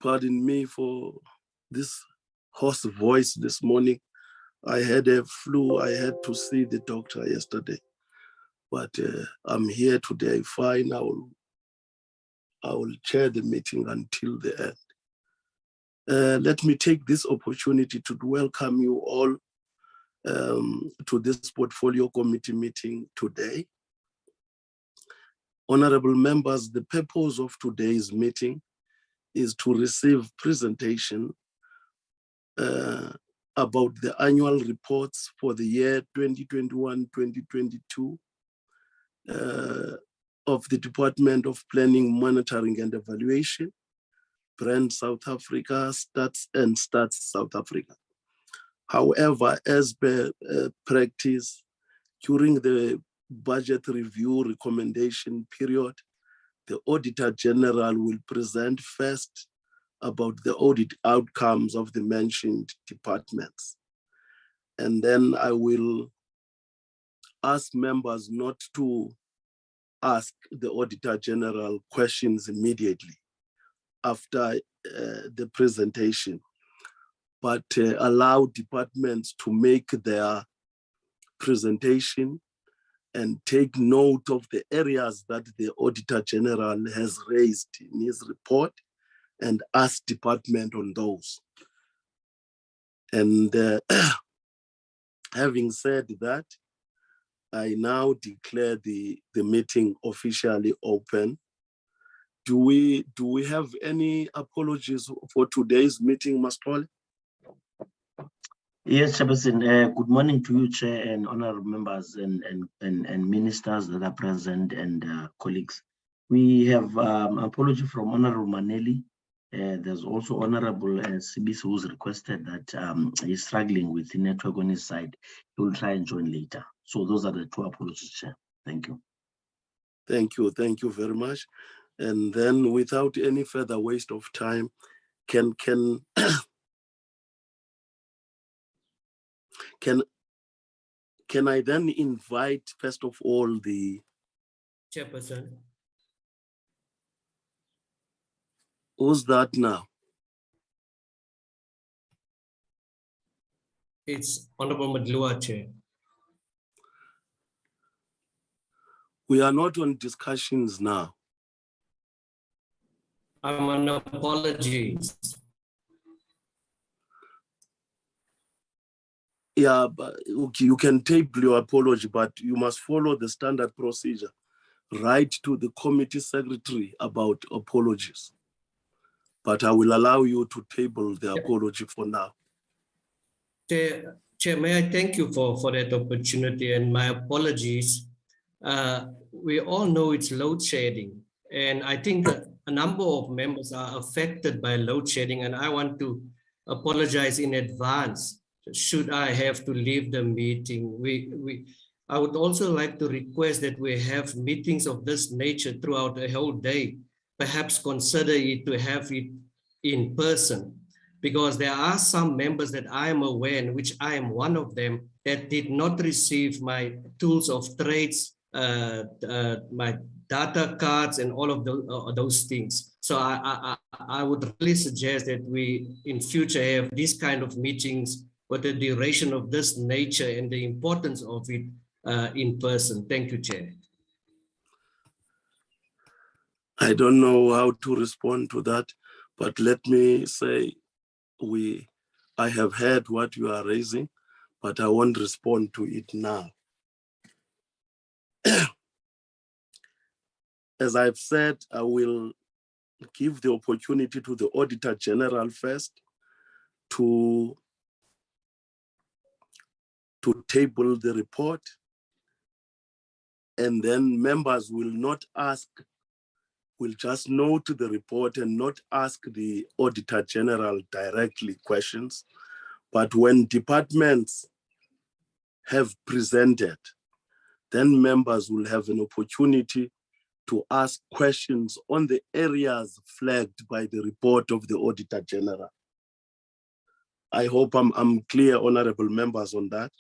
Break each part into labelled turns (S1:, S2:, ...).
S1: Pardon me for this hoarse voice this morning. I had a flu. I had to see the doctor yesterday, but I'm here today. Fine. I will chair the meeting until the end. Let me take this opportunity to welcome you all to this portfolio committee meeting today. Honorable members, the purpose of today's meeting is to receive presentation about the annual reports for the year 2021-2022 of the Department of Planning, Monitoring and Evaluation, Brand South Africa, Stats South Africa. However, as per practice, during the budget review recommendation period, the Auditor General will present first about the audit outcomes of the mentioned departments. And then I will ask members not to ask the Auditor General questions immediately after the presentation, but allow departments to make their presentation and take note of the areas that the Auditor General has raised in his report and ask department on those. And having said that, I now declare the meeting officially open. Do we have any apologies for today's meeting, Mastole?
S2: Yes, Chairperson. Good morning to you, Chair, and honorable members and ministers that are present and colleagues. We have apology from Honorable Maneli. There's also Honorable Sibis who's requested that he's struggling with the network on his side. He will try and join later. So those are the two apologies, Chair. Thank you.
S1: Thank you very much. And then, without any further waste of time, can I then invite, first of all, the
S3: Chairperson?
S1: Who's that now?
S3: It's Honorable Madlua, Chair.
S1: We are not on discussions now.
S3: I'm on apologies.
S1: Yeah, but okay, you can table your apology, but you must follow the standard procedure. Write to the committee secretary about apologies. But I will allow you to table the apology for now.
S3: Chair, may I thank you for that opportunity, and my apologies. We all know it's load shedding, and I think that a number of members are affected by load shedding, and I want to apologize in advance should I have to leave the meeting. I would also like to request that we have meetings of this nature throughout the whole day. Perhaps consider it to have it in person, because there are some members that I am aware, and which I am one of them, that did not receive my tools of trades, my data cards, and all of those things. So I would really suggest that we in future have these kind of meetings with the duration of this nature and the importance of it in person. Thank you, Chair.
S1: I don't know how to respond to that, but let me say I have heard what you are raising, but I won't respond to it now. As I've said, I will give the opportunity to the Auditor General first to table the report, and then members will not ask, will just note the report and not ask the Auditor General directly questions. But when departments have presented, then members will have an opportunity to ask questions on the areas flagged by the report of the Auditor General. I hope I'm clear, honorable members, on that.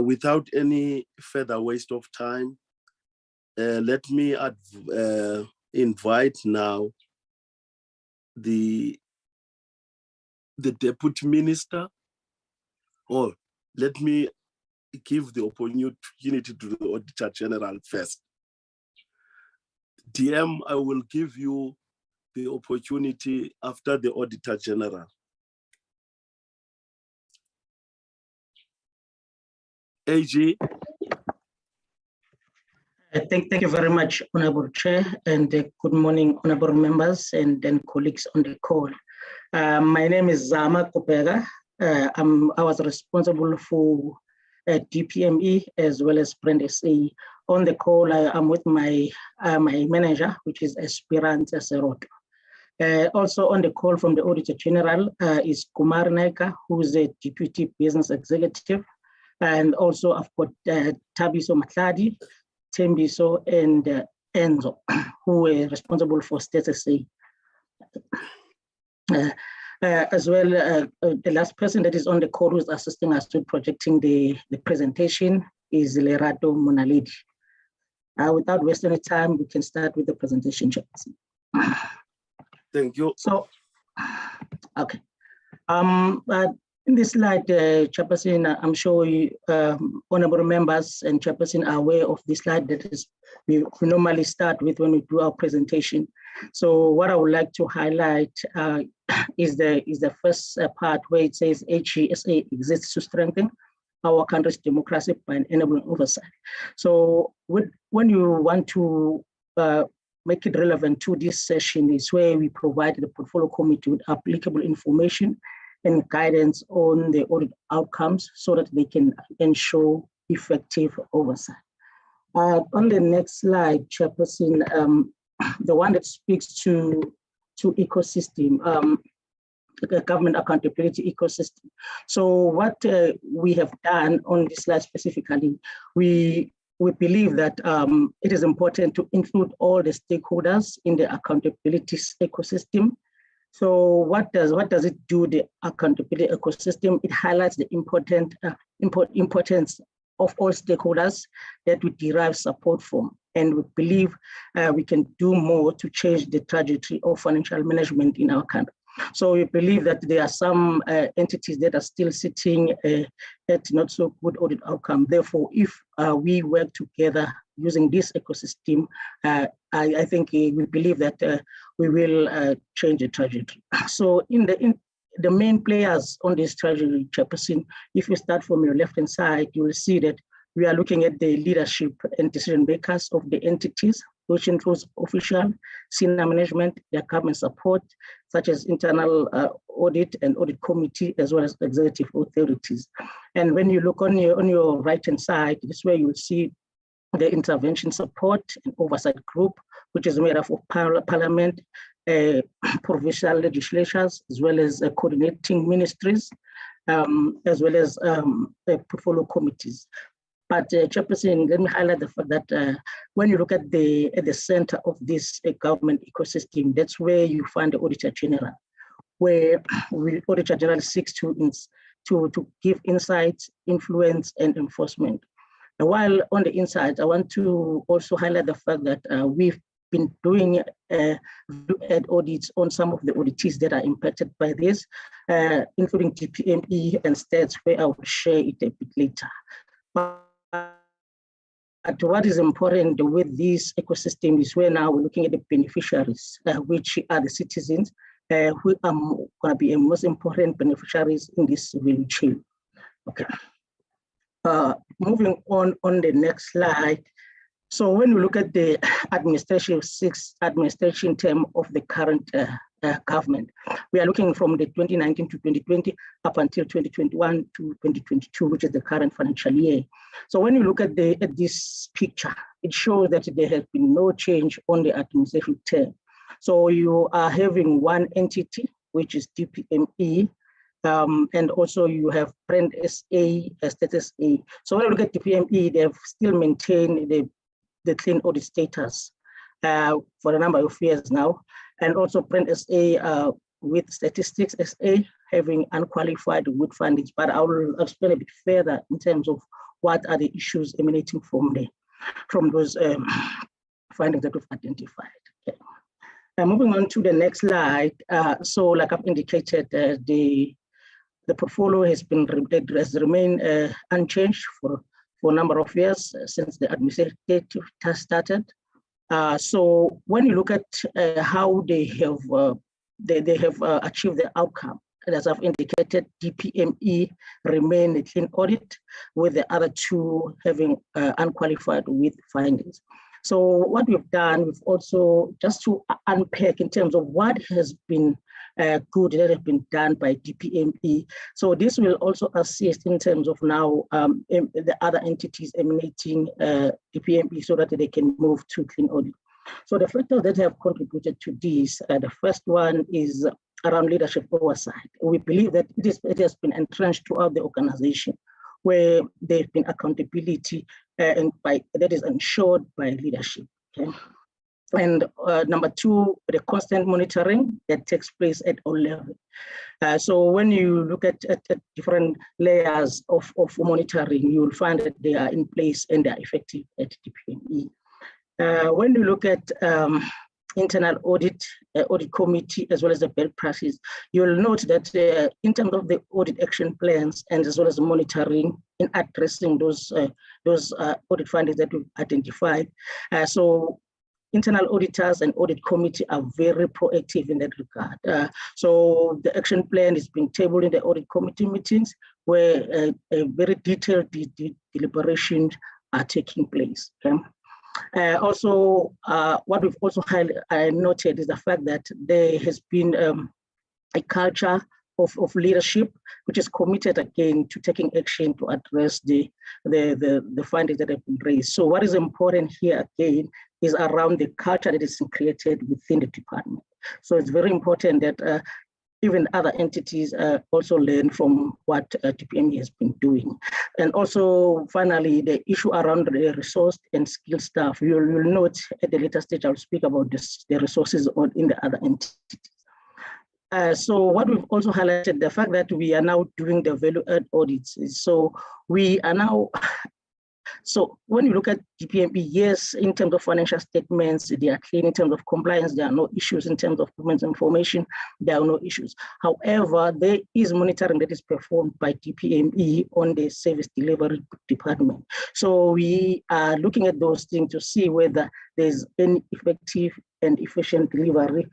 S1: Without any further waste of time, let me invite now the Deputy Minister, or let me give the opportunity to the Auditor General first. DM, I will give you the opportunity after the Auditor General. AG.
S4: Thank you very much, Honorable Chair, and good morning, honorable members and then colleagues on the call. My name is Zama Kopega. I was responsible for DPME as well as Brand SA. On the call, I'm with my manager, which is Esperance Seroto. Also on the call from the Auditor General is Kumar Naika, who is a Deputy Business Executive. And also I've got Tabiso Matladi, Tembiso, and Enzo, who are responsible for Statistical. As well, the last person that is on the call who is assisting us with projecting the presentation is Lerato Monalidi. Without wasting any time, we can start with the presentation.
S1: Thank you.
S4: So, okay. In this slide, Chairperson, I'm sure you, honorable members and Chairperson are aware of this slide that is we normally start with when we do our presentation. So what I would like to highlight is the first part where it says HGSA exists to strengthen our country's democracy by enabling oversight. So when you want to make it relevant to this session is where we provide the portfolio committee with applicable information and guidance on the audit outcomes so that they can ensure effective oversight. On the next slide, Chairperson, the one that speaks to ecosystem, the government accountability ecosystem. So what we have done on this slide specifically, we believe that it is important to include all the stakeholders in the accountability ecosystem. So what does it do, the accountability ecosystem? It highlights the importance of all stakeholders that we derive support from. And we believe we can do more to change the trajectory of financial management in our country. So we believe that there are some entities that are still sitting at not so good audit outcome. Therefore, if we work together using this ecosystem, I think we believe that we will change the trajectory. So in the main players on this trajectory, Chairperson, if you start from your left-hand side, you will see that we are looking at the leadership and decision makers of the entities, which includes official, senior management, their government support, such as internal audit and audit committee, as well as executive authorities. And when you look on your right-hand side, this is where you will see the intervention support and oversight group, which is made up of parliament, provincial legislatures, as well as coordinating ministries, as well as portfolio committees. But Chairperson, let me highlight the fact that when you look at the center of this government ecosystem, that's where you find the Auditor General, where Auditor General seeks to give insights, influence, and enforcement. And while on the inside, I want to also highlight the fact that we've been doing audits on some of the auditees that are impacted by this, including DPME and stats, where I will share it a bit later. But what is important with this ecosystem is where now we're looking at the beneficiaries, which are the citizens who are going to be the most important beneficiaries in this value chain. Okay. Moving on the next slide. So when we look at the sixth administration term of the current government, we are looking from the 2019 to 2020 up until 2021 to 2022, which is the current financial year. So when you look at this picture, it shows that there has been no change on the administration term. So you are having one entity, which is DPME, and also you have Brand SA, Status A. So when you look at DPME, they've still maintained the clean audit status for a number of years now. And also Brand SA with Statistics SA having unqualified good findings. But I will explain a bit further in terms of what are the issues emanating from those findings that we've identified. Okay. Moving on to the next slide. So like I've indicated, the portfolio has remained unchanged for a number of years since the administrative task started. So when you look at how they have achieved the outcome, as I've indicated, DPME remain a clean audit, with the other two having unqualified with findings. So what we've done, we've also, just to unpack in terms of what has been good that have been done by DPME. So this will also assist in terms of now the other entities emanating DPME so that they can move to clean audit. So the factors that have contributed to this, the first one is around leadership oversight. We believe that it has been entrenched throughout the organization, where there's been accountability and that is ensured by leadership. Okay? And number two, the constant monitoring that takes place at all levels. So when you look at different layers of monitoring, you will find that they are in place and they are effective at DPME. When you look at internal audit committee, as well as the best practice, you'll note that in terms of the audit action plans and as well as the monitoring in addressing those audit findings that we've identified. So internal auditors and audit committee are very proactive in that regard. So the action plan is being tabled in the audit committee meetings, where a very detailed deliberations are taking place. Okay? Also, what we've also noted is the fact that there has been a culture of leadership, which is committed again to taking action to address the findings that have been raised. So what is important here again is around the culture that is created within the department. So it's very important that even other entities also learn from what DPME has been doing. And also, finally, the issue around the resource and skill staff. You'll note at the later stage, I'll speak about the resources in the other entities. So what we've also highlighted, the fact that we are now doing the value-add audits. So we are now, so when you look at DPME, yes, in terms of financial statements, they are clean. In terms of compliance, there are no issues. In terms of document information, there are no issues. However, there is monitoring that is performed by DPME on the service delivery department. So we are looking at those things to see whether there's any effective and efficient delivery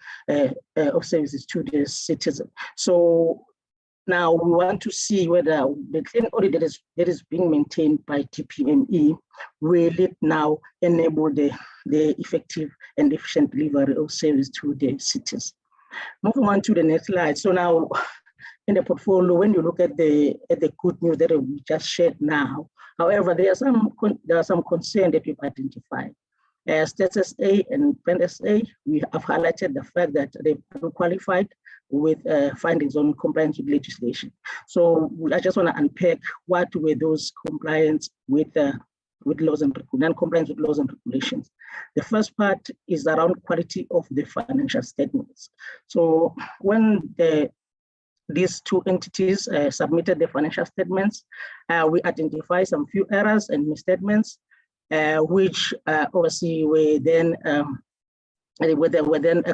S4: of services to the citizen. So now we want to see whether the clean audit that is being maintained by DPME will it now enable the effective and efficient delivery of service to the citizens. Moving on to the next slide. So now in the portfolio, when you look at the good news that we just shared now, however, there are some concerns that we've identified. Status A and Brand SA, we have highlighted the fact that they've qualified with findings on compliance with legislation. So I just want to unpack what were those compliance with laws and non-compliance with laws and regulations. The first part is around quality of the financial statements. So when these two entities submitted the financial statements, we identified some few errors and misstatements, which obviously were then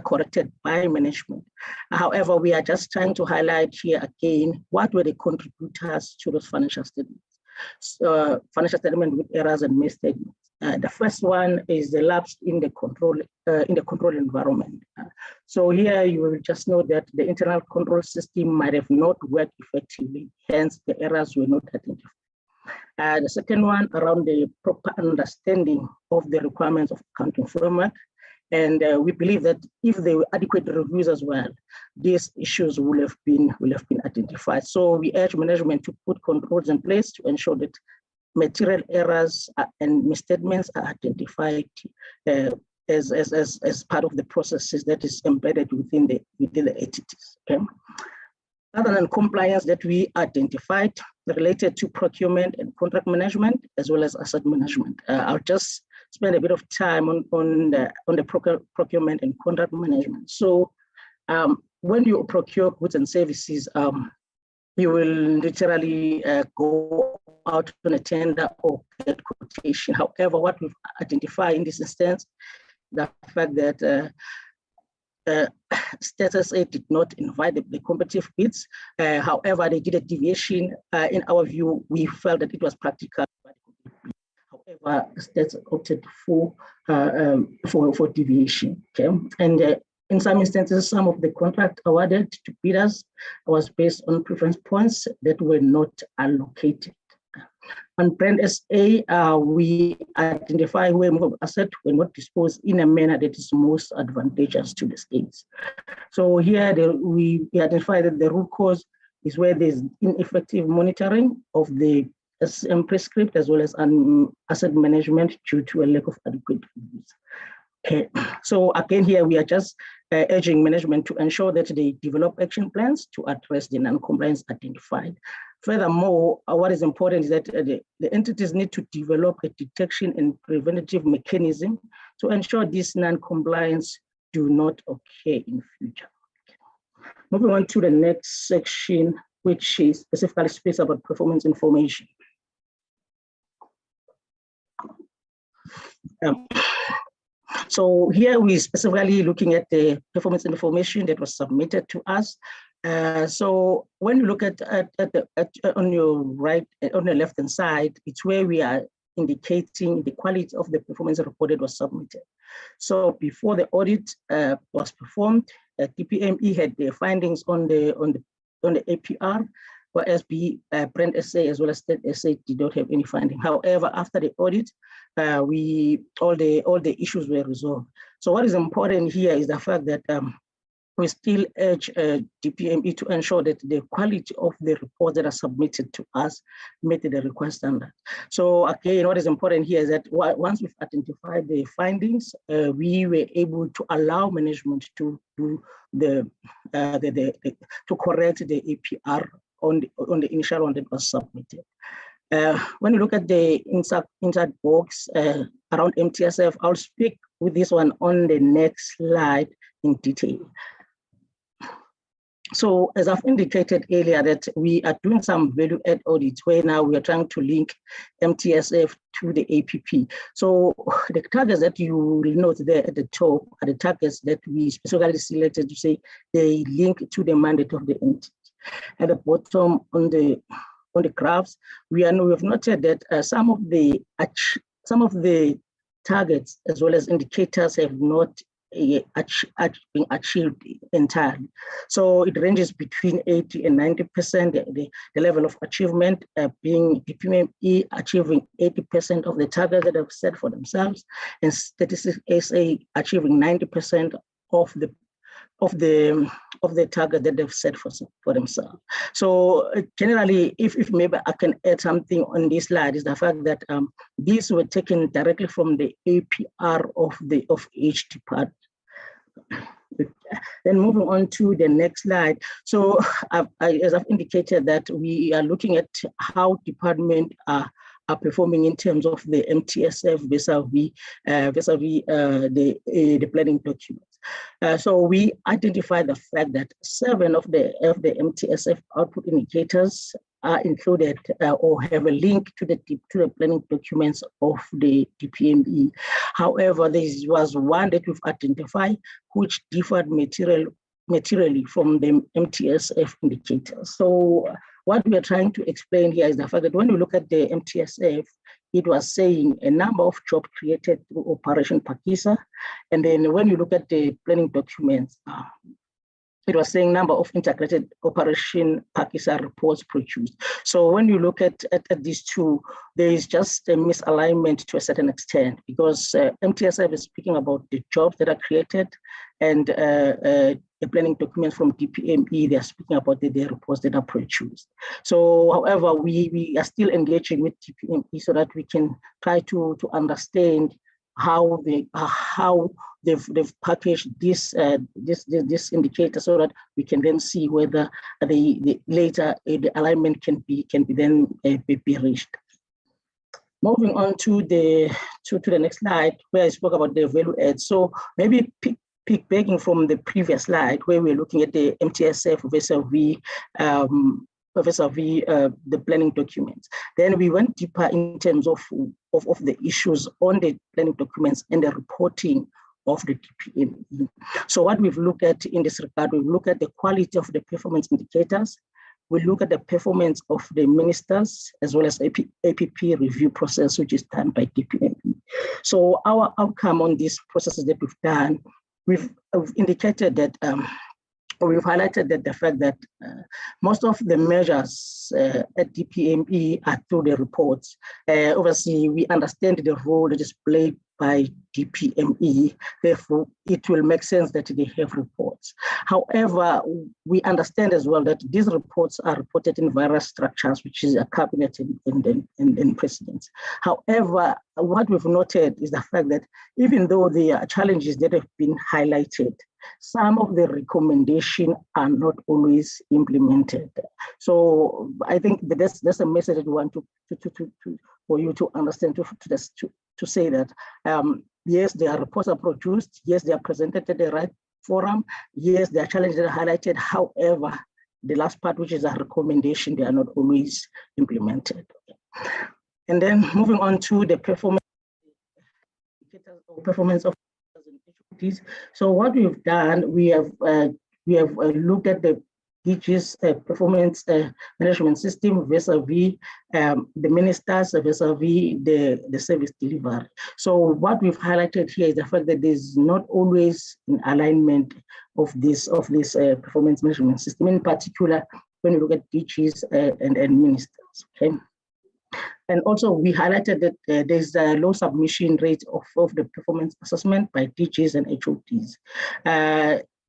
S4: corrected by management. However, we are just trying to highlight here again what were the contributors to those financial statements. Financial statement with errors and misstatements. The first one is the lapse in the control environment. So here you will just note that the internal control system might have not worked effectively, hence the errors were not identified. The second one around the proper understanding of the requirements of accounting framework. And we believe that if there were adequate reviews as well, these issues will have been identified. So we urge management to put controls in place to ensure that material errors and misstatements are identified as part of the processes that is embedded within the entities. Okay? Other than compliance that we identified related to procurement and contract management, as well as asset management. I'll just spend a bit of time on the procurement and contract management. So when you procure goods and services, you will literally go out on a tender or get quotation. However, what we've identified in this instance, the fact that Status A did not invite the competitive bids. However, they did a deviation. In our view, we felt that it was practical. However, Stats opted for deviation. Okay, and in some instances, some of the contract awarded to bidders was based on preference points that were not allocated. On Brand SA, we identify where movable assets were not disposed in a manner that is most advantageous to the states. So here we identify that the root cause is where there's ineffective monitoring of the SM prescript as well as asset management due to a lack of adequate reviews. Okay. So again, here we are just urging management to ensure that they develop action plans to address the non-compliance identified. Furthermore, what is important is that the entities need to develop a detection and preventative mechanism to ensure this non-compliance do not occur in future. Moving on to the next section, which is specifically speaks about performance information. So here we specifically looking at the performance information that was submitted to us. So when you look at on your right, on the left hand side, it's where we are indicating the quality of the performance report that was submitted. So before the audit was performed, DPME had their findings on the APR, whereas Brand SA as well as State SA did not have any finding. However, after the audit, all the issues were resolved. So what is important here is the fact that we still urge DPME to ensure that the quality of the reports that are submitted to us meet the required standard. So again, what is important here is that once we've identified the findings, we were able to allow management to do to correct the APR on the initial one that was submitted. When you look at the inside box around MTSF, I'll speak with this one on the next slide in detail. So as I've indicated earlier that we are doing some value add audits where now we are trying to link MTSF to the APP. So the targets that you will note there at the top are the targets that we specifically selected to say they link to the mandate of the entity. At the bottom on the graphs, we have noted that some of the targets as well as indicators have not been achieved entirely. So it ranges between 80 and 90%, the level of achievement being DPME achieving 80% of the targets that have set for themselves, and Statistical SA achieving 90% of the target that they've set for themselves. So generally, if maybe I can add something on this slide, is the fact that these were taken directly from the APR of each department. Then moving on to the next slide. So as I've indicated that we are looking at how departments are performing in terms of the MTSF vis-a-vis the planning documents. So we identified the fact that 7 of the MTSF output indicators are included or have a link to the planning documents of the DPME. However, there was one that we've identified which differed materially from the MTSF indicators. So what we are trying to explain here is the fact that when you look at the MTSF, it was saying a number of jobs created through Operation Pakisa. And then when you look at the planning documents, it was saying number of integrated Operation Pakisa reports produced. So when you look at these two, there is just a misalignment to a certain extent because MTSF is speaking about the jobs that are created and the planning documents from DPME, they are speaking about the reports that are produced. So, however, we are still engaging with DPME so that we can try to understand how they've packaged this indicator so that we can then see whether later the alignment can be then be reached. Moving on to the next slide where I spoke about the value add. So maybe piggybacking from the previous slide where we're looking at the MTSF vis-a-vis the planning documents. Then we went deeper in terms of the issues on the planning documents and the reporting of the DPME. So what we've looked at in this regard, we've looked at the quality of the performance indicators. We look at the performance of the ministers as well as APP review process, which is done by DPME. So our outcome on these processes that we've done, we've indicated that, we've highlighted that the fact that most of the measures at DPME are through the reports. Obviously, we understand the role that is played by DPME, therefore it will make sense that they have reports. However, we understand as well that these reports are reported in various structures, which is a cabinet and presidents. However, what we've noted is the fact that even though there are challenges that have been highlighted, some of the recommendations are not always implemented. So I think that that's a message that we want for you to understand, to say that, yes, there are reports are produced, yes, they are presented at the right forum, yes, there are challenges that are highlighted. However, the last part, which is a recommendation, they are not always implemented. And then moving on to the performance of activities. So what we've done, we have looked at the DG's performance management system vis-a-vis the ministers, vis-a-vis the service delivery. So what we've highlighted here is the fact that there's not always an alignment of this performance management system, in particular when we look at DGs and ministers. Okay. And also we highlighted that there's a low submission rate of the performance assessment by DGs and HODs.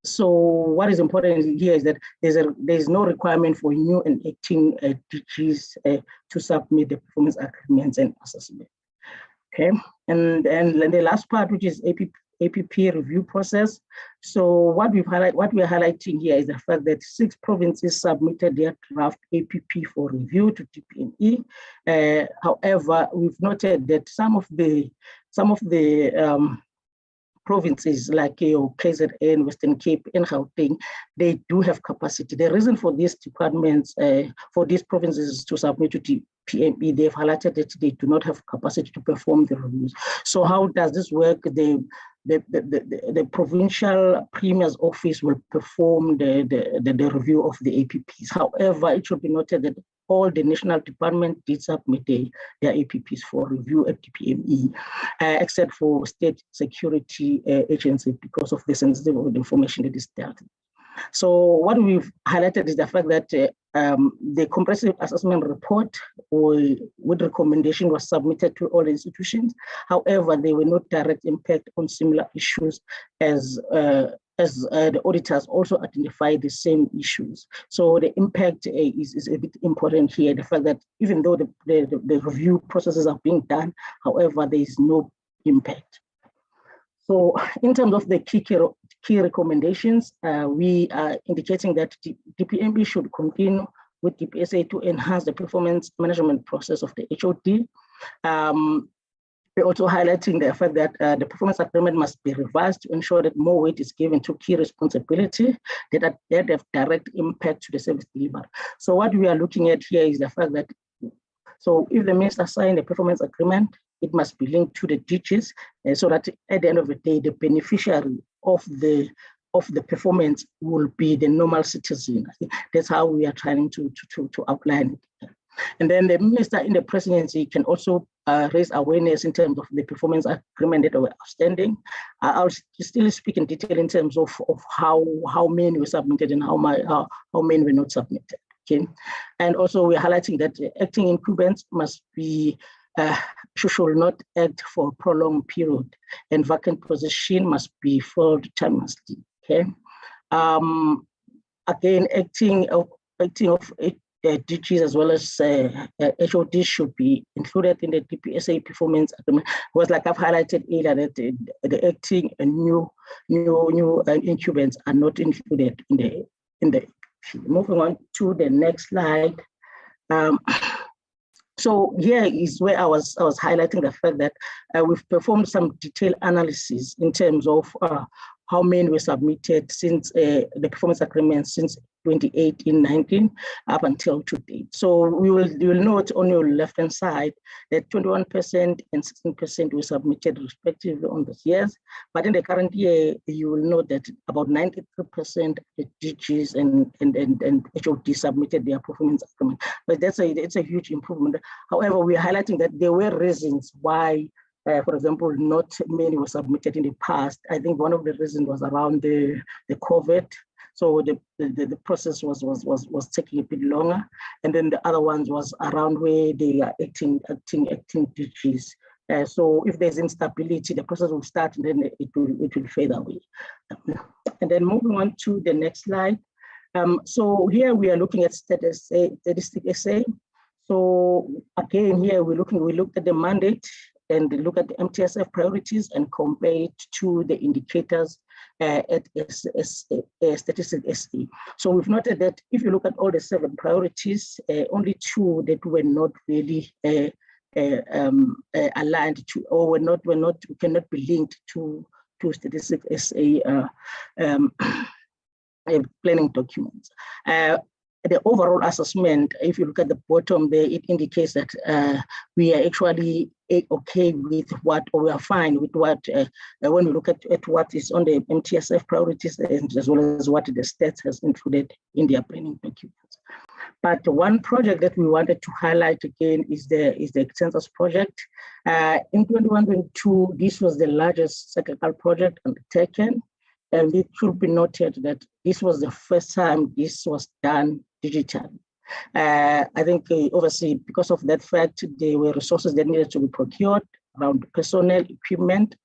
S4: So what is important here is that there's no requirement for new and acting DGs to submit the performance agreements and assessment. Okay, and the last part, which is APP review process. So what we are highlighting here is the fact that 6 provinces submitted their draft APP for review to DPME. However, we've noted that some of the provinces like KZN, Western Cape, and Gauteng, they do have capacity. The reason for these departments, for these provinces to submit to DPME, they've highlighted that they do not have capacity to perform the reviews. So how does this work? The provincial premier's office will perform the review of the APPs. However, it should be noted that all the national departments did submit their APPs for review at DPME, except for State Security Agency because of the sensitive information that is dealt. So what we've highlighted is the fact that the comprehensive assessment report with recommendation was submitted to all institutions. However, there were no direct impact on similar issues as the auditors also identified the same issues. So the impact is a bit important here. The fact that even though the review processes are being done, however, there is no impact. So in terms of the key recommendations, we are indicating that DPME should continue with DPSA to enhance the performance management process of the HOD. We're also highlighting the fact that the performance agreement must be revised to ensure that more weight is given to key responsibility that have direct impact to the service delivery. So what we are looking at here is the fact that, so if the minister signed a performance agreement, it must be linked to the DGs, so that at the end of the day, the beneficiary of the performance will be the normal citizen. I think that's how we are trying to outline it. And then the minister in the presidency can also raise awareness in terms of the performance agreement that were outstanding. I'll still speak in detail in terms of how many were submitted and how many were not submitted. Okay, and also we're highlighting that acting incumbents must be should not act for a prolonged period, and vacant position must be filled timelessly. Okay, again, acting of DGs as well as HODs should be included in the DPSA performance agreement. Because, like I've highlighted earlier, that the acting and new incumbents are not included in the. Moving on to the next slide. So here is where I was highlighting the fact that we've performed some detailed analysis in terms of how many were submitted since the performance agreement since 2018-19 up until today. So you will note on your left-hand side that 21% and 16% were submitted respectively on those years. But in the current year, you will note that about 93% of the DGs and HOD submitted their performance agreement. But it's a huge improvement. However, we are highlighting that there were reasons why, for example, not many were submitted in the past. I think one of the reasons was around the COVID. So the process was taking a bit longer. And then the other ones was around where they are acting DGs. So if there's instability, the process will start and then it will fade away. And then moving on to the next slide. So here we are looking at statistic essay. So again, here we looked at the mandate and look at the MTSF priorities and compare it to the indicators at Statistical SA. So we've noted that if you look at all the 7 priorities, only 2 that were not really aligned to, or cannot be linked to Statistical SA planning documents. The overall assessment, if you look at the bottom there, it indicates that we are actually okay with what, or we are fine with what, when we look at what is on the MTSF priorities, as well as what the stats has included in their planning documents. But one project that we wanted to highlight again is the Census project. In 2021-22, this was the largest cyclical project undertaken. And it should be noted that this was the first time this was done digitally. I think obviously because of that fact, there were resources that needed to be procured around personnel, equipment,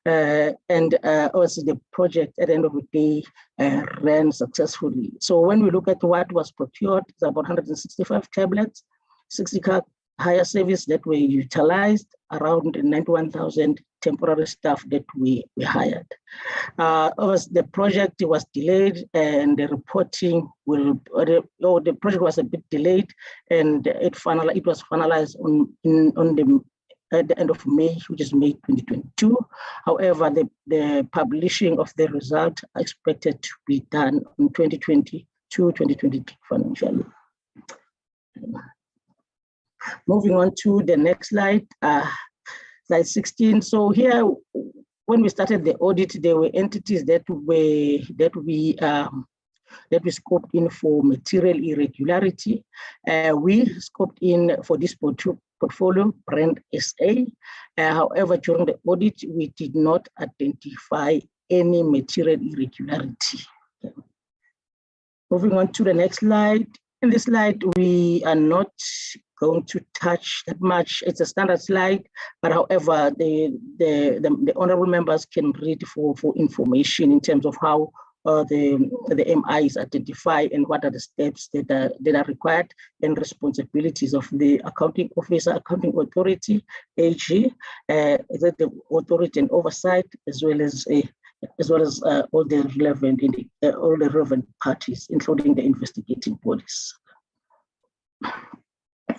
S4: and obviously the project at the end of the day ran successfully. So when we look at what was procured, it's about 165 tablets, 60 higher service that were utilized, around 91,000 temporary staff that we hired. The project was delayed and the reporting the project was a bit delayed, and it was finalized at the end of May, which is May 2022. However, the publishing of the result are expected to be done in 2020-2023 financial year. Moving on to the next slide, slide 16. So here, when we started the audit, there were entities that we scoped in for material irregularity. We scoped in for this portfolio, Brand SA. However, during the audit, we did not identify any material irregularity. Moving on to the next slide. In this slide, we are not going to touch that much. It's a standard slide, but however, the honorable members can read for information in terms of how the MI is identified and what are the steps that are required and responsibilities of the accounting officer, accounting authority, AG, the authority and oversight, as well as all the relevant parties, including the investigating bodies.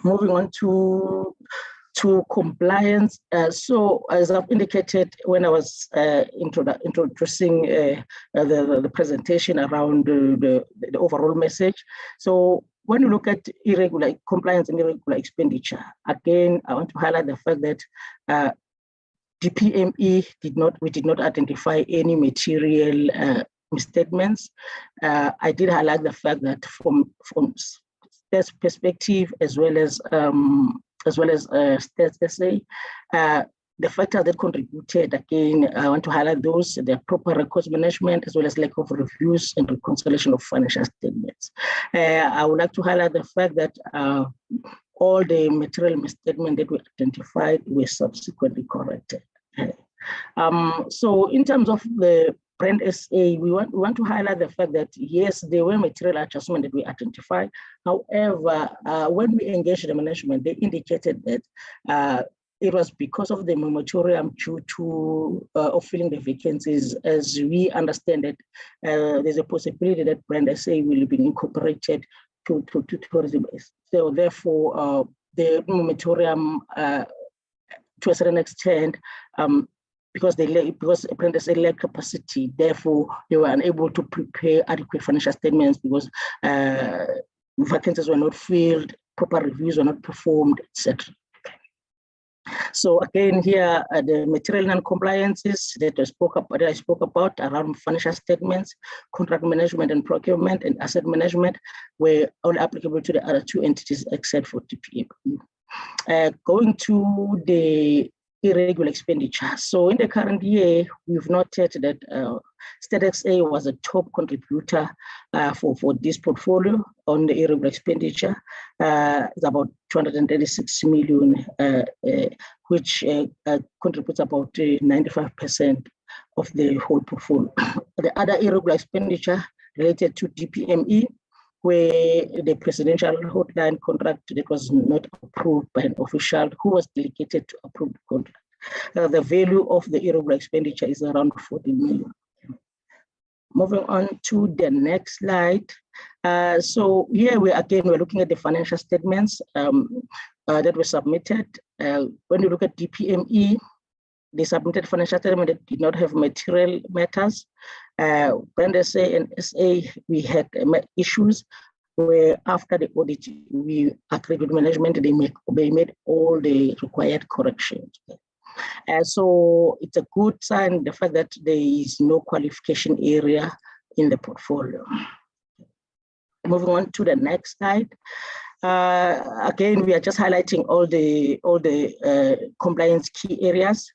S4: Moving on to compliance. So as I've indicated when I was introducing the presentation around the overall message. So when you look at irregular compliance and irregular expenditure, again, I want to highlight the fact that DPME we did not identify any material misstatements. I did highlight the fact that from stats perspective, as well as stats SA, the factors that contributed, again, I want to highlight those: the proper records management, as well as lack of reviews and reconciliation of financial statements. I would like to highlight the fact that all the material misstatements that we identified were subsequently corrected. So in terms of the Brand SA, we want to highlight the fact that, yes, there were material adjustments that we identified. However, when we engaged the management, they indicated that it was because of the moratorium due to filling the vacancies. As we understand that there's a possibility that Brand SA will be incorporated to tourism. So therefore, the moratorium, to a certain extent, because apprentices lack capacity, therefore they were unable to prepare adequate financial statements because vacancies were not filled, proper reviews were not performed, etc. So again, here are the material non-compliances that I spoke about around financial statements, contract management and procurement, and asset management were only applicable to the other two entities except for DPME. Going to the irregular expenditure. So in the current year, we've noted that StatSA was a top contributor for this portfolio on the irregular expenditure. It's about 236 million, which contributes about 95% of the whole portfolio. The other irregular expenditure related to DPME, where the presidential hotline contract that was not approved by an official who was delegated to approve the contract. The value of the irregular expenditure is around 40 million. Moving on to the next slide. So here we're looking at the financial statements that were submitted. When you look at DPME, they submitted financial statement that did not have material matters. Brand SA and SA, we had issues where after the audit, we agreed with management, they made all the required corrections. So it's a good sign, the fact that there is no qualification area in the portfolio. Moving on to the next slide. Again, we are just highlighting all the compliance key areas.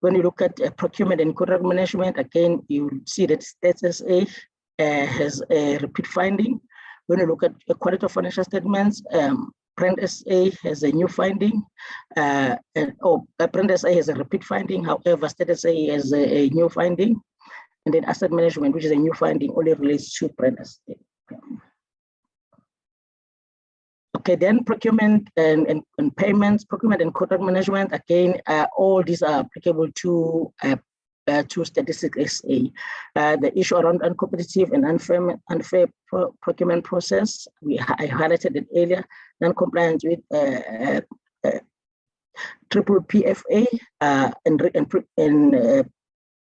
S4: When you look at procurement and contract management, again, you see that StatSA has a repeat finding. When you look at the quality of financial statements, Brand SA has a new finding. Brand SA has a repeat finding. However, StatSA has a new finding. And then asset management, which is a new finding, only relates to Brand SA. Okay, then procurement and payments, procurement and contract management, again, all these are applicable to Statistical SA. The issue around uncompetitive and unfair procurement process, I highlighted it earlier, non-compliance with triple PFA and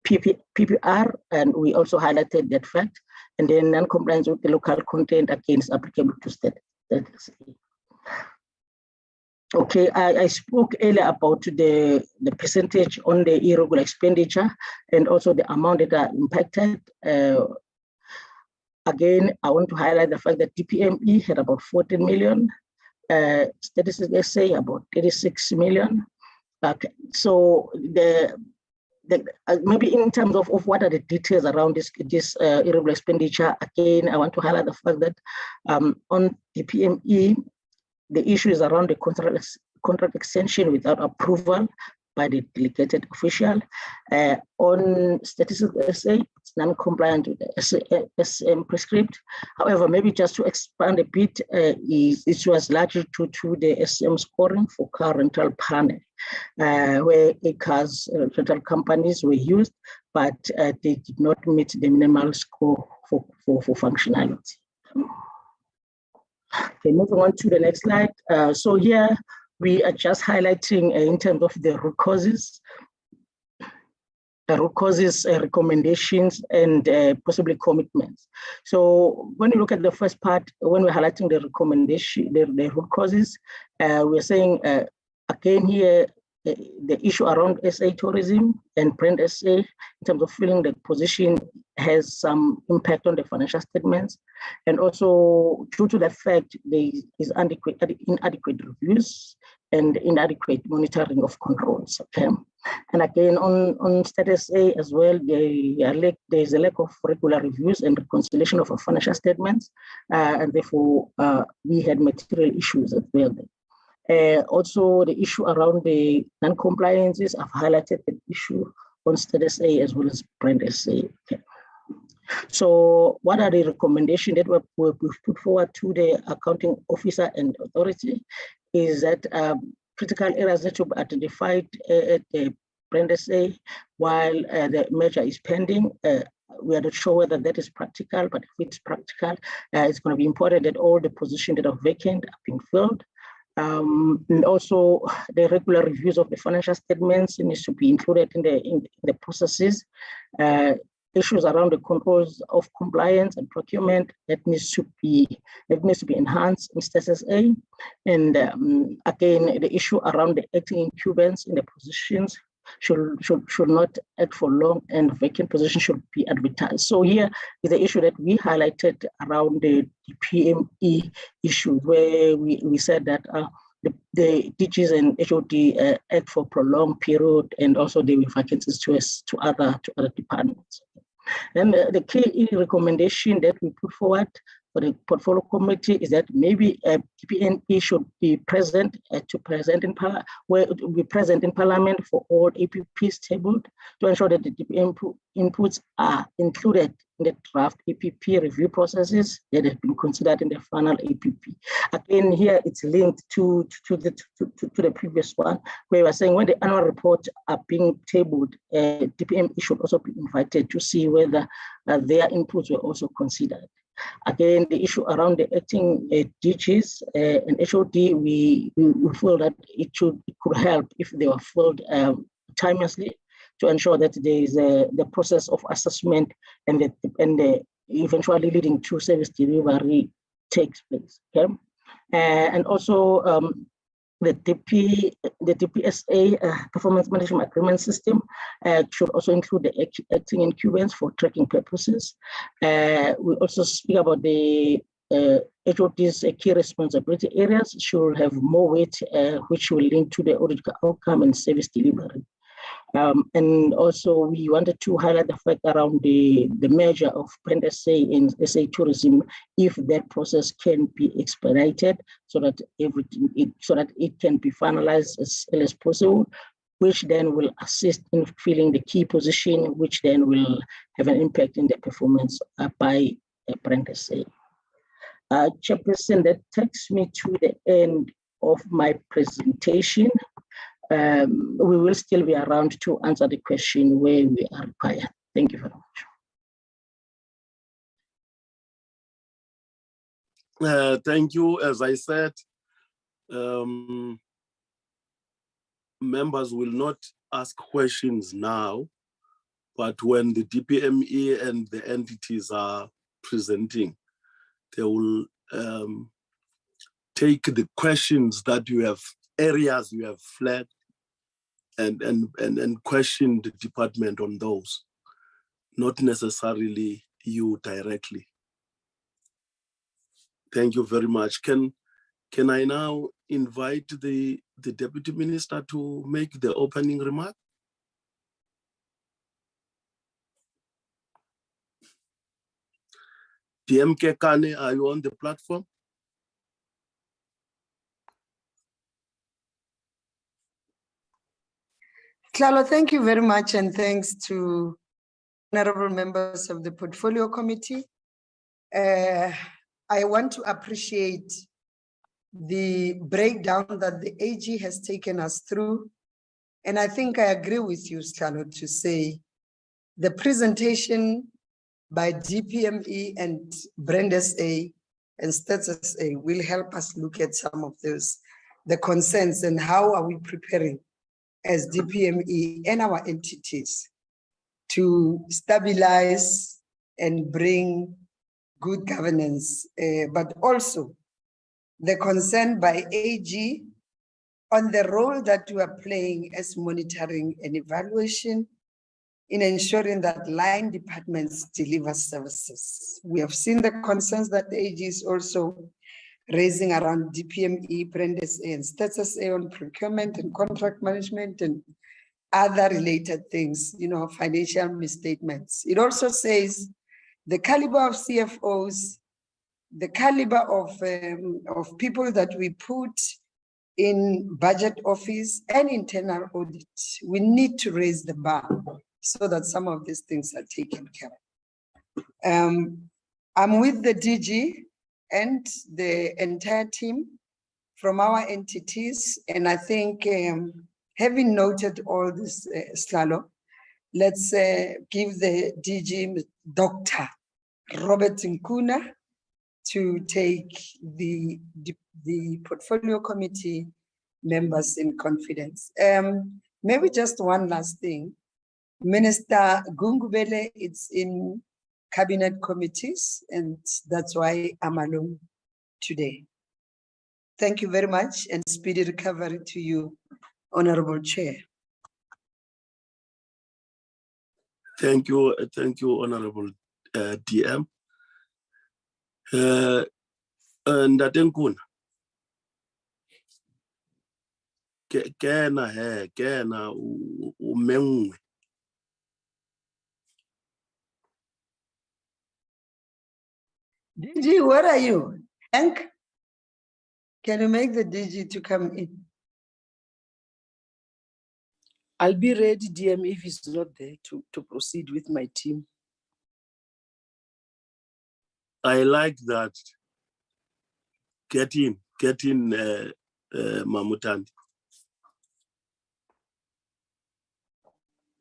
S4: PPR, and we also highlighted that fact. And then non-compliance with the local content, again, is applicable to Statistical. Okay, I spoke earlier about the percentage on the irregular expenditure and also the amount that are impacted. Again, I want to highlight the fact that DPME had about 14 million, Statistical SA about 36 million. Okay, so maybe in terms of what are the details around this irregular expenditure, again, I want to highlight the fact that on DPME, the issue is around the contract extension without approval by the delegated official. On Statistical SA, it's non-compliant with the SM prescript. However, maybe just to expand a bit, it was largely due to the SM scoring for car rental panel, where cars rental companies were used, but they did not meet the minimal score for functionality. Okay, moving on to the next slide. So here we are just highlighting in terms of the root causes, recommendations, and possibly commitments. So when you look at the first part, when we're highlighting the recommendation, the root causes, we're saying again here, the issue around SA tourism and Brand SA in terms of filling the position has some impact on the financial statements. And also due to the fact there is inadequate reviews and inadequate monitoring of controls. Okay. And again, on StatSA as well, there is a lack of regular reviews and reconciliation of our financial statements. And therefore, we had material issues as well. Also, the issue around the non-compliances, I've highlighted the issue on StatSA as well as Brand SA. Okay. So what are the recommendations that we've put forward to the accounting officer and authority is that critical areas that will be identified at the Brand SA while the measure is pending. We are not sure whether that is practical, but if it's practical, it's going to be important that all the positions that are vacant are being filled. And also the regular reviews of the financial statements needs to be included in the processes. Issues around the controls of compliance and procurement that needs to be enhanced in Status A. And again, the issue around the acting incumbents in the positions should not act for long, and vacant positions should be advertised. So here is the issue that we highlighted around the DPME issue, where we said that the DGs and HOD act for prolonged period, and also there were vacancies to other departments. And the key recommendation that we put forward for the portfolio committee is that maybe DPME should be present in Parliament for all APPs tabled, to ensure that the DPM inputs are included in the draft APP review processes that have been considered in the final APP. Again, here it's linked to the previous one, where we are saying when the annual reports are being tabled, DPME should also be invited to see whether their inputs were also considered. Again, the issue around the acting DGs and HOD, we feel that it could help if they were filled timelessly, to ensure that there is the process of assessment and the eventually leading to service delivery takes place. Okay, and also the DPSA performance management agreement system should also include the acting incumbents for tracking purposes. We also speak about the HOD's key responsibility areas should have more weight, which will link to the audit outcome and service delivery. And also we wanted to highlight the fact around the merger of Brand SA and SA Tourism, if that process can be expedited so that it can be finalized as early as possible, which then will assist in filling the key position, which then will have an impact in the performance by Brand SA. Chairperson, that takes me to the end of my presentation. We will still be around to answer the question where we are required. Thank you very
S1: much. Thank you. As I said, members will not ask questions now, but when the DPME and the entities are presenting, they will take the questions that you have, areas you have flagged, and question the department on those, not necessarily you directly. Thank you very much. Can I now invite the Deputy Minister to make the opening remark? DMK Kane, are you on the platform?
S5: Clalo, thank you very much, and thanks to honorable members of the Portfolio Committee. I want to appreciate the breakdown that the AG has taken us through. And I think I agree with you, Clalo, to say the presentation by DPME and Brand SA and Status SA will help us look at some of those, the concerns, and how are we preparing as DPME and our entities to stabilize and bring good governance, but also the concern by AG on the role that we are playing as monitoring and evaluation in ensuring that line departments deliver services. We have seen the concerns that the AG is also raising around DPME, Brand SA, and Status A on procurement and contract management and other related things, you know, financial misstatements. It also says the caliber of CFOs, the caliber of people that we put in budget office and internal audit. We need to raise the bar so that some of these things are taken care of. I'm with the DG and the entire team from our entities, and I think having noted all this, Slalo, let's give the DG, Dr. Robert Nkuna, to take the portfolio committee members in confidence. Maybe just one last thing. Minister Gungubele, it's in cabinet committees, and that's why I'm alone today. Thank you very much, and speedy recovery to you, Honorable Chair.
S1: Thank you, Honorable DM. Ndatenkuna. Kena umengwe.
S5: DG, where are you? Hank, can you make the DG to come in?
S6: I'll be ready, DM, if he's not there to proceed with my team.
S1: I like that. Get in, Mamutandi.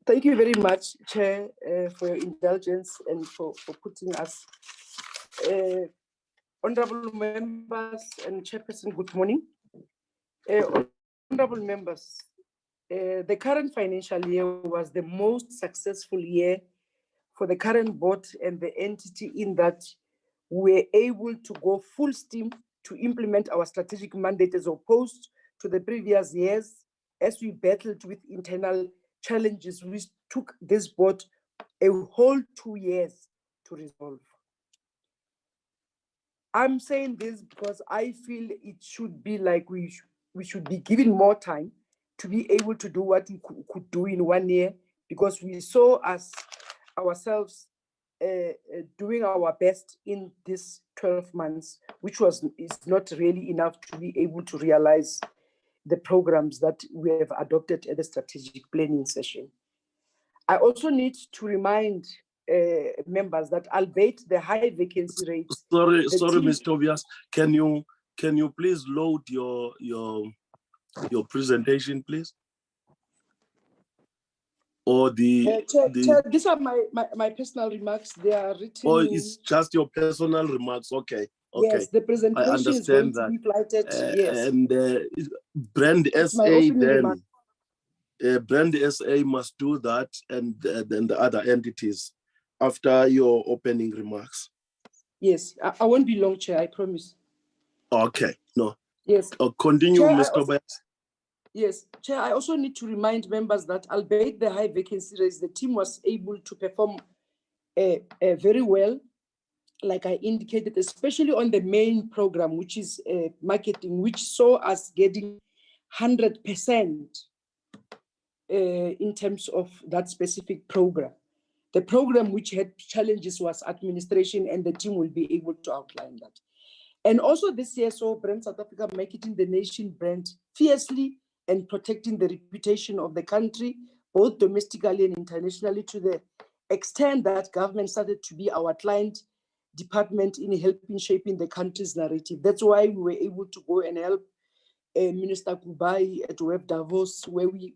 S6: Thank you very much, Chair, for your indulgence and for putting us. Honorable members and Chairperson, good morning. Honorable members, the current financial year was the most successful year for the current board and the entity, in that we were able to go full steam to implement our strategic mandate as opposed to the previous years, as we battled with internal challenges which took this board a whole 2 years to resolve. I'm saying this because I feel it should be like we should be given more time to be able to do what we could do in 1 year, because we saw ourselves doing our best in this 12 months, which is not really enough to be able to realize the programs that we have adopted at the strategic planning session. I also need to remind members that albeit the high vacancy rates.
S1: Sorry, Mr. Obias, can you please load your presentation, please? Or
S6: Chair, these are my personal remarks. They are written.
S1: Oh, it's just your personal remarks. Okay.
S6: Yes, the presentation is going to be flighted. Yes.
S1: And Brand SA then. Brand SA must do that, and then the other entities after your opening remarks.
S6: Yes, I won't be long, Chair, I promise.
S1: Okay, no.
S6: Yes.
S1: Continue,
S6: Chair,
S1: Mr. Obias.
S6: Yes, Chair, I also need to remind members that albeit the high vacancy rates, the team was able to perform very well, like I indicated, especially on the main program, which is marketing, which saw us getting 100% in terms of that specific program. The program which had challenges was administration, and the team will be able to outline that. And also this year saw Brand South Africa marketing the nation brand fiercely and protecting the reputation of the country, both domestically and internationally, to the extent that government started to be our client department in helping shaping the country's narrative. That's why we were able to go and help Minister Kubai at Web Davos, where we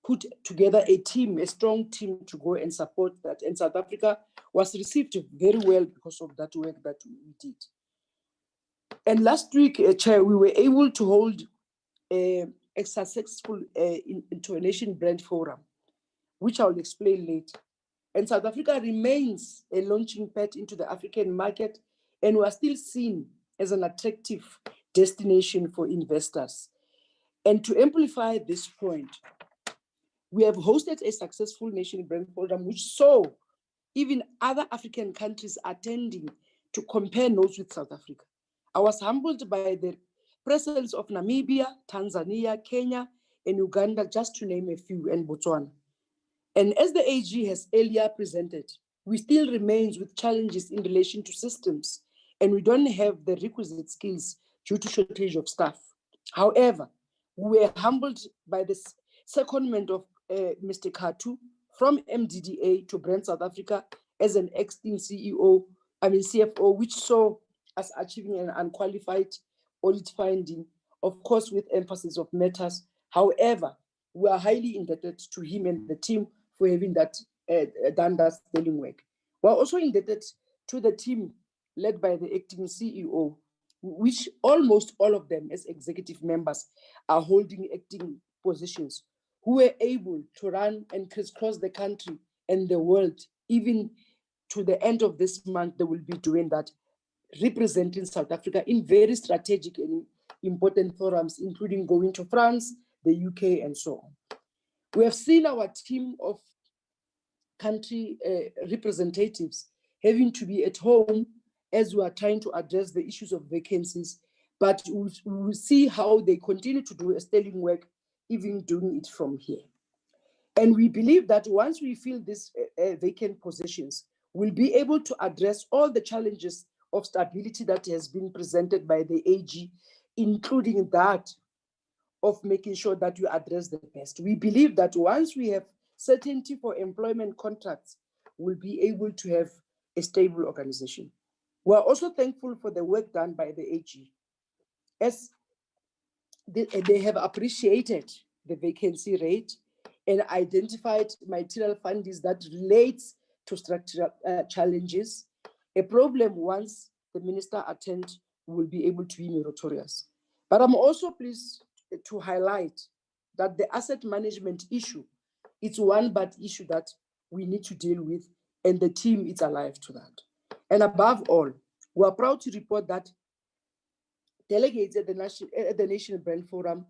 S6: put together a team, a strong team, to go and support that. And South Africa was received very well because of that work that we did. And last week, Chair, we were able to hold a successful Intonation Brand Forum, which I'll explain later. And South Africa remains a launching pad into the African market, and we are still seen as an attractive destination for investors. And to amplify this point, we have hosted a successful Nation Brand Forum, which saw even other African countries attending to compare notes with South Africa. I was humbled by the presence of Namibia, Tanzania, Kenya, and Uganda, just to name a few, and Botswana. And as the AG has earlier presented, we still remain with challenges in relation to systems, and we don't have the requisite skills due to shortage of staff. However, we were humbled by the secondment of Mr. Katu from MDDA to Brand South Africa as an acting CFO, which saw us achieving an unqualified audit finding, of course, with emphasis of matters. However, we are highly indebted to him and the team for having done that sterling work. We're also indebted to the team led by the acting CEO, which almost all of them as executive members are holding acting positions, who were able to run and crisscross the country and the world. Even to the end of this month, they will be doing that, representing South Africa in very strategic and important forums, including going to France, the UK, and so on. We have seen our team of country representatives having to be at home as we are trying to address the issues of vacancies, but we will see how they continue to do a sterling work, even doing it from here. And we believe that once we fill these vacant positions, we'll be able to address all the challenges of stability that has been presented by the AG, including that of making sure that we address the best. We believe that once we have certainty for employment contracts, we'll be able to have a stable organization. We're also thankful for the work done by the AG, as they have appreciated the vacancy rate and identified material findings that relates to structural challenges. A problem once the minister attends will be able to be meritorious. But I'm also pleased to highlight that the asset management issue, it's one bad issue that we need to deal with, and the team is alive to that. And above all, we are proud to report that delegates at the National Brand Forum,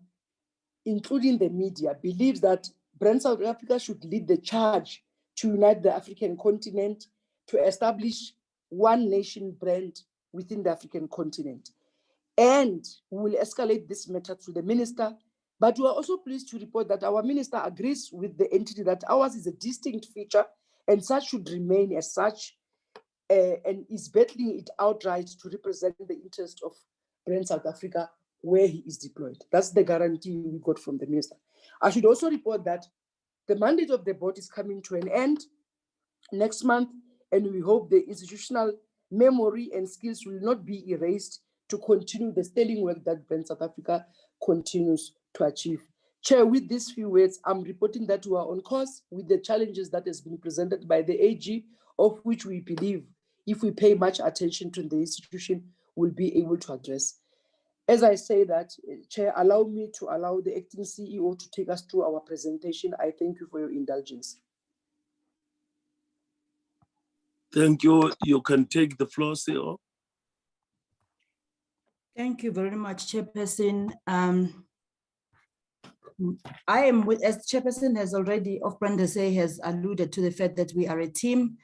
S6: including the media, believes that Brand South Africa should lead the charge to unite the African continent, to establish one nation brand within the African continent. And we will escalate this matter to the minister, but we are also pleased to report that our minister agrees with the entity that ours is a distinct feature and such should remain as such, and is battling it outright to represent the interest of Brand South Africa where he is deployed. That's the guarantee we got from the minister. I should also report that the mandate of the board is coming to an end next month, and we hope the institutional memory and skills will not be erased to continue the sterling work that Brand South Africa continues to achieve. Chair, with these few words, I'm reporting that we are on course with the challenges that has been presented by the AG, of which we believe if we pay much attention to the institution, we'll be able to address. As I say that, Chair, allow me to allow the acting CEO to take us through our presentation. I thank you for your indulgence.
S1: Thank you. You can take the floor, CEO.
S7: Thank you very much, Chairperson. I am with, as Chairperson has already, of Brandase has alluded to the fact that we are a team.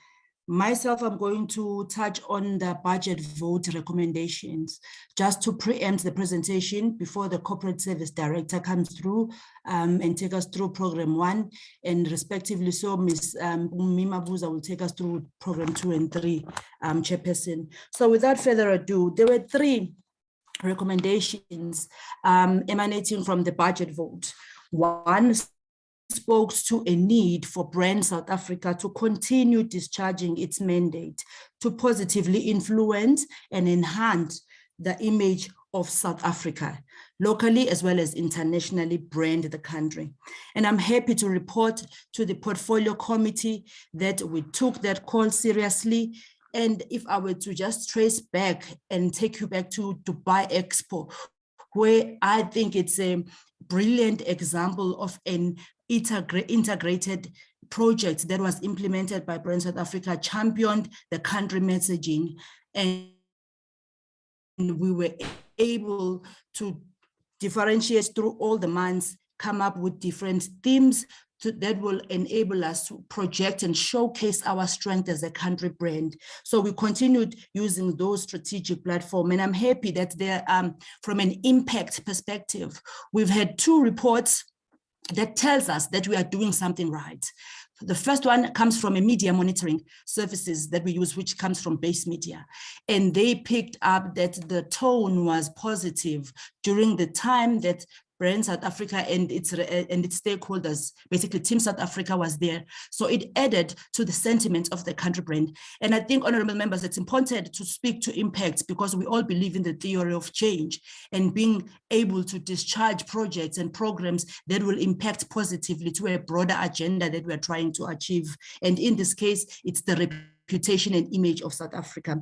S7: Myself, I'm going to touch on the budget vote recommendations, just to preempt the presentation before the Corporate Service Director comes through and take us through Program 1, and respectively so Ms. Mima Buza will take us through Program 2 and 3, Chairperson. So without further ado, there were 3 recommendations emanating from the budget vote. One spoke to a need for Brand South Africa to continue discharging its mandate to positively influence and enhance the image of South Africa, locally as well as internationally brand the country. And I'm happy to report to the Portfolio Committee that we took that call seriously. And if I were to just trace back and take you back to Dubai Expo, where I think it's a brilliant example of an integrated project that was implemented by Brand South Africa, championed the country messaging, and we were able to differentiate through all the months, come up with different themes that will enable us to project and showcase our strength as a country brand. So we continued using those strategic platforms, and I'm happy that there, from an impact perspective, we've had 2 reports that tells us that we are doing something right. The first one comes from a media monitoring services that we use, which comes from Base Media. And they picked up that the tone was positive during the time that Brand South Africa and its stakeholders, basically Team South Africa, was there. So it added to the sentiment of the country brand. And I think, honorable members, it's important to speak to impact, because we all believe in the theory of change and being able to discharge projects and programs that will impact positively to a broader agenda that we're trying to achieve. And in this case, it's the reputation and image of South Africa.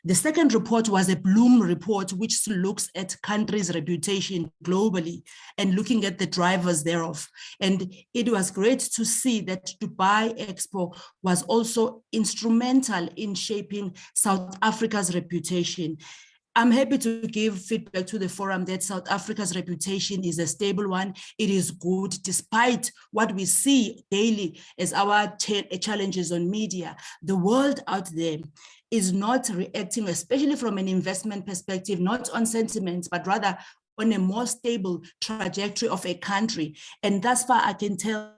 S7: The second report was a Bloom report, which looks at countries' reputation globally and looking at the drivers thereof. And it was great to see that Dubai Expo was also instrumental in shaping South Africa's reputation. I'm happy to give feedback to the forum that South Africa's reputation is a stable one. It is good, despite what we see daily as our challenges on media. The world out there is not reacting, especially from an investment perspective, not on sentiments, but rather on a more stable trajectory of a country. And thus far, I can tell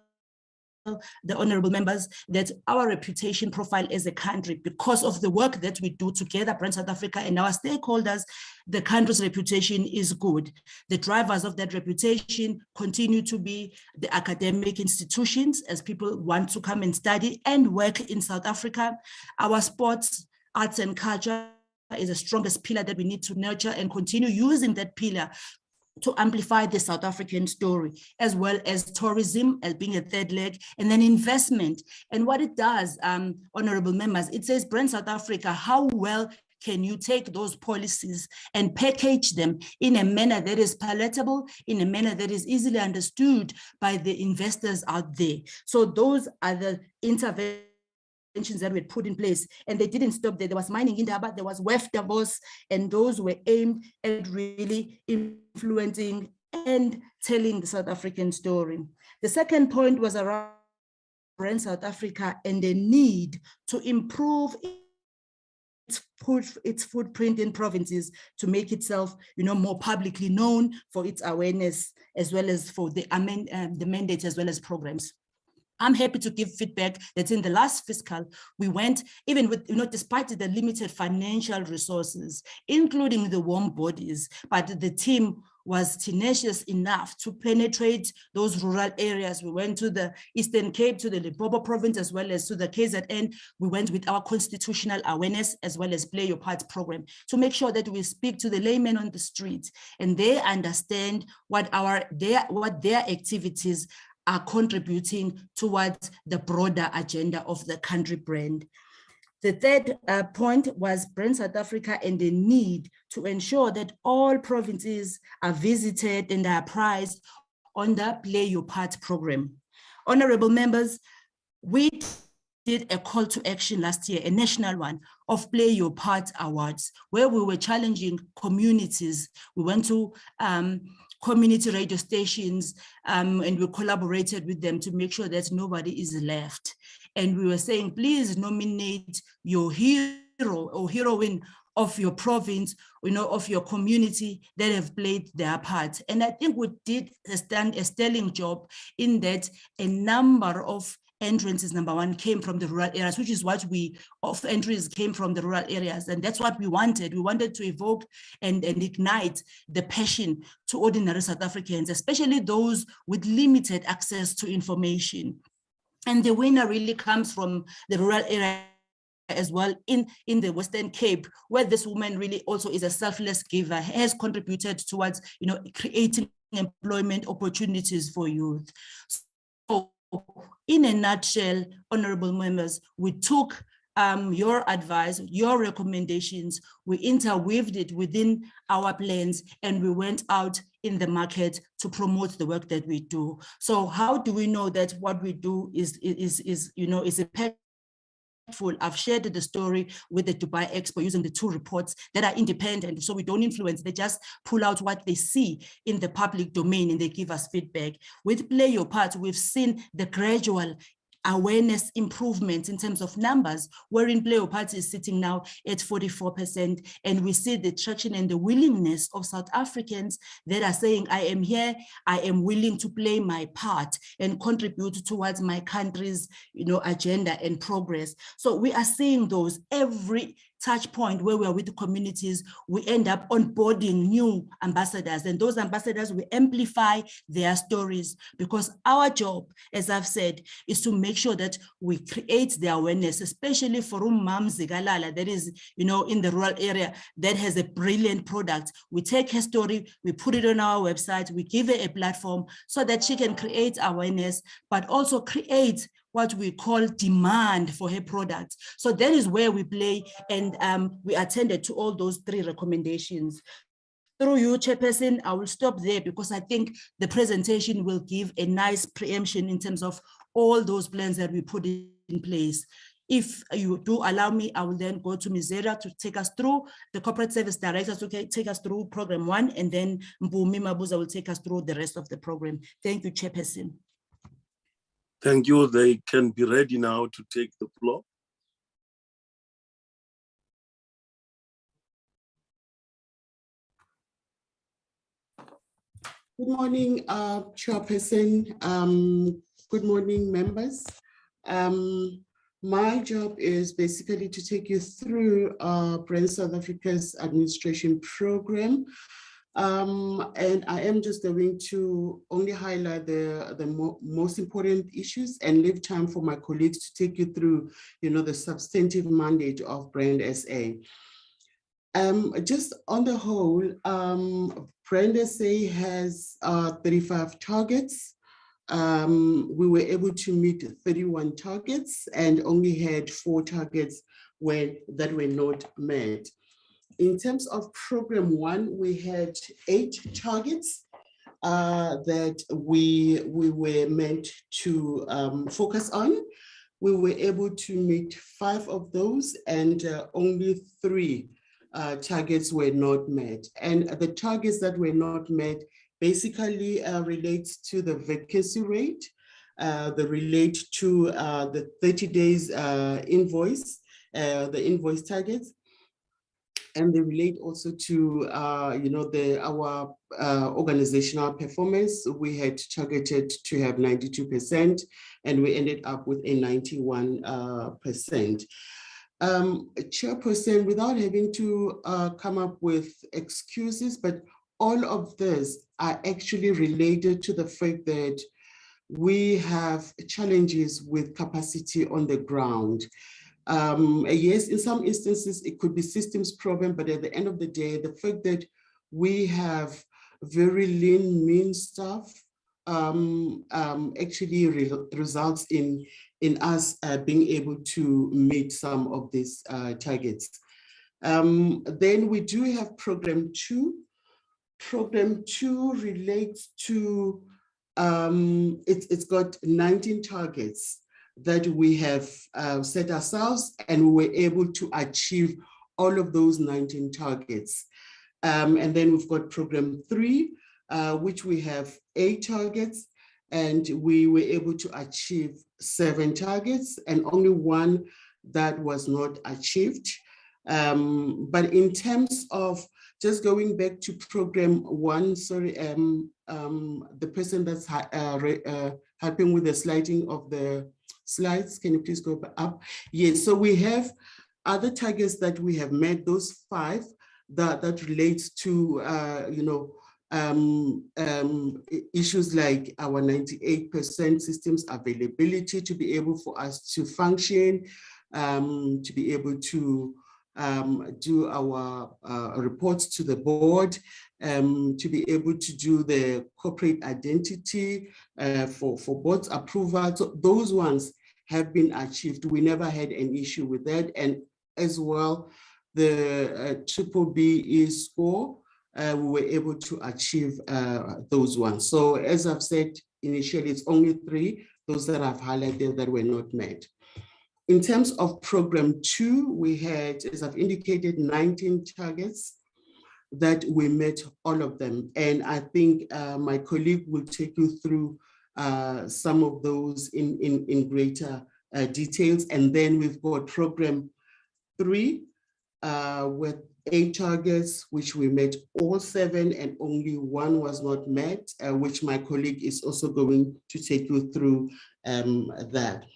S7: the honorable members that our reputation profile as a country, because of the work that we do together, Brand South Africa and our stakeholders, the country's reputation is good. The drivers of that reputation continue to be the academic institutions, as people want to come and study and work in South Africa. Our sports, arts and culture is the strongest pillar that we need to nurture and continue using that pillar to amplify the South African story, as well as tourism as being a third leg, and then investment. And what it does, honorable members, it says, Brand South Africa, how well can you take those policies and package them in a manner that is palatable, in a manner that is easily understood by the investors out there? So those are the interventions that were put in place, and they didn't stop there. There was mining in Indaba, there was WEF Davos, and those were aimed at really influencing and telling the South African story. The second point was around Brand South Africa and the need to improve its footprint in provinces to make itself, more publicly known for its awareness, as well as for the mandate, as well as programs. I'm happy to give feedback that in the last fiscal, we went, even with, despite the limited financial resources, including the warm bodies, but the team was tenacious enough to penetrate those rural areas. We went to the Eastern Cape, to the Limpopo province, as well as to the KZN. We went with our constitutional awareness, as well as Play Your Part program, to make sure that we speak to the laymen on the street and they understand what their activities are contributing towards the broader agenda of the country brand. The third point was Brand South Africa and the need to ensure that all provinces are visited and are apprised on the Play Your Part program. Honorable members, we did a call to action last year, a national one, of Play Your Part Awards, where we were challenging communities. We went to community radio stations and we collaborated with them to make sure that nobody is left. And we were saying, please nominate your hero or heroine of your province, of your community that have played their part. And I think we did a sterling job in that a number of entrances, number one, came from the rural areas, which is what entries came from the rural areas. And that's what we wanted. We wanted to evoke and ignite the passion to ordinary South Africans, especially those with limited access to information. And the winner really comes from the rural area as well in the Western Cape, where this woman really also is a selfless giver, has contributed towards, creating employment opportunities for youth. So in a nutshell, honorable members, we took your advice, your recommendations, we interweaved it within our plans, and we went out in the market to promote the work that we do. So how do we know that what we do is impactful? I've shared the story with the Dubai Expo using the 2 reports that are independent, so we don't influence. They just pull out what they see in the public domain and they give us feedback. With Play Your Part, we've seen the gradual awareness improvements in terms of numbers, wherein Play Your Part is sitting now at 44%. And we see the traction and the willingness of South Africans that are saying, I am here, I am willing to play my part and contribute towards my country's agenda and progress. So we are seeing those every touch point where we are with the communities. We end up onboarding new ambassadors, and those ambassadors will amplify their stories, because our job, as I've said, is to make sure that we create the awareness, especially for Mam Zigalala, that is, in the rural area, that has a brilliant product. We take her story, we put it on our website, we give her a platform so that she can create awareness, but also create what we call demand for her products. So that is where we play, and we attended to all those 3 recommendations. Through you, Chairperson, I will stop there because I think the presentation will give a nice preemption in terms of all those plans that we put in place. If you do allow me, I will then go to Ms. Zera to take us through, the Corporate Service Director to take us through Program 1, and then Mpumi Mabuza will take us through the rest of the program. Thank you, Chairperson.
S1: Thank you. They can be ready now to take the floor.
S8: Good morning, Chairperson. Good morning, members. My job is basically to take you through Brand South Africa's administration program. And I am just going to only highlight the most important issues and leave time for my colleagues to take you through, the substantive mandate of Brand SA. Just on the whole, Brand SA has 35 targets. We were able to meet 31 targets and only had 4 targets that were not met. In terms of Program 1, we had 8 targets that we were meant to focus on. We were able to meet 5 of those, and only 3 targets were not met. And the targets that were not met basically relates to the vacancy rate, they relate to the 30 days invoice, the invoice targets, and they relate also to our organizational performance. We had targeted to have 92%, and we ended up with a 91%. Chairperson, without having to come up with excuses, but all of this are actually related to the fact that we have challenges with capacity on the ground. Yes, in some instances, it could be systems problem, but at the end of the day, the fact that we have very lean, mean staff actually results in us being able to meet some of these targets. Then we do have Program 2. Program 2 relates to, it's got 19 targets that we have set ourselves, and we were able to achieve all of those 19 targets. And then we've got Program 3, which we have 8 targets, and we were able to achieve 7 targets, and only 1 that was not achieved. But in terms of just going back to Program 1, sorry, the person that's helping with the sliding of the slides, can you please go up? Yes, so we have other targets that we have met, those 5 that relates to, issues like our 98% systems availability to be able for us to function, to be able to do our reports to the board, to be able to do the corporate identity for board's approval. So those ones have been achieved. We never had an issue with that. And as well, the BBBE score, we were able to achieve those ones. So as I've said initially, it's only 3, those that I've highlighted that were not met. In terms of Program 2, we had, as I've indicated, 19 targets that we met all of them. And I think my colleague will take you through some of those in greater details. And then we've got Program 3 with 8 targets, which we met all 7, and only 1 was not met, which my colleague is also going to take you through that.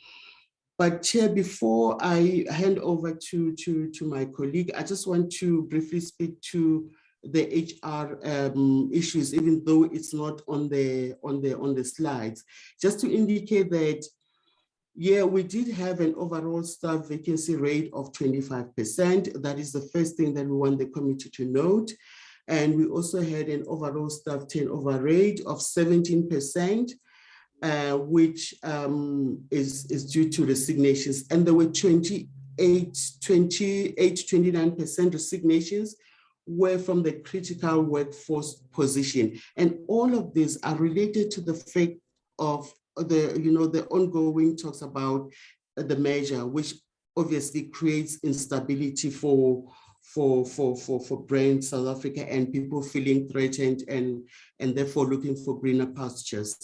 S8: But Chair, before I hand over to my colleague, I just want to briefly speak to the HR issues, even though it's not on the slides, just to indicate that, yeah, we did have an overall staff vacancy rate of 25%. That is the first thing that we want the committee to note. And we also had an overall staff turnover rate of 17%. which is due to resignations. And there were 29% resignations were from the critical workforce position. And all of these are related to the fact of the ongoing talks about the measure, which obviously creates instability for brand South Africa and people feeling threatened and therefore looking for greener pastures.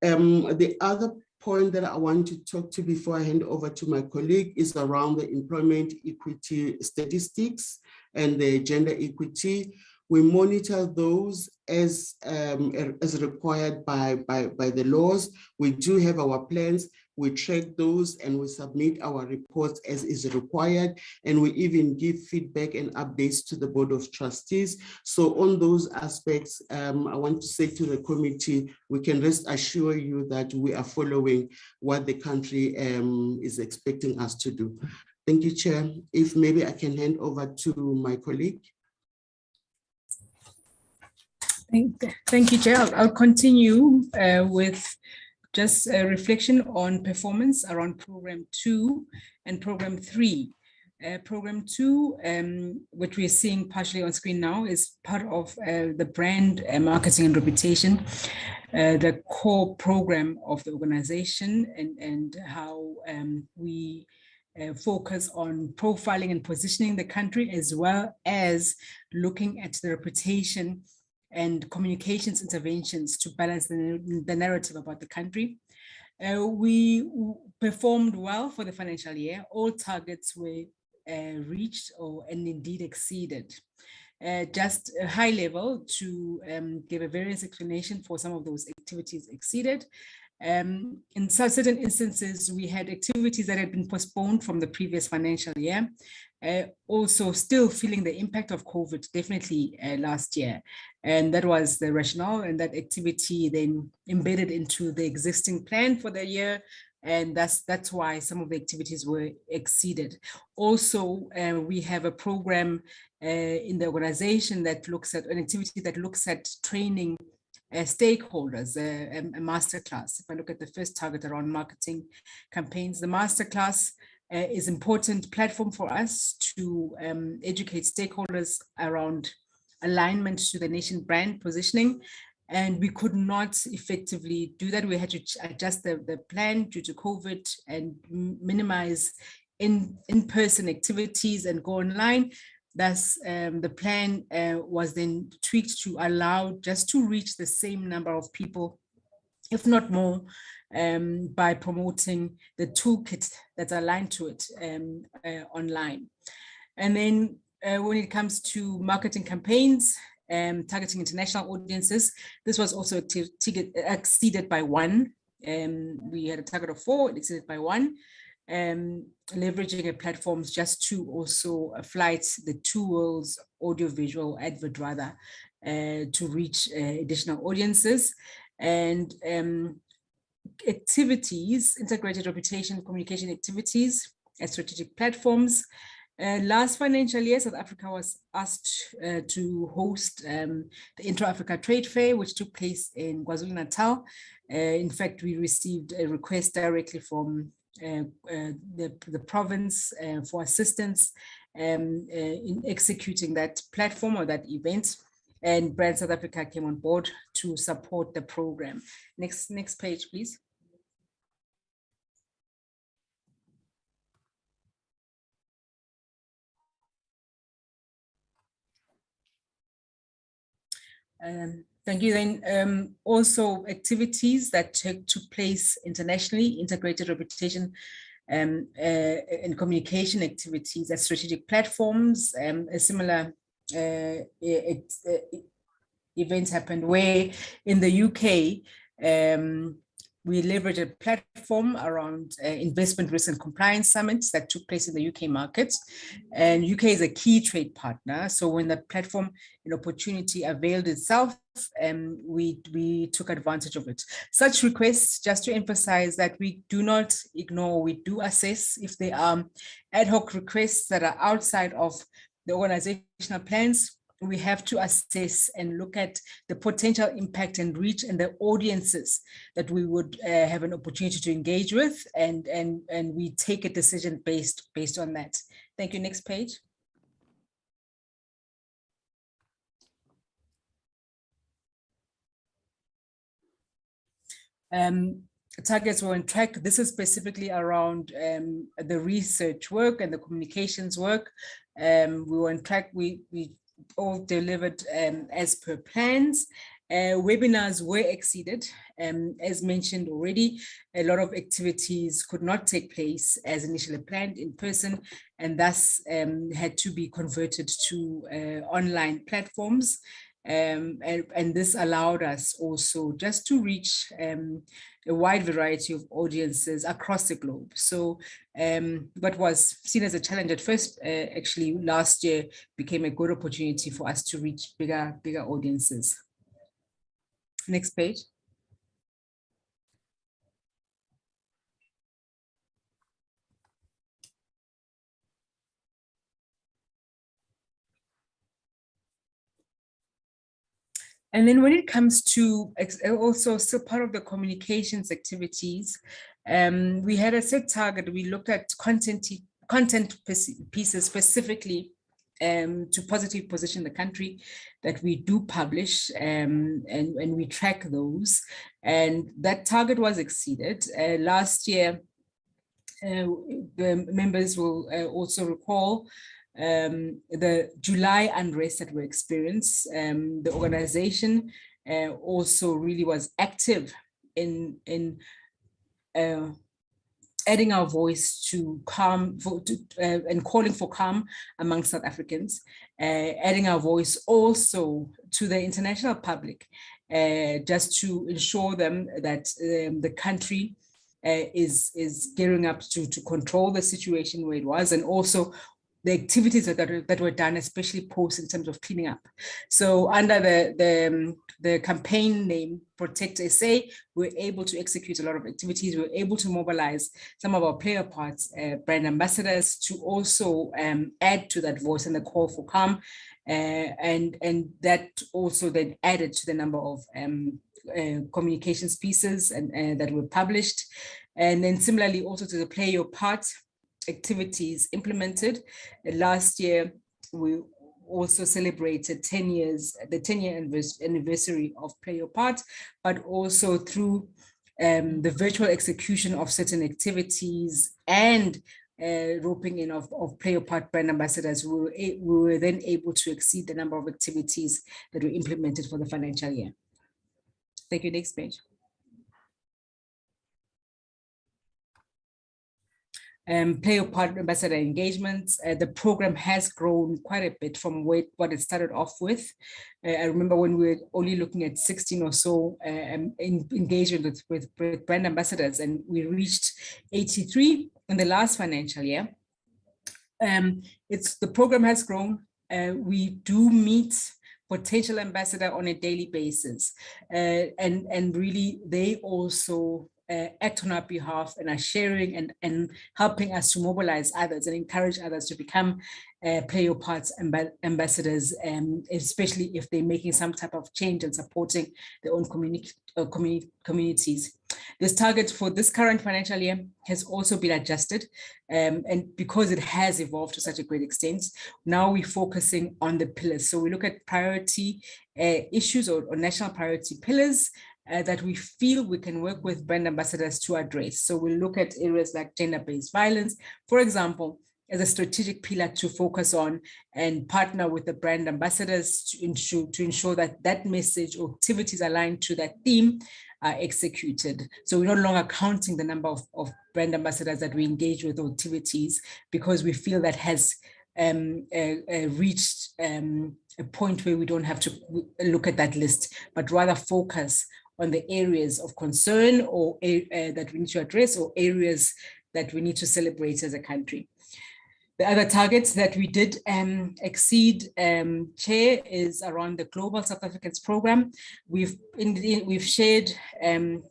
S8: The other point that I want to talk to before I hand over to my colleague is around the employment equity statistics and the gender equity. We monitor those as required by the laws. We do have our plans. We track those and we submit our reports as is required. And we even give feedback and updates to the Board of Trustees. So on those aspects, I want to say to the committee, we can rest assure you that we are following what the country is expecting us to do. Thank you, Chair. If maybe I can hand over to my colleague.
S9: Thank you, Chair. I'll continue with just a reflection on performance around Program 2 and Program 3. Program 2, which we are seeing partially on screen now, is part of the brand marketing and reputation, the core program of the organization, and how we focus on profiling and positioning the country, as well as looking at the reputation and communications interventions to balance the narrative about the country. We performed well for the financial year. All targets were reached and indeed exceeded. Just a high level to give a various explanation for some of those activities exceeded. In certain instances, we had activities that had been postponed from the previous financial year. Also still feeling the impact of COVID, definitely last year. And that was the rationale, and that activity then embedded into the existing plan for the year. And that's why some of the activities were exceeded. Also, we have a program in the organization that looks at an activity that looks at training stakeholders, a masterclass. If I look at the first target around marketing campaigns, the masterclass is an important platform for us to educate stakeholders around alignment to the nation brand positioning. And we could not effectively do that. We had to adjust the plan due to COVID and minimize in-person activities and go online. Thus, the plan was then tweaked to allow just to reach the same number of people, if not more, by promoting the toolkit that's aligned to it online. And then when it comes to marketing campaigns, targeting international audiences, this was also exceeded by 1. We had a target of 4, it exceeded by 1. Leveraging platforms just to also flight the 2 worlds audiovisual advert rather to reach additional audiences. And activities, integrated reputation communication activities at strategic platforms. Last financial year, South Africa was asked to host the Intra-Africa Trade Fair, which took place in KwaZulu-Natal. In fact, we received a request directly from the province for assistance in executing that platform or that event. And Brand South Africa came on board to support the program. Next page, please. Thank you. Then also activities that took place internationally, integrated reputation and communication activities at strategic platforms. A similar event happened where in the UK, we leveraged a platform around investment risk and compliance summits that took place in the UK market. And UK is a key trade partner. So when that platform and opportunity availed itself, we took advantage of it. Such requests, just to emphasize that we do not ignore, we do assess if there are ad hoc requests that are outside of the organizational plans. we have to assess and look at the potential impact and reach and the audiences that we would have an opportunity to engage with, and we take a decision based on that. Thank you. Next page. Targets were on track. This is specifically around the research work and the communications work. We were on track. We all delivered as per plans. Webinars were exceeded. As mentioned already, a lot of activities could not take place as initially planned in person, and thus had to be converted to online platforms. And this allowed us also just to reach a wide variety of audiences across the globe. So what was seen as a challenge at first, actually last year became a good opportunity for us to reach bigger audiences. Next page. And then when it comes to also still part of the communications activities, we had a set target. We looked at content pieces specifically to positively position the country that we do publish, and we track those. And that target was exceeded. Last year, the members will also recall the July unrest that we experienced. The organization also really was active in adding our voice to calm and calling for calm among South Africans, adding our voice also to the international public, just to ensure them that the country is gearing up to control the situation where it was, and also the activities that were done, especially post in terms of cleaning up. So under the campaign name Protect SA, we're able to execute a lot of activities. We're able to mobilize some of our player parts, brand ambassadors, to also add to that voice and the call for calm. And that also then added to the number of communications pieces and that were published. And then similarly also to the play your part activities implemented. Last year, we also celebrated 10 years, the 10-year anniversary of Play Your Part, but also through the virtual execution of certain activities and roping in of Play Your Part brand ambassadors, we were then able to exceed the number of activities that were implemented for the financial year. Thank you. Next page. Play Your Part ambassador engagements. The program has grown quite a bit from what it started off with. I remember when we were only looking at 16 or so engagement with brand ambassadors, and we reached 83 in the last financial year. The program has grown. We do meet potential ambassador on a daily basis, and really they also act on our behalf and are sharing and helping us to mobilize others and encourage others to become Play Your Parts ambassadors, especially if they're making some type of change and supporting their own communities. This target for this current financial year has also been adjusted, and because it has evolved to such a great extent, now we're focusing on the pillars. So we look at priority issues or national priority pillars that we feel we can work with brand ambassadors to address. So we look at areas like gender-based violence, for example, as a strategic pillar to focus on and partner with the brand ambassadors to ensure that that message or activities aligned to that theme are executed. So we're no longer counting the number of brand ambassadors that we engage with or activities, because we feel that has reached a point where we don't have to look at that list, but rather focus on the areas of concern or that we need to address, or areas that we need to celebrate as a country. The other targets that we did exceed, Chair, is around the Global South Africans program. We've shared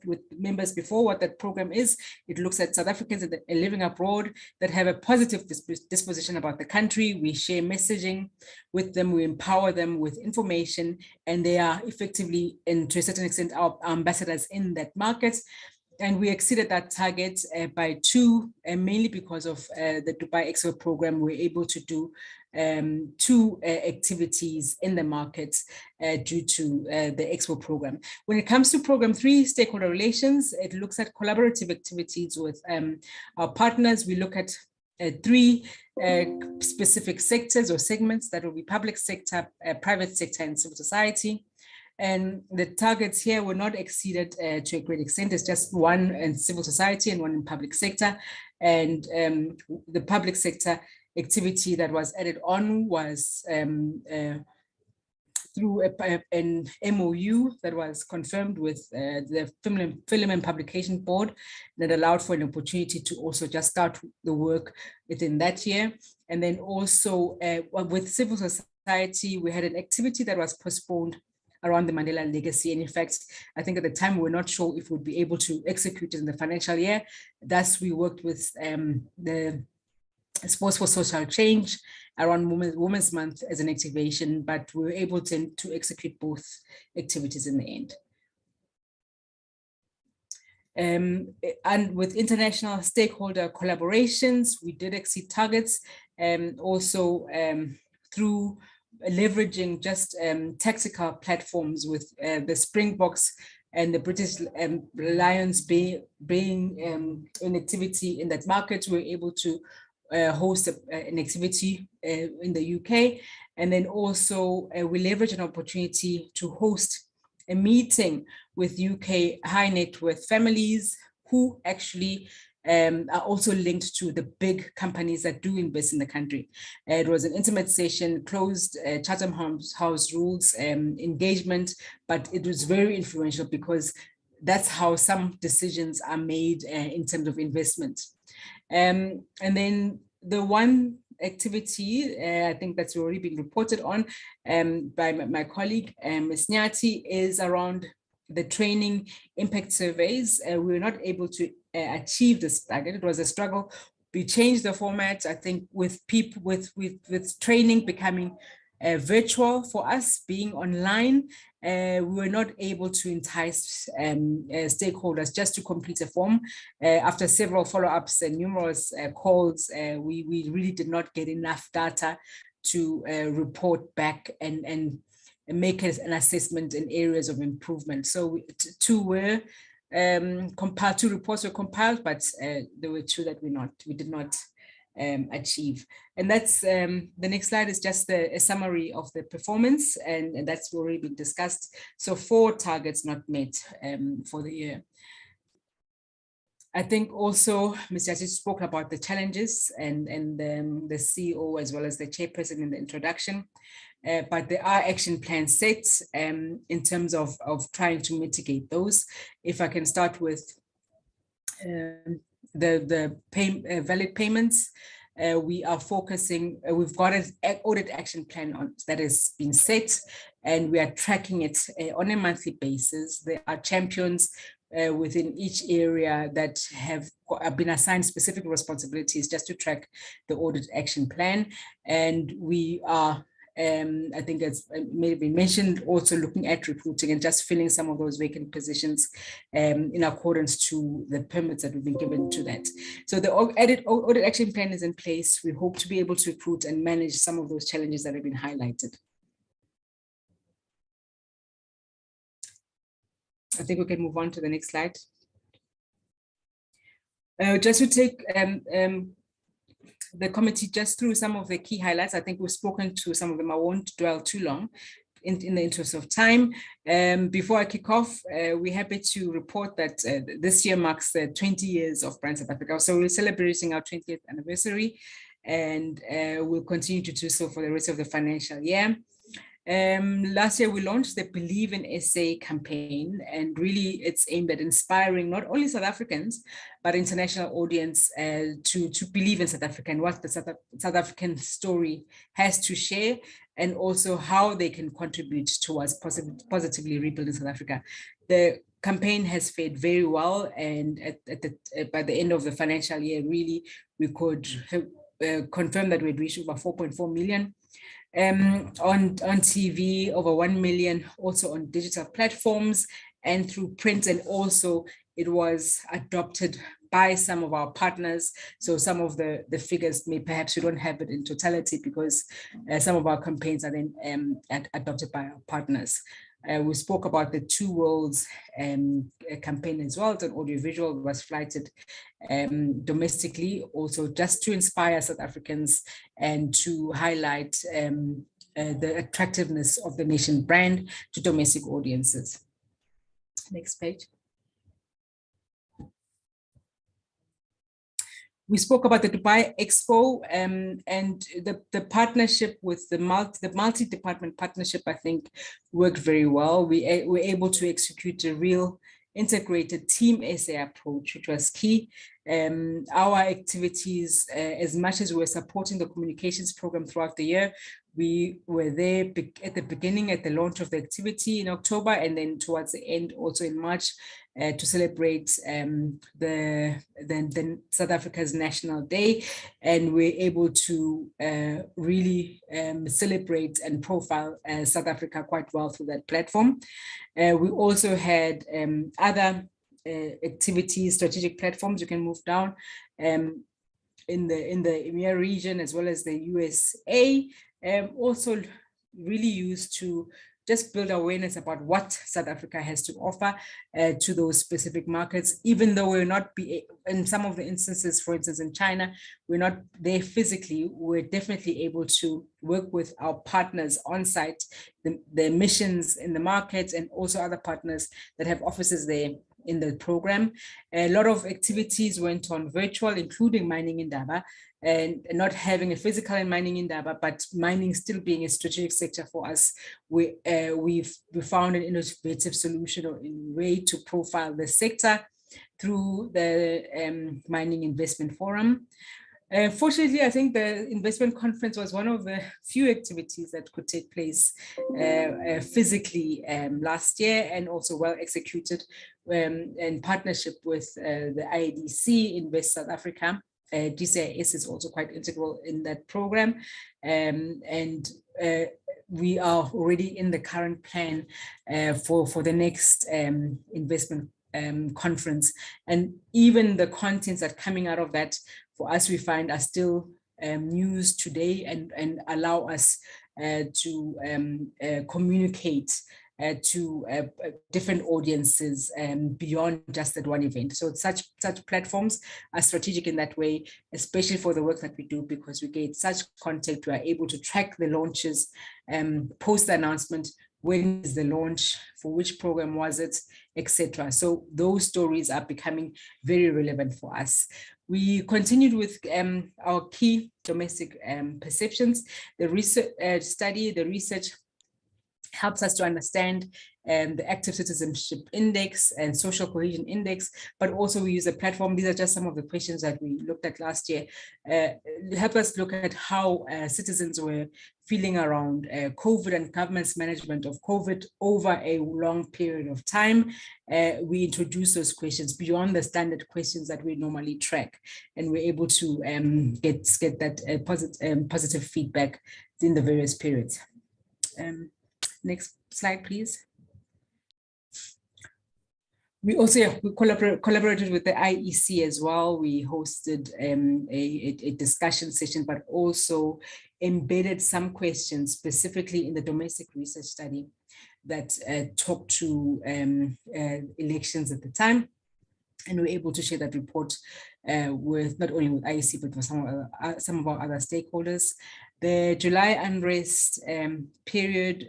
S9: with members before what that program is. It looks at South Africans living abroad that have a positive disposition about the country. We share messaging with them, we empower them with information, and they are effectively, and to a certain extent, our ambassadors in that market. And we exceeded that target by 2, mainly because of the Dubai Expo program. We're able to do 2 activities in the markets due to the Expo program. When it comes to program 3, stakeholder relations, it looks at collaborative activities with our partners. We look at 3 specific sectors or segments that will be public sector, private sector, and civil society. And the targets here were not exceeded to a great extent. It's just 1 in civil society and 1 in public sector. And the public sector activity that was added on was through an MOU that was confirmed with the Film and Publication Board that allowed for an opportunity to also just start the work within that year. And then also with civil society, we had an activity that was postponed around the Mandela legacy. And in fact, I think at the time we were not sure if we'd be able to execute it in the financial year. Thus, we worked with the Sports for Social Change around Women's Month as an activation, but we were able to execute both activities in the end. And with international stakeholder collaborations, we did exceed targets, also through leveraging just tactical platforms with the Springboks and the British Lions being an activity in that market. We were able to host an activity in the UK. And then also we leveraged an opportunity to host a meeting with UK high net worth families who actually are also linked to the big companies that do invest in the country. It was an intimate session, closed Chatham House rules engagement, but it was very influential because that's how some decisions are made in terms of investment. And then the one activity, I think that's already been reported on by my colleague, Ms. Nyati, is around the training impact surveys. We were not able to achieve this target. It was a struggle. We changed the format, I think, with people with training becoming virtual for us, being online. We were not able to entice stakeholders just to complete a form. After several follow-ups and numerous calls, we really did not get enough data to report back and make an assessment in areas of improvement. So 2 were compiled, 2 reports were compiled, but there were 2 that we did not achieve. And that's the next slide is just a summary of the performance, and that's already been discussed. So 4 targets not met for the year. I think also Ms. Yasi spoke about the challenges and the CEO as well as the chairperson in the introduction. But there are action plans set in terms of trying to mitigate those. If I can start with the valid payments, we are focusing, we've got an audit action plan that has been set, and we are tracking it on a monthly basis. There are champions within each area that have been assigned specific responsibilities just to track the audit action plan. And we are, I think as may have been mentioned, also looking at recruiting and just filling some of those vacant positions in accordance to the permits that we've been given to that. So the audit action plan is in place. We hope to be able to recruit and manage some of those challenges that have been highlighted. I think we can move on to the next slide. Just to take the committee just through some of the key highlights. I think we've spoken to some of them. I won't dwell too long in the interest of time. Before I kick off, we're happy to report that this year marks 20 years of Brand South Africa. So we're celebrating our 20th anniversary, and we'll continue to do so for the rest of the financial year. Last year, we launched the Believe in SA campaign, and really it's aimed at inspiring not only South Africans, but international audience to believe in South Africa and what the South African story has to share, and also how they can contribute towards positively rebuilding South Africa. The campaign has fared very well, and by the end of the financial year, really, we could confirm that we'd reached over 4.4 million. On TV, over 1 million, also on digital platforms and through print, and also it was adopted by some of our partners. So some of the figures may perhaps we don't have it in totality, because some of our campaigns are then adopted by our partners. We spoke about the Two Worlds campaign as well. It's an audiovisual, was flighted domestically, also just to inspire South Africans and to highlight the attractiveness of the nation brand to domestic audiences. Next page. We spoke about the Dubai Expo and the partnership with the multi-department partnership, I think, worked very well. We were able to execute a real integrated Team SA approach, which was key. Our activities, as much as we were supporting the communications program throughout the year, we were there at the beginning, at the launch of the activity in October, and then towards the end, also in March, to celebrate the South Africa's National Day. And we're able to really celebrate and profile South Africa quite well through that platform. We also had other activities, strategic platforms. You can move down in the EMEA region, as well as the USA, also really used to just build awareness about what South Africa has to offer to those specific markets, even though we're not in some of the instances, for instance, in China, we're not there physically. We're definitely able to work with our partners on site, the missions in the markets, and also other partners that have offices there in the program. A lot of activities went on virtual, including Mining Indaba, and not having a physical in Mining Indaba, but mining still being a strategic sector for us. We found an innovative solution or a way to profile the sector through the Mining Investment Forum. Fortunately, I think the investment conference was one of the few activities that could take place physically last year, and also well executed in partnership with the IADC Invest South Africa. DCIS is also quite integral in that program, and we are already in the current plan for the next investment conference, and even the contents that are coming out of that, for us, we find are still news today, and allow us to communicate to different audiences beyond just that one event. So such platforms are strategic in that way, especially for the work that we do, because we get such content. We are able to track the launches, post the announcement, when is the launch, for which program was it, etc. So those stories are becoming very relevant for us. We continued with our key domestic perceptions. The research the research helps us to understand the Active Citizenship Index and Social Cohesion Index, but also we use a platform. These are just some of the questions that we looked at last year. Help us look at how citizens were feeling around COVID and government's management of COVID over a long period of time. We introduce those questions beyond the standard questions that we normally track, and we're able to get that positive feedback in the various periods. Next slide, please. We also we collaborated with the IEC as well. We hosted a discussion session, but also embedded some questions specifically in the domestic research study that talked to elections at the time. And we're able to share that report with not only with IEC, but with some of our other stakeholders. The July unrest period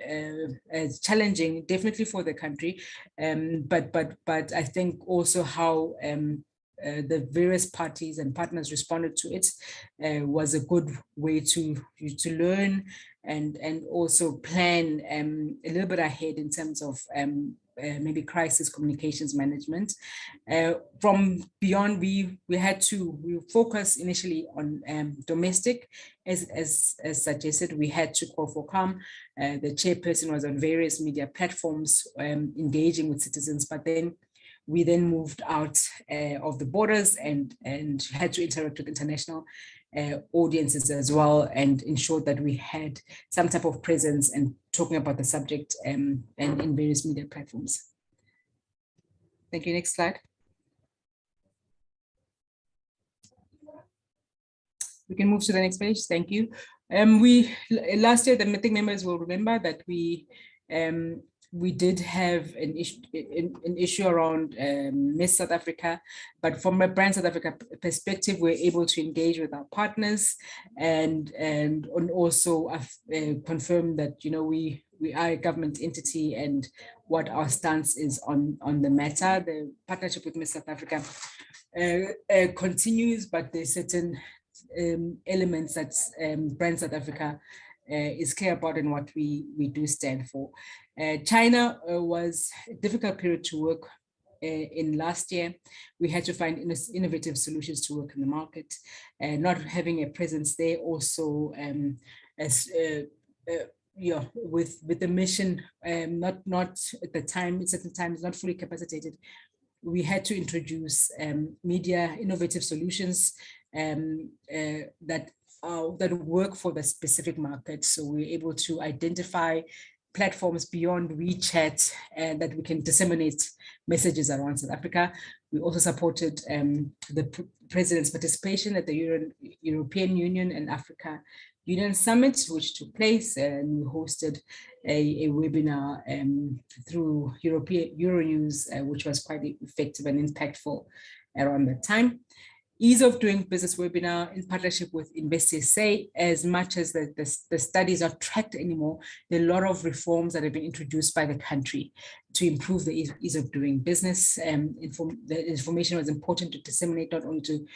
S9: is challenging, definitely for the country, but I think also how the various parties and partners responded to it was a good way to learn and also plan a little bit ahead in terms of maybe crisis communications management. From beyond, we focus initially on domestic, as suggested. We had to call for calm. The chairperson was on various media platforms engaging with citizens, but then we moved out of the borders and had to interact with international audiences as well, and ensured that we had some type of presence and talking about the subject and in various media platforms. Thank you. Next slide. We can move to the next page. Thank you. Last year, the meeting members will remember that we did have an issue around Miss South Africa, but from a Brand South Africa perspective, we're able to engage with our partners and also confirm that we are a government entity and what our stance is on the matter. The partnership with Miss South Africa continues, but there's certain elements that Brand South Africa is clear about and what we do stand for. China was a difficult period to work in last year. We had to find innovative solutions to work in the market. Not having a presence there also with the mission not at the time, at certain times not fully capacitated. We had to introduce media innovative solutions that work for the specific market. So we're able to identify platforms beyond WeChat and that we can disseminate messages around South Africa. We also supported the President's participation at the European Union and Africa Union Summit, which took place, and we hosted a webinar through Euronews, which was quite effective and impactful around that time. Ease of doing business webinar in partnership with InvestSA. As much as the studies are tracked anymore, there are a lot of reforms that have been introduced by the country to improve the ease of doing business. The information was important to disseminate not only to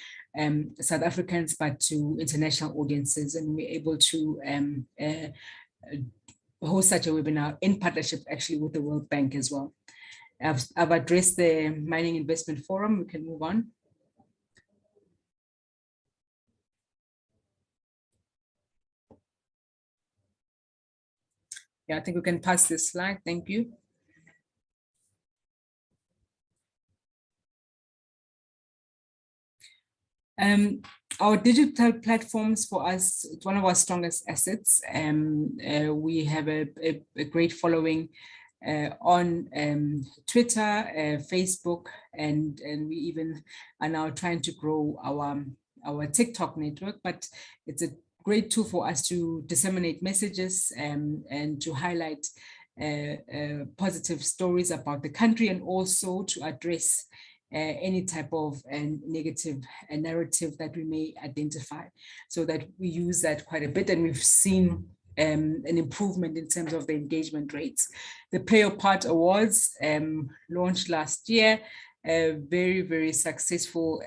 S9: South Africans, but to international audiences, and we're able to host such a webinar in partnership actually with the World Bank as well. I've addressed the Mining Investment Forum. We can move on. Yeah, I think we can pass this slide. Thank you. Our digital platforms for us, it's one of our strongest assets. We have a great following on Twitter, Facebook, and we even are now trying to grow our TikTok network, but it's a great tool for us to disseminate messages and to highlight positive stories about the country, and also to address any type of negative narrative that we may identify, so that we use that quite a bit, and we've seen an improvement in terms of the engagement rates. The Play Your Part Awards launched last year, a very, very successful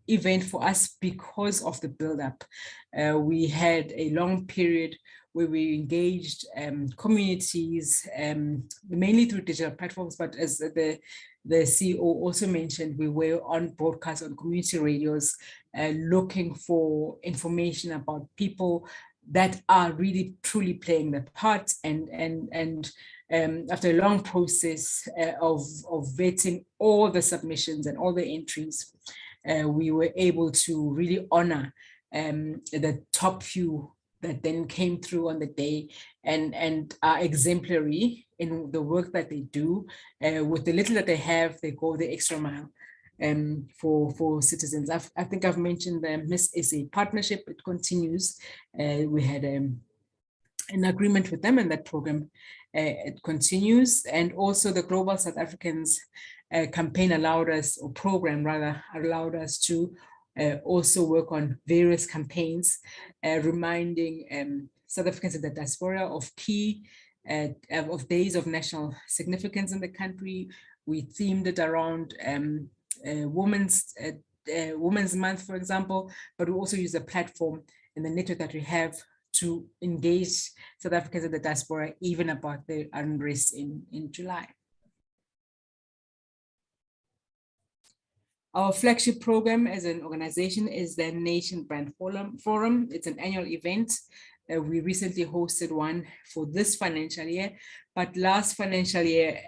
S9: event for us because of the build-up. We had a long period where we engaged communities, mainly through digital platforms, but as the CEO also mentioned, we were on broadcast on community radios, looking for information about people that are really truly playing their part. And after a long process of vetting all the submissions and all the entries, we were able to really honor the top few that then came through on the day and are exemplary in the work that they do. With the little that they have, they go the extra mile for citizens. I think I've mentioned the Miss SA partnership. It continues. We had an agreement with them, and that program it continues. And also the Global South Africans campaign allowed us, or program rather, allowed us to also work on various campaigns, reminding South Africans in the diaspora of key of days of national significance in the country. We themed it around Women's Month, for example, but we also use the platform and the network that we have to engage South Africans in the diaspora, even about the unrest in July. Our flagship program as an organization is the Nation Brand Forum. It's an annual event. We recently hosted one for this financial year, but last financial year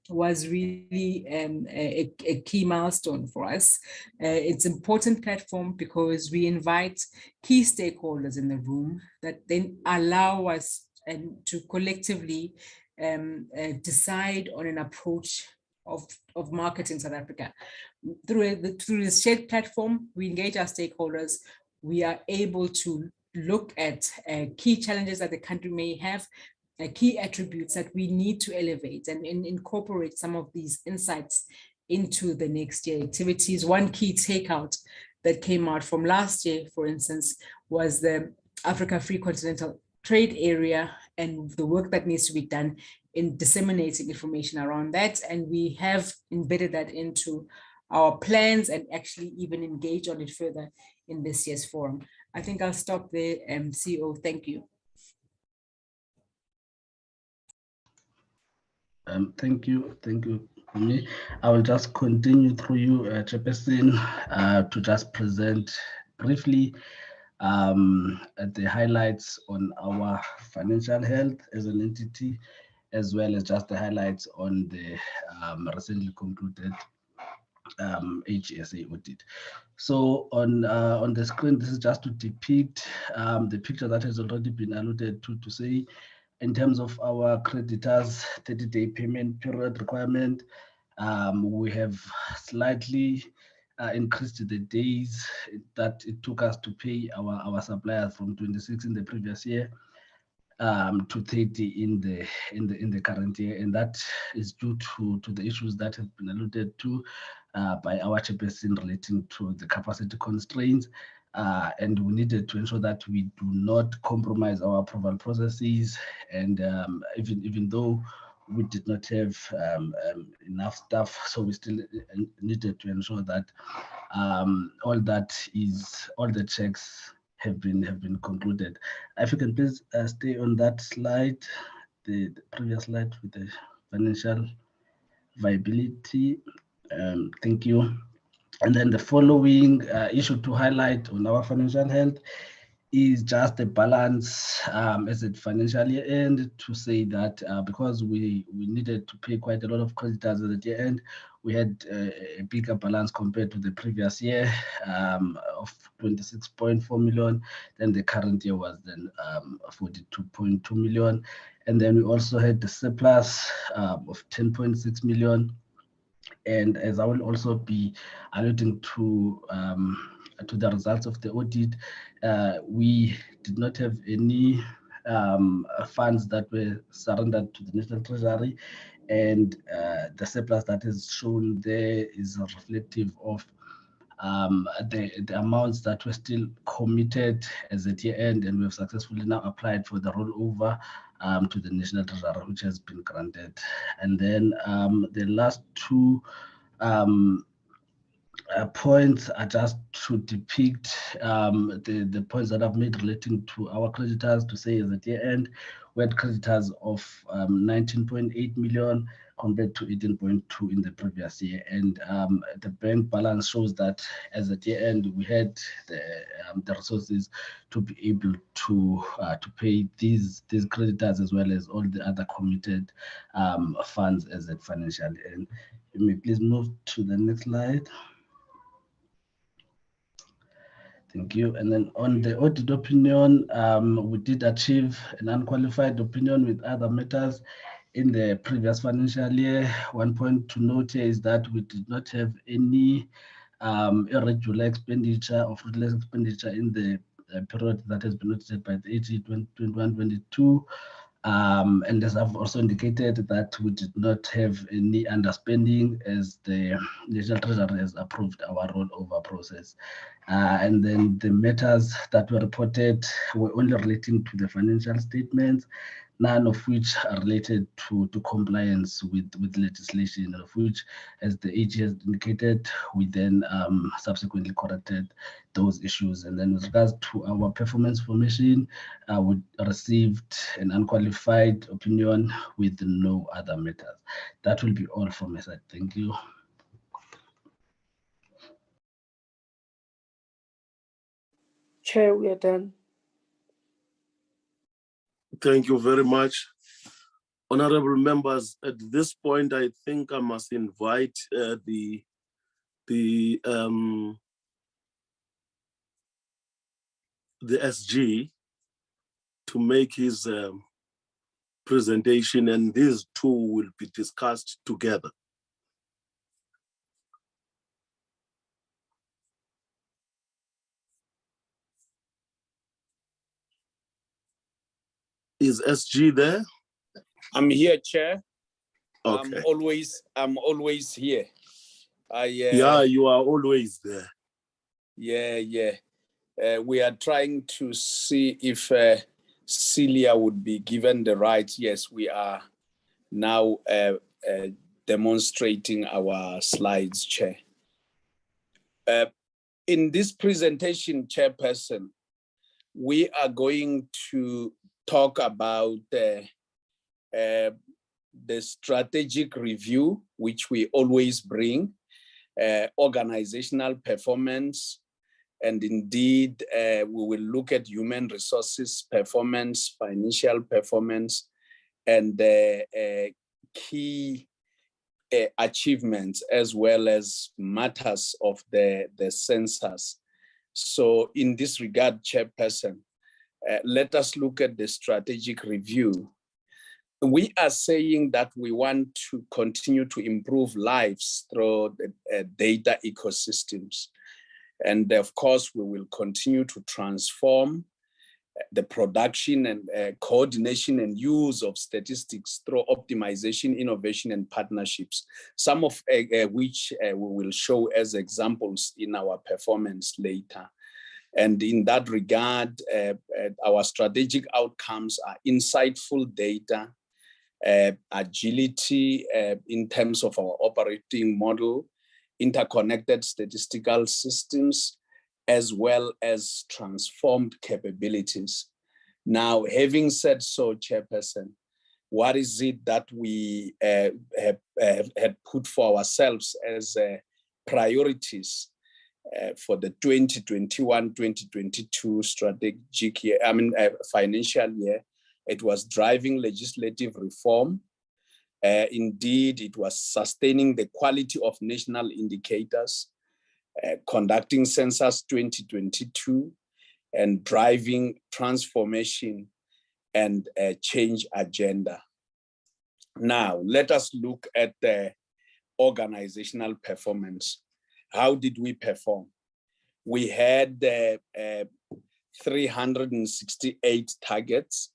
S9: was really a key milestone for us. It's an important platform because we invite key stakeholders in the room that then allow us to collectively decide on an approach of marketing South Africa. Through the shared platform, we engage our stakeholders. We are able to look at key challenges that the country may have, key attributes that we need to elevate and incorporate some of these insights into the next year activities. One key takeout that came out from last year, for instance, was the Africa Free Continental Trade Area and the work that needs to be done in disseminating information around that. And we have embedded that into our plans and actually even engage on it further in this year's forum. I think I'll stop there, CEO. Thank you.
S10: Thank you, Kumi. I will just continue through you, Chairperson, to just present briefly the highlights on our financial health as an entity, as well as just the highlights on the recently concluded HSA audit. So on the screen, this is just to depict the picture that has already been alluded to say, in terms of our creditors' 30-day payment period requirement, we have slightly increased the days that it took us to pay our suppliers from 26 in the previous year to 30 in the current year, and that is due to the issues that have been alluded to by our chairperson relating to the capacity constraints, and we needed to ensure that we do not compromise our approval processes, and even though we did not have enough staff, so we still needed to ensure that all the checks have been concluded. If you can please stay on that slide, the previous slide with the financial viability. Thank you. And then the following issue to highlight on our financial health is just the balance as a financial year end, to say that because we needed to pay quite a lot of creditors at the year end, we had a bigger balance compared to the previous year of 26.4 million. Then the current year was then 42.2 million. And then we also had the surplus of 10.6 million. And as I will also be alluding to the results of the audit, we did not have any funds that were surrendered to the National Treasury, and the surplus that is shown there is reflective of the amounts that were still committed as at year end, and we have successfully now applied for the rollover to the National Treasury, which has been granted. And then the last two points are just to depict the points that I've made relating to our creditors, to say as at year end, we had creditors of 19.8 million compared to 18.2 in the previous year. And the bank balance shows that as at year end, we had the resources to be able to pay these creditors, as well as all the other committed funds as at financial end. You may please move to the next slide. Thank you. And then on the audit opinion, we did achieve an unqualified opinion with other matters in the previous financial year. One point to note here is that we did not have any irregular expenditure or fruitless expenditure in the period that has been audited by the AG 2021-22. And as I've also indicated, that we did not have any underspending, as the National Treasury has approved our rollover process. And then the matters that were reported were only relating to the financial statements, none of which are related to compliance with legislation, of which, as the AG has indicated, we then subsequently corrected those issues. And then with regards to our performance formation, we received an unqualified opinion with no other matters. That will be all from my side. Thank you.
S6: Chair, we are done.
S1: Thank you very much. Honorable members, at this point, I think I must invite the SG to make his presentation, and these two will be discussed together. Is SG there?
S11: I'm here, Chair.
S1: Okay.
S11: I'm always here.
S1: Yeah, you are always there.
S11: Yeah. We are trying to see if Celia would be given the right. Yes, we are now demonstrating our slides, Chair. In this presentation, Chairperson, we are going to talk about the strategic review, which we always bring, organizational performance, and indeed, we will look at human resources performance, financial performance, and key achievements, as well as matters of the census. So in this regard, Chairperson, let us look at the strategic review. We are saying that we want to continue to improve lives through the data ecosystems. And of course, we will continue to transform the production and coordination and use of statistics through optimization, innovation, and partnerships, some of which we will show as examples in our performance later. And in that regard, our strategic outcomes are insightful data, agility in terms of our operating model, interconnected statistical systems, as well as transformed capabilities. Now, having said so, Chairperson, what is it that we had put for ourselves as priorities for the 2021-2022 strategic year, financial year? It was driving legislative reform. Indeed, it was sustaining the quality of national indicators, conducting Census 2022, and driving transformation and change agenda. Now, let us look at the organizational performance. How did we perform? We had 368 targets.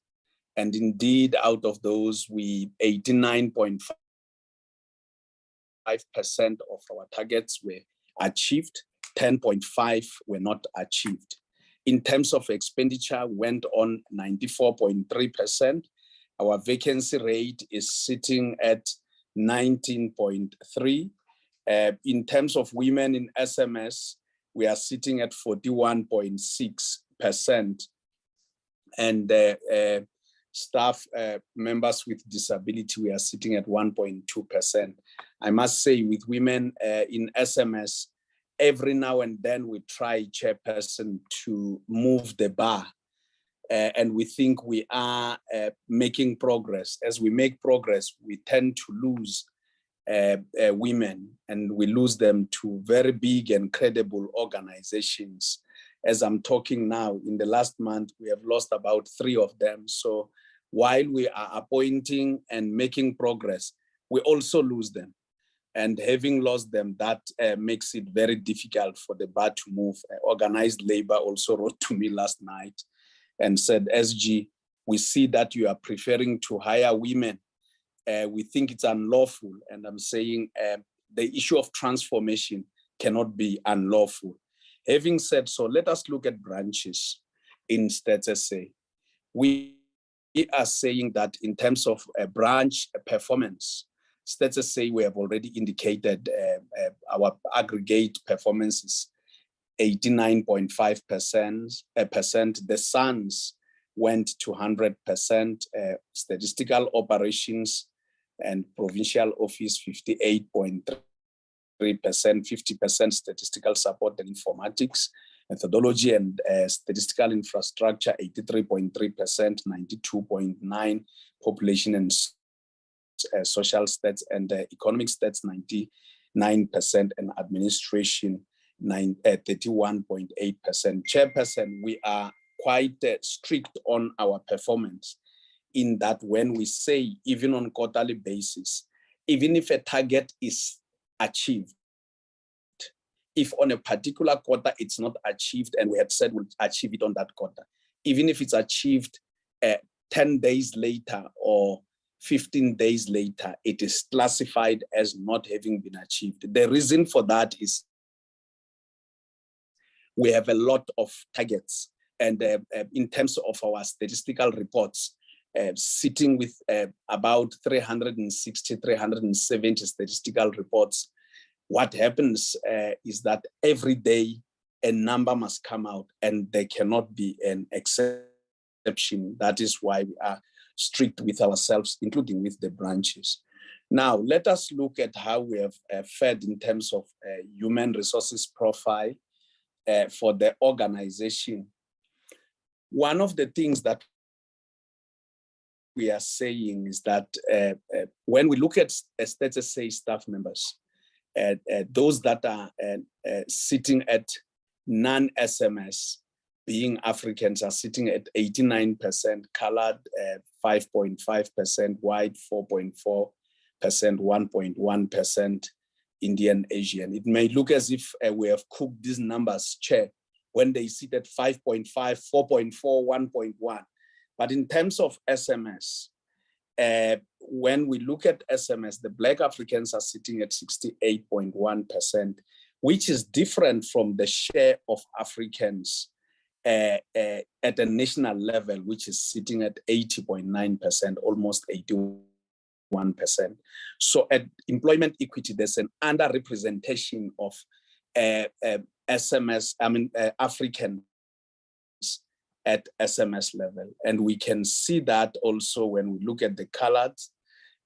S11: And indeed, out of those, 89.5% of our targets were achieved, 10.5 were not achieved. In terms of expenditure, went on 94.3%. Our vacancy rate is sitting at 19.3. In terms of women in SMS, we are sitting at 41.6%. And staff members with disability, we are sitting at 1.2%. I must say, with women in SMS, every now and then we try, Chairperson, to move the bar. And we think we are making progress. As we make progress, we tend to lose women, and we lose them to very big and credible organizations. As I'm talking now, in the last month, we have lost about 3 of them. So while we are appointing and making progress, we also lose them. And having lost them, that makes it very difficult for the bar to move. Organized labor also wrote to me last night and said, SG, we see that you are preferring to hire women. We think it's unlawful. And I'm saying the issue of transformation cannot be unlawful. Having said so, let us look at branches in Stats SA. We are saying that in terms of branch performance, Stats say we have already indicated our aggregate performance is 89.5%. The SANS went to 100%, statistical operations and provincial office 58.3%, 50% statistical support and informatics, methodology and statistical infrastructure 83.3%, 92.9%, population and social stats and economic stats 99%, and administration 31.8%. Chairperson, we are quite strict on our performance in that when we say, even on quarterly basis, even if a target is achieved, if on a particular quarter it's not achieved and we had said we'll achieve it on that quarter, even if it's achieved 10 days later or 15 days later, it is classified as not having been achieved. The reason for that is we have a lot of targets, and in terms of our statistical reports, sitting with about 360, 370 statistical reports. What happens is that every day a number must come out and there cannot be an exception. That is why we are strict with ourselves, including with the branches. Now, let us look at how we have fared in terms of human resources profile for the organization. One of the things that we are saying is that when we look at Status say staff members, those that are sitting at non-SMS, being Africans, are sitting at 89%, colored 5.5%, white 4.4%, 1.1%, Indian, Asian. It may look as if we have cooked these numbers, Chair, when they sit at 5.5, 4.4, 1.1. But in terms of SMS, when we look at SMS, the Black Africans are sitting at 68.1%, which is different from the share of Africans at a national level, which is sitting at 80.9%, almost 81%. So at employment equity, there's an underrepresentation of Africans at SMS level. And we can see that also when we look at the colored.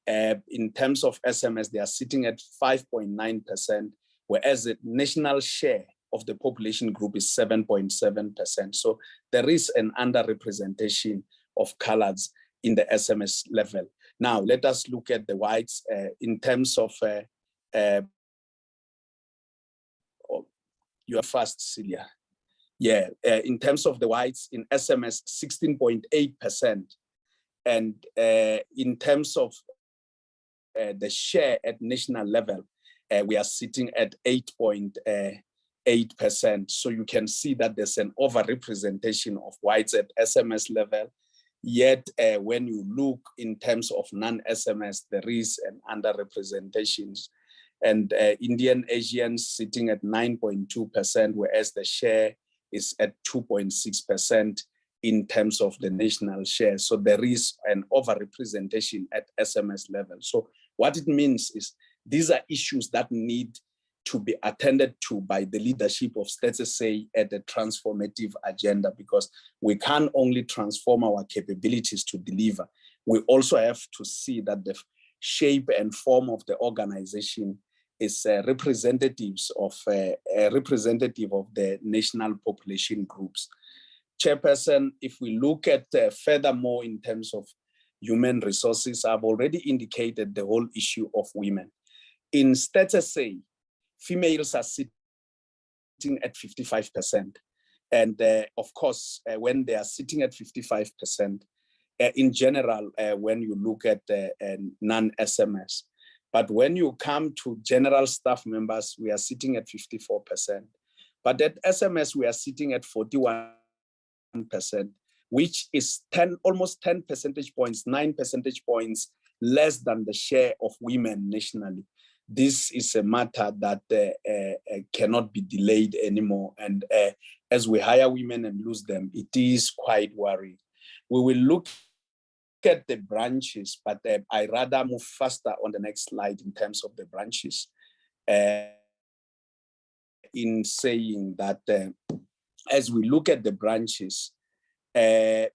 S11: In terms of SMS, they are sitting at 5.9%, whereas the national share of the population group is 7.7%. So there is an underrepresentation of coloreds in the SMS level. Now, let us look at the whites in terms of, you are fast, Celia. Yeah, in terms of the whites in SMS, 16.8%. And in terms of the share at national level, we are sitting at 8.8%. So you can see that there's an overrepresentation of whites at SMS level. Yet when you look in terms of non-SMS, there is an underrepresentation. And Indian Asians sitting at 9.2%, whereas the share is at 2.6% in terms of the national share. So there is an overrepresentation at SMS level. So what it means is these are issues that need to be attended to by the leadership of Status say at a transformative agenda, because we can't only transform our capabilities to deliver. We also have to see that the shape and form of the organization is representative of the national population groups. Chairperson, if we look at furthermore in terms of human resources, I've already indicated the whole issue of women. In Status say, females are sitting at 55%. And of course, when they are sitting at 55%, in general, when you look at non-SMS, but when you come to general staff members, we are sitting at 54%. But at SMS, we are sitting at 41%, which is almost 10 percentage points, 9 percentage points less than the share of women nationally. This is a matter that cannot be delayed anymore. And as we hire women and lose them, it is quite worrying. We will look at the branches, but I rather move faster on the next slide in terms of the branches. In saying that as we look at the branches, they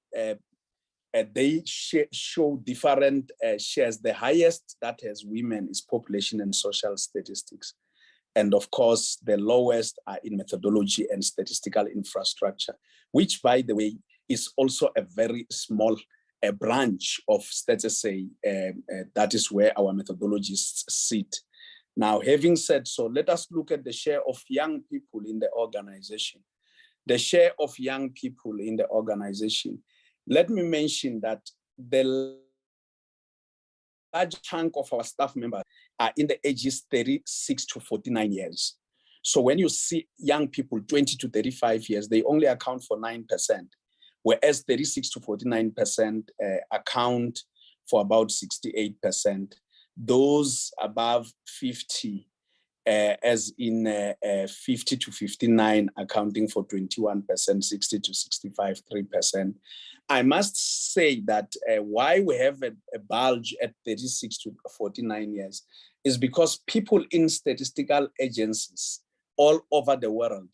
S11: show different shares. The highest that has women is population and social statistics. And of course, the lowest are in methodology and statistical infrastructure, which, by the way, is also a very small branch of Statistical. That is where our methodologists sit. Now, having said so, let us look at the share of young people in the organization. The share of young people in the organization. Let me mention that the large chunk of our staff members are in the ages 36 to 49 years. So when you see young people 20 to 35 years, they only account for 9%, whereas 36 to 49% account for about 68%. Those above 50, as in 50 to 59, accounting for 21%, 60 to 65, 3%. I must say that why we have a bulge at 36 to 49 years is because people in statistical agencies all over the world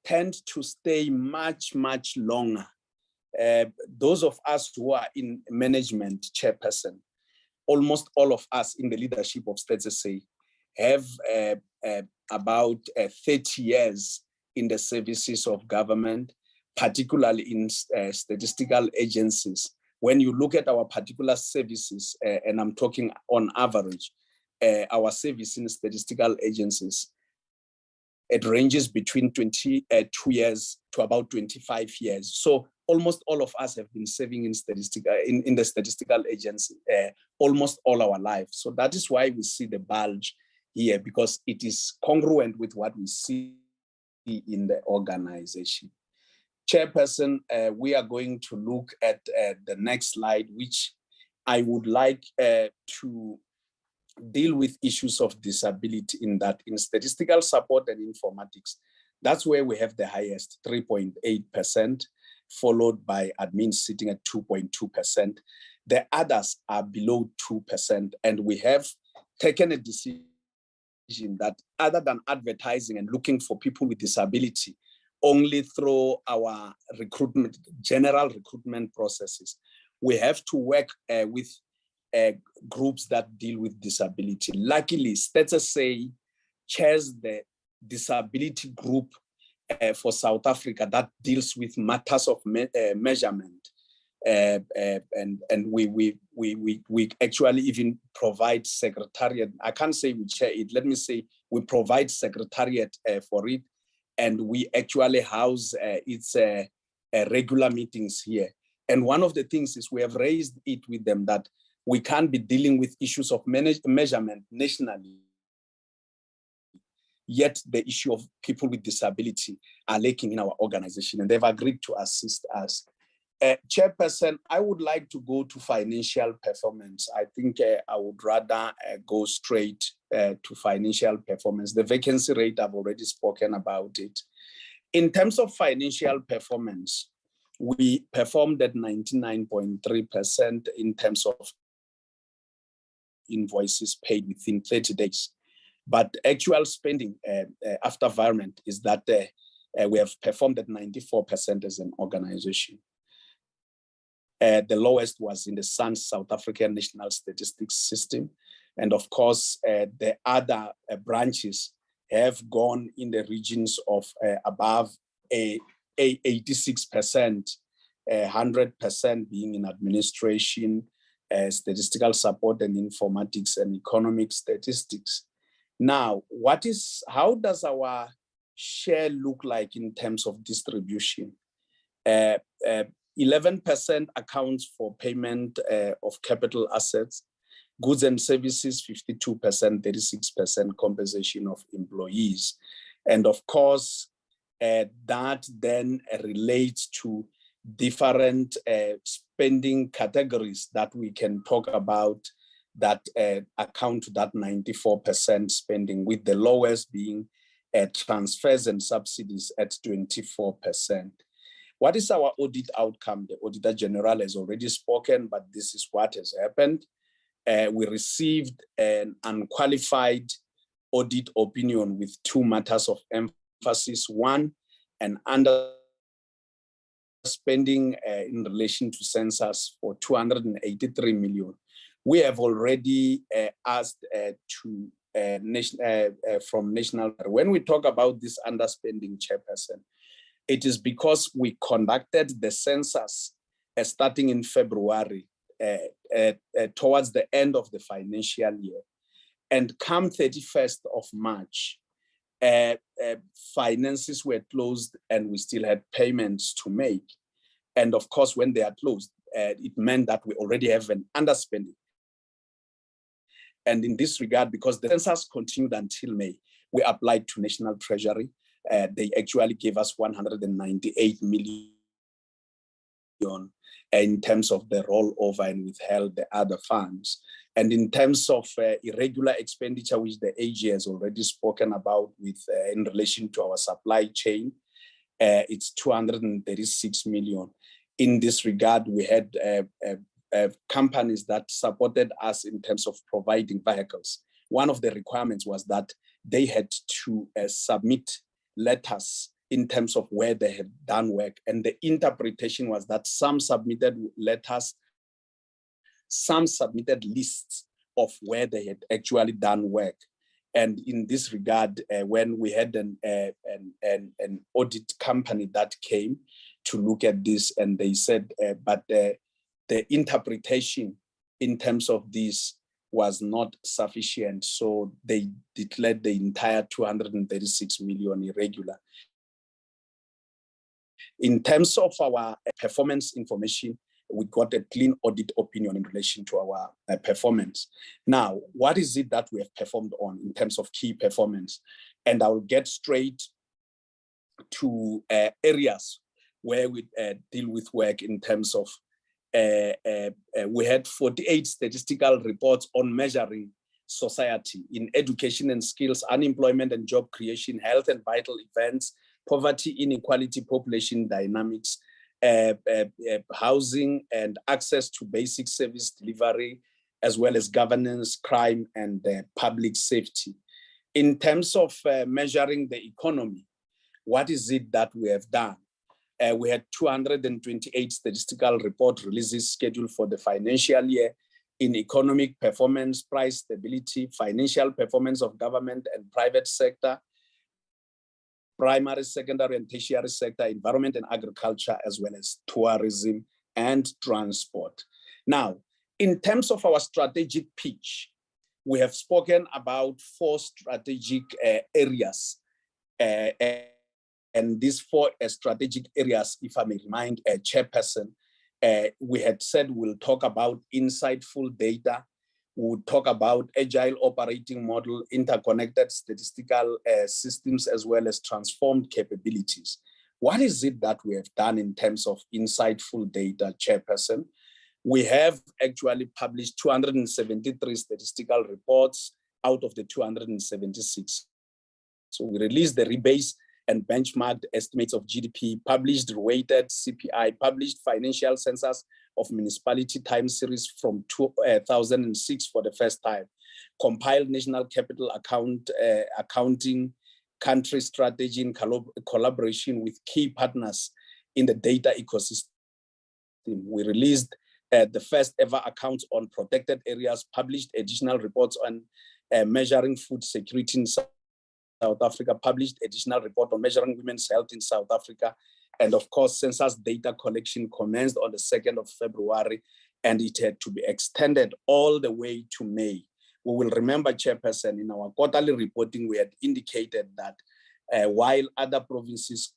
S11: tend to stay much, much longer. Those of us who are in management, chairperson, almost all of us in the leadership of Statistical have about 30 years in the services of government, particularly in statistical agencies. When you look at our particular services, and I'm talking on average, our service in statistical agencies, it ranges between 22 years to about 25 years. So almost all of us have been serving in the statistical agency almost all our life. So that is why we see the bulge here, because it is congruent with what we see in the organization. Chairperson, we are going to look at the next slide, which I would like to deal with issues of disability in statistical support and informatics. That's where we have the highest, 3.8%, followed by admin sitting at 2.2%. The others are below 2%. And we have taken a decision that other than advertising and looking for people with disability, only through our recruitment, general recruitment processes, we have to work with groups that deal with disability. Luckily, Statistical chairs the disability group for South Africa that deals with matters of measurement. And we actually even provide secretariat. I can't say we chair it. Let me say we provide secretariat for it. And we actually house its regular meetings here. And one of the things is we have raised it with them that we can't be dealing with issues of measurement nationally, yet the issue of people with disability are lacking in our organization, and they've agreed to assist us. Chairperson, I would like to go to financial performance. I think I would rather go straight to financial performance. The vacancy rate, I've already spoken about it. In terms of financial performance, we performed at 99.3% in terms of invoices paid within 30 days. But actual spending after environment is that we have performed at 94% as an organization. The lowest was in the Census South African National Statistics System. And of course, the other branches have gone in the regions of above 86%, 100% being in administration, statistical support and informatics and economic statistics. Now, how does our share look like in terms of distribution? 11% accounts for payment of capital assets, goods and services, 52%, 36% compensation of employees. And of course, that then relates to different spending categories that we can talk about that account to that 94% spending, with the lowest being transfers and subsidies at 24%. What is our audit outcome? The Auditor-General has already spoken, but this is what has happened. We received an unqualified audit opinion with 2 matters of emphasis. One, an underspending in relation to census for 283 million. We have already asked from national. When we talk about this underspending, Chairperson, it is because we conducted the census starting in February towards the end of the financial year. And come 31st of March, finances were closed and we still had payments to make. And of course, when they are closed, it meant that we already have an underspending. And in this regard, because the census continued until May, we applied to National Treasury. They actually gave us 198 million in terms of the rollover and withheld the other funds. And in terms of irregular expenditure, which the AG has already spoken about with in relation to our supply chain, it's 236 million. In this regard, we had companies that supported us in terms of providing vehicles. One of the requirements was that they had to submit letters in terms of where they had done work. And the interpretation was that some submitted letters, some submitted lists of where they had actually done work. And in this regard, when we had an audit company that came to look at this, and they said, but the interpretation in terms of this was not sufficient. So they declared the entire 236 million irregular. In terms of our performance information, we got a clean audit opinion in relation to our performance. Now, what is it that we have performed on in terms of key performance? And I'll get straight to areas where we deal with work in terms of, we had 48 statistical reports on measuring society in education and skills, unemployment and job creation, health and vital events, poverty, inequality, population dynamics, housing and access to basic service delivery, as well as governance, crime, and public safety. In terms of measuring the economy, what is it that we have done? We had 228 statistical report releases scheduled for the financial year in economic performance, price stability, financial performance of government and private sector, primary, secondary, and tertiary sector, environment and agriculture, as well as tourism and transport. Now, in terms of our strategic pitch, we have spoken about 4 strategic areas. And these 4 strategic areas, if I may remind a chairperson, we had said we'll talk about insightful data, we'll talk about agile operating model, interconnected statistical systems, as well as transformed capabilities. What is it that we have done in terms of insightful data, chairperson? We have actually published 273 statistical reports out of the 276. So we released the rebase and benchmarked estimates of GDP, published weighted CPI, published financial census of municipality time series from 2006 for the first time, compiled national capital accounting country strategy in collaboration with key partners in the data ecosystem. We released the first ever accounts on protected areas, published additional reports on measuring food security in South Africa, published additional report on measuring women's health in South Africa. And of course, census data collection commenced on the 2nd of February, and it had to be extended all the way to May. We will remember, Chairperson, in our quarterly reporting, we had indicated that while other provinces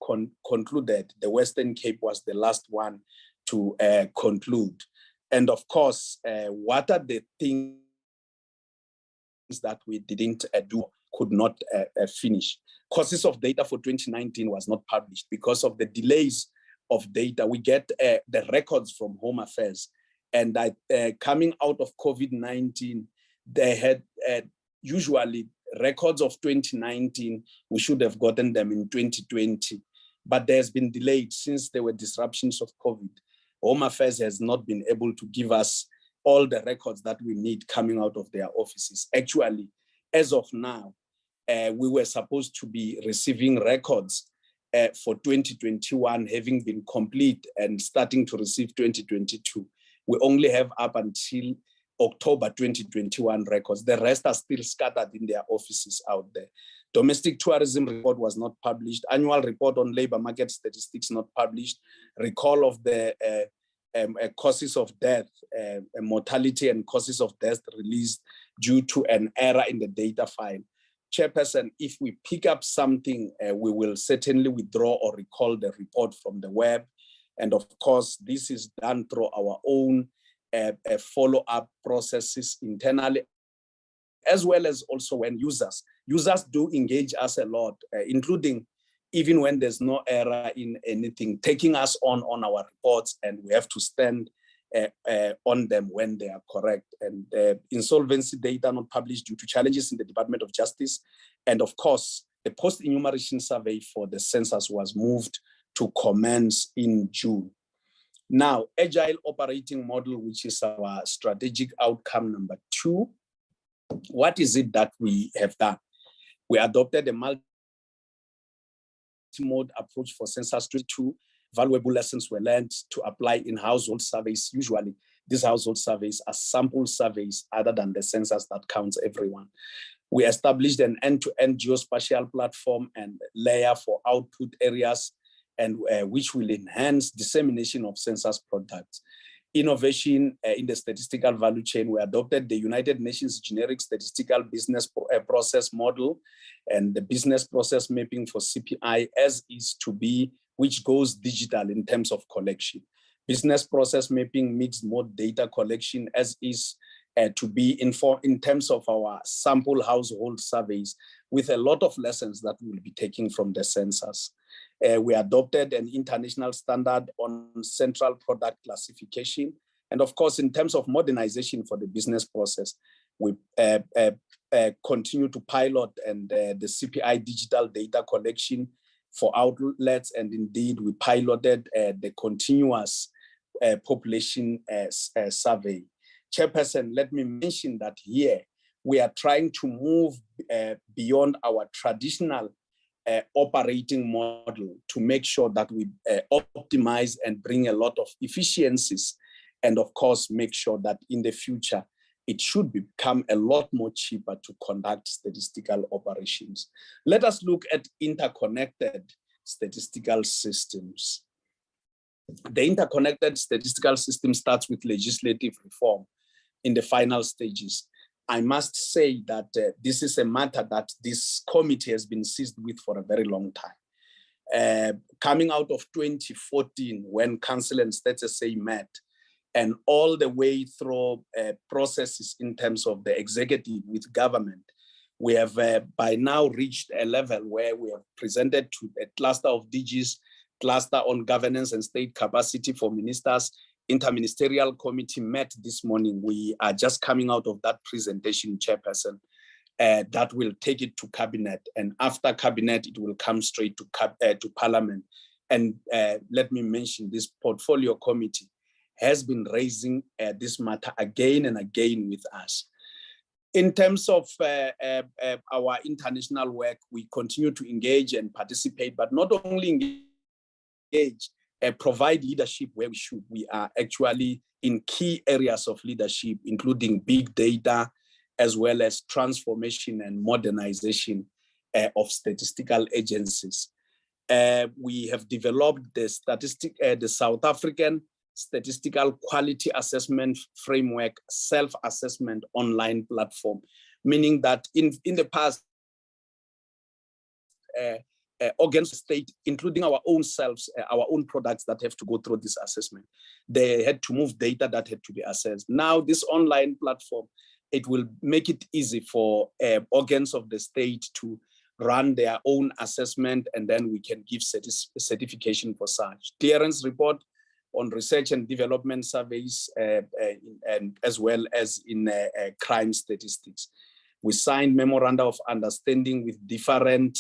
S11: concluded, the Western Cape was the last one to conclude. And of course, what are the things that we didn't do, could not finish? Causes of data for 2019 was not published because of the delays of data. We get the records from Home Affairs, and coming out of COVID-19, they had usually records of 2019, we should have gotten them in 2020. but there's been delayed since there were disruptions of COVID. Home Affairs has not been able to give us all the records that we need coming out of their offices. Actually, as of now, we were supposed to be receiving records for 2021 having been complete and starting to receive 2022. We only have up until October 2021 records. The rest are still scattered in their offices out there. Domestic tourism report was not published. Annual report on labor market statistics not published. Recall of the causes of death, mortality and causes of death released due to an error in the data file. Chairperson, if we pick up something, we will certainly withdraw or recall the report from the web. And of course, this is done through our own follow-up processes internally, as well as also when users do engage us a lot, including even when there's no error in anything, taking us on our reports, and we have to stand on them when they are correct. And insolvency data not published due to challenges in the Department of Justice. And of course, the post-enumeration survey for the census was moved to commence in June. Now, Agile operating model, which is our strategic outcome number 2. What is it that we have done? We adopted a multi-mode approach for census 22. Valuable lessons were learned to apply in household surveys. Usually, these household surveys are sample surveys other than the census that counts everyone. We established an end-to-end geospatial platform and layer for output areas, and which will enhance dissemination of census products. Innovation in the statistical value chain, we adopted the United Nations Generic Statistical Business Process Model and the business process mapping for CPI as is to be, which goes digital in terms of collection. Business process mapping mixed mode data collection as is to be in terms of our sample household surveys, with a lot of lessons that we'll be taking from the census. We adopted an international standard on central product classification. And of course, in terms of modernization for the business process, we continue to pilot and the CPI digital data collection for outlets. And indeed, we piloted the continuous population survey. Chairperson, let me mention that here, we are trying to move beyond our traditional operating model to make sure that we optimize and bring a lot of efficiencies, and of course, make sure that in the future, it should become a lot more cheaper to conduct statistical operations. Let us look at interconnected statistical systems. The interconnected statistical system starts with legislative reform in the final stages. I must say that this is a matter that this committee has been seized with for a very long time. Coming out of 2014, when Council and State SA met, and all the way through processes in terms of the executive with government, we have by now reached a level where we have presented to a cluster of DGs, cluster on governance and state capacity for ministers. Interministerial committee met this morning. We are just coming out of that presentation, Chairperson, that will take it to cabinet. And after cabinet, it will come straight to parliament. And let me mention, this portfolio committee has been raising this matter again and again with us. In terms of our international work, we continue to engage and participate, but not only engage, provide leadership where we should. We are actually in key areas of leadership, including big data, as well as transformation and modernization of statistical agencies. We have developed the South African Statistical Quality Assessment Framework self-assessment online platform, meaning that in the past, organs of state, including our own selves, our own products that have to go through this assessment, they had to move data that had to be assessed. Now, this online platform, it will make it easy for organs of the state to run their own assessment, and then we can give certification for such. Clearance report on research and development surveys, and as well as in crime statistics. We signed memoranda of understanding with different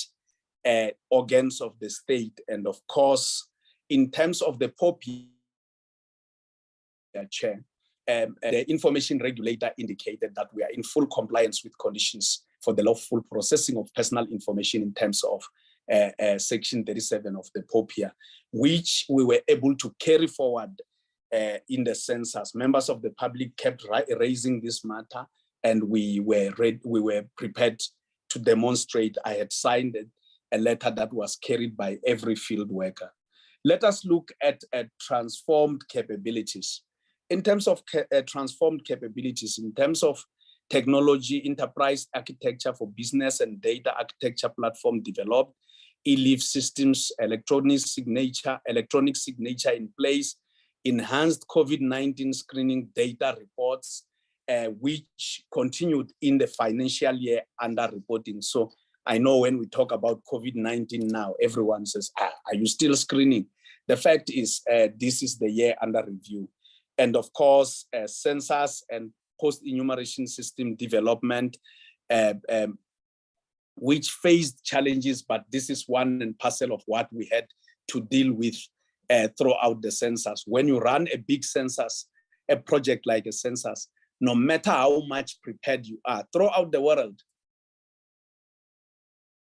S11: organs of the state. And of course, in terms of the POPI, Chair, the information regulator indicated that we are in full compliance with conditions for the lawful processing of personal information in terms of Section 37 of the POPIA, which we were able to carry forward in the census. Members of the public kept raising this matter, and we were prepared to demonstrate. I had signed a letter that was carried by every field worker. Let us look at transformed capabilities. In terms of transformed capabilities, in terms of technology, enterprise architecture for business and data architecture platform developed, e-leave systems, electronic signature in place, enhanced COVID-19 screening data reports, which continued in the financial year under reporting. So I know when we talk about COVID-19 now, everyone says, are you still screening? The fact is, this is the year under review. And of course, census and post-enumeration system development, which faced challenges, but this is one and parcel of what we had to deal with throughout the census. When you run a big census, a project like a census, no matter how much prepared you are throughout the world,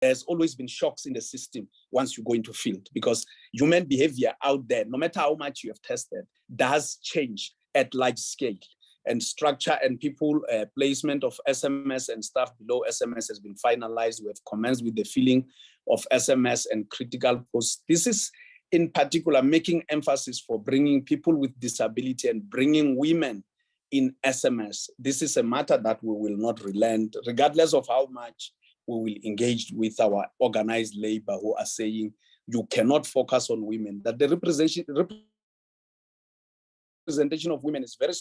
S11: there's always been shocks in the system once you go into field, because human behavior out there, no matter how much you have tested, does change at large scale. And structure and people placement of SMS and staff below SMS has been finalized. We have commenced with the filling of SMS and critical posts. This is in particular making emphasis for bringing people with disability and bringing women in SMS. This is a matter that we will not relent, regardless of how much we will engage with our organized labor who are saying you cannot focus on women, that the representation of women is very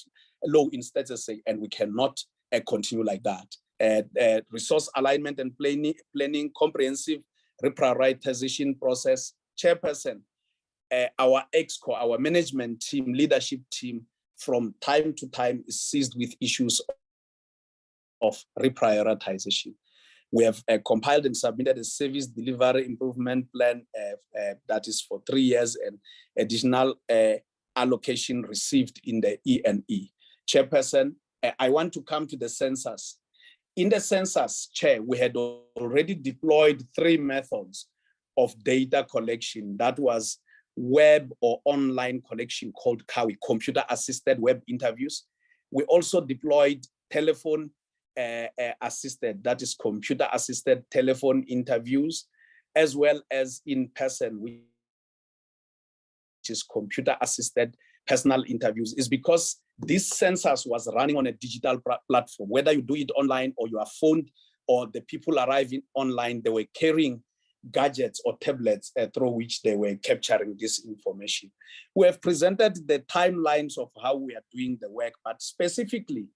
S11: low in status, and we cannot continue like that. Resource alignment and planning comprehensive reprioritization process. Chairperson, our Exco, our management team, leadership team, from time to time is seized with issues of reprioritization. We have compiled and submitted a service delivery improvement plan that is for 3 years, and additional allocation received in the E&E. Chairperson, I want to come to the census. In the census, Chair, we had already deployed 3 methods of data collection. That was web or online collection called CAWI, computer-assisted web interviews. We also deployed telephone assisted, that is computer-assisted telephone interviews, as well as in person, which is computer-assisted personal interviews, is because this census was running on a digital platform. Whether you do it online or you are phoned or the people arriving online, they were carrying gadgets or tablets through which they were capturing this information. We have presented the timelines of how we are doing the work, but specifically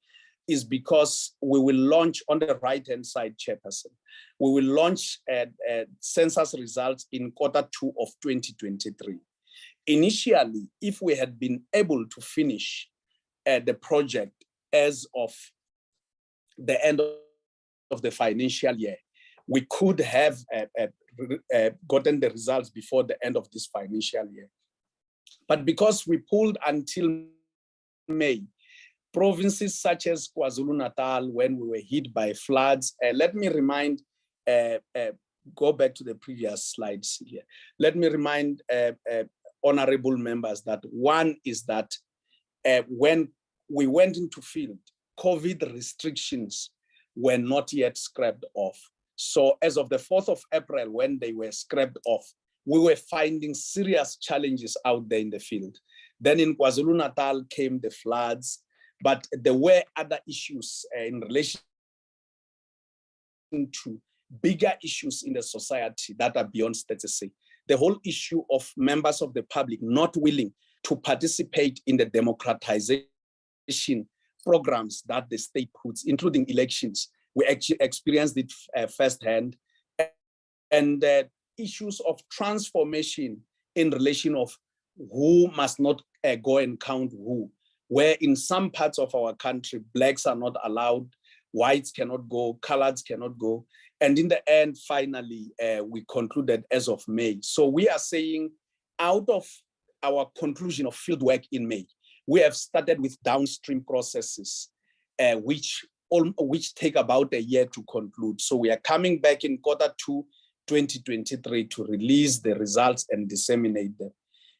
S11: is because we will launch on the right-hand side, Chairperson. We will launch census results in Q2 of 2023. Initially, if we had been able to finish the project as of the end of the financial year, we could have gotten the results before the end of this financial year. But because we pulled until May, provinces such as KwaZulu-Natal, when we were hit by floods, let me remind, go back to the previous slides here. Let me remind honorable members that one is that when we went into field, COVID restrictions were not yet scrapped off. So as of the 4th of April, when they were scrapped off, we were finding serious challenges out there in the field. Then in KwaZulu-Natal came the floods, but there were other issues in relation to bigger issues in the society that are beyond statistics. The whole issue of members of the public not willing to participate in the democratization programs that the state puts, including elections. We actually experienced it firsthand. And issues of transformation in relation of who must not go and count who, where in some parts of our country, blacks are not allowed, whites cannot go, coloreds cannot go. And in the end, finally, we concluded as of May. So we are saying out of our conclusion of fieldwork in May, we have started with downstream processes, which take about a year to conclude. So we are coming back in Q2 2023 to release the results and disseminate them.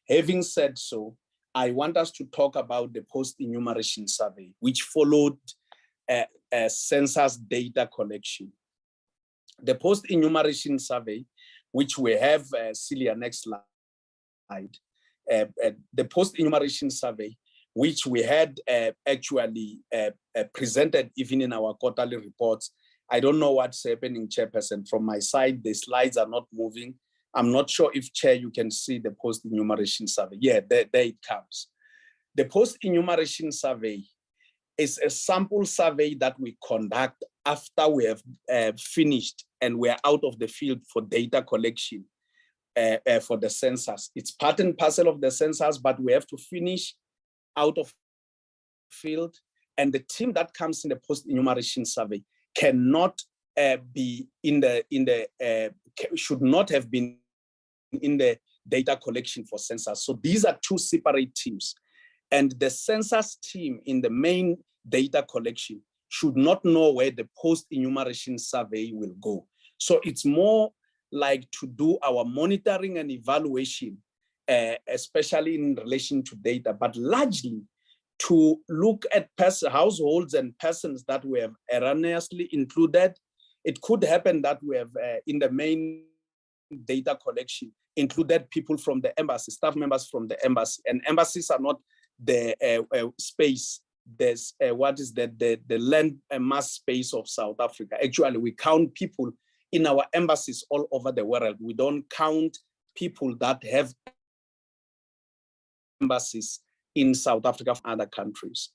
S11: Having said so, I want us to talk about the post-enumeration survey, which followed a census data collection. The post-enumeration survey, which we have, Celia, next slide. The post-enumeration survey, which we had actually presented even in our quarterly reports. I don't know what's happening, Chairperson. From my side, the slides are not moving. I'm not sure if, Chair, you can see the post-enumeration survey. Yeah, there it comes. The post-enumeration survey is a sample survey that we conduct after we have finished and we're out of the field for data collection for the census. It's part and parcel of the census, but we have to finish out of field. And the team that comes in the post-enumeration survey cannot be should not have been in the data collection for census. So these are two separate teams. And the census team in the main data collection should not know where the post-enumeration survey will go. So it's more like to do our monitoring and evaluation, especially in relation to data, but largely to look at households and persons that we have erroneously included. It could happen that we have, in the main data collection, included people from the embassy, staff members from the embassy, and embassies are not the space. There's what is the land mass space of South Africa. Actually, we count people in our embassies all over the world. We don't count people that have embassies in South Africa from other countries.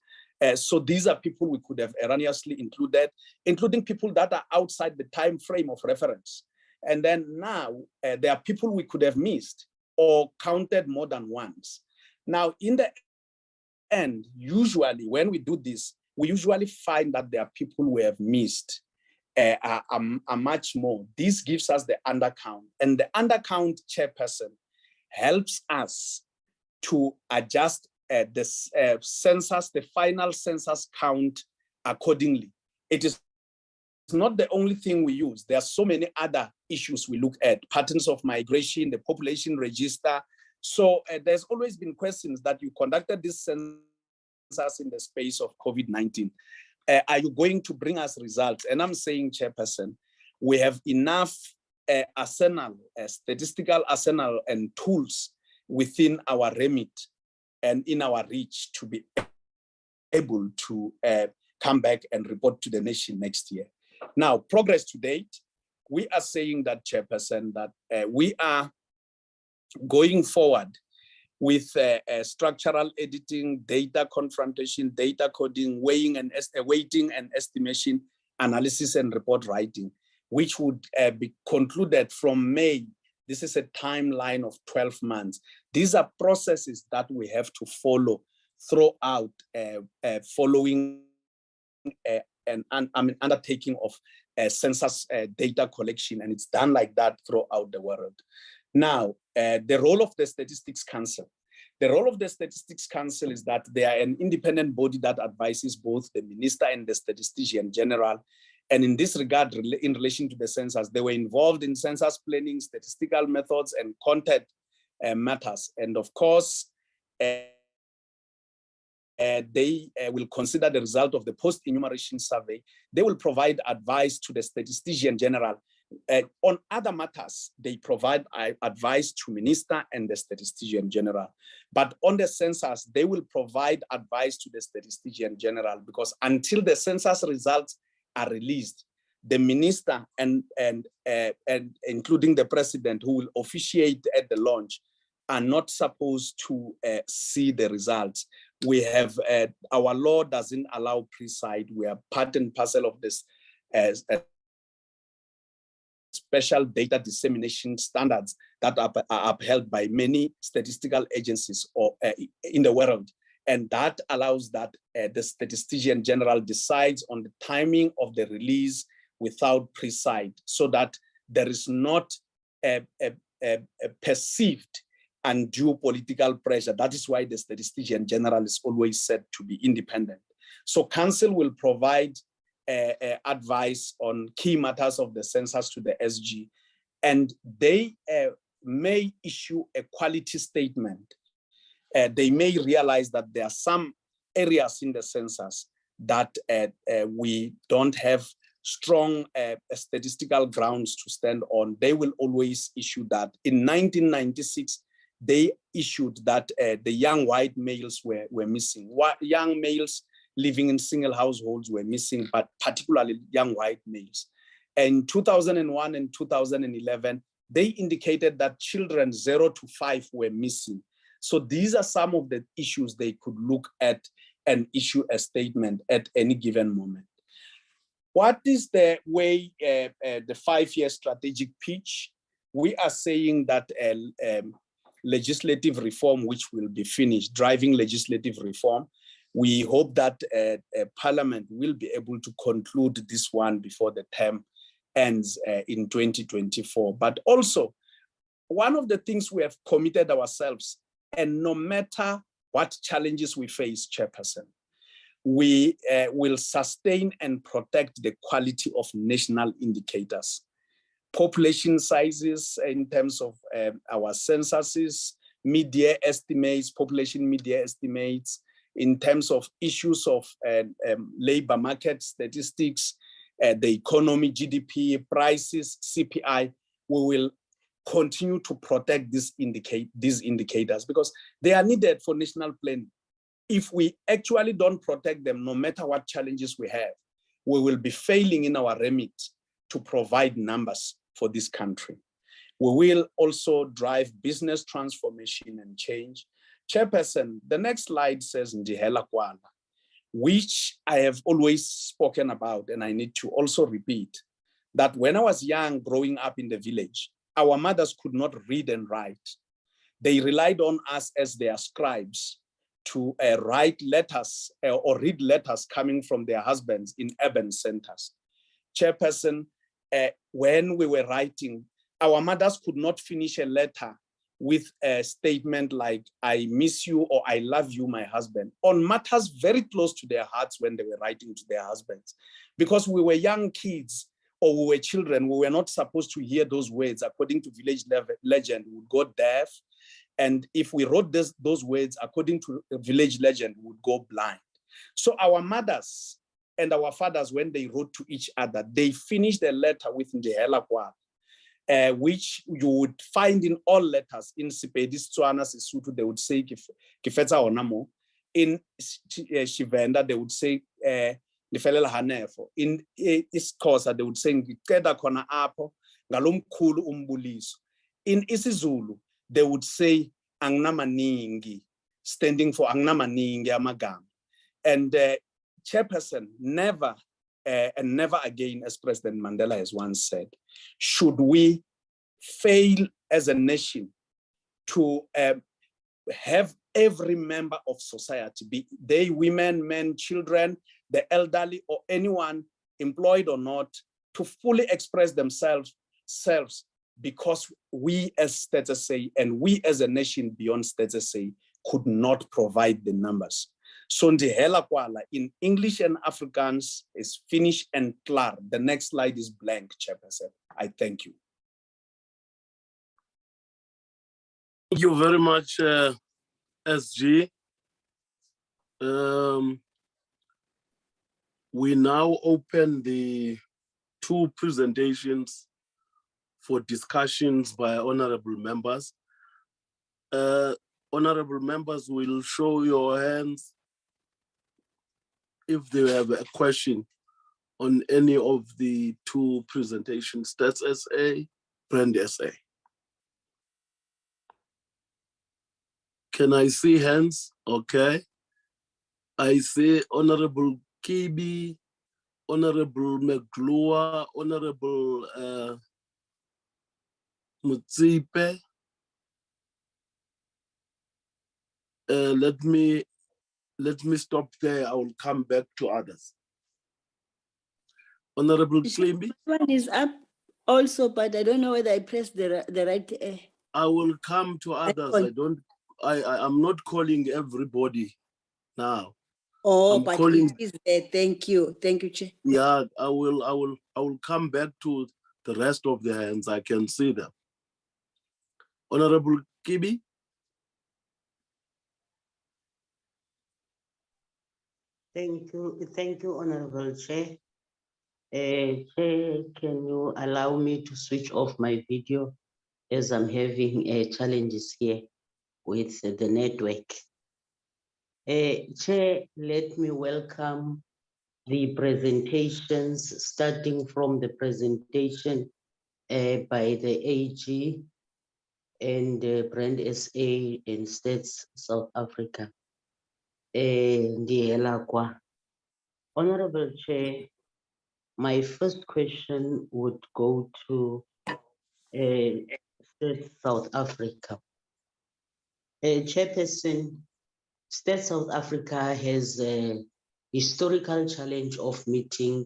S11: So these are people we could have erroneously included, including people that are outside the time frame of reference. And then now there are people we could have missed or counted more than once. Now, in the end, usually when we do this, we usually find that there are people we have missed are much more. This gives us the undercount, and the undercount, Chairperson, helps us to adjust the census, the final census count accordingly. It is not the only thing we use. There are so many other issues we look at, patterns of migration, the population register. So there's always been questions that you conducted this census in the space of COVID-19. Are you going to bring us results? And I'm saying, Chairperson, we have enough arsenal, statistical arsenal and tools within our remit and in our reach to be able to come back and report to the nation next year. Now, progress to date, we are saying that, Chairperson, that we are going forward with structural editing, data confrontation, data coding, weighting and estimation, analysis and report writing, which would be concluded from May. This is a timeline of 12 months. These are processes that we have to follow throughout following an undertaking of census data collection, and it's done like that throughout the world. Now, the role of the Statistics Council. The role of the Statistics Council is that they are an independent body that advises both the Minister and the Statistician General. And in this regard, in relation to the census, they were involved in census planning, statistical methods, and content matters. And of course, they will consider the result of the post-enumeration survey. They will provide advice to the Statistician General. On other matters, they provide advice to Minister and the Statistician General. But on the census, they will provide advice to the Statistician General, because until the census results are released, the Minister and including the President, who will officiate at the launch, are not supposed to see the results. We have, our law doesn't allow preside. We are part and parcel of this special data dissemination standards that are upheld by many statistical agencies in the world. And that allows that the Statistician General decides on the timing of the release without preside, so that there is not a perceived undue political pressure. That is why the Statistician General is always said to be independent. So council will provide advice on key matters of the census to the SG, and they may issue a quality statement. They may realize that there are some areas in the census that we don't have strong statistical grounds to stand on. They will always issue that. In 1996, they issued that the young white males were missing. Young males living in single households were missing, but particularly young white males. In 2001 and 2011, they indicated that children 0 to 5 were missing. So these are some of the issues they could look at and issue a statement at any given moment. What is the way, the 5-year strategic pitch? We are saying that legislative reform, which will be finished, driving legislative reform, we hope that Parliament will be able to conclude this one before the term ends in 2024. But also, one of the things we have committed ourselves, and no matter what challenges we face, Chairperson, we will sustain and protect the quality of national indicators. Population sizes in terms of our censuses, mid-year estimates, population mid-year estimates, in terms of issues of labor market statistics, the economy, GDP, prices, CPI, we will continue to protect these indicators because they are needed for national planning. If we actually don't protect them, no matter what challenges we have, we will be failing in our remit to provide numbers for this country. We will also drive business transformation and change. Chairperson, the next slide says Ndihela Kwala, which I have always spoken about, and I need to also repeat, that when I was young, growing up in the village, our mothers could not read and write. They relied on us as their scribes to write letters or read letters coming from their husbands in urban centers. Chairperson, when we were writing, our mothers could not finish a letter with a statement like, I miss you or I love you, my husband, on matters very close to their hearts when they were writing to their husbands. Because we were young kids or we were children, we were not supposed to hear those words. According to village legend, we would go deaf. And if we wrote those words, according to village legend, we would go blind. So our mothers and our fathers, when they wrote to each other, they finished a letter with Ndihela Kwala, which you would find in all letters. In Sepedi, Setswana, Sesotho, they would say, Kifetsa onamo. In Shivenda, they would say, Nifelela hanefo. In isiXhosa, they would say, Ngiceda khona apho, ngalomkhulu umbuliso. In isiZulu, they would say, Angnamaningi, standing for Angnamaningi amagama. And Chairperson, never and never again, as President Mandela has once said, should we fail as a nation to have every member of society, be they women, men, children, the elderly, or anyone employed or not, to fully express themselves because we as Stats SA and we as a nation beyond Stats SA could not provide the numbers. So Ndihela Kwala in English and Afrikaans is finished and clear. The next slide is blank, Chairperson. I thank you.
S1: Thank you very much, SG. We now open the 2 presentations for discussions by honorable members. Honorable members will show your hands if they have a question on any of the 2 presentations, Stats SA, Brand SA. Can I see hands? Okay. I see Honorable Kibi, Honorable McGlua, Honorable Mutsipe. Let me stop there. I will come back to others. Honorable Klimbi,
S12: One is up also, but I don't know whether I pressed the right.
S1: I will come to others. I'm not calling everybody now.
S12: Oh,
S1: I'm
S12: but
S1: calling.
S12: it is there. Thank you, Chair.
S1: Yeah, I will come back to the rest of the hands. I can see them. Honorable Kibi.
S13: Thank you, Honorable Chair. Chair, can you allow me to switch off my video as I'm having challenges here with the network? Chair, let me welcome the presentations, starting from the presentation by the AG and Brand SA and States South Africa. Honorable Chair, my first question would go to States South Africa. Chairperson, States South Africa has a historical challenge of meeting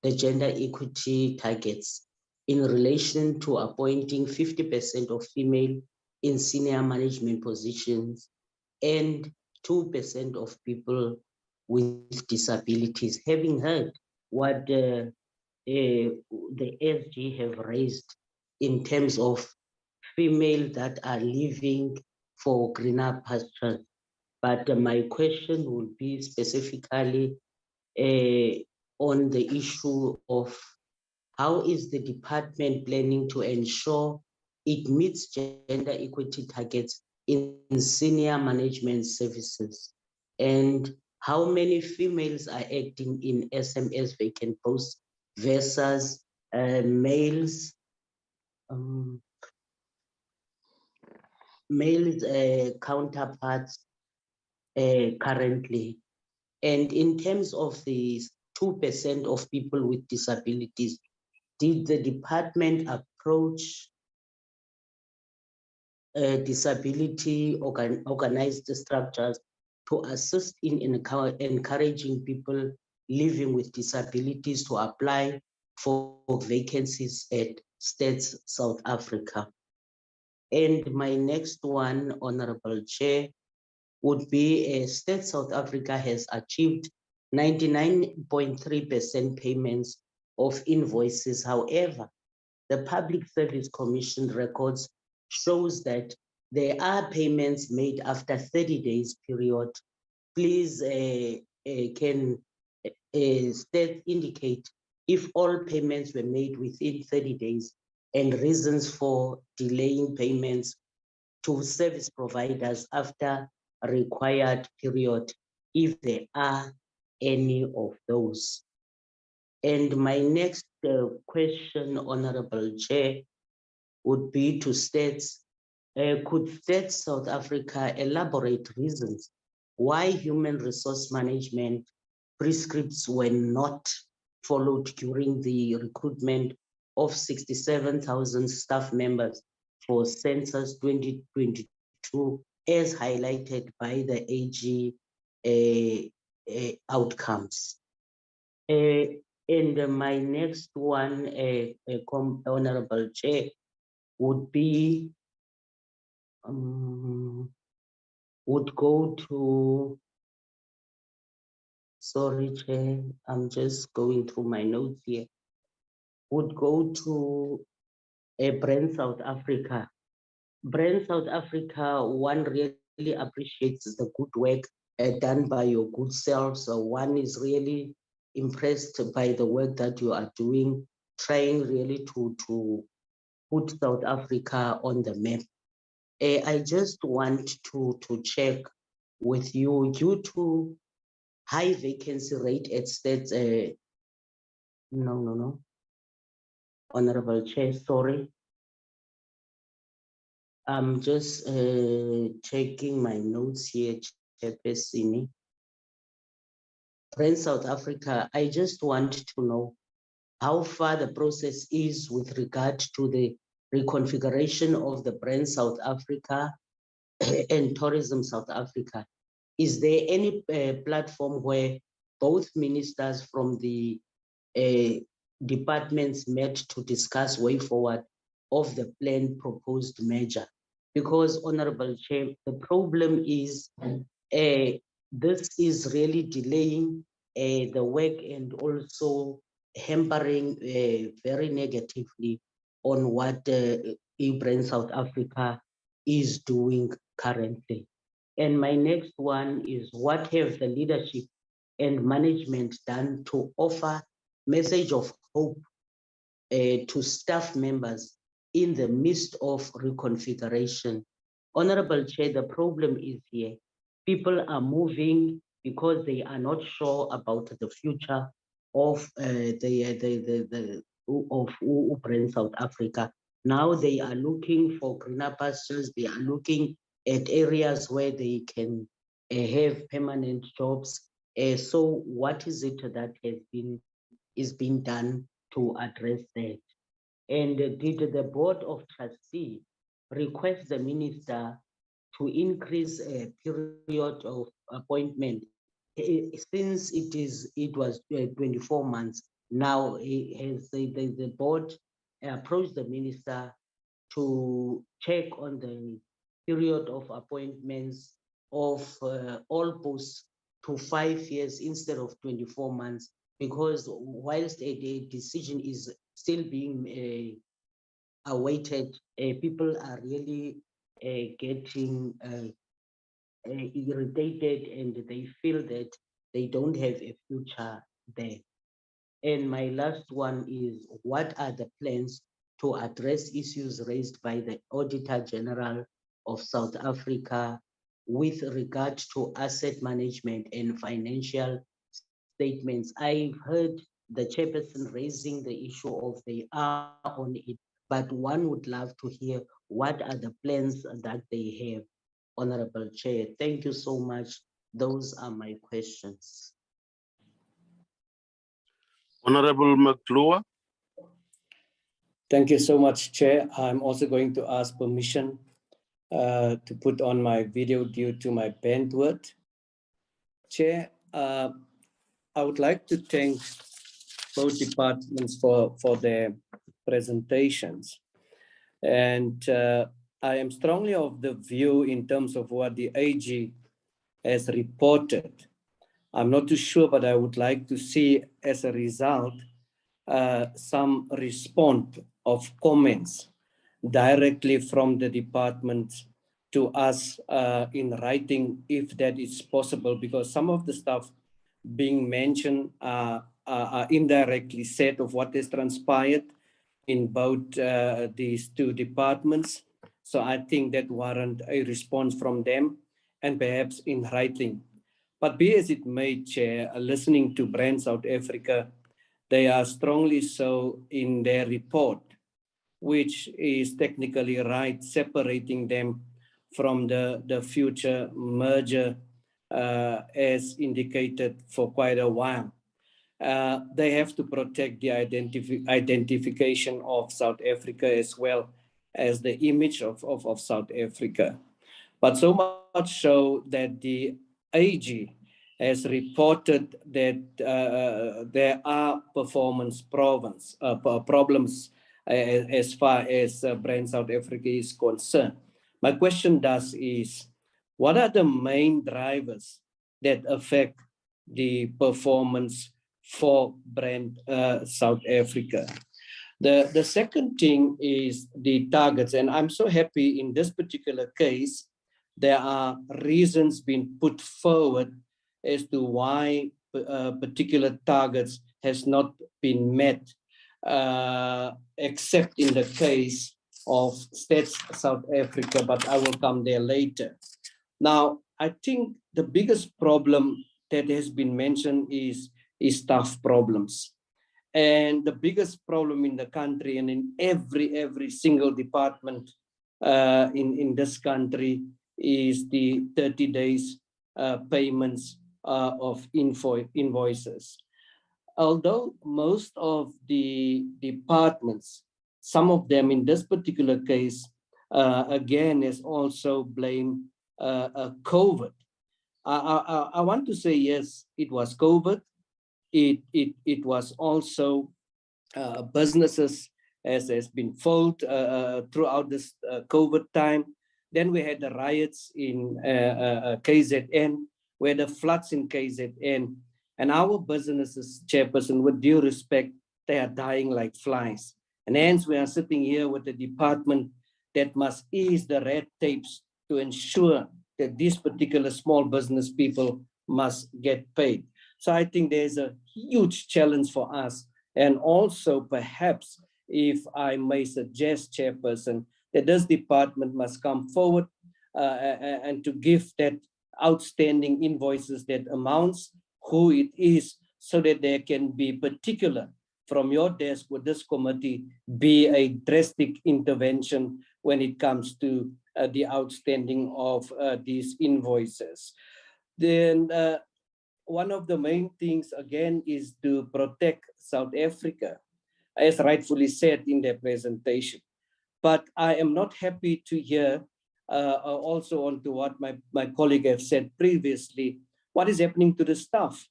S13: the gender equity targets in relation to appointing 50% of female in senior management positions and 2% of people with disabilities. Having heard what the SG have raised in terms of female that are leaving for greener pastures, but my question would be specifically on the issue of how is the department planning to ensure it meets gender equity targets in senior management services, and how many females are acting in SMS vacant posts versus males counterparts currently. And in terms of the 2% of people with disabilities, did the department approach disability organized structures to assist in encouraging people living with disabilities to apply for vacancies at States South Africa? And my next one, Honorable Chair, would be States South Africa has achieved 99.3% payments of invoices. However, the Public Service Commission records shows that there are payments made after 30 days period. Please can state indicate if all payments were made within 30 days and reasons for delaying payments to service providers after a required period, if there are any of those. And my next question, Honorable Chair, would be to states, could States South Africa elaborate reasons why human resource management prescripts were not followed during the recruitment of 67,000 staff members for Census 2022, as highlighted by the AG outcomes? And my next one, Honorable Chair, would be, would go to, sorry, Chair, I'm just going through my notes here, would go to Brand South Africa. Brand South Africa, one really appreciates the good work done by your good self. So one is really impressed by the work that you are doing, trying really to put South Africa on the map. I just want to check with you, due to high vacancy rate at States, Honorable Chair, sorry. I'm just checking my notes here, Chairperson. Brand South Africa, I just want to know how far the process is with regard to the reconfiguration of the Brand South Africa and Tourism South Africa. Is there any platform where both ministers from the departments met to discuss way forward of the planned proposed measure. Because, Honorable Chair, the problem is this is really delaying the work and also hampering very negatively on what Brand South Africa is doing currently. And my next one is, what have the leadership and management done to offer message of hope to staff members in the midst of reconfiguration? Honorable Chair, the problem is here. People are moving because they are not sure about the future of Brand South Africa. Now they are looking for greener pastures. They are looking at areas where they can have permanent jobs. So what is it that is being done to address that? And did the Board of Trustees request the minister to increase a period of appointment? Since it was 24 months, now has the board approached the minister to check on the period of appointments of all posts to 5 years instead of 24 months, because whilst a decision is still being awaited, people are really getting irritated, and they feel that they don't have a future there. And my last one is, what are the plans to address issues raised by the Auditor-General of South Africa with regard to asset management and financial statements? I've heard the chairperson raising the issue of they are on it, but one would love to hear what are the plans that they have. Honorable Chair, thank you so much. Those are my questions.
S1: Honorable McClure.
S3: Thank you so much, Chair. I'm also going to ask permission to put on my video due to my bandwidth. Chair, I would like to thank both departments for their presentations. And I am strongly of the view in terms of what the AG has reported. I'm not too sure, but I would like to see as a result some response of comments directly from the department to us in writing, if that is possible, because some of the stuff being mentioned are indirectly said of what has transpired in both these two departments. So I think that warrant a response from them and perhaps in writing. But be as it may, Chair, listening to Brand South Africa, they are strongly so in their report, which is technically right, separating them from the future merger as indicated for quite a while. They have to protect the identification of South Africa as well as the image of South Africa. But so much so that the AG has reported that there are performance problems as far as Brand South Africa is concerned. My question is, what are the main drivers that affect the performance for Brand South Africa? The second thing is the targets, and I'm so happy in this particular case, there are reasons being put forward as to why particular targets has not been met, except in the case of Stats South Africa, but I will come there later. Now, I think the biggest problem that has been mentioned is staff problems. And the biggest problem in the country and in every single department in this country is the 30 days payments of invoices. Although most of the departments, some of them in this particular case, again, is also blamed COVID. I want to say, yes, it was COVID. It was also businesses has been folded throughout this COVID time. Then we had the riots in KZN, we had the floods in KZN, and our businesses, Chairperson, with due respect, they are dying like flies. And hence we are sitting here with the department that must ease the red tapes to ensure that these particular small business people must get paid. So I think there's a huge challenge for us. And also perhaps, if I may suggest, Chairperson, that this department must come forward and to give that outstanding invoices, that amounts, who it is, so that there can be particular from your desk with this committee be a drastic intervention when it comes to the outstanding of these invoices. Then one of the main things again is to protect South Africa, as rightfully said in their presentation. But I am not happy to hear also on to what my colleague have said previously, what is happening to the staff.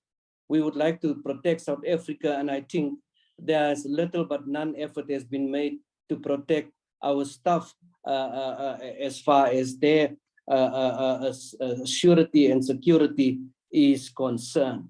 S3: We would like to protect South Africa, and I think there's little but none effort has been made to protect our staff as far as their surety and security is concerned.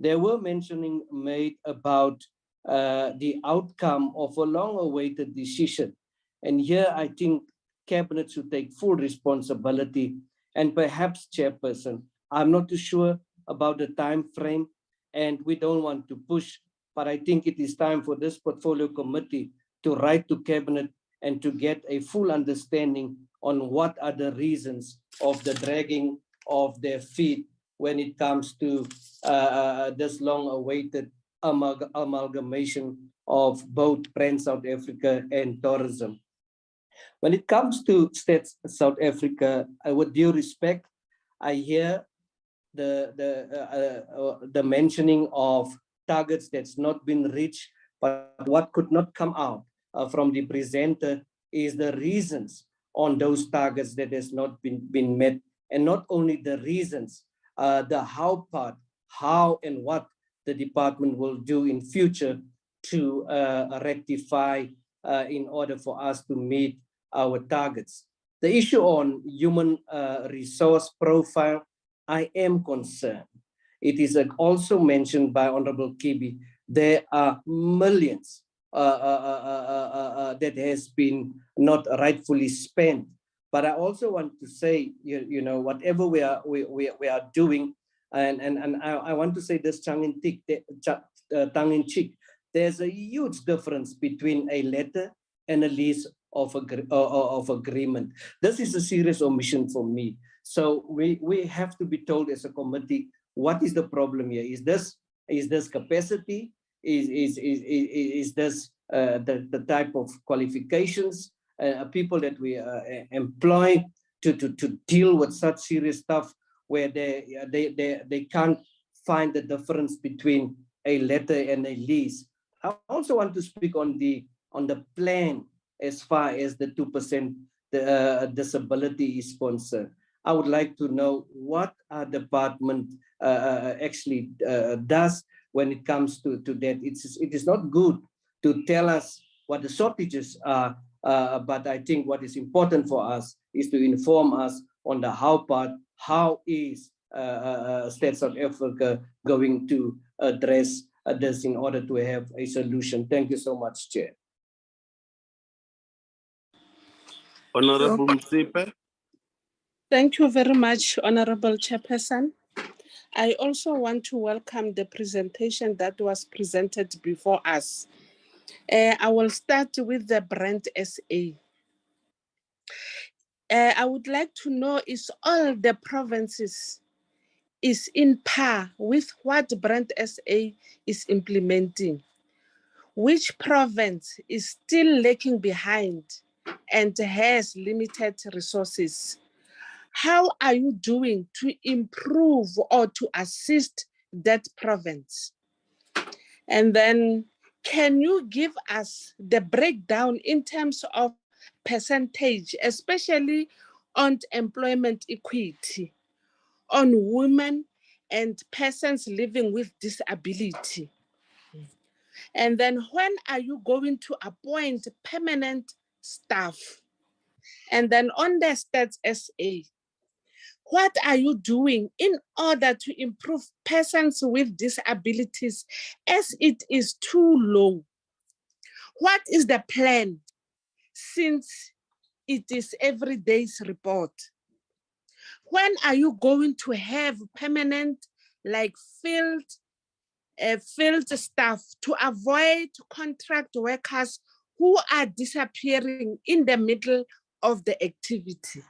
S3: There were mentioning made about the outcome of a long-awaited decision. And here I think Cabinet should take full responsibility, and perhaps, Chairperson, I'm not too sure about the time frame, and we don't want to push, but I think it is time for this portfolio committee to write to Cabinet and to get a full understanding on what are the reasons of the dragging of their feet when it comes to this long-awaited amalgamation of both Brand South Africa and tourism. When it comes to Stats South Africa, with due respect, I hear the mentioning of targets that's not been reached, but what could not come out from the presenter is the reasons on those targets that has not been met, and not only the reasons, the how part, how and what the department will do in future to rectify in order for us to meet our targets. The issue on human resource profile, I am concerned. It is also mentioned by Honorable Kibi, there are millions that has been not rightfully spent. But I also want to say, you know, whatever we are doing, and I want to say this tongue in cheek, there's a huge difference between a letter and a lease of agreement. This is a serious omission for me. So we have to be told as a committee, what is the problem here? Is this capacity? Is this the type of qualifications, people that we employ to deal with such serious stuff where they can't find the difference between a letter and a lease? I also want to speak on the plan as far as the 2% disability is concerned. I would like to know what our department actually does when it comes to that. It is not good to tell us what the shortages are, but I think what is important for us is to inform us on the how part. How is State South Africa going to address this in order to have a solution? Thank you so much, Chair.
S1: Honorable Msipe.
S14: Thank you very much, Honorable Chairperson. I also want to welcome the presentation that was presented before us. I will start with the Brand SA. I would like to know, is all the provinces is in par with what Brand SA is implementing? Which province is still lagging behind and has limited resources? How are you doing to improve or to assist that province? And then can you give us the breakdown in terms of percentage, especially on employment equity, on women and persons living with disability? And then when are you going to appoint permanent staff? And then on the Stats SA, what are you doing in order to improve persons with disabilities as it is too low? What is the plan since it is every day's report? When are you going to have permanent, like field staff to avoid contract workers who are disappearing in the middle of the activity?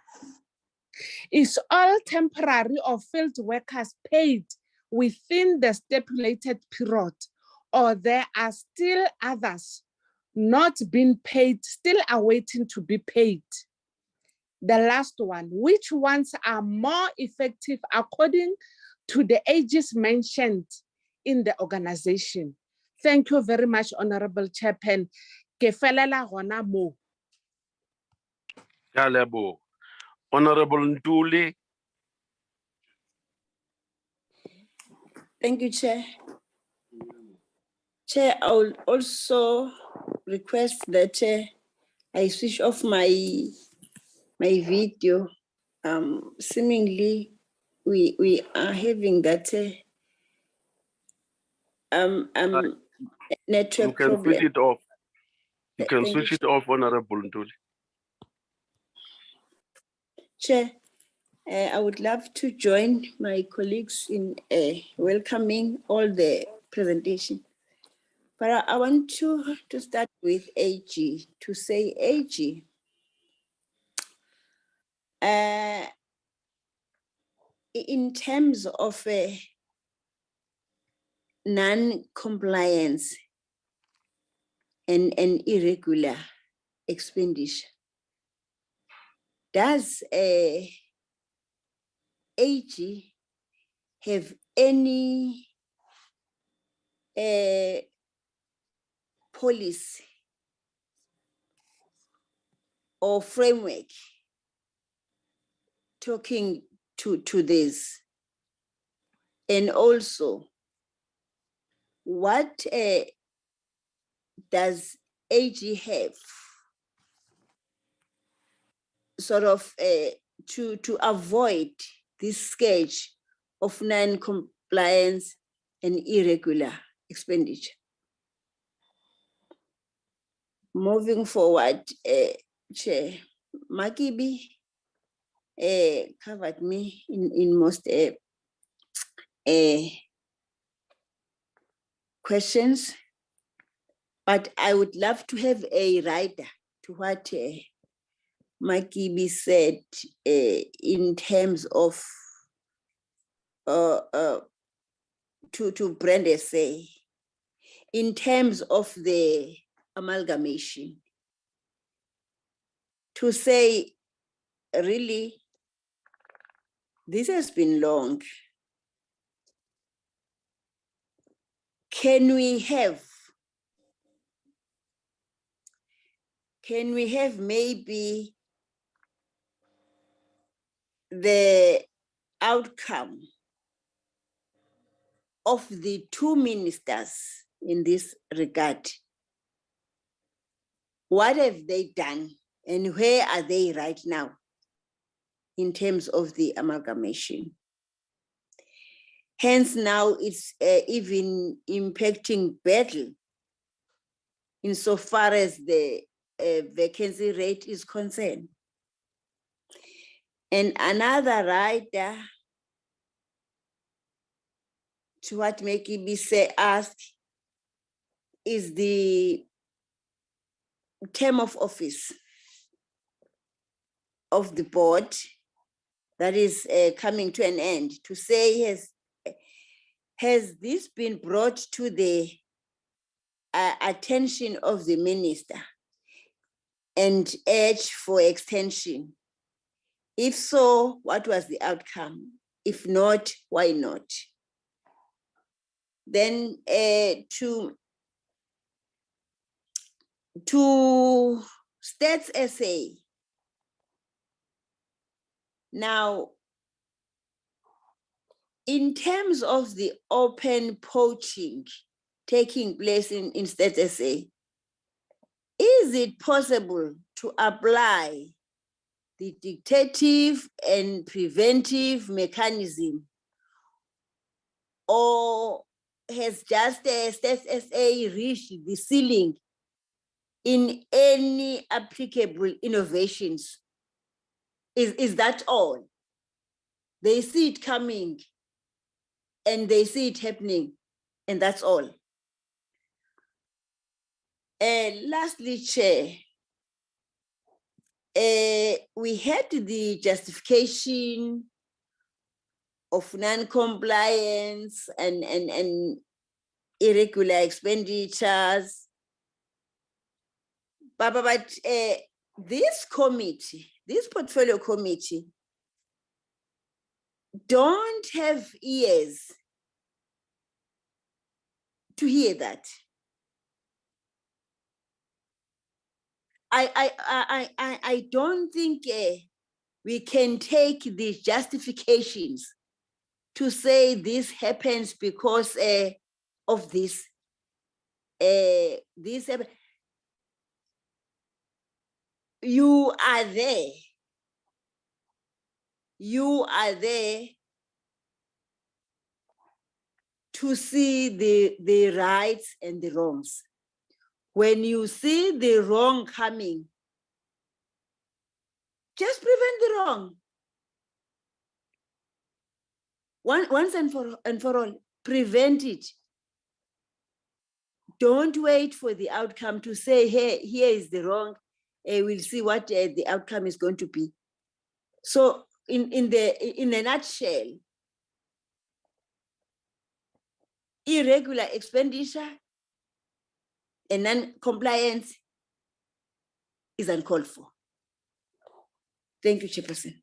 S14: Is all temporary or field workers paid within the stipulated period, or there are still others not being paid, still awaiting to be paid? The last one, which ones are more effective according to the ages mentioned in the organization? Thank you very much, Honorable Chairman. Ke felela gona mo.
S1: Ka leboha. Honorable Ntuli.
S12: Thank you, Chair. Chair, I will also request that I switch off my video. Seemingly, we are having that network
S1: You can
S12: problem.
S1: switch it off. You can
S12: Thank
S1: switch
S12: you,
S1: it off, Honorable Ntuli.
S12: Chair. I would love to join my colleagues in welcoming all the presentation. But I want to start with AG, to say AG, in terms of non-compliance and irregular expenditure, does AG have any policy or framework talking to this? And also, what does AG have sort of to avoid this scourge of non-compliance and irregular expenditure? Moving forward, Chair, Makibi covered me in most questions, but I would love to have a rider to what Makibi said in terms of to Brenda say, in terms of the amalgamation, to say, really, this has been long. Can we have maybe the outcome of the two ministers in this regard? What have they done and where are they right now in terms of the amalgamation? Hence now it's even impacting battle insofar as the vacancy rate is concerned. And another rider to what Mekibi asked is the term of office of the board that is coming to an end, to say, has this been brought to the attention of the minister and urged for extension? If so, what was the outcome? If not, why not? Then to Stats SA. Now, in terms of the open poaching taking place in Stats SA, is it possible to apply the dictative and preventive mechanism, or has just Stats SA reached the ceiling in any applicable innovations? Is that all? They see it coming and they see it happening, and that's all. Lastly, Chair, we had the justification of non-compliance and irregular expenditures. But this committee, this portfolio committee, don't have ears to hear that. I don't think we can take these justifications to say this happens because of this. You are there. You are there to see the rights and the wrongs. When you see the wrong coming, just prevent the wrong. Once and for all, prevent it. Don't wait for the outcome to say, hey, here is the wrong. We'll see what the outcome is going to be. So in a nutshell, irregular expenditure and non-compliance is uncalled for. Thank you, Chairperson.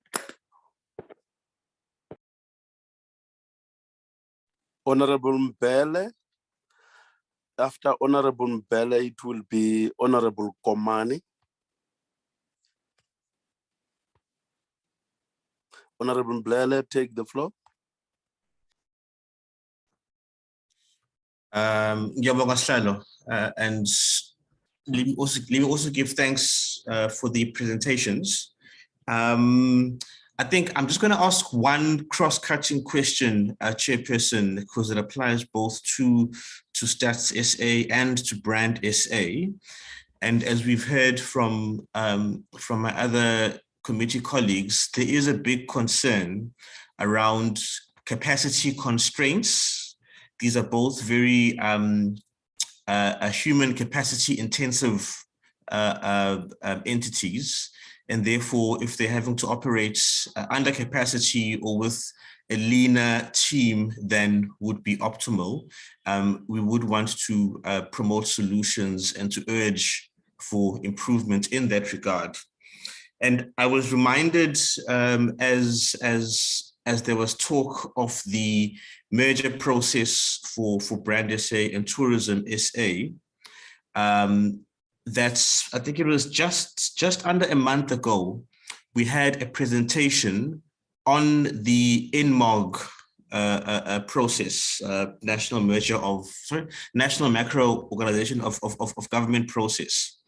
S1: Honorable Mbele. After Honorable Mbele, it will be Honorable Komani. Honorable Mbele, take the floor.
S15: Ngiyabonga Sihlalo, and let me also give thanks for the presentations. I think I'm just going to ask one cross-cutting question, Chairperson, because it applies both to Stats SA and to Brand SA. And as we've heard from my other committee colleagues, there is a big concern around capacity constraints. These are both very human capacity intensive entities. And therefore, if they're having to operate under capacity or with a leaner team than would be optimal, we would want to promote solutions and to urge for improvement in that regard. And I was reminded as there was talk of the merger process for Brand SA and Tourism SA, that's, I think it was just under a month ago, we had a presentation on the INMOG process, National Macro Organization of Government process.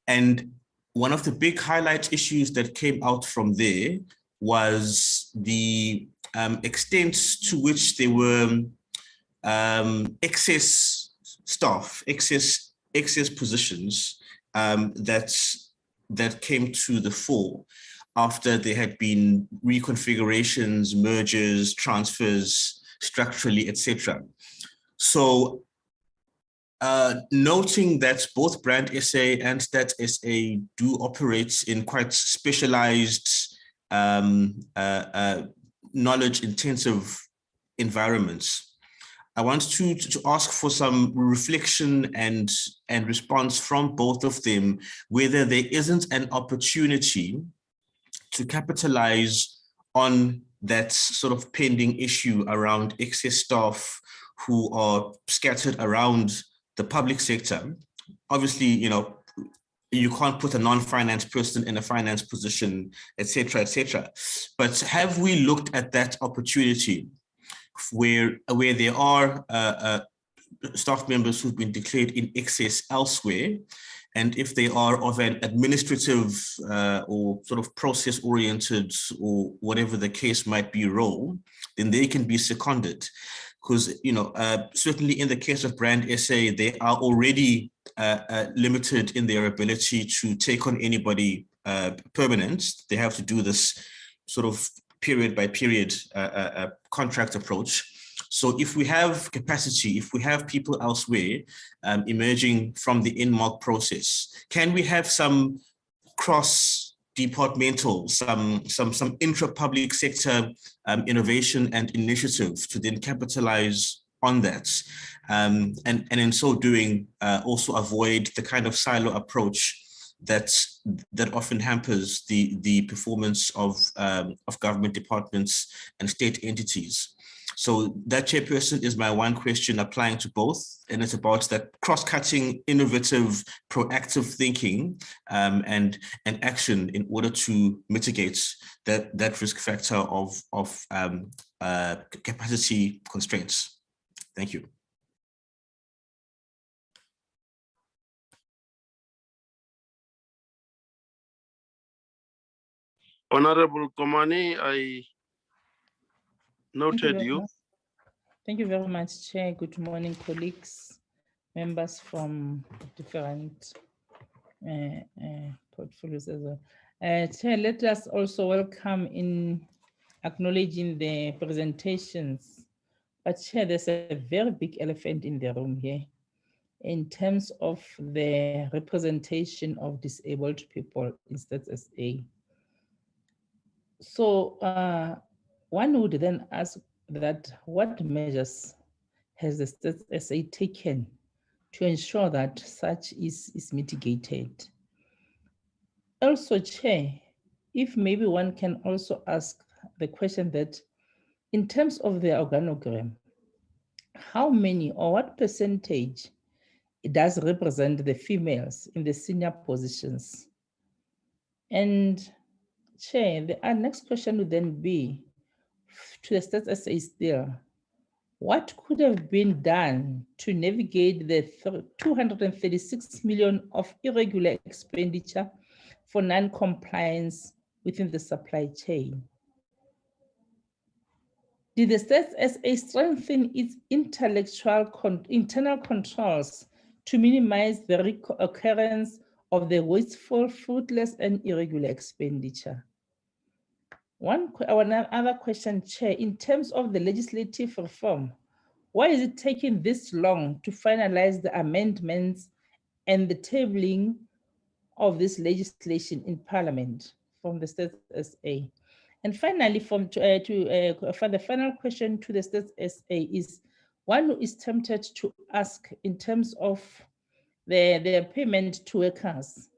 S15: And one of the big highlight issues that came out from there was the extent to which there were excess staff, excess positions that came to the fore after there had been reconfigurations, mergers, transfers, structurally, etc. So noting that both Brand SA and Stats SA do operate in quite specialized, knowledge-intensive environments, I want to ask for some reflection and response from both of them, whether there isn't an opportunity to capitalize on that sort of pending issue around excess staff who are scattered around the public sector. Obviously, you can't put a non-finance person in a finance position, et cetera, et cetera. But have we looked at that opportunity where there are staff members who've been declared in excess elsewhere, and if they are of an administrative or sort of process-oriented or whatever the case might be role, then they can be seconded. Because, you know, certainly in the case of Brand SA, they are already limited in their ability to take on anybody permanent. They have to do this sort of period by period contract approach. So if we have capacity, if we have people elsewhere emerging from the Remark process, can we have some cross-departmental, some intra-public sector innovation and initiative to then capitalize on that? And in so doing, also avoid the kind of silo approach that often hampers the performance of government departments and state entities. So that, Chairperson, is my one question applying to both, and it's about that cross-cutting, innovative, proactive thinking and action in order to mitigate that risk factor of capacity constraints. Thank you.
S1: Honorable Komani, I noted you.
S16: Thank you very much, Chair. Good morning, colleagues, members from different portfolios as well. Chair, let us also welcome in acknowledging the presentations. But Chair, there's a very big elephant in the room here in terms of the representation of disabled people in Stats SA. So one would then ask that what measures has the Stats SA taken to ensure that such is mitigated? Also, Chair, if maybe one can also ask the question that in terms of the organogram, how many or what percentage it does represent the females in the senior positions? And Chair, our next question would then be to the Stats SA still, what could have been done to navigate the 236 million of irregular expenditure for non-compliance within the supply chain? Did the Stats SA strengthen its internal controls to minimize the occurrence of the wasteful, fruitless, and irregular expenditure? Another question, Chair, in terms of the legislative reform, why is it taking this long to finalize the amendments and the tabling of this legislation in Parliament from the Stats SA? And finally, for the final question to the Stats SA is, one who is tempted to ask in terms of the payment to workers,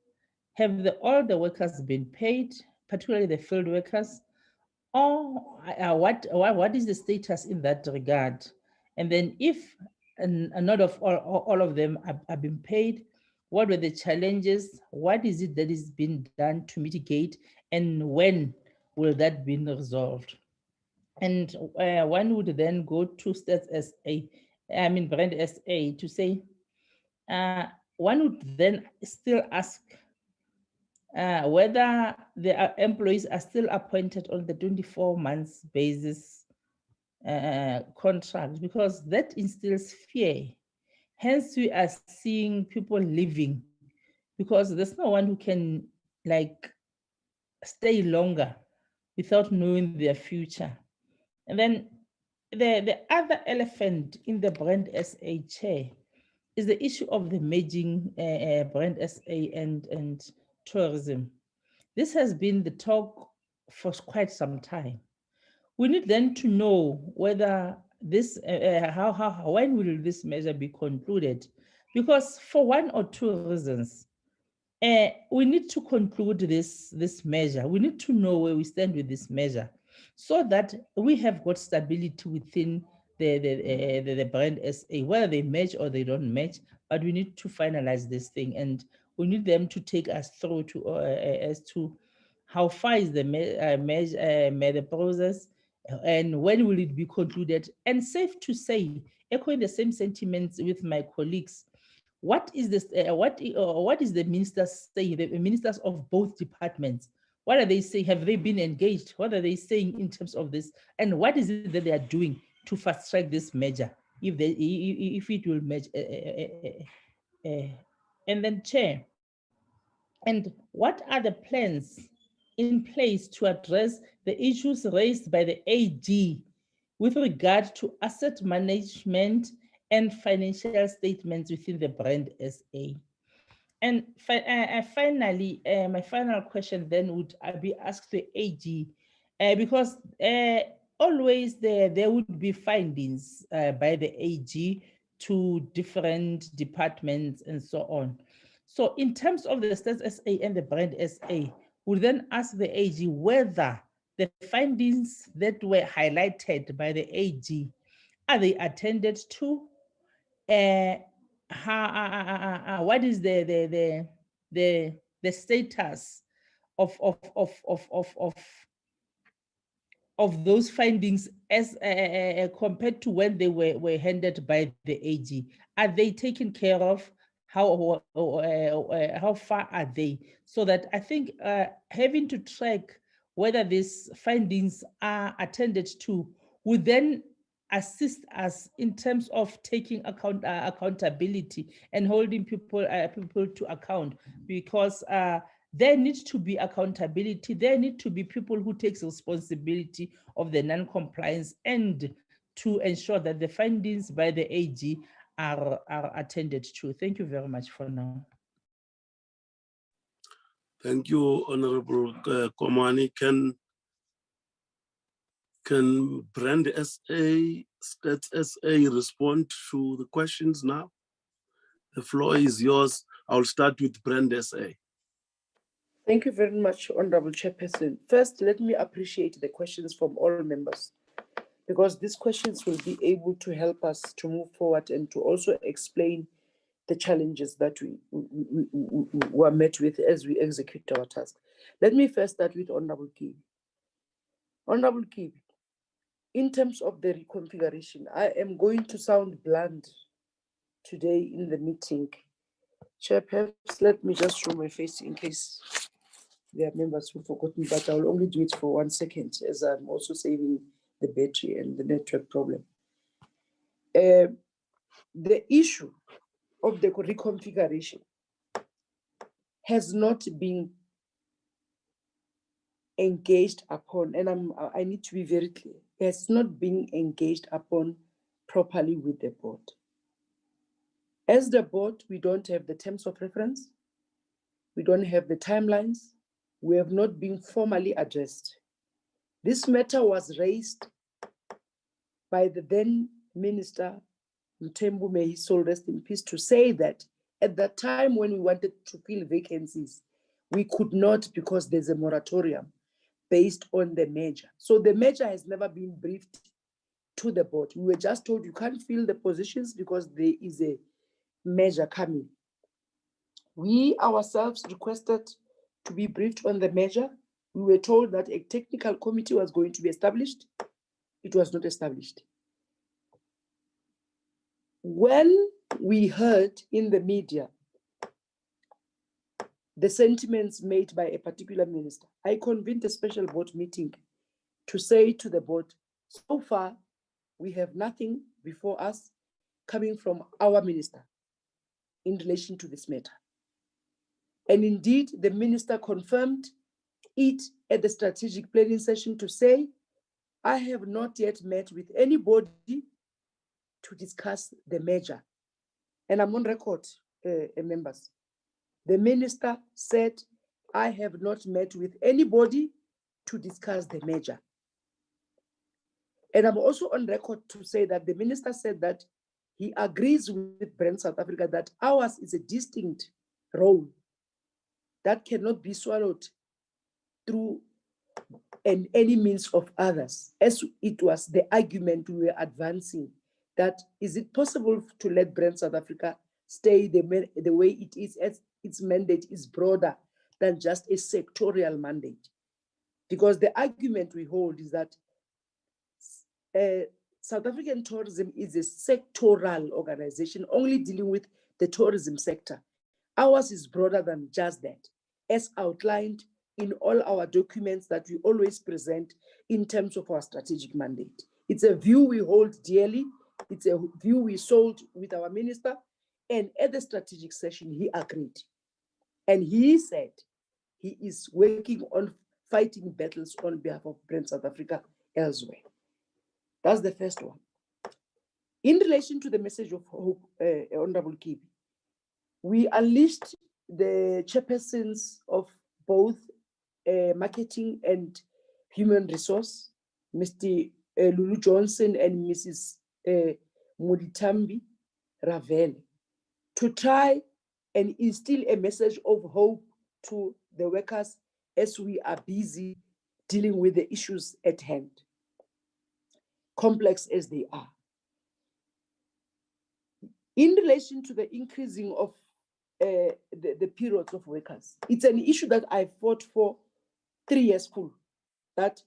S16: have all the workers been paid, particularly the field workers, or what is the status in that regard? And then if not of all of them have been paid, what were the challenges? What is it that is being done to mitigate, and when will that be resolved? And one would then go to Stats SA, Brand SA, to say, one would then still ask whether the employees are still appointed on the 24 months basis contract, because that instills fear. Hence, we are seeing people leaving because there's no one who can stay longer without knowing their future. And then the other elephant in the Brand SA, Chair, is the issue of the merging Brand SA and tourism. This has been the talk for quite some time. We need then to know whether this, when will this measure be concluded? Because for one or two reasons, we need to conclude this measure. We need to know where we stand with this measure so that we have got stability within the Brand SA, whether they match or they don't match, but we need to finalize this thing, and we need them to take us through to as to how far is the process and when will it be concluded. And safe to say, echoing the same sentiments with my colleagues, what is this? What is the ministers saying? The ministers of both departments, what are they saying? Have they been engaged? What are they saying in terms of this? And what is it that they are doing to fast track this measure, if it will match? And then, Chair, and what are the plans in place to address the issues raised by the AG with regard to asset management and financial statements within the brand SA? And finally, my final question then would be asked the AG, because always there would be findings by the AG to different departments and so on. So in terms of the Stats SA and the brand SA, we then ask the AG whether the findings that were highlighted by the AG, are they attended to? What is the status of those findings as compared to when they were handed by the AG? Are they taken care of? How far are they? So that I think having to track whether these findings are attended to would then assist us in terms of taking accountability and holding people to account, because there needs to be accountability. There need to be people who take responsibility of the non-compliance and to ensure that the findings by the AG are attended to. Thank you very much for now.
S1: Thank you, Honorable Komani. Can Brand SA, Stats SA respond to the questions now? The floor is yours. I'll start with Brand SA.
S6: Thank you very much, Honorable Chairperson. First, let me appreciate the questions from all members, because these questions will be able to help us to move forward and to also explain the challenges that we were met with as we execute our task. Let me first start with Honorable Kibi. Honorable Kibi, in terms of the reconfiguration, I am going to sound blunt today in the meeting. Chair, perhaps let me just show my face in case there are members who forgot me, but I'll only do it for 1 second as I'm also saving the battery and the network problem. The issue of the reconfiguration has not been engaged upon, and I need to be very clear, it has not been engaged upon properly with the board. As the board, we don't have the terms of reference, we don't have the timelines, we have not been formally addressed. This matter was raised by the then Minister Mthembu, may his soul rest in peace, to say that at that time when we wanted to fill vacancies, we could not because there's a moratorium based on the measure. So the measure has never been briefed to the board. We were just told you can't fill the positions because there is a measure coming. We ourselves requested to be briefed on the measure. We were told that a technical committee was going to be established. It was not established. When we heard in the media the sentiments made by a particular minister, I convened a special board meeting to say to the board, so far, we have nothing before us coming from our minister in relation to this matter. And indeed, the minister confirmed it at the strategic planning session to say, I have not yet met with anybody to discuss the measure. And I'm on record, members. The minister said, I have not met with anybody to discuss the measure. And I'm also on record to say that the minister said that he agrees with Brand South Africa that ours is a distinct role that cannot be swallowed through any means of others, as it was the argument we were advancing, that is it possible to let Brand South Africa stay the way it is, as its mandate is broader than just a sectorial mandate? Because the argument we hold is that South African tourism is a sectoral organization only dealing with the tourism sector. Ours is broader than just that, as outlined in all our documents that we always present in terms of our strategic mandate. It's a view we hold dearly. It's a view we sold with our minister. And at the strategic session, he agreed. And he said he is working on fighting battles on behalf of Brand South Africa elsewhere. That's the first one. In relation to the message of hope, Honorable Kibi, we unleashed the chairpersons of both marketing and human resource, Mr. Lulu Johnson and Mrs. Muditambi Ravel, to try and instill a message of hope to the workers as we are busy dealing with the issues at hand, complex as they are. In relation to the increasing of the periods of workers, it's an issue that I fought for 3 years full, that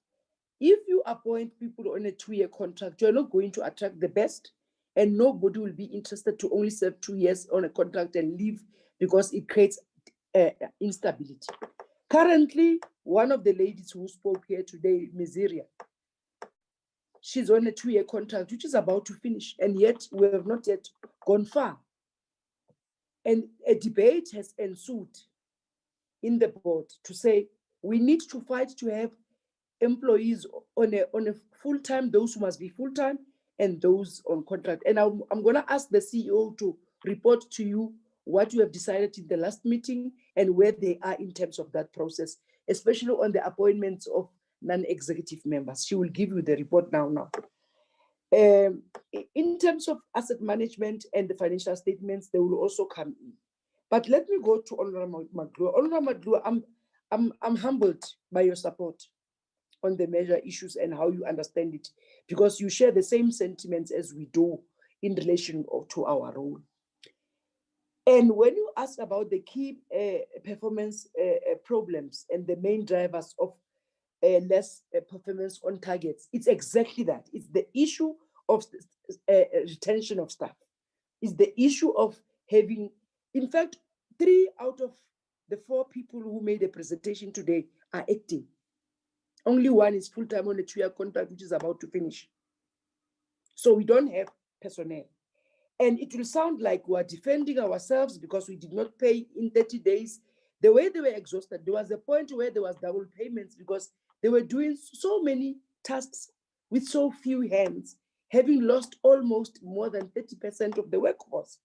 S6: if you appoint people on a 2-year contract, you're not going to attract the best, and nobody will be interested to only serve 2 years on a contract and leave because it creates instability. Currently, one of the ladies who spoke here today, Miseria, she's on a 2-year contract, which is about to finish, and yet we have not yet gone far. And a debate has ensued in the board to say we need to fight to have employees on a full-time, those who must be full-time, and those on contract. And I'm going to ask the CEO to report to you what you have decided in the last meeting and where they are in terms of that process, especially on the appointments of non-executive members. She will give you the report now. In terms of asset management and the financial statements, they will also come in. But let me go to Honorable Madlua. Honorable Madlua, I'm humbled by your support on the measure issues and how you understand it, because you share the same sentiments as we do in relation to our role. And when you ask about the key performance problems and the main drivers of less performance on targets, it's exactly that. It's the issue of retention of staff. It's the issue of having, in fact, 3 out of the 4 people who made a presentation today are acting. Only one is full-time on a 2-year contract, which is about to finish. So we don't have personnel. And it will sound like we're defending ourselves because we did not pay in 30 days. The way they were exhausted, there was a point where there was double payments because they were doing so many tasks with so few hands, having lost almost more than 30% of the workforce.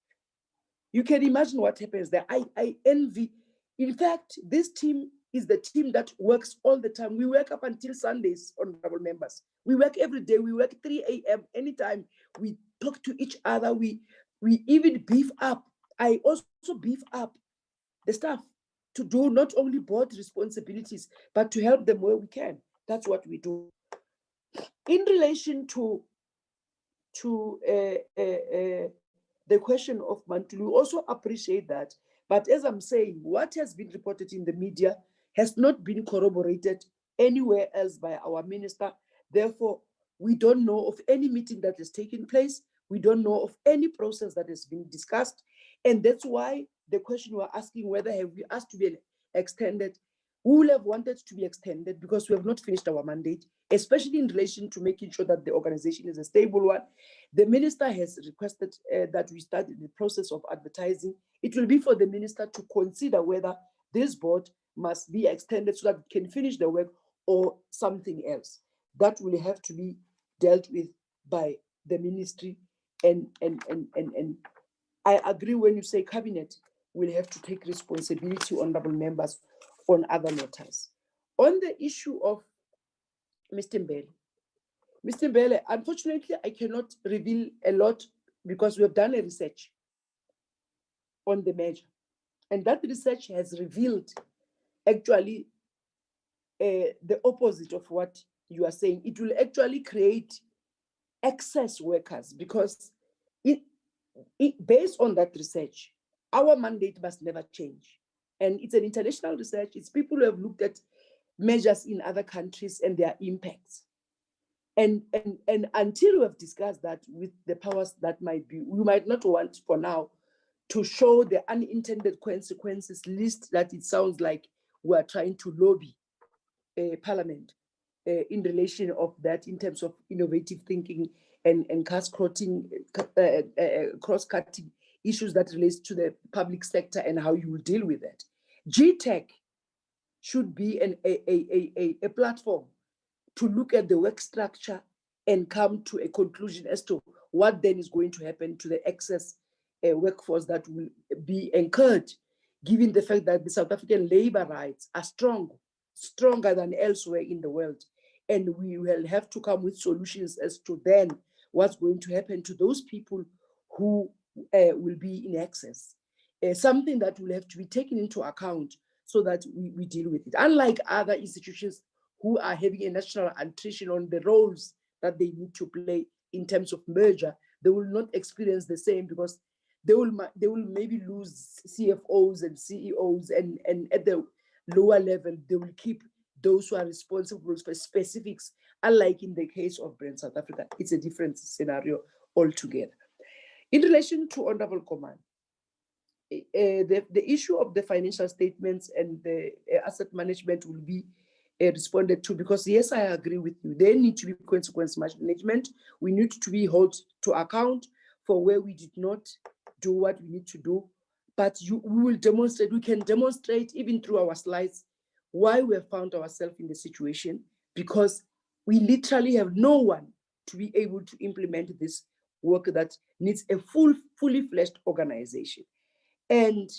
S6: You can imagine what happens there. I envy. In fact, this team is the team that works all the time. We work up until Sundays, honorable members. We work every day. We work 3 a.m. anytime. We talk to each other. We even beef up. I also beef up the staff to do not only board responsibilities, but to help them where we can. That's what we do. In relation to the question of monthly, we also appreciate that. But as I'm saying, what has been reported in the media has not been corroborated anywhere else by our minister. Therefore, we don't know of any meeting that has taken place. We don't know of any process that has been discussed. And that's why the question we're asking, whether have we asked to be extended, we will have wanted to be extended because we have not finished our mandate, especially in relation to making sure that the organization is a stable one. The minister has requested that we start the process of advertising. It will be for the minister to consider whether this board must be extended so that it can finish the work or something else. That will have to be dealt with by the ministry. And I agree when you say cabinet will have to take responsibility, honorable members, on other matters. On the issue of Mr. Mbele, unfortunately, I cannot reveal a lot because we have done a research on the measure. And that research has revealed actually the opposite of what you are saying. It will actually create excess workers because based on that research, our mandate must never change. And it's an international research. It's people who have looked at measures in other countries and their impacts. And until we have discussed that with the powers that might be, we might not want for now to show the unintended consequences list that it sounds like we are trying to lobby Parliament in relation of that in terms of innovative thinking and cross-cutting issues that relates to the public sector and how you will deal with that. GTech should be a platform to look at the work structure and come to a conclusion as to what then is going to happen to the excess workforce that will be incurred, given the fact that the South African labor rights are stronger than elsewhere in the world. And we will have to come with solutions as to then what's going to happen to those people who will be in excess. Something that will have to be taken into account so that we deal with it. Unlike other institutions who are having a national attrition on the roles that they need to play in terms of merger, they will not experience the same because they will maybe lose CFOs and CEOs, and at the lower level, they will keep those who are responsible for specifics. Unlike in the case of Brand South Africa, it's a different scenario altogether. In relation to Honorable Command, the issue of the financial statements and the asset management will be responded to, because yes, I agree with you. There need to be consequence management. We need to be held to account for where we did not do what we need to do. But we will demonstrate, we can demonstrate even through our slides why we have found ourselves in the situation, because we literally have no one to be able to implement this work that needs a fully fledged organization. And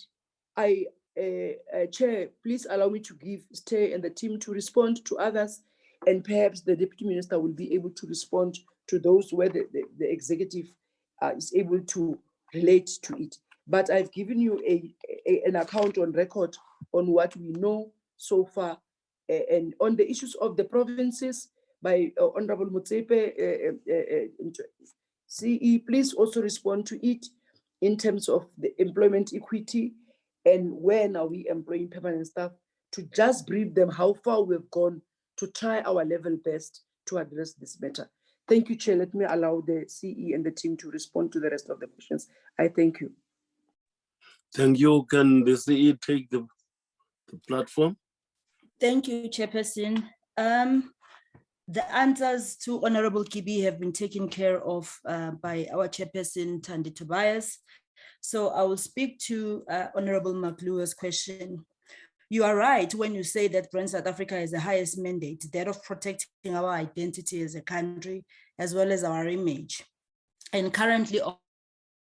S6: Chair, please allow me to give Stay and the team to respond to others, and perhaps the Deputy Minister will be able to respond to those where the executive is able to relate to it. But I've given you an account on record on what we know so far. And on the issues of the provinces by Honorable Motsepe, CE, please also respond to it in terms of the employment equity and when are we employing permanent staff, to just brief them how far we've gone to try our level best to address this matter. Thank you, Chair. Let me allow the CE and the team to respond to the rest of the questions. I thank you.
S1: Thank you. Can the CE take the platform?
S7: Thank you, Chairperson. The answers to Honorable Kibi have been taken care of by our Chairperson, Thandi Tobias. So I will speak to Honorable Maklua's question. You are right when you say that Brand South Africa has the highest mandate, that of protecting our identity as a country, as well as our image. And currently,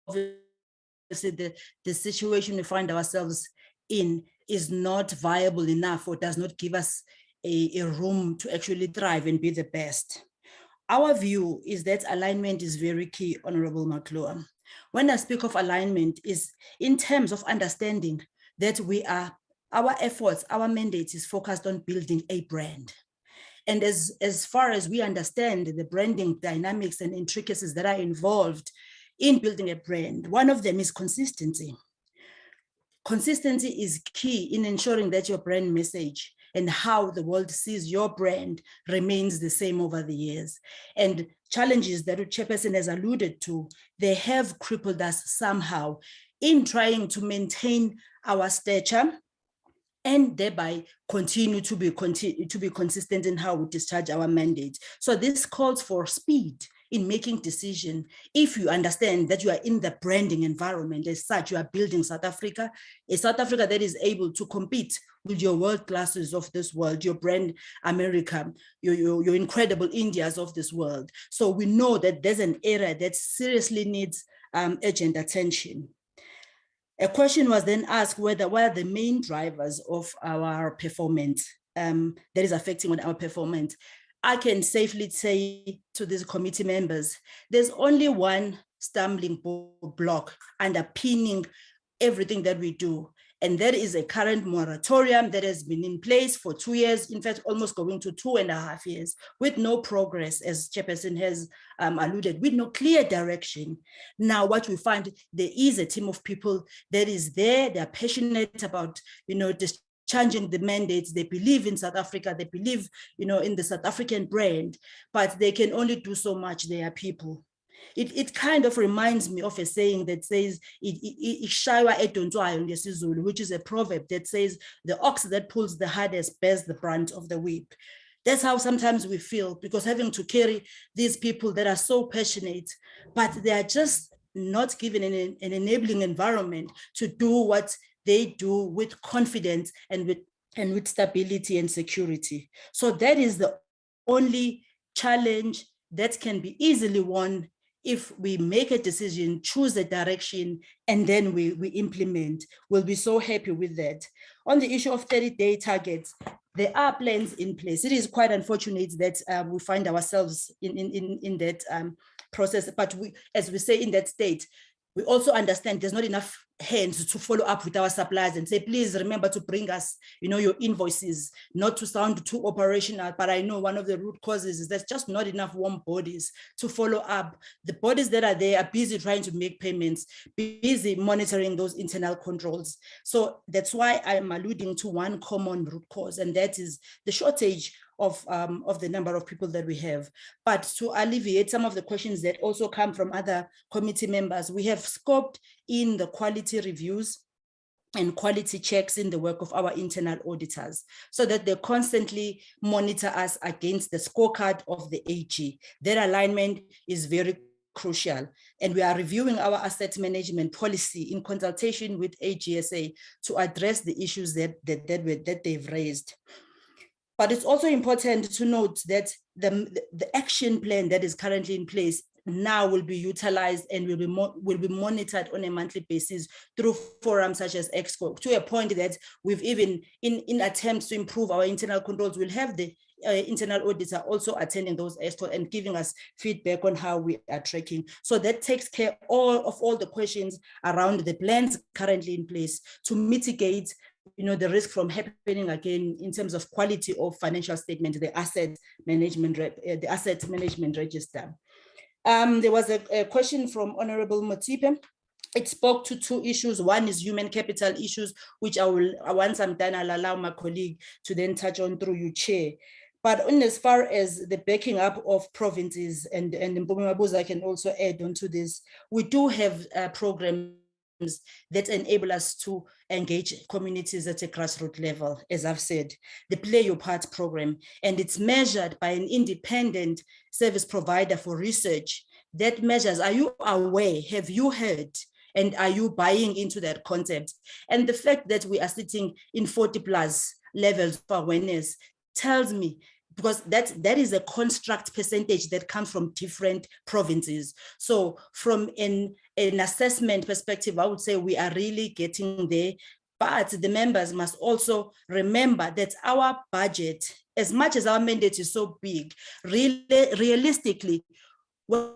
S7: obviously, the situation we find ourselves in is not viable enough, or does not give us a room to actually thrive and be the best. Our view is that alignment is very key, Honorable Maklua. When I speak of alignment, is in terms of understanding that our efforts, our mandate is focused on building a brand. And as far as we understand the branding dynamics and intricacies that are involved in building a brand, one of them is consistency. Consistency is key in ensuring that your brand message and how the world sees your brand remains the same over the years. And challenges that the Chairperson has alluded to, they have crippled us somehow in trying to maintain our stature and thereby continue to be consistent in how we discharge our mandate. So this calls for speed in making decisions. If you understand that you are in the branding environment as such, you are building South Africa, a South Africa that is able to compete with your world classes of this world, your brand America, your incredible Indias of this world. So we know that there's an area that seriously needs urgent attention. A question was then asked what are the main drivers of our performance that is affecting on our performance. I can safely say to these committee members, there's only one stumbling block underpinning everything that we do. And that is a current moratorium that has been in place for 2 years, in fact, almost going to 2.5 years, with no progress, as Chairperson has alluded, with no clear direction. Now, what we find, there is a team of people that is there, they're passionate about, changing the mandates. They believe in South Africa, they believe, in the South African brand, but they can only do so much. They are people. It kind of reminds me of a saying that says, which is a proverb that says, the ox that pulls the hardest bears the brunt of the whip. That's how sometimes we feel, because having to carry these people that are so passionate, but they are just not given an enabling environment to do what they do with confidence and with stability and security. So that is the only challenge that can be easily won if we make a decision, choose a direction, and then we implement. We'll be so happy with that. On the issue of 30-day targets, there are plans in place. It is quite unfortunate that we find ourselves in that process, but as we say in that state, we also understand there's not enough hands to follow up with our suppliers and say, please remember to bring us, your invoices, not to sound too operational, but I know one of the root causes is there's just not enough warm bodies to follow up. The bodies that are there are busy trying to make payments, busy monitoring those internal controls. So that's why I'm alluding to one common root cause, and that is the shortage of the number of people that we have. But to alleviate some of the questions that also come from other committee members, we have scoped in the quality reviews and quality checks in the work of our internal auditors so that they constantly monitor us against the scorecard of the AG. That alignment is very crucial. And we are reviewing our asset management policy in consultation with AGSA to address the issues that they've raised. But it's also important to note that the action plan that is currently in place now will be utilized and will be monitored on a monthly basis through forums such as Expo, to a point that we've even, in attempts to improve our internal controls, we'll have the internal auditor also attending those Expo and giving us feedback on how we are tracking. So that takes care of all the questions around the plans currently in place to mitigate the risk from happening again in terms of quality of financial statement, the asset management register. There was a question from Honorable Motipe. It spoke to two issues. One is human capital issues, which once I'm done, I'll allow my colleague to then touch on through you, Chair. But as far as the backing up of provinces, and Mpumi Mabuza can also add on to this, we do have programs that enable us to engage communities at a grassroots level. As I've said, the Play Your Part program, and it's measured by an independent service provider for research that measures, are you aware, have you heard, and are you buying into that concept? And the fact that we are sitting in 40+ levels of awareness tells me, because that is a construct percentage that comes from different provinces. So from an assessment perspective, I would say we are really getting there, but the members must also remember that our budget, as much as our mandate is so big, realistically, when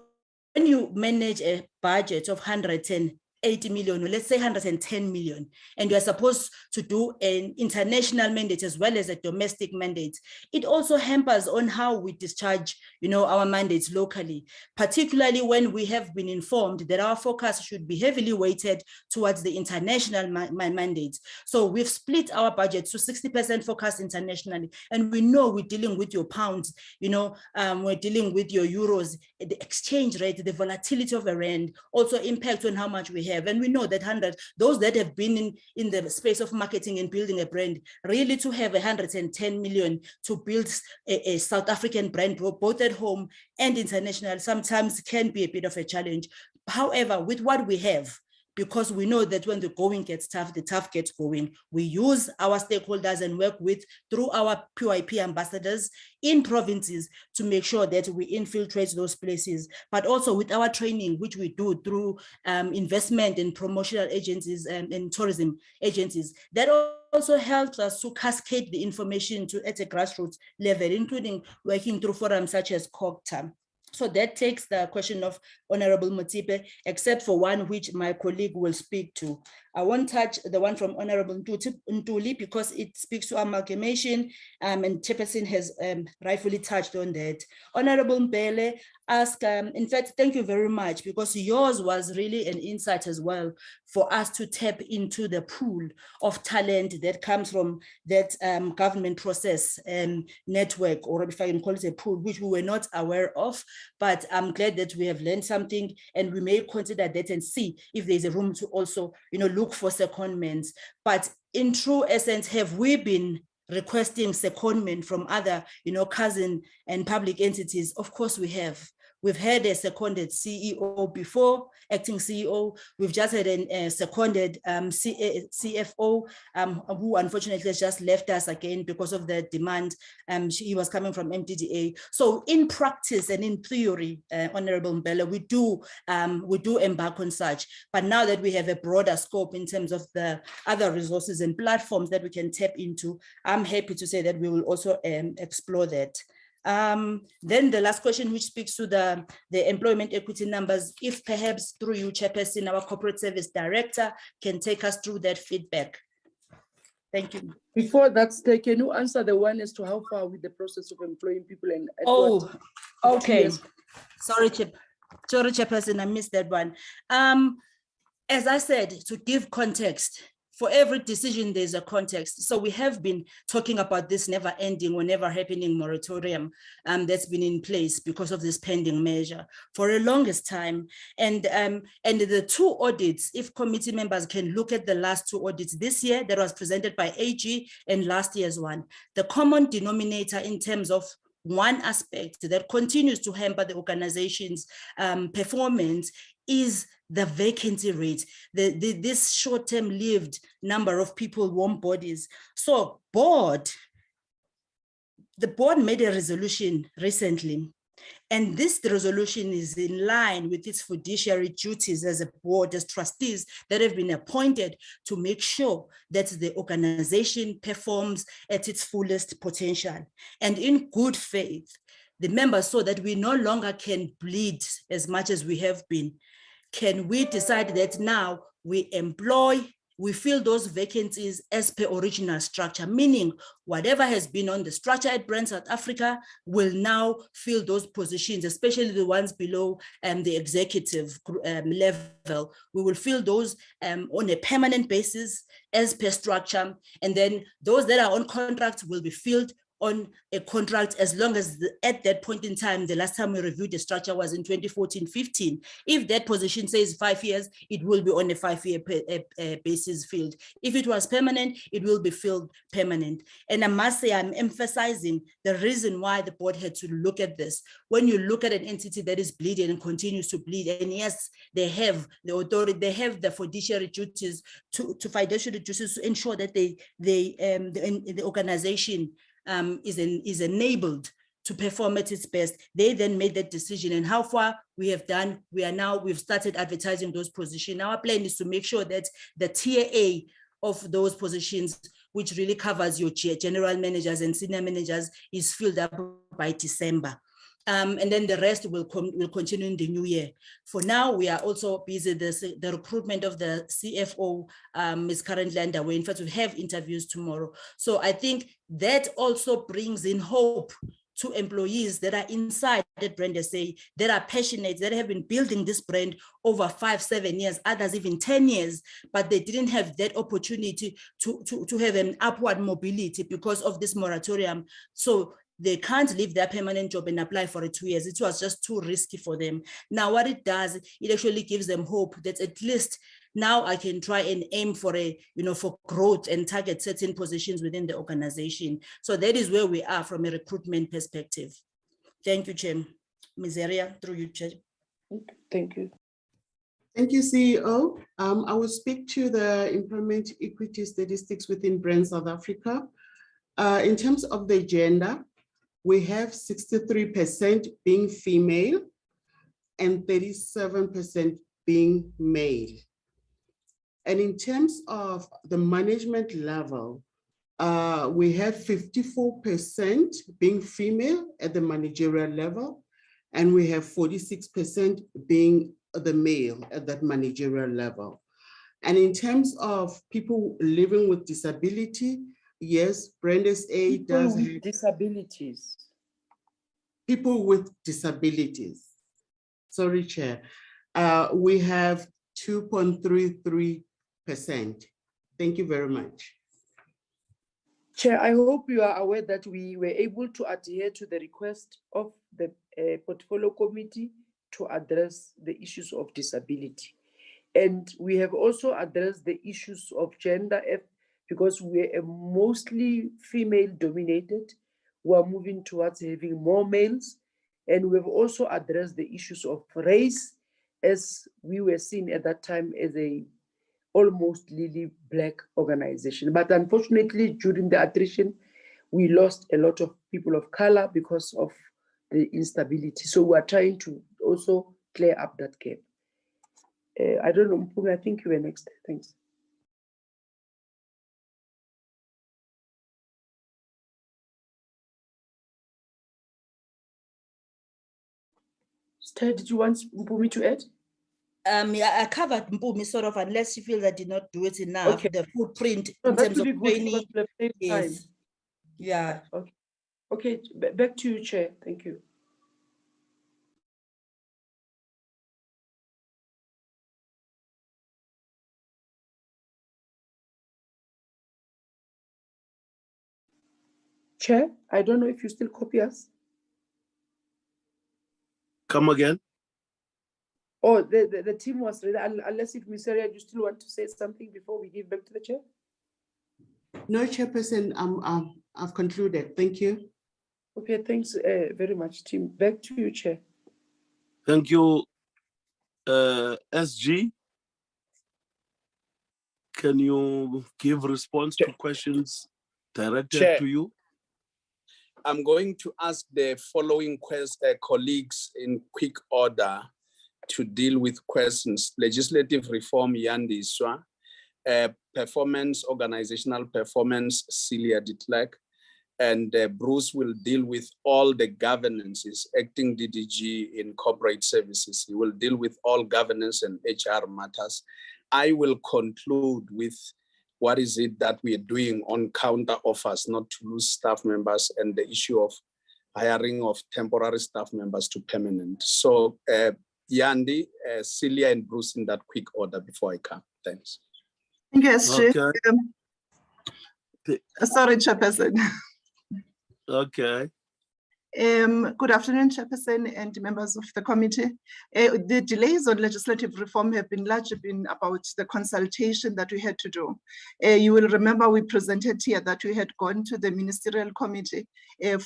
S7: you manage a budget of 180 million, or let's say 110 million, and you're supposed to do an international mandate as well as a domestic mandate, it also hampers on how we discharge, our mandates locally, particularly when we have been informed that our focus should be heavily weighted towards the international mandates. So we've split our budget to 60% focus internationally, and we know we're dealing with your pounds, we're dealing with your euros, the exchange rate, the volatility of the rand also impacts on how much we have. And we know that those that have been in the space of marketing and building a brand, really to have 110 million to build a South African brand, both at home and international, sometimes can be a bit of a challenge. However, with what we have, because we know that when the going gets tough, the tough gets going, we use our stakeholders and work through our PYP ambassadors in provinces to make sure that we infiltrate those places, but also with our training, which we do through investment and promotional agencies and tourism agencies. That also helps us to cascade the information at a grassroots level, including working through forums such as COGTA. So that takes the question of Honorable Motipe, except for one which my colleague will speak to. I won't touch the one from Honorable Ntuli because it speaks to amalgamation, and Chairperson has rightfully touched on that. Honorable Mbele asked, in fact, thank you very much, because yours was really an insight as well for us to tap into the pool of talent that comes from that government process and network, or if I can call it a pool, which we were not aware of. But I'm glad that we have learned something, and we may consider that and see if there's a room to also, look for secondments. But in true essence, have we been requesting secondment from other, cousin and public entities? Of course we have. We've had a seconded CEO before, acting CEO. We've just had a seconded CFO who unfortunately has just left us again because of the demand. He was coming from MTDA. So in practice and in theory, Honorable Mbele, we do embark on such. But now that we have a broader scope in terms of the other resources and platforms that we can tap into, I'm happy to say that we will also explore that. Then the last question, which speaks to the employment equity numbers, if perhaps through you, Chairperson, our Corporate Service Director can take us through that feedback. Thank you.
S6: Before that's taken, can you answer the one as to how far with the process of employing people? And
S7: okay. Sorry, Chairperson, I missed that one. As I said, to give context, for every decision, there's a context. So we have been talking about this never ending or never happening moratorium that's been in place because of this pending measure for the longest time. And the two audits, if committee members can look at the last two audits this year that was presented by AG and last year's one, the common denominator in terms of one aspect that continues to hamper the organization's performance is the vacancy rate, this short-term lived number of people, warm bodies. So the board made a resolution recently, and this resolution is in line with its fiduciary duties as a board, as trustees that have been appointed to make sure that the organization performs at its fullest potential. And in good faith, the members saw that we no longer can bleed as much as we have been. Can we decide that now we fill those vacancies as per original structure, meaning whatever has been on the structure at Brand South Africa will now fill those positions, especially the ones below the executive level. We will fill those on a permanent basis as per structure. And then those that are on contract will be filled on a contract as long as at that point in time, the last time we reviewed the structure was in 2014-15. If that position says 5 years, it will be on a 5-year basis filled. If it was permanent, it will be filled permanent. And I must say, I'm emphasizing the reason why the board had to look at this. When you look at an entity that is bleeding and continues to bleed, and yes, they have the authority, they have the fiduciary duties to ensure that the organization is enabled to perform at its best. They then made that decision, and how far we have done, we've started advertising those positions. Our plan is to make sure that the tier A of those positions, which really covers your general managers and senior managers, is filled up by December. And then the rest will continue in the new year. For now, we are also busy. The recruitment of the CFO is currently underway. In fact, we have interviews tomorrow. So I think that also brings in hope to employees that are inside that brand SA, that are passionate, that have been building this brand over 5-7 years, others even 10 years, but they didn't have that opportunity to have an upward mobility because of this moratorium. So they can't leave their permanent job and apply for 2 years. It was just too risky for them. Now, what it does, it actually gives them hope that at least now I can try and aim for for growth and target certain positions within the organization. So that is where we are from a recruitment perspective. Thank you, Chair. Ms. Aria, through you, Chair.
S6: Thank you.
S8: Thank you, CEO. I will speak to the employment equity statistics within Brand South Africa. In terms of the gender, we have 63% being female and 37% being male. And in terms of the management level, we have 54% being female at the managerial level, and we have 46% being the male at that managerial level. And in terms of people living with disability, yes, Brand SA does have
S6: disabilities.
S8: People with disabilities. Sorry, Chair. We have 2.33%. Thank you very much.
S6: Chair, I hope you are aware that we were able to adhere to the request of the Portfolio Committee to address the issues of disability. And we have also addressed the issues of gender, because we are mostly female dominated. We are moving towards having more males. And we've also addressed the issues of race, as we were seen at that time as a almost lily black organization. But unfortunately, during the attrition, we lost a lot of people of color because of the instability. So we are trying to also clear up that gap. I don't know, Mpumi, I think you were next. Thanks. Stella, did you want Mpumi to add?
S7: Yeah, I covered Mpumi sort of, unless you feel that I did not do it enough.
S6: Okay.
S7: The footprint
S6: No,
S7: in
S6: that
S7: terms
S6: would
S7: of
S6: be good
S7: training.
S6: because we have
S7: Yes.
S6: time.
S7: Yeah.
S6: Okay. Okay, back to you, Chair. Thank you. Chair, I don't know if you still copy us.
S1: Come again?
S6: Oh, the team was ready, unless if Ms. Area, you still want to say something before we give back to the Chair?
S8: No, Chairperson, I've concluded. Thank you.
S6: Okay, thanks very much, team. Back to you, Chair.
S1: Thank you, SG. Can you give response to questions directed
S11: Chair.
S1: to you?
S11: I'm going to ask the following colleagues in quick order to deal with questions. Legislative reform, Yandiswa. Performance, organizational performance, Celia de Klerk. And Bruce will deal with all the governances, acting DDG in corporate services. He will deal with all governance and HR matters. I will conclude with what is it that we are doing on counter offers, not to lose staff members, and the issue of hiring of temporary staff members to permanent. So Yandi, Celia, and Bruce in that quick order before I come. Thanks.
S17: Thank you, SG.
S1: Okay.
S17: Sorry, Chairperson.
S1: Okay.
S17: Good afternoon, Chairperson and members of the committee. The delays on legislative reform have been largely about the consultation that we had to do. You will remember we presented here that we had gone to the Ministerial Committee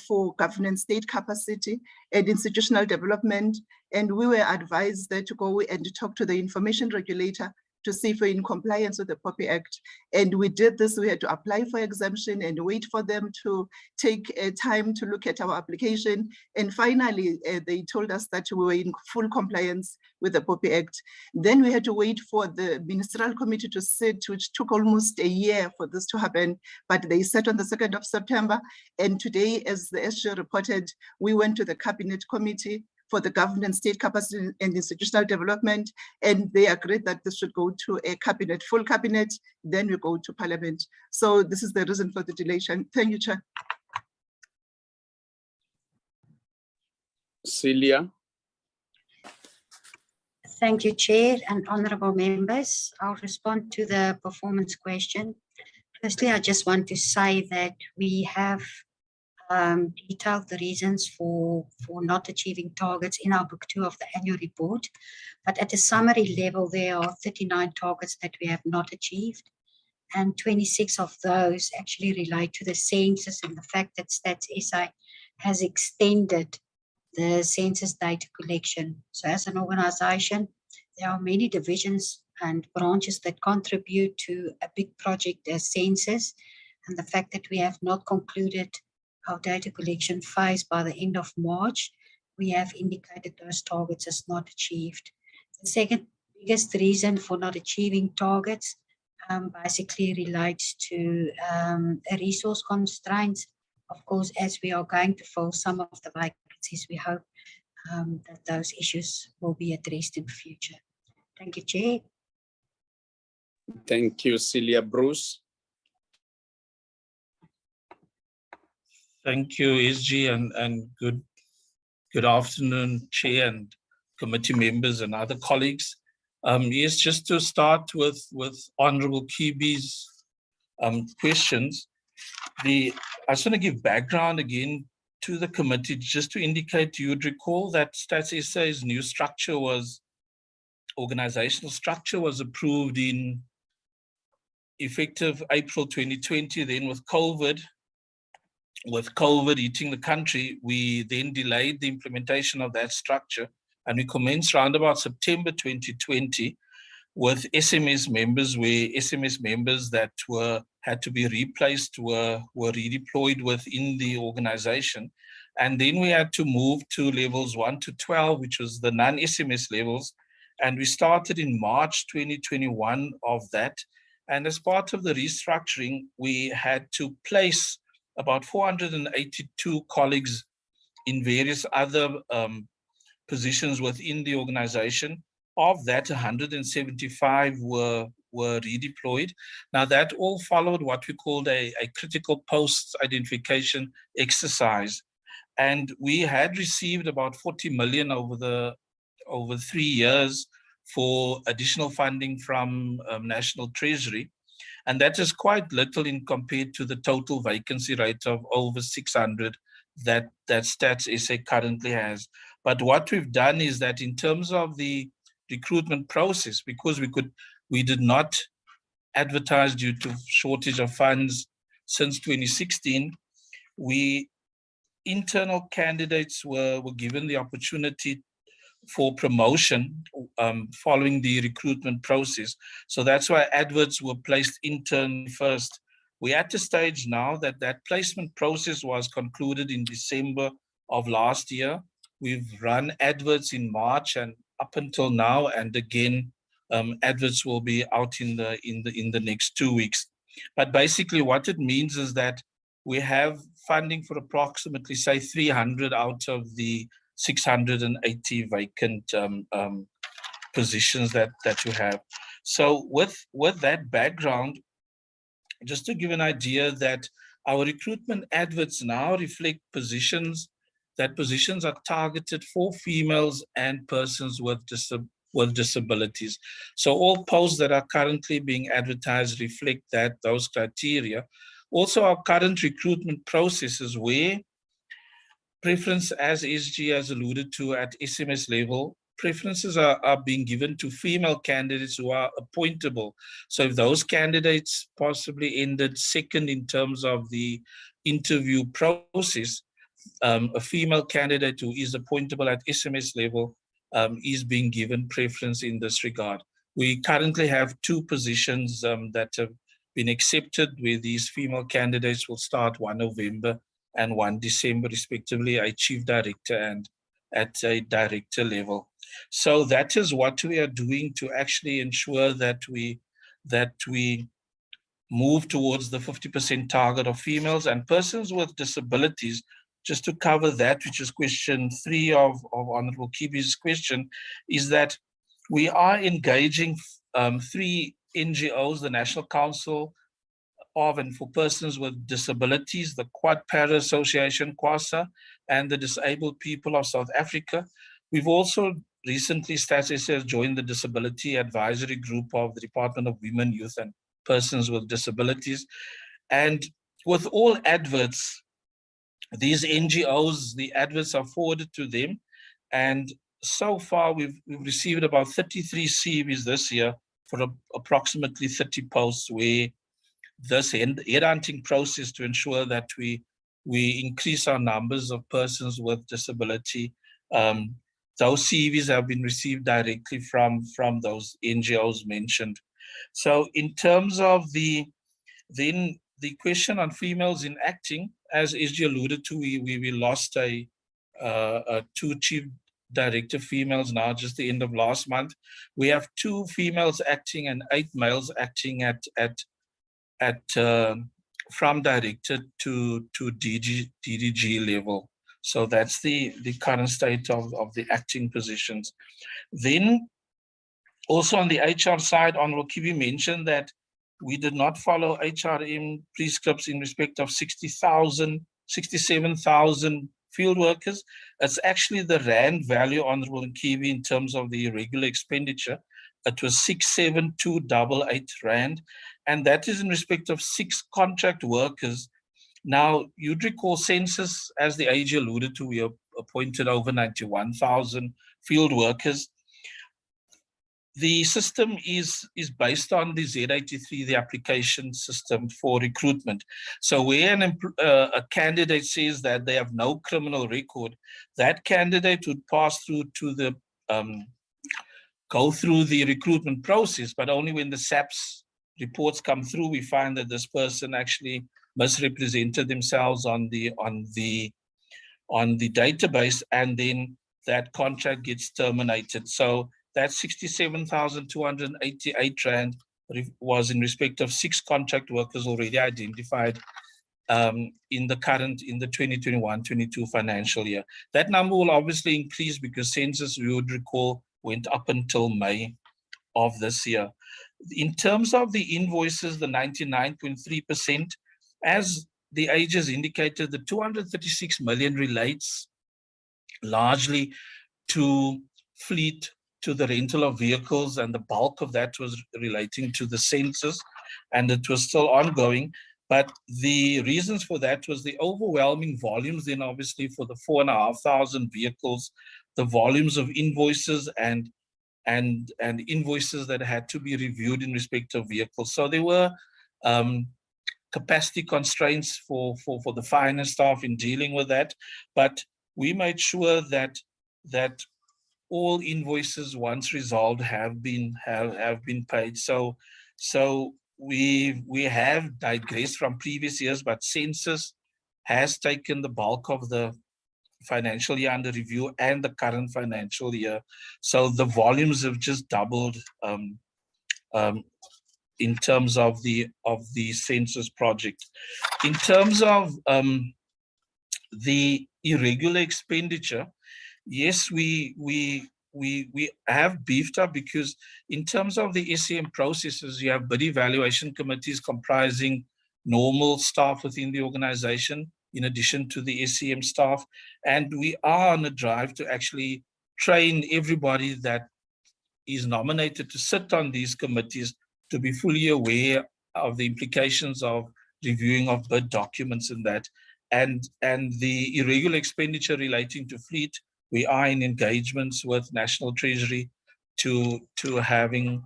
S17: for Governance, State Capacity and Institutional Development, and we were advised there to go and talk to the Information Regulator to see if we're in compliance with the POPI Act. And we did this. We had to apply for exemption and wait for them to take time to look at our application. And finally, they told us that we were in full compliance with the POPI Act. Then we had to wait for the Ministerial Committee to sit, which took almost a year for this to happen. But they sat on the 2nd of September. And today, as the SG reported, we went to the Cabinet Committee for the Governance, State Capacity and Institutional Development, and they agreed that this should go to a cabinet, full cabinet, then we go to Parliament. So this is the reason for the delay. Thank you, Chair.
S11: Celia.
S18: Thank you, Chair and honorable members. I'll respond to the performance question. Firstly, I just want to say that we have detailed the reasons for not achieving targets in our book 2 of the annual report. But at a summary level, there are 39 targets that we have not achieved. And 26 of those actually relate to the census and the fact that Stats SA has extended the census data collection. So as an organization, there are many divisions and branches that contribute to a big project as census. And the fact that we have not concluded our data collection phase by the end of March, we have indicated those targets as not achieved. The second biggest reason for not achieving targets basically relates to resource constraints. Of course, as we are going to fill some of the vacancies, we hope that those issues will be addressed in the future. Thank you, Chair.
S11: Thank you, Celia. Bruce.
S19: Thank you, SG, and good afternoon, Chair and committee members and other colleagues. Yes, just to start with Honorable Kibi's questions. I just want to give background again to the committee, just to indicate you would recall that Stats SA's new structure organizational structure was approved in effective April 2020. Then with COVID hitting the country, we then delayed the implementation of that structure, and we commenced around about September 2020 with SMS members, where SMS members that had to be replaced were redeployed within the organization. And then we had to move to levels 1 to 12, which was the non-SMS levels. And we started in March 2021 of that. And as part of the restructuring, we had to place about 482 colleagues in various other positions within the organization. Of that, 175 were redeployed. Now that all followed what we called a critical posts identification exercise. And we had received about 40 million over 3 years for additional funding from National Treasury. And that is quite little in compared to the total vacancy rate of over 600 that Stats SA currently has. But what we've done is that in terms of the recruitment process, because we did not advertise due to shortage of funds since 2016, internal candidates were given the opportunity for promotion following the recruitment process. So that's why adverts were placed internally first. We're at a stage now that placement process was concluded in December of last year. We've run adverts in March and up until now, and again, adverts will be out in the next 2 weeks. But basically what it means is that we have funding for approximately, say, 300 out of the 680 vacant positions that you have. So with that background, just to give an idea that our recruitment adverts now reflect positions are targeted for females and persons with disabilities. So all posts that are currently being advertised reflect those criteria. Also, our current recruitment processes where preference, as SG has alluded to at SMS level, preferences are being given to female candidates who are appointable. So if those candidates possibly ended second in terms of the interview process, a female candidate who is appointable at SMS level is being given preference in this regard. We currently have 2 positions that have been accepted, where these female candidates will start 1 November and 1 December respectively, a chief director and at a director level. So that is what we are doing to actually ensure that we move towards the 50% target of females and persons with disabilities. Just to cover that, which is question 3 of Honorable Kibi's question, is that we are engaging 3 NGOs, the National Council of and for Persons with Disabilities, the Quad Para Association, QASA, and the Disabled People of South Africa. We've also recently, Stats SA has joined the Disability Advisory Group of the Department of Women, Youth and Persons with Disabilities. And with all adverts, these NGOs, the adverts are forwarded to them. And so far, we've received about 33 CVs this year for approximately 30 posts, where this headhunting process to ensure that we increase our numbers of persons with disability. Those CVs have been received directly from those NGOs mentioned. So in terms of the question on females in acting, as SG alluded to, we lost 2 chief director females now, just the end of last month. We have 2 females acting and 8 males acting from director to DDG level. So that's the current state of the acting positions. Then Also on the HR side, Honorable Kibi mentioned that we did not follow HRM prescripts in respect of 67,000 field workers. It's actually the Rand value, Honorable Kibi, in terms of the irregular expenditure. It was 67288 Rand, and that is in respect of 6 contract workers. Now, you'd recall Census, as the AG alluded to, we appointed over 91,000 field workers. The system is based on the Z83, the application system for recruitment. So where a candidate says that they have no criminal record, that candidate would pass through to the, go through the recruitment process, but only when the SAPS reports come through, we find that this person actually misrepresented themselves on the database, and then that contract gets terminated. So that 67,288 Rand was in respect of 6 contract workers already identified in the 2021-22 financial year. That number will obviously increase because Census, we would recall, went up until May of this year. In terms of the invoices, the 99.3%, as the AG has indicated, the 236 million relates largely to fleet, to the rental of vehicles, and the bulk of that was relating to the census, and it was still ongoing. But the reasons for that was the overwhelming volumes, then obviously for the 4,500 vehicles, the volumes of invoices and invoices that had to be reviewed in respect of vehicles. So there were capacity constraints for the finance staff in dealing with that, but we made sure that all invoices, once resolved, have been paid. So we have digressed from previous years, but Census has taken the bulk of the financial year under review and the current financial year. So the volumes have just doubled in terms of the Census project. In terms of the irregular expenditure, yes, we have beefed up, because in terms of the SEM processes, you have bid evaluation committees comprising normal staff within the organization, in addition to the SEM staff. And we are on a drive to actually train everybody that is nominated to sit on these committees to be fully aware of the implications of reviewing of bid documents and that. And the irregular expenditure relating to fleet, we are in engagements with National Treasury to having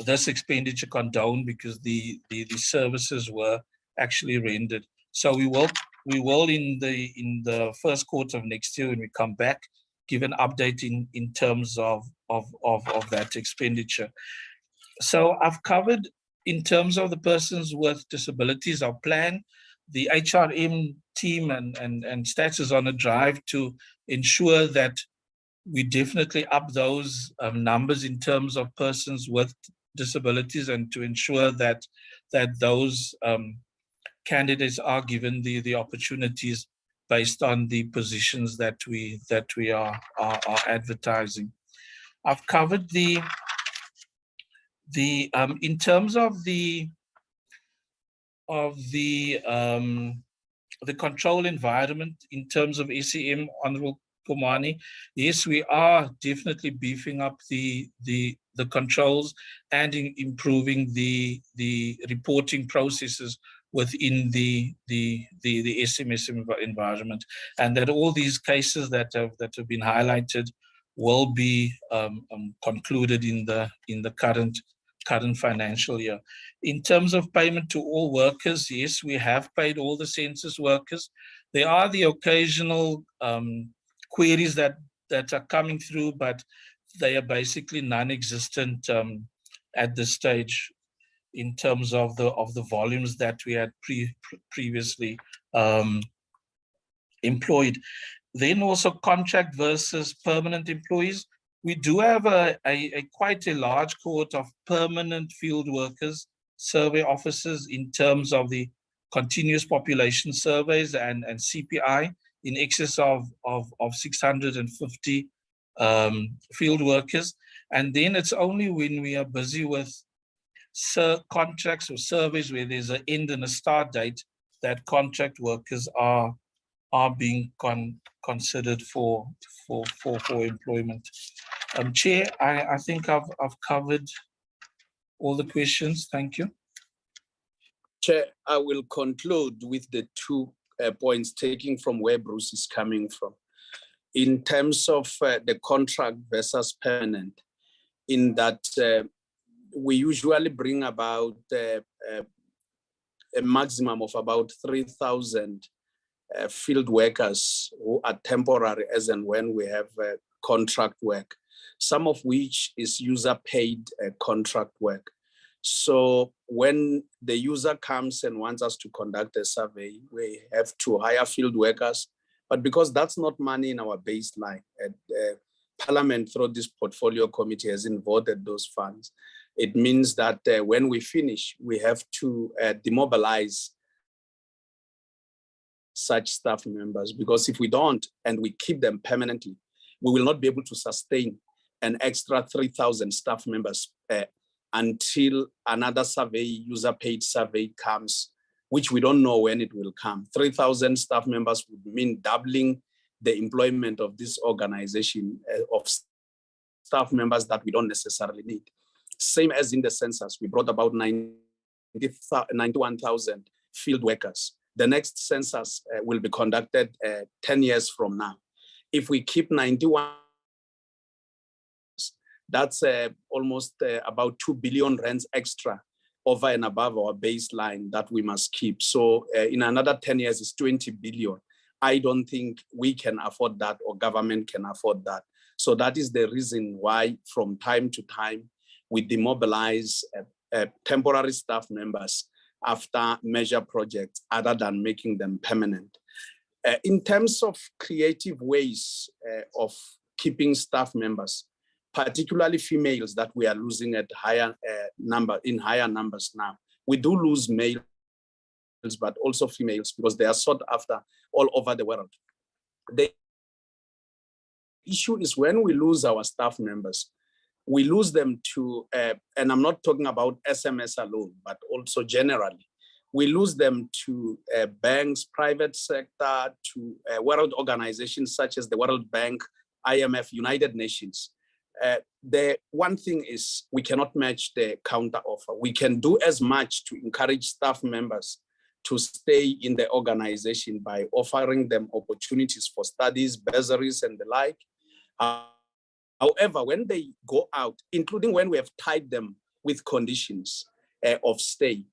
S19: this expenditure condoned, because the services were actually rendered. So we will in the first quarter of next year, when we come back, give an update in terms of that expenditure. So I've covered, in terms of the persons with disabilities, our plan. The HRM team and Stats is on a drive to ensure that we definitely up those numbers in terms of persons with disabilities, and to ensure that those candidates are given the opportunities based on the positions that we are advertising. I've covered the in terms of the control environment in terms of SEM, Honorable Komani. Yes, we are definitely beefing up the controls and improving the reporting processes within the SMS environment, and that all these cases that have been highlighted will be concluded in the current financial year. In terms of payment to all workers, yes, we have paid all the census workers. There are the occasional queries that are coming through, but they are basically non-existent at this stage in terms of the volumes that we had previously employed. Then also contract versus permanent employees. We do have quite a large cohort of permanent field workers, survey officers, in terms of the continuous population surveys and CPI, in excess of 650 field workers. And then it's only when we are busy with contracts or surveys where there's an end and a start date that contract workers are being considered for employment. Chair, I think I've covered all the questions. Thank you.
S11: Chair, I will conclude with the 2 points taking from where Bruce is coming from. In terms of the contract versus permanent, in that we usually bring about a maximum of about 3,000 field workers who are temporary as and when we have contract work, some of which is user-paid contract work. So when the user comes and wants us to conduct a survey, we have to hire field workers. But because that's not money in our baseline, Parliament through this portfolio committee has voted those funds. It means that when we finish, we have to demobilize such staff members, because if we don't and we keep them permanently, we will not be able to sustain an extra 3,000 staff members until another survey, user-paid survey comes, which we don't know when it will come. 3,000 staff members would mean doubling the employment of this organization of staff members that we don't necessarily need. Same as in the census, we brought about 91,000 field workers. The next census will be conducted 10 years from now. If we keep 91, that's almost about 2 billion rands extra over and above our baseline that we must keep. So in another 10 years, it's 20 billion. I don't think we can afford that or government can afford that. So that is the reason why from time to time, we demobilize temporary staff members after major projects other than making them permanent. In terms of creative ways of keeping staff members, particularly females that we are losing at higher numbers now. We do lose males, but also females because they are sought after all over the world. The issue is when we lose our staff members, we lose them to, and I'm not talking about SMS alone, but also generally, we lose them to banks, private sector, to world organizations such as the World Bank, IMF, United Nations. The one thing is we cannot match the counter offer. We can do as much to encourage staff members to stay in the organization by offering them opportunities for studies, bursaries, and the like. However, when they go out, including when we have tied them with conditions of stay,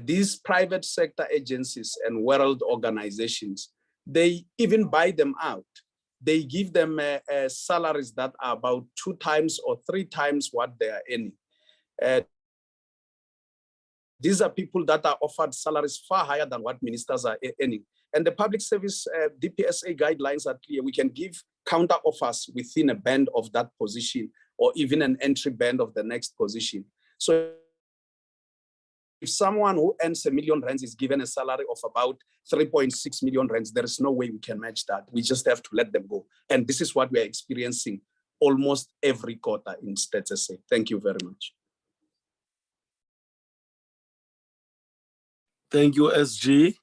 S11: these private sector agencies and world organizations, they even buy them out. They give them salaries that are about 2 times or 3 times what they are earning. These are people that are offered salaries far higher than what ministers are earning. And the public service DPSA guidelines are clear. We can give counter offers within a band of that position or even an entry band of the next position. So if someone who earns R1 million is given a salary of about 3.6 million rands, there is no way we can match that. We just have to let them go. And this is what we are experiencing almost every quarter in Stats SA. Thank you very much.
S1: Thank you, SG.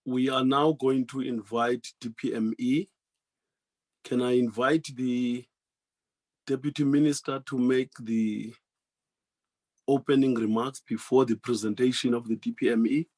S1: We are now going to invite DPME. Can I invite the Deputy Minister to make the opening remarks before the presentation of the DPME?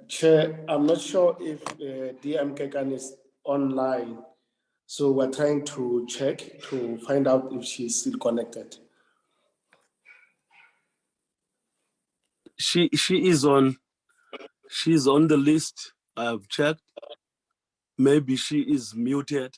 S20: Chair, I'm not sure if DM Kekan is online,
S1: So we're trying to check to find out if she's still connected. She's on the list. I've checked. Maybe she is muted.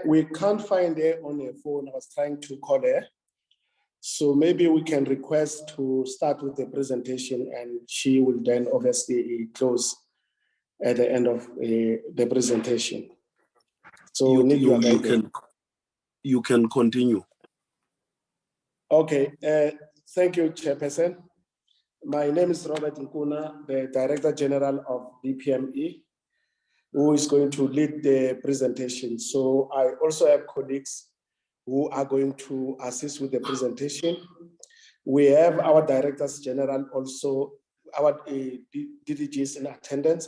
S1: We can't find her on her phone. I was trying to call her. So maybe we can request to start with the presentation and she will then obviously close at the end of the presentation. So we need your guidance. You can continue. Okay, thank you, Chairperson. My name is Robert Nkuna, the Director General of DPME, who is going to lead the presentation. So I also have colleagues who are going to assist with the presentation. We have our Directors General also, our DDGs in attendance,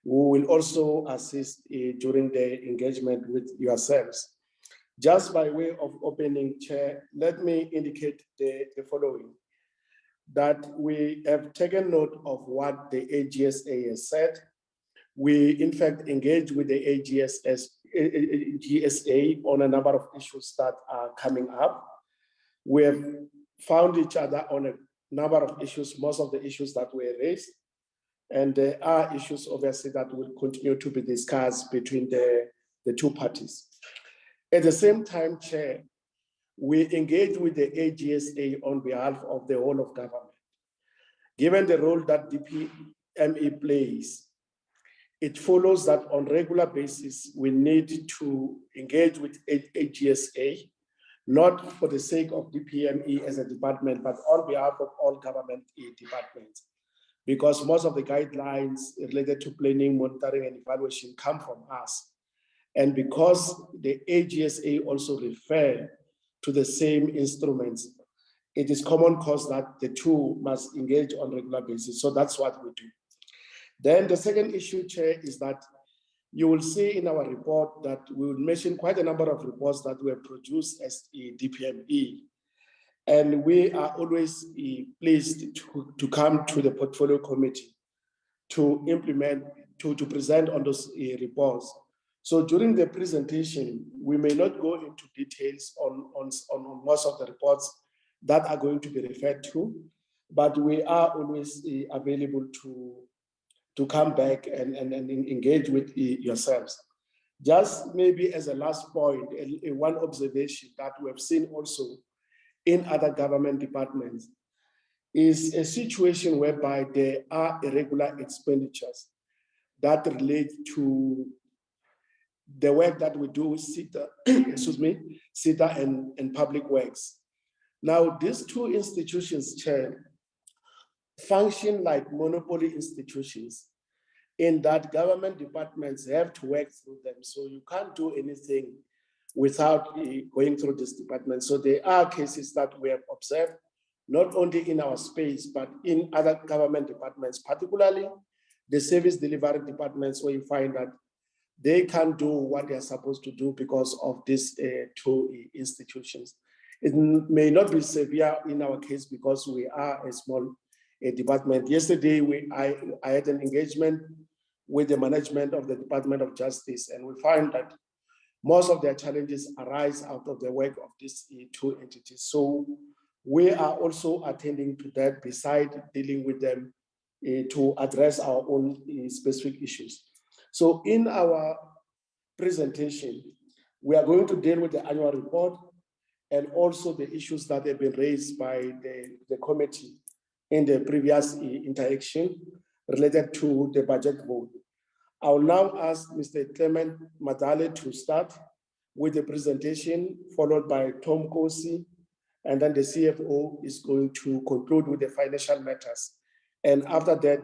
S1: who will also assist during the engagement with yourselves. Just by way of opening, Chair, let me indicate the following, that we have taken note of what the AGSA has said. We, in fact, engage with the GSA on a number of issues that are coming up. We have found each other on a number of issues, most of the issues that were raised. And there are issues, obviously, that will continue to be discussed between the two parties. At the same time, Chair, we engage with the AGSA on behalf of the whole of government. Given the role that DPME plays, it follows that on a regular basis, we need to engage with AGSA, not for the sake of DPME as a department, but on behalf of all government departments. Because most of the guidelines related to planning, monitoring, and evaluation come from us. And because the AGSA also refer to the same instruments, it is common cause that the two must engage on a regular basis. So that's what we do. Then the second issue, Chair, is that you will see in our report that we will mention quite a number of reports that were produced as a DPME. And we are always pleased to come to the portfolio committee to implement, to present on those reports. So during the presentation, we may not go into details on most of the reports that are going to be referred to, but we are always available to come back and engage with yourselves. Just maybe as a last point, one observation that we have seen also in other government departments is a situation whereby there are irregular expenditures that relate to the work that we do with SITA, SITA and Public Works. Now, these two institutions, Chair, function like monopoly institutions in that government departments have to work through them. So you can't do anything without going through this department. So there are cases that we have observed, not only in our space, but in other government departments, particularly the service delivery departments, where you find that they can't do what they're supposed to do because of these two institutions. It may not be severe in our case because we are a small department. Yesterday, I had an engagement with the management of the Department of Justice, and we find that most of their challenges arise out of the work of these two entities. So we are also attending to that beside dealing with them to address our own specific issues. So in our presentation, we are going to deal with the annual report and also the issues that have been raised by the committee in the previous interaction related to the budget vote. I will now ask Mr. Clement Madale to start with the presentation, followed by Tom Kosi, and then the CFO is going to conclude with the financial matters. And after that,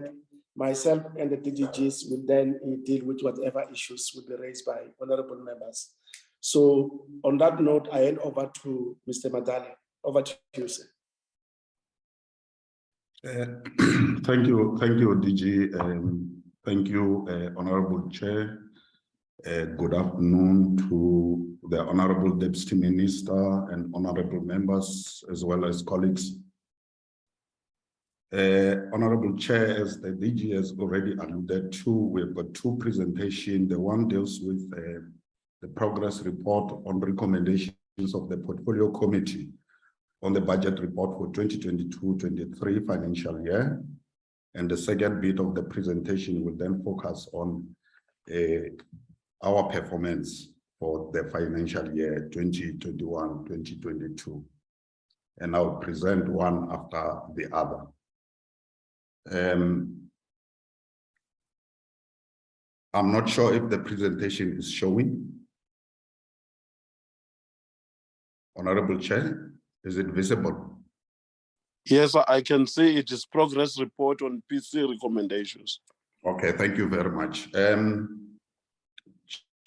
S1: myself and the DGGs will then deal with whatever issues will be raised by honorable members. So on that note, I hand over to Mr. Madali. Over to you, sir.
S20: Thank you, DG. Thank you, Honorable Chair. Good afternoon to the Honorable Deputy Minister and honorable members, as well as colleagues. Honorable Chair, as the DG has already alluded to, we've got two presentations. The one deals with the progress report on recommendations of the Portfolio Committee on the budget report for 2022-23 financial year. And the second bit of the presentation will then focus on our performance for the financial year 2021-2022. And I'll present one after the other. I'm not sure if the presentation is showing. Honorable Chair, is it visible?
S1: Yes, I can see it is progress report on PC recommendations.
S20: Okay, thank you very much.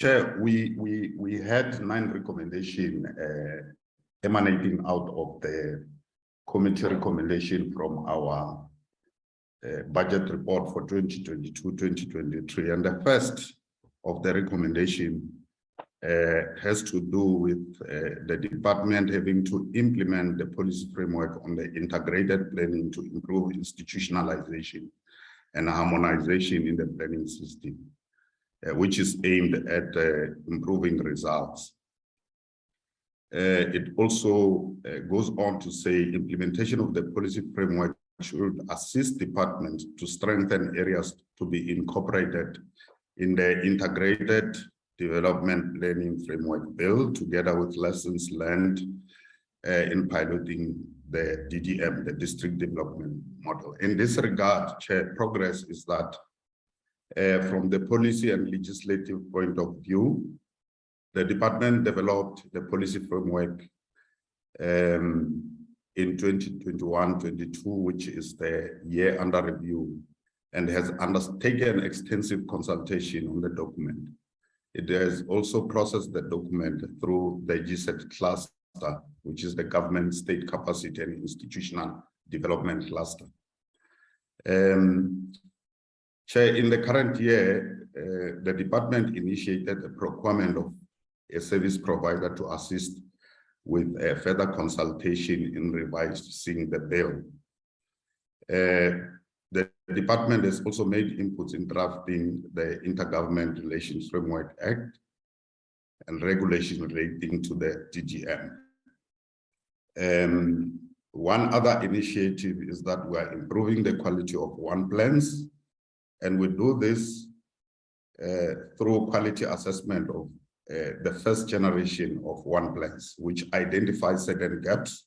S20: Chair, we had 9 recommendations emanating out of the committee recommendation from our budget report for 2022-2023. And the first of the recommendation has to do with the department having to implement the policy framework on the integrated planning to improve institutionalization and harmonization in the planning system, which is aimed at improving results. It also goes on to say implementation of the policy framework should assist departments to strengthen areas to be incorporated in the integrated development planning framework bill, together with lessons learned in piloting the DDM, the district development model. In this regard, Chair, progress is that from the policy and legislative point of view, the department developed the policy framework in 2021-22, which is the year under review, and has undertaken extensive consultation on the document. It has also processed the document through the GSET cluster, which is the government, state capacity and institutional development cluster. Chair, in the current year, the department initiated a procurement of a service provider to assist with a further consultation in revising the bill. The department has also made inputs in drafting the Intergovernment Relations Framework Act and regulation relating to the DGM. One other initiative is that we are improving the quality of one plans, and we do this through quality assessment of the first generation of one plans, which identifies certain gaps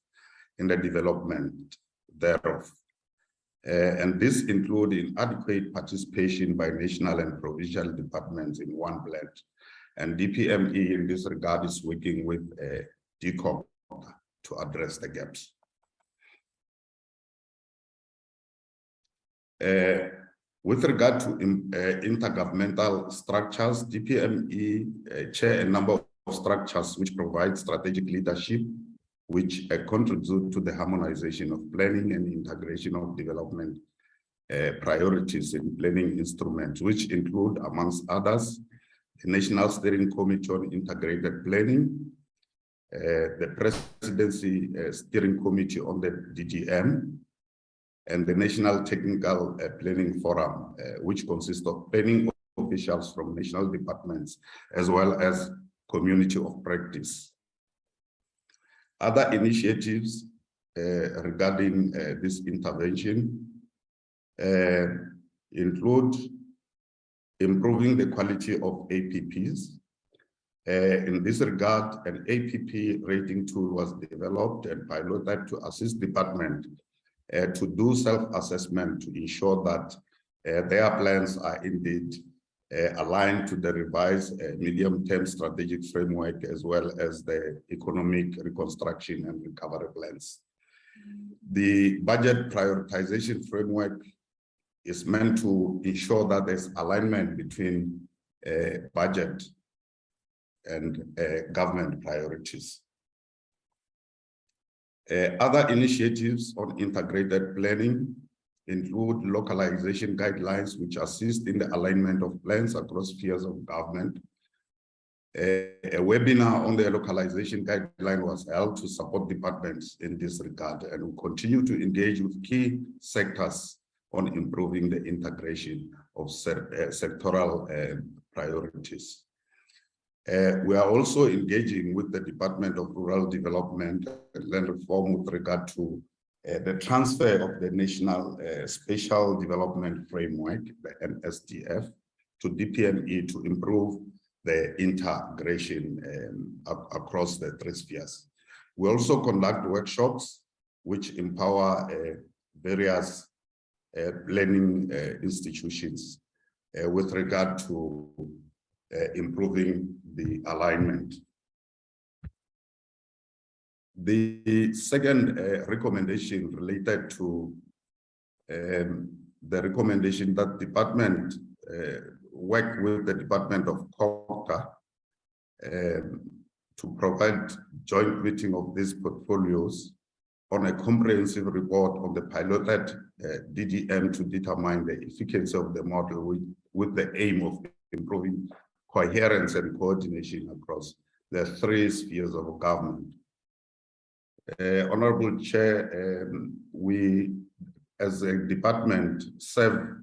S20: in the development thereof. And this includes inadequate participation by national and provincial departments in one plan. And DPME in this regard is working with DCOM to address the gaps. With regard to intergovernmental structures, DPME chair a number of structures which provide strategic leadership, which contribute to the harmonization of planning and integration of development priorities in planning instruments, which include, amongst others, the National Steering Committee on Integrated Planning, the Presidency Steering Committee on the DGM, and the National Technical Planning Forum, which consists of planning officials from national departments, as well as community of practice. Other initiatives regarding this intervention include improving the quality of APPs. In this regard, an APP rating tool was developed and piloted to assist department to do self-assessment to ensure that their plans are indeed aligned to the revised medium-term strategic framework, as well as the economic reconstruction and recovery plans. The budget prioritization framework is meant to ensure that there's alignment between budget and government priorities. Other initiatives on integrated planning include localization guidelines, which assist in the alignment of plans across spheres of government. A webinar on the localization guideline was held to support departments in this regard, and we continue to engage with key sectors on improving the integration of sectoral priorities. We are also engaging with the Department of Rural Development and Land Reform with regard to the transfer of the National Special Development Framework, the NSDF, to DPME to improve the integration across the three spheres. We also conduct workshops which empower various planning institutions with regard to improving the alignment. The second recommendation related to the recommendation that department work with the Department of COCTA to provide joint meeting of these portfolios on a comprehensive report on the piloted DDM to determine the efficacy of the model with the aim of improving coherence and coordination across the three spheres of government. Honorable Chair, we as a department serve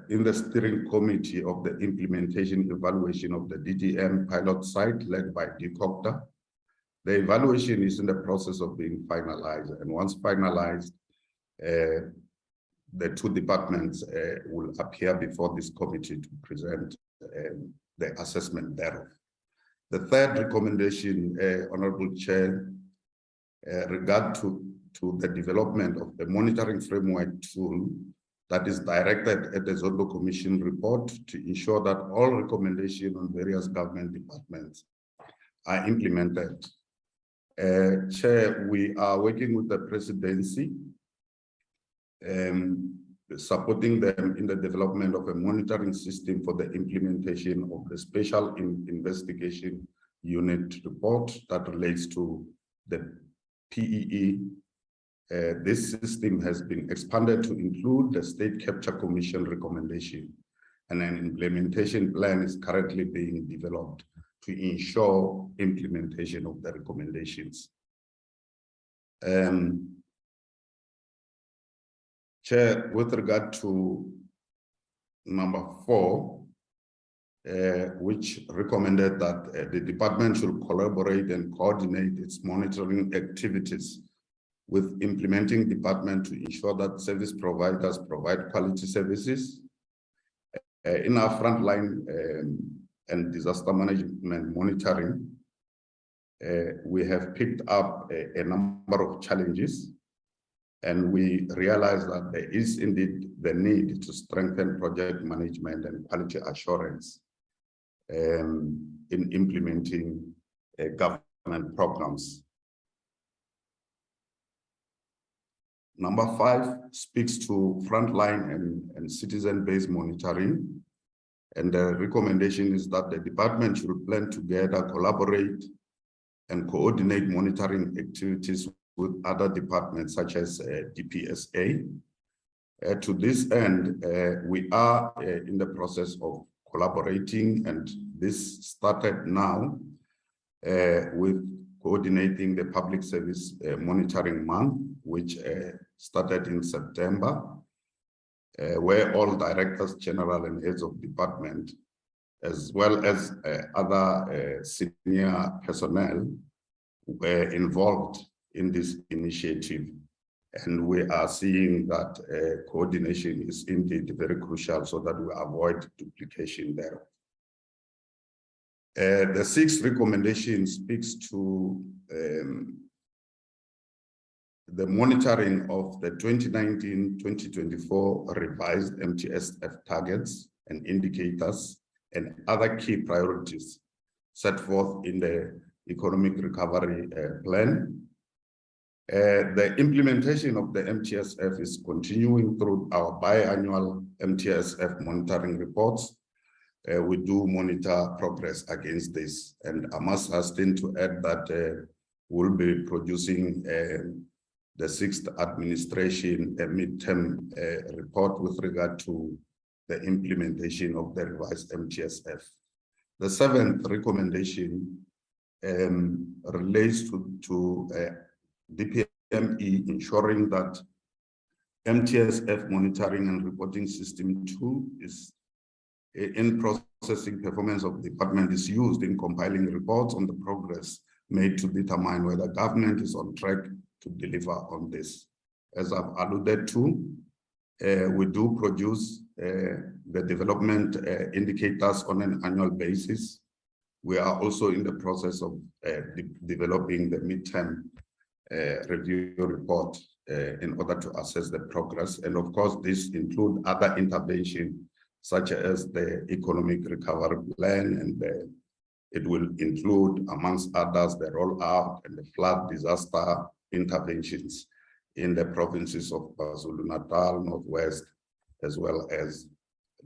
S20: in the steering committee of the implementation evaluation of the DDM pilot site led by DCOCTA. The evaluation is in the process of being finalized, and once finalized, the two departments will appear before this committee to present the assessment thereof. The third recommendation, Honorable Chair, regard to the development of the monitoring framework tool that is directed at the Zondo Commission report to ensure that all recommendations on various government departments are implemented. Chair, we are working with the presidency, supporting them in the development of a monitoring system for the implementation of the Special Investigation Unit report that relates to the PEE. This system has been expanded to include the State Capture Commission recommendation, and an implementation plan is currently being developed to ensure implementation of the recommendations. Chair, with regard to number 4, which recommended that the department should collaborate and coordinate its monitoring activities with implementing department to ensure that service providers provide quality services. In our frontline and disaster management monitoring, we have picked up a number of challenges, and we realize that there is indeed the need to strengthen project management and quality assurance in implementing government programs. Number 5 speaks to frontline and citizen-based monitoring. And the recommendation is that the department should plan together, collaborate, and coordinate monitoring activities with other departments such as DPSA. To this end, we are in the process of collaborating, and this started now with coordinating the Public Service Monitoring Month, which started in September, where all directors general and heads of department, as well as other senior personnel, were involved in this initiative. And we are seeing that coordination is indeed very crucial so that we avoid duplication there. The 6th recommendation speaks to the monitoring of the 2019-2024 revised MTSF targets and indicators and other key priorities set forth in the economic recovery plan. The implementation of the MTSF is continuing through our biannual MTSF monitoring reports. We do monitor progress against this, and I must hasten to add that we'll be producing the 6th administration midterm report with regard to the implementation of the revised MTSF. The 7th recommendation relates to DPME ensuring that MTSF monitoring and reporting system 2 is in processing performance of the department is used in compiling reports on the progress made to determine whether government is on track to deliver on this. As I've alluded to, we do produce the development indicators on an annual basis. We are also in the process of developing the midterm review report in order to assess the progress. And of course, this includes other intervention such as the economic recovery plan, and it will include, amongst others, the rollout and the flood disaster interventions in the provinces of KwaZulu-Natal, Northwest, as well as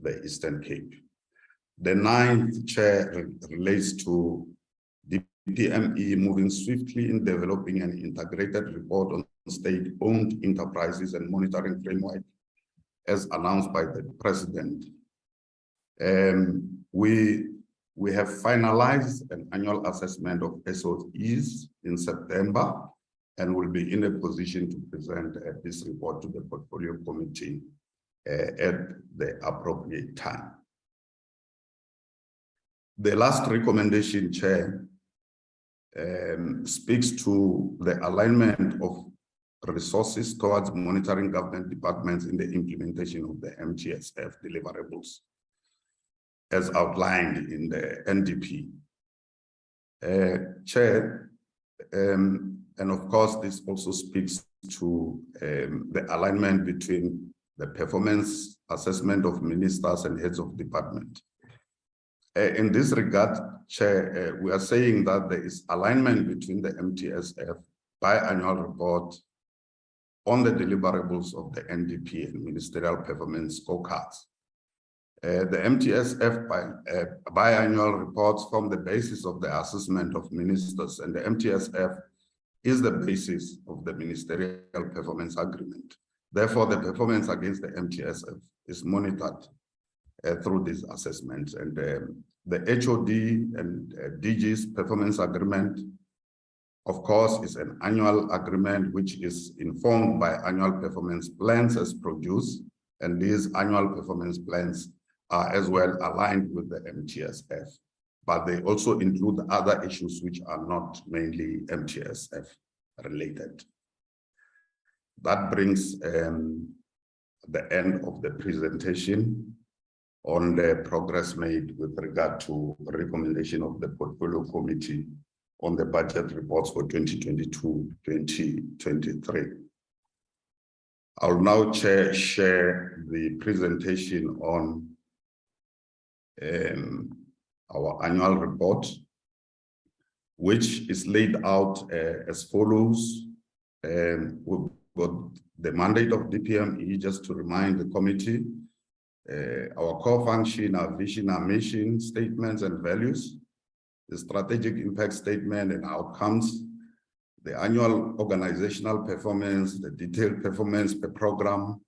S20: the Eastern Cape. The 9th, Chair, relates to DPME moving swiftly in developing an integrated report on state-owned enterprises and monitoring framework, as announced by the President. We have finalized an annual assessment of SOEs in September, and will be in a position to present this report to the Portfolio Committee at the appropriate time. The last recommendation, Chair, speaks to the alignment of resources towards monitoring government departments in the implementation of the MTSF deliverables, as outlined in the NDP. Chair, and of course, this also speaks to the alignment between the performance assessment of ministers and heads of department. In this regard, Chair, we are saying that there is alignment between the MTSF biannual report on the deliverables of the NDP and ministerial performance scorecards. The MTSF biannual reports form the basis of the assessment of ministers, and the MTSF is the basis of the ministerial performance agreement. Therefore, the performance against the MTSF is monitored through these assessments, and the HOD and DG's performance agreement, of course, is an annual agreement which is informed by annual performance plans as produced, and these annual performance plans are as well aligned with the MTSF, but they also include other issues which are not mainly MTSF related. That brings the end of the presentation on the progress made with regard to recommendation of the Portfolio Committee on the budget reports for 2022-2023. I'll now share the presentation on our annual report, which is laid out as follows. We've got the mandate of DPME, just to remind the committee, our core function, our vision, our mission, statements and values, the strategic impact statement and outcomes, the annual organizational performance, the detailed performance per program.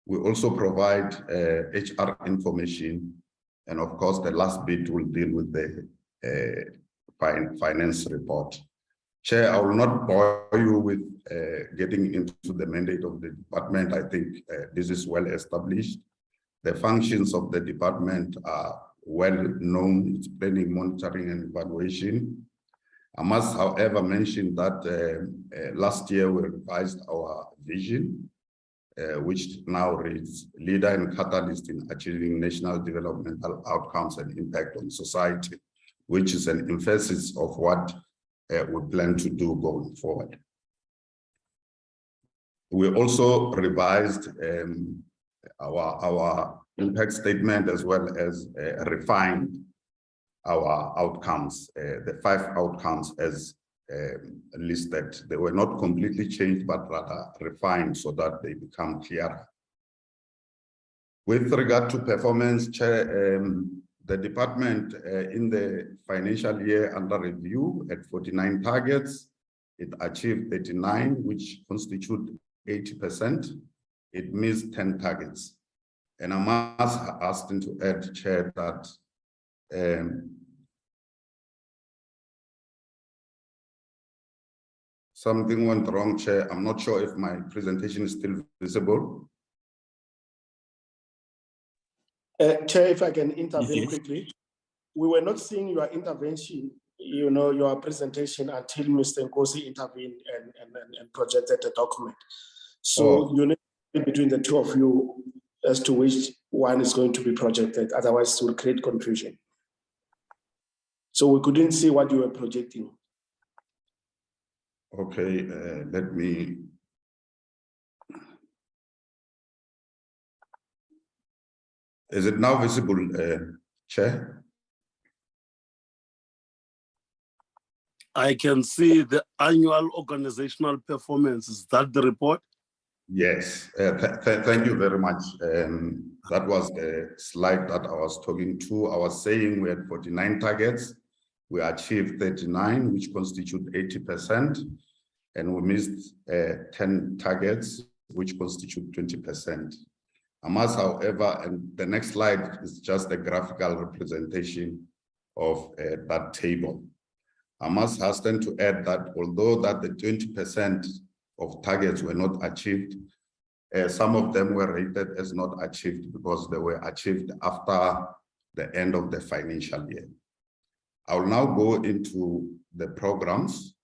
S20: We also provide HR information, and of course, the last bit will deal with the finance report. Chair, I will not bore you with getting into the mandate of the department. I think this is well established. The functions of the department are well known. It's planning, monitoring, and evaluation. I must, however, mention that last year we revised our vision, which now reads leader and catalyst in achieving national developmental outcomes and impact on society, which is an emphasis of what we plan to do going forward. We also revised our impact statement, as well as refined our outcomes, the 5 outcomes as listed. They were not completely changed, but rather refined so that they become clearer. With regard to performance, Chair, the department in the financial year under review had 49 targets. It achieved 39, which constitute 80%. It missed 10 targets. And I must ask them to add, Chair, that something went wrong, Chair. I'm not sure if my presentation is still visible.
S1: Chair, if I can intervene
S15: Yes.
S1: quickly. We were not seeing your intervention, your presentation until Mr. Nkosi intervened and projected the document. So you need between the two of you as to which one is going to be projected, otherwise it will create confusion. So we couldn't see what you were projecting.
S20: Okay, let me. Is it now visible, Chair?
S1: I can see the annual organizational performance. Is that the report?
S20: Yes, thank you very much. That was the slide that I was talking to. I was saying we had 49 targets. We achieved 39, which constitute 80%. And we missed 10 targets, which constitute 20%. I must, however, and the next slide is just a graphical representation of that table. I must hasten to add that although that the 20% of targets were not achieved, some of them were rated as not achieved because they were achieved after the end of the financial year. I will now go into the programs,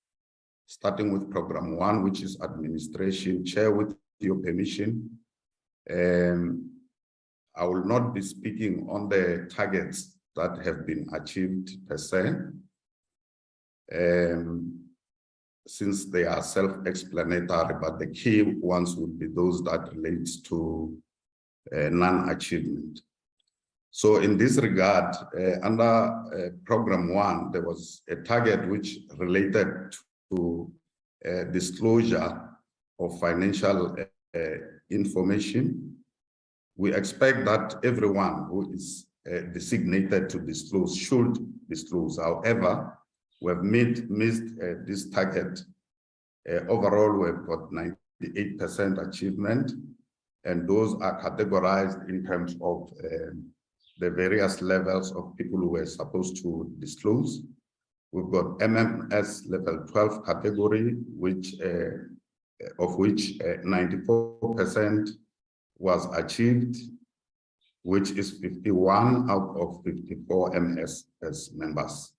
S20: starting with program 1, which is administration. Chair, with your permission, I will not be speaking on the targets that have been achieved per se, since they are self-explanatory, but the key ones would be those that relate to non-achievement. So in this regard, under program 1, there was a target which related to disclosure of financial information. We expect that everyone who is designated to disclose should disclose. However, we have missed this target. Overall, we've got 98% achievement, and those are categorized in terms of the various levels of people who were supposed to disclose. We've got MMS level 12 category, which of which 94% was achieved, which is 51 out of 54 MSS members.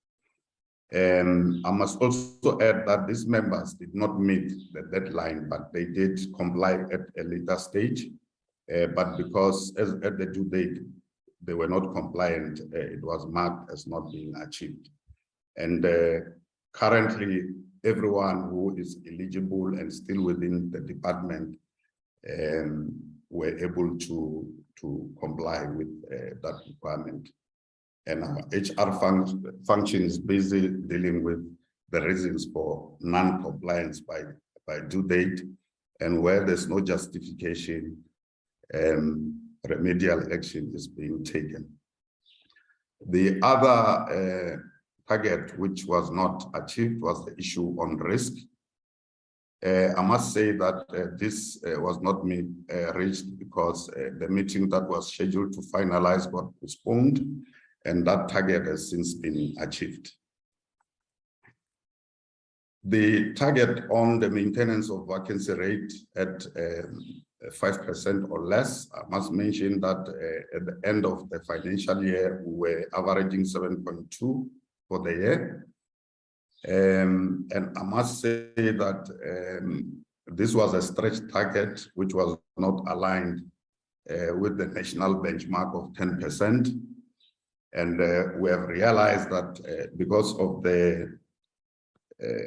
S20: I must also add that these members did not meet the deadline, but they did comply at a later stage. But because at the due date, they were not compliant, it was marked as not being achieved. And currently, everyone who is eligible and still within the department were able to comply with that requirement. And our HR function is busy dealing with the reasons for non-compliance by due date, and where there's no justification, remedial action is being taken. The other target which was not achieved was the issue on risk. I must say that this was not reached because the meeting that was scheduled to finalize got postponed, and that target has since been achieved. The target on the maintenance of vacancy rate at 5% or less, I must mention that at the end of the financial year, we were averaging 7.2 for the year. And I must say that this was a stretch target, which was not aligned with the national benchmark of 10%. And we have realized that because of the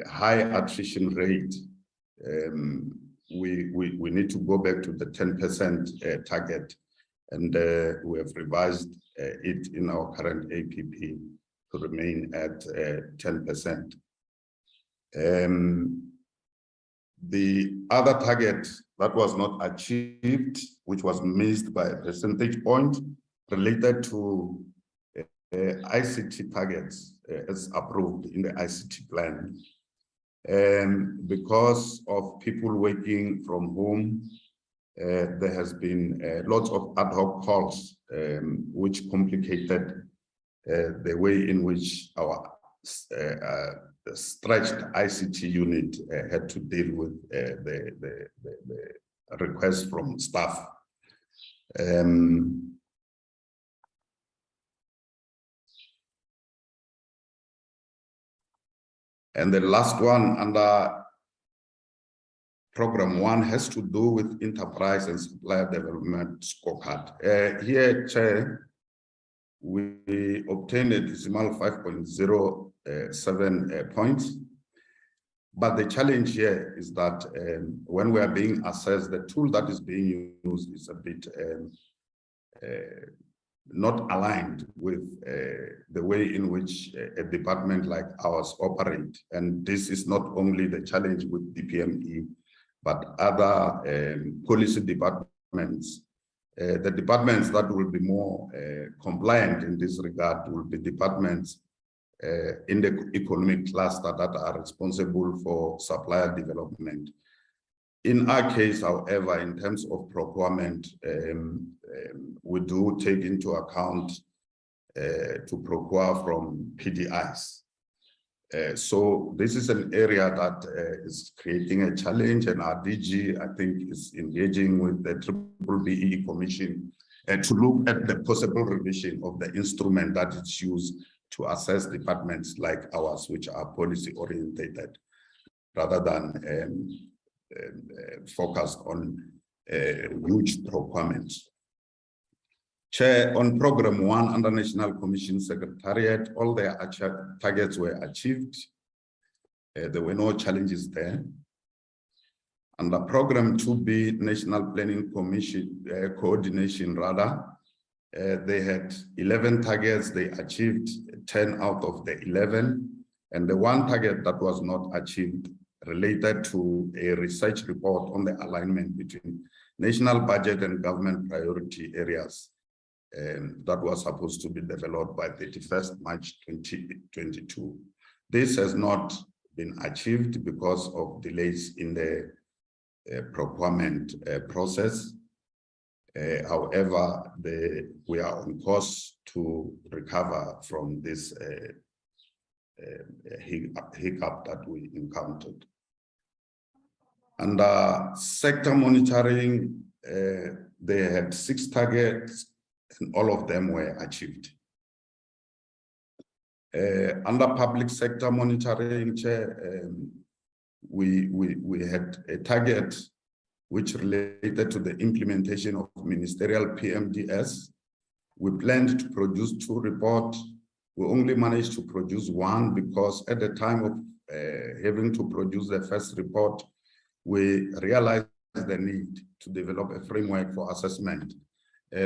S20: high attrition rate, we need to go back to the 10% target. And we have revised it in our current APP to remain at 10%. The other target that was not achieved, which was missed by a percentage point, related to ICT targets as approved in the ICT plan. Because of people working from home, there has been lots of ad hoc calls, which complicated the way in which our stretched ICT unit had to deal with the requests from staff. And the last one under Program 1 has to do with enterprise and supplier development scorecard. Here, Chair, we obtained a decimal 5.07 points. But the challenge here is that when we are being assessed, the tool that is being used is a bit not aligned with the way in which a department like ours operate. And this is not only the challenge with DPME, but other policy departments. The departments that will be more compliant in this regard will be departments in the economic cluster that are responsible for supplier development. In our case, however, in terms of procurement, we do take into account to procure from PDIs. So this is an area that is creating a challenge, and our DG, I think, is engaging with the BBBE Commission to look at the possible revision of the instrument that is used to assess departments like ours, which are policy orientated, rather than focused on huge procurements. Chair, on Program 1 under National Commission Secretariat, all their targets were achieved. There were no challenges there. Under Program 2B, National Planning Commission Coordination, rather, they had 11 targets. They achieved 10 out of the 11. And the one target that was not achieved related to a research report on the alignment between national budget and government priority areas. That was supposed to be developed by 31st March 2022. This has not been achieved because of delays in the procurement process. However, we are on course to recover from this hiccup that we encountered. Under sector monitoring, they had 6 targets, and all of them were achieved. Under public sector monitoring, Chair, we had a target which related to the implementation of ministerial PMDS. We planned to produce 2 reports. We only managed to produce 1 because at the time of having to produce the first report, we realized the need to develop a framework for assessment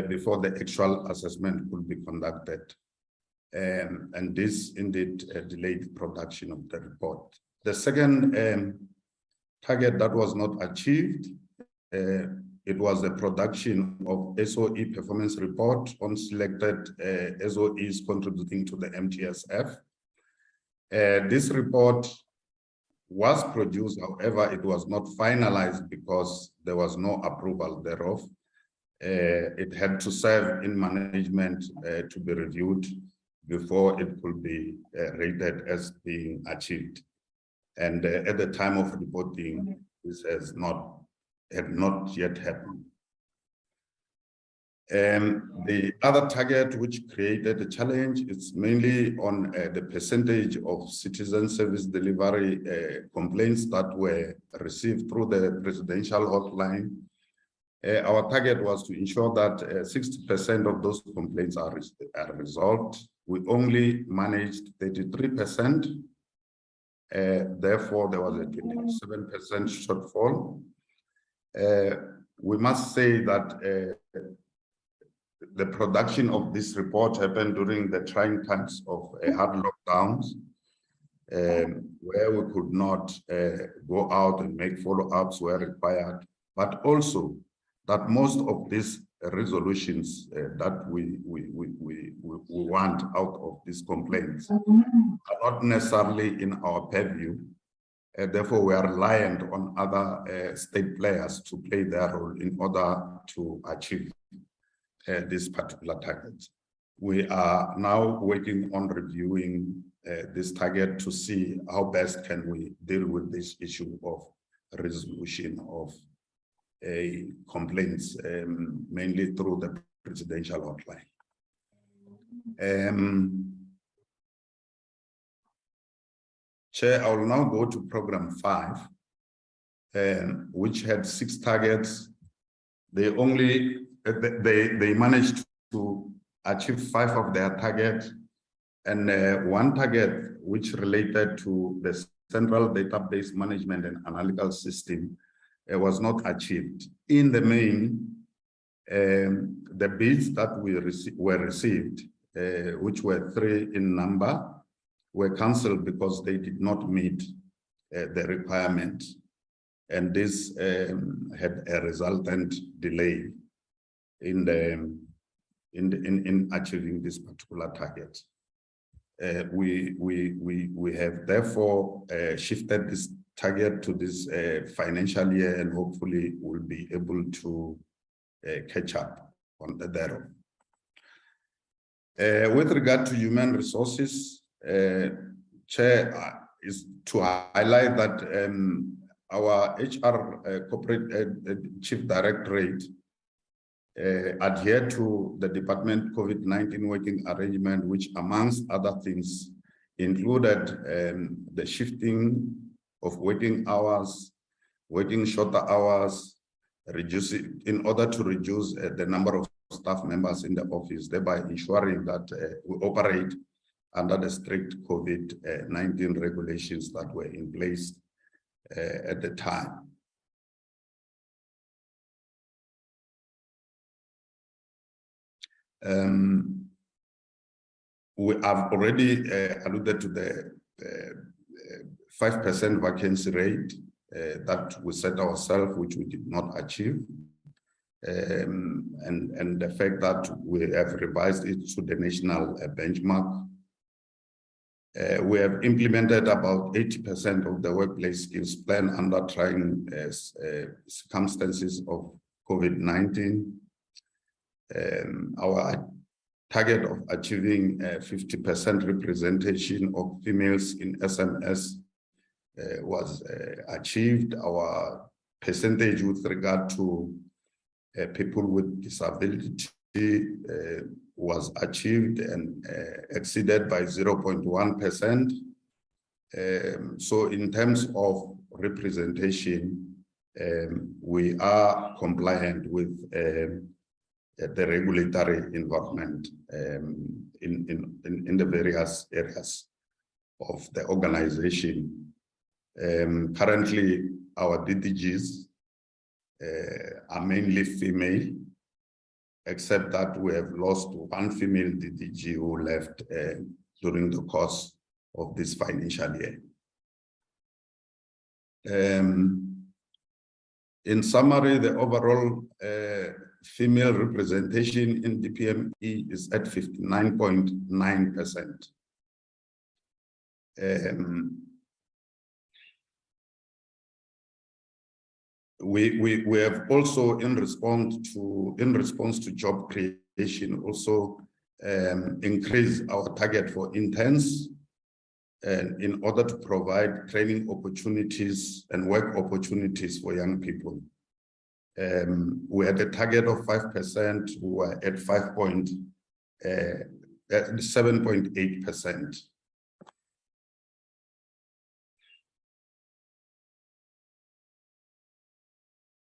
S20: before the actual assessment could be conducted. And this indeed delayed production of the report. The second target that was not achieved, it was the production of SOE performance report on selected SOEs contributing to the MTSF. This report was produced, however, it was not finalized because there was no approval thereof. It had to serve in management to be reviewed before it could be rated as being achieved. And at the time of reporting, this had not yet happened. The other target which created a challenge is mainly on the percentage of citizen service delivery complaints that were received through the presidential hotline. Our target was to ensure that 60% of those complaints are resolved. We only managed 33%. Therefore, there was a 27% shortfall. We must say that the production of this report happened during the trying times of hard lockdowns. where we could not go out and make follow-ups where required, but also that most of these resolutions that we want out of these complaints are not necessarily in our purview. Therefore, we are reliant on other state players to play their role in order to achieve this particular target. We are now working on reviewing this target to see how best can we deal with this issue of resolution of complaints, mainly through the presidential hotline. Chair, I will now go to program 5, which had 6 targets. They managed to achieve 5 of their targets, and 1 target which related to the central database management and analytical system was not achieved. In the main, the bids that were received, which were 3 in number, were cancelled because they did not meet the requirement, and this had a resultant delay in achieving this particular target. We have therefore shifted this target to this financial year, and hopefully we'll be able to catch up on the thereof. With regard to human resources, Chair, is to highlight that our HR corporate chief directorate adhere to the department COVID-19 working arrangement, which amongst other things included the shifting of working hours, working shorter hours, reducing in order to reduce the number of staff members in the office, thereby ensuring that we operate under the strict COVID-19 regulations that were in place at the time. We have already alluded to the 5% vacancy rate that we set ourselves, which we did not achieve, and the fact that we have revised it to the national benchmark. We have implemented about 80% of the workplace skills plan under trying circumstances of COVID-19. Our target of achieving 50% representation of females in SMS was achieved. Our percentage with regard to people with disability was achieved and exceeded by 0.1%. So in terms of representation, we are compliant with the regulatory environment in the various areas of the organization. Currently, our DDGs are mainly female, except that we have lost 1 female DDG who left during the course of this financial year. In summary, the overall female representation in DPME is at 59.9%. We have also, in response to job creation, also increased our target for interns, and in order to provide training opportunities and work opportunities for young people. We had a target of 5%, we were at 7.8%.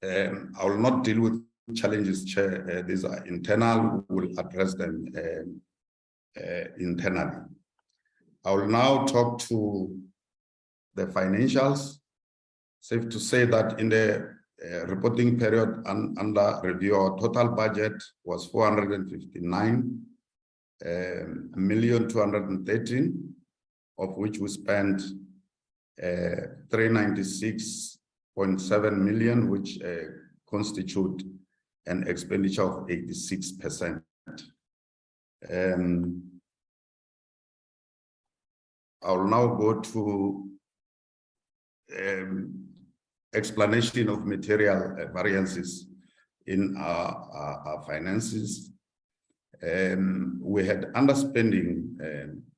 S20: I will not deal with challenges, Chair. These are internal. We will address them internally. I will now talk to the financials. Safe to say that in the reporting period under review, our total budget was 459,213, of which we spent 396.7 million, which constitute an expenditure of 86%. I'll now go to explanation of material variances in our finances. We had underspending,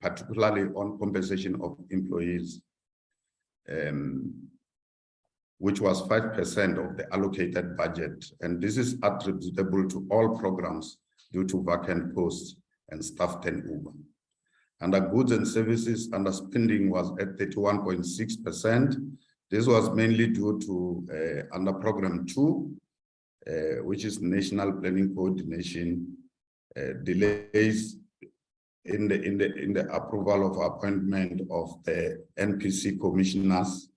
S20: particularly on compensation of employees, which was 5% of the allocated budget. And this is attributable to all programs due to vacant posts and staff turnover. Under goods and services, underspending was at 31.6%. This was mainly due to under program 2, which is National Planning Coordination, delays in the approval of appointment of the NPC commissioners,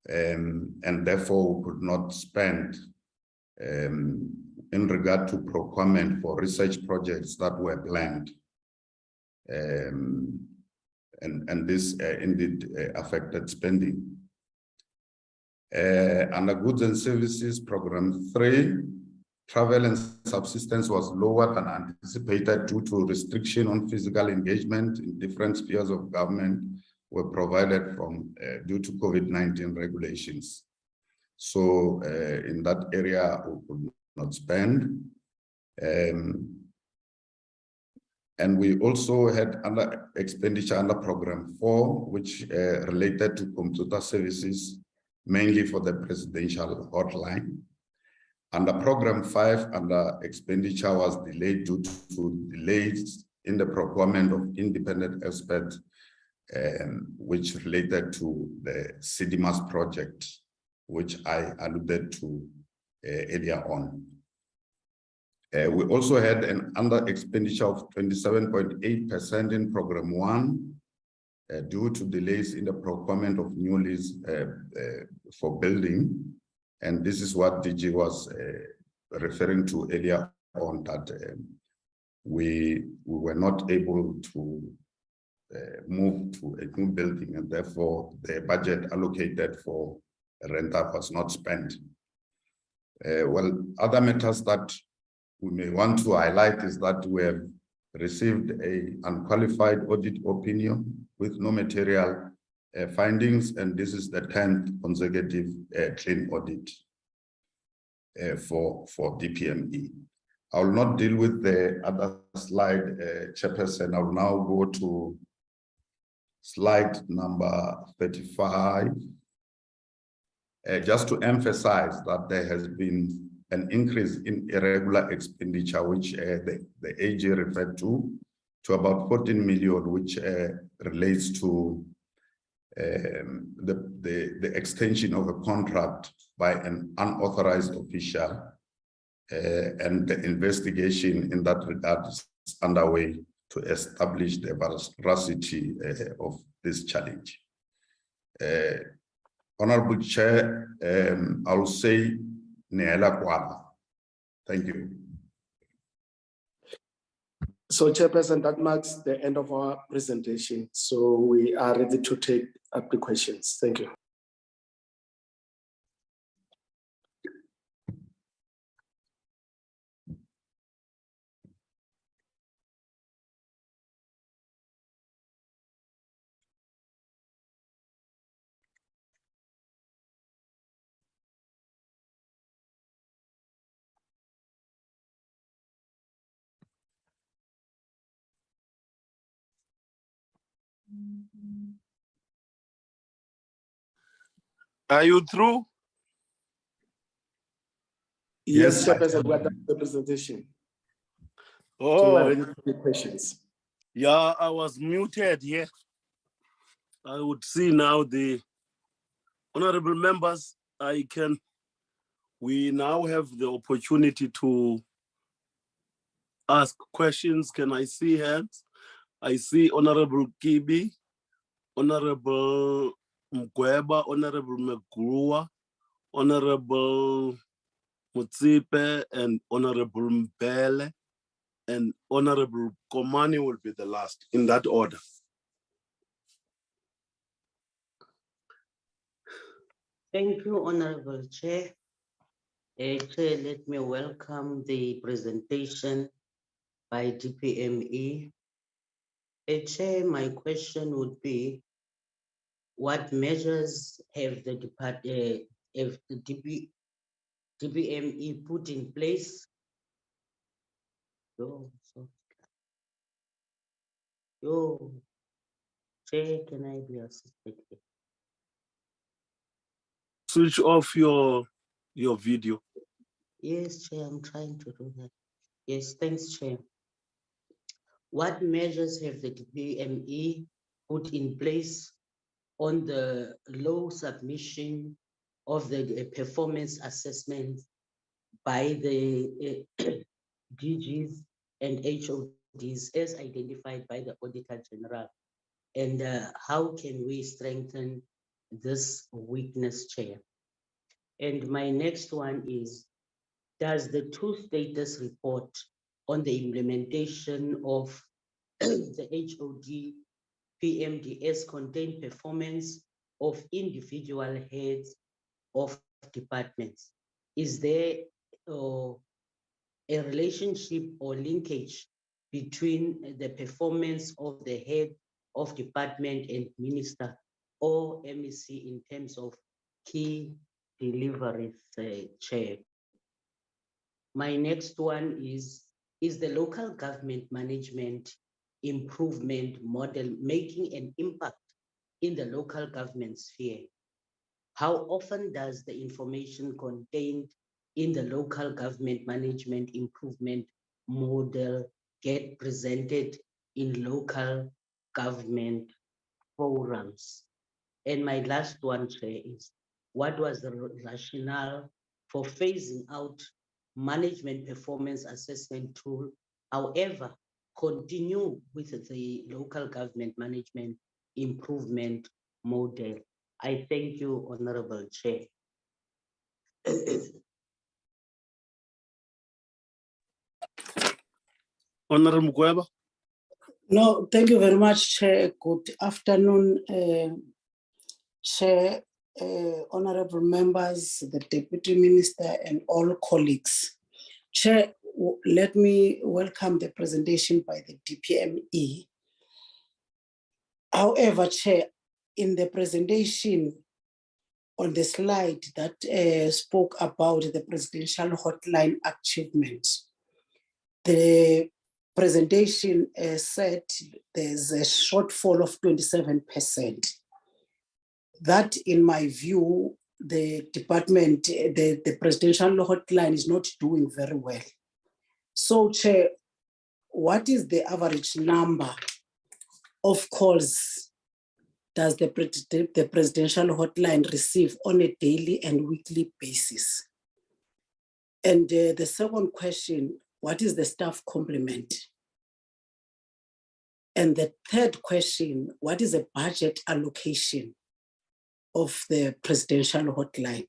S20: and therefore we could not spend in regard to procurement for research projects that were planned. And this indeed affected spending. Under goods and services, program 3, travel and subsistence was lower than anticipated due to restriction on physical engagement in different spheres of government were provided from due to COVID-19 regulations. So in that area, we could not spend. And we also had under expenditure under program 4, which related to computer services, mainly for the presidential hotline. Under program 5, under expenditure was delayed due to delays in the procurement of independent experts, which related to the CDMAS project, which I alluded to earlier on. We also had an under expenditure of 27.8% in program 1 due to delays in the procurement of new leads for building. And this is what DG was referring to earlier on, that we were not able to move to a new building, and therefore the budget allocated for rental was not spent. Well, other matters that we may want to highlight is that we have received an unqualified audit opinion with no material findings, and this is the 10th consecutive clean audit for DPME. I will not deal with the other slide, Chairperson. I will now go to slide number 35. Just to emphasize that there has been an increase in irregular expenditure, which the AG referred to about 14 million, which relates to the extension of a contract by an unauthorized official, and the investigation in that regard is underway to establish the veracity of this challenge. Honorable Chair, I will say Neela Kwala. Thank you.
S1: So, Chairperson, that marks the end of our presentation. So we are ready to take up the questions. Thank you.
S21: Are you through?
S1: Yes, Chairperson, we are done with the presentation.
S21: Oh,
S1: so we are ready to take questions.
S21: Yeah, I was muted here. I would see now the honorable members. We now have the opportunity to ask questions. Can I see hands? I see Honorable Kibi, Honorable Mkweba, Honorable Megurua, Honorable Mutsipe, and Honorable Mbele, and Honorable Komani will be the last in that order.
S13: Thank you, Honorable Chair. Chair, let me welcome the presentation by DPME. Chair, my question would be, what measures have the DPME put in place? Chair, can I be assisted here?
S21: Switch off your video.
S13: Yes, Chair, I'm trying to do that. Yes, thanks, Chair. What measures have the DPME put in place on the low submission of the performance assessment by the DGs and HODs as identified by the Auditor-General? And how can we strengthen this weakness, Chair? And my next one is, does the two-status report on the implementation of the HOD PMDS contain performance of individual heads of departments? Is there a relationship or linkage between the performance of the head of department and minister or MEC in terms of key deliveries, Chair? My next one is the local government management improvement model making an impact in the local government sphere? How often does the information contained in the local government management improvement model get presented in local government forums? And my last one, Chair, is what was the rationale for phasing out management performance assessment tool, however, continue with the local government management improvement model? I thank you, Honorable Chair.
S21: Honorable Mugweba.
S2: No, thank you very much, Chair. Good afternoon, Chair, honorable members, the Deputy Minister, and all colleagues. Chair, let me welcome the presentation by the DPME. However, Chair, in the presentation on the slide that spoke about the presidential hotline achievement, the presentation said there's a shortfall of 27%. That, in my view, the department, the presidential hotline is not doing very well. So, Chair, what is the average number of calls does the presidential hotline receive on a daily and weekly basis? And the second question, what is the staff complement? And the third question, what is the budget allocation of the presidential hotline?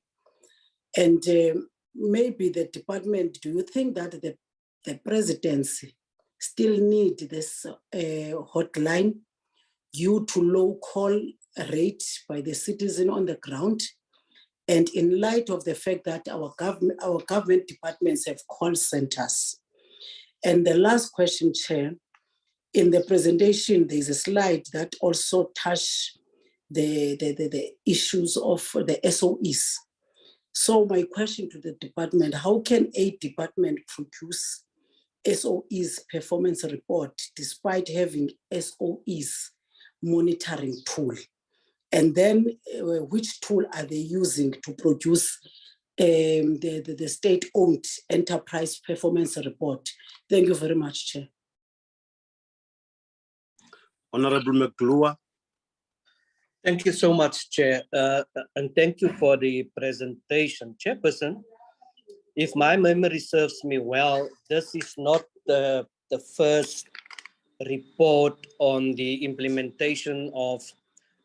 S2: And maybe the department, do you think that the presidency still need this hotline due to low call rate by the citizen on the ground? And in light of the fact that our government departments have call centers. And the last question, Chair, in the presentation, there's a slide that also touch the issues of the SOEs. So my question to the department, how can a department produce SOEs performance report despite having SOEs monitoring tool? And then which tool are they using to produce the state-owned enterprise performance report? Thank you very much, Chair.
S21: Honorable McLuhan.
S3: Thank you so much, Chair, and thank you for the presentation. Chairperson, if my memory serves me well, this is not the first report on the implementation of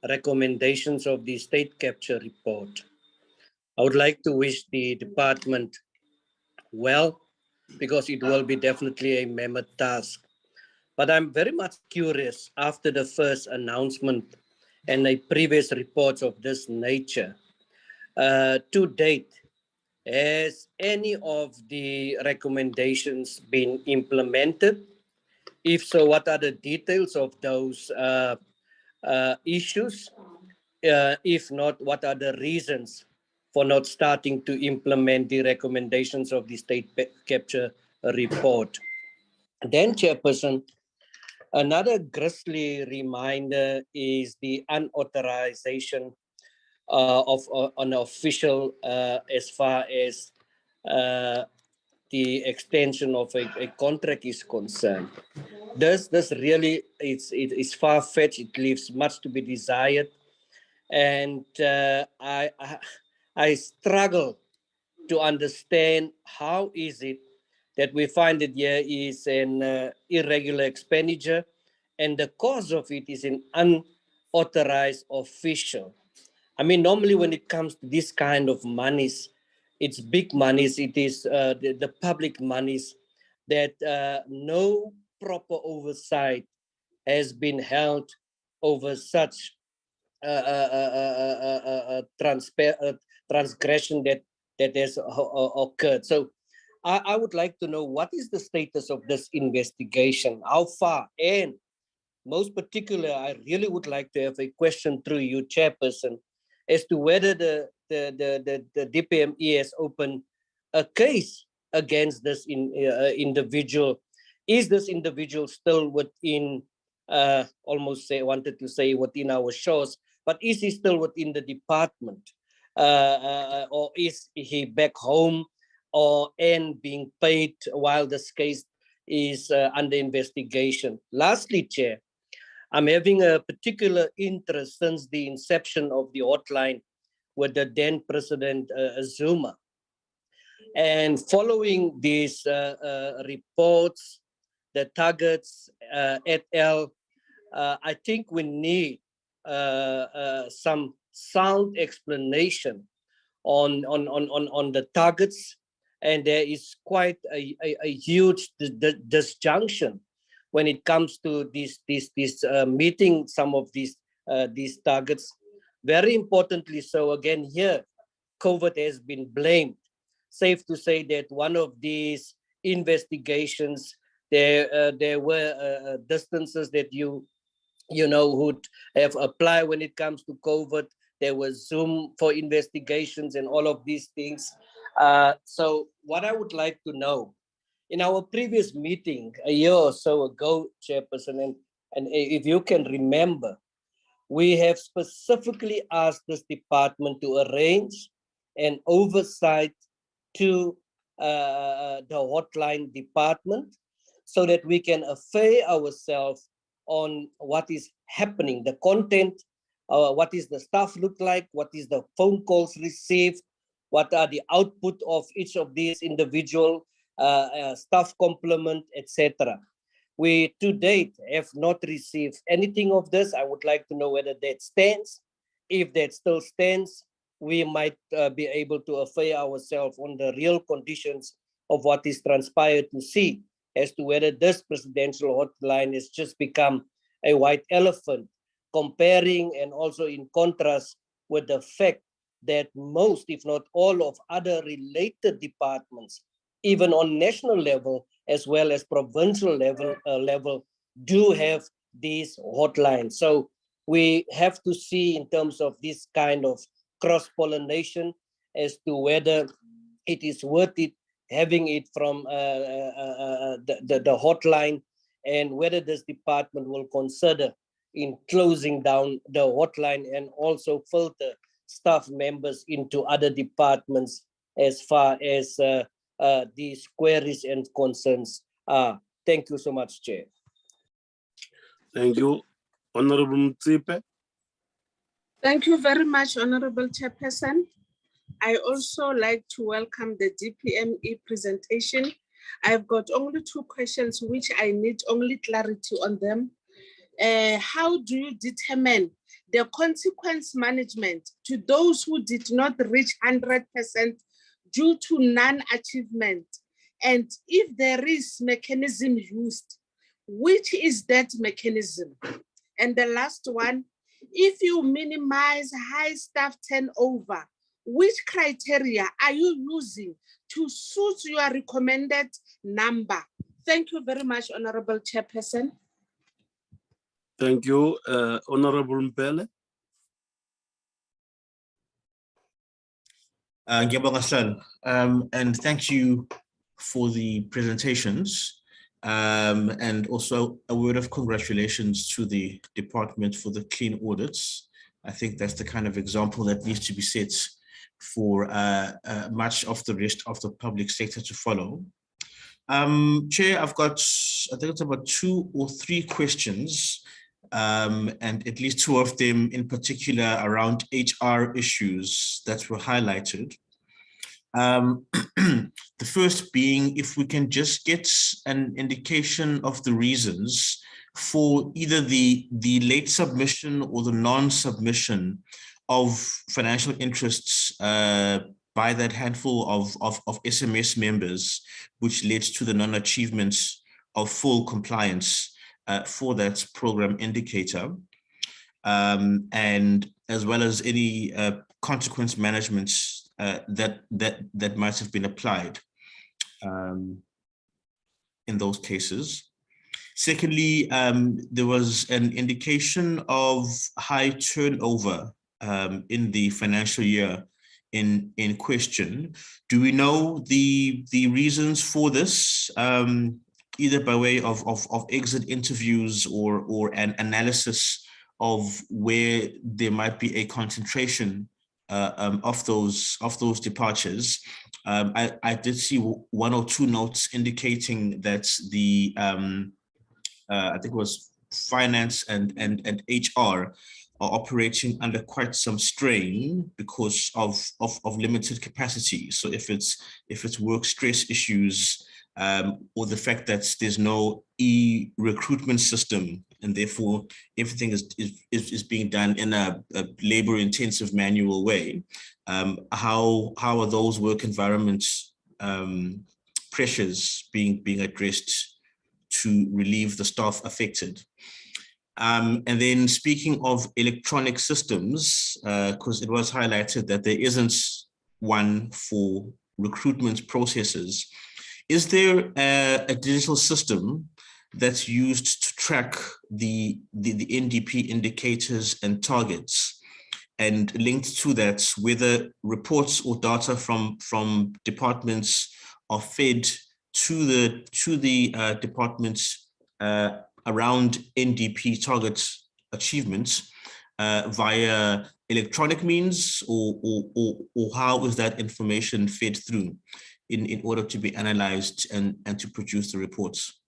S3: recommendations of the state capture report. I would like to wish the department well, because it will be definitely a mammoth task. But I'm very much curious, after the first announcement and a previous reports of this nature,
S4: to date, has any of the recommendations been implemented? If so, what are the details of those issues? If not, what are the reasons for not starting to implement the recommendations of the state capture report? Then, Chairperson, another grisly reminder is the unauthorization of an official as far as the extension of a contract is concerned. This really it's far-fetched. It leaves much to be desired, and I struggle to understand how is it that we find that there is an irregular expenditure, and the cause of it is an unauthorized official. I mean, normally when it comes to this kind of monies, it's big monies. It is the public monies that no proper oversight has been held over such transgression that has occurred. So I would like to know what is the status of this investigation, how far, and most particular, I really would like to have a question through you, Chairperson, as to whether the DPME has opened a case against this individual. Is this individual still within, wanted to say within our shores, but is he still within the department? Or is he back home and being paid while this case is under investigation? Lastly, Chair, I'm having a particular interest since the inception of the hotline with the then President Zuma. And following these reports, the targets et al., I think we need some sound explanation on the targets. And there is quite a huge disjunction when it comes to meeting some of these targets. Very importantly, so again here, COVID has been blamed. Safe to say that one of these investigations, there were distances that you would have applied when it comes to COVID. There was Zoom for investigations and all of these things. So what I would like to know, in our previous meeting a year or so ago, Chairperson, and if you can remember, we have specifically asked this department to arrange an oversight to the hotline department so that we can affair ourselves on what is happening, the content, what is the staff look like, what is the phone calls received, what are the output of each of these individual staff complement, etc. We to date have not received anything of this. I would like to know whether that stands. If that still stands, we might be able to affair ourselves on the real conditions of what is transpired to see as to whether this presidential hotline has just become a white elephant, comparing and also in contrast with the fact that most, if not all, of other related departments, even on national level as well as provincial level, do have these hotlines. So we have to see in terms of this kind of cross-pollination as to whether it is worth it having it from the hotline, and whether this department will consider in closing down the hotline and also filter staff members into other departments as far as these queries and concerns are. Thank you so much, Chair.
S21: Thank you. Honorable Mtsipe.
S14: Thank you very much, Honorable Chairperson. I also like to welcome the DPME presentation. I've got only 2 questions which I need only clarity on them. How do you determine the consequence management to those who did not reach 100% due to non-achievement? And if there is mechanism used, which is that mechanism? And the last one, if you minimize high staff turnover, which criteria are you using to suit your recommended number? Thank you very much, Honorable Chairperson.
S21: Thank you, Honorable Mpele.
S15: And thank you for the presentations. And also a word of congratulations to the department for the clean audits. I think that's the kind of example that needs to be set for much of the rest of the public sector to follow. Chair, I've got, I think it's about 2 or 3 questions, and at least 2 of them in particular around HR issues that were highlighted. The first being, if we can just get an indication of the reasons for either the late submission or the non-submission of financial interests by that handful of SMS members, which led to the non-achievement of full compliance for that program indicator, and as well as any consequence management that might have been applied in those cases. Secondly, there was an indication of high turnover in the financial year in question. Do we know the reasons for this, either by way of exit interviews or an analysis of where there might be a concentration of those departures? I did see 1 or 2 notes indicating that the I think it was finance and HR are operating under quite some strain because of limited capacity. So if it's work stress issues, or the fact that there's no e-recruitment system, and therefore everything is being done in a labor-intensive manual way, how are those work environments pressures being addressed to relieve the staff affected? And then speaking of electronic systems, because it was highlighted that there isn't one for recruitment processes, is there a digital system that's used to track the NDP indicators and targets, and linked to that, whether reports or data from departments are fed to the departments around NDP target achievements via electronic means, or how is that information fed through in order to be analyzed and to produce the reports?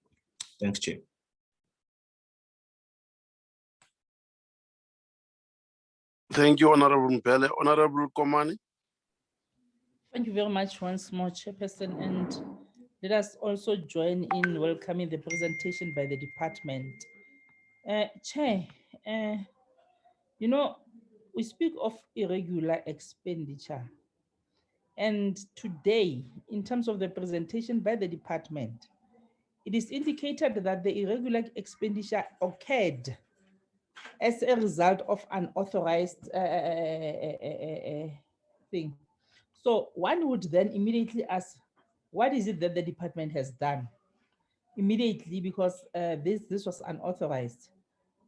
S15: Thanks, Chair.
S21: Thank you, Honorable Mpele. Honorable Komani.
S16: Thank you very much once more, Chairperson, and let us also join in welcoming the presentation by the department. Chair, you know, we speak of irregular expenditure, and today, in terms of the presentation by the department, it is indicated that the irregular expenditure occurred as a result of unauthorized thing. So one would then immediately ask, what is it that the department has done? Immediately, because this was unauthorized.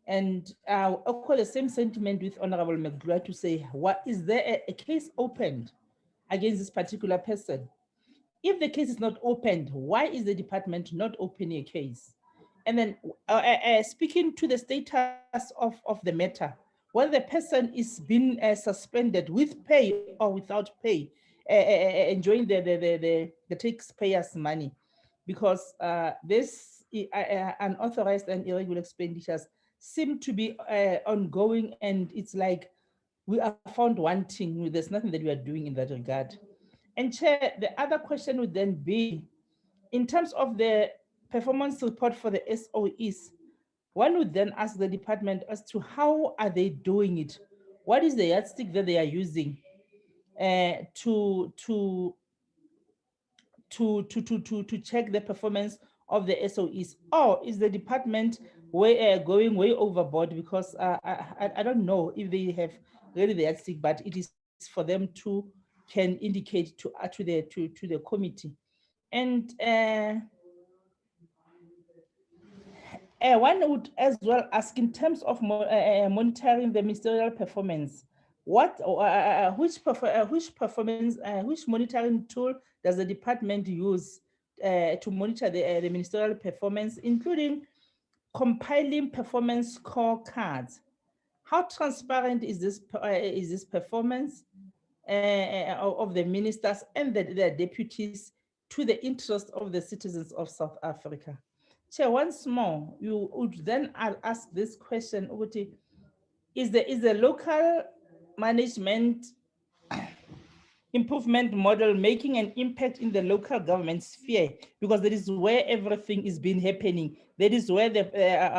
S16: And I'll echo the same sentiment with Honorable McGlure to say, what is there a case opened against this particular person? If the case is not opened, why is the department not opening a case? And then speaking to the status of the matter, whether the person is being suspended with pay or without pay, enjoying the taxpayers' money, because this unauthorized and irregular expenditures seem to be ongoing, and it's like we are found wanting. There's nothing that we are doing in that regard. And Chair, the other question would then be, in terms of the performance report for the SOEs, one would then ask the department as to how are they doing it? What is the yardstick that they are using to check the performance of the SOEs? Or is the department going way overboard? Because I don't know if they have really the yardstick, but it is for them to can indicate to the committee. And one would as well ask, in terms of monitoring the ministerial performance, which monitoring tool does the department use to monitor the ministerial performance, including compiling performance scorecards? How transparent is this performance of the ministers and their deputies to the interest of the citizens of South Africa? Chair, once more, you would then ask this question, is the local management improvement model making an impact in the local government sphere? Because that is where everything is been happening. That is where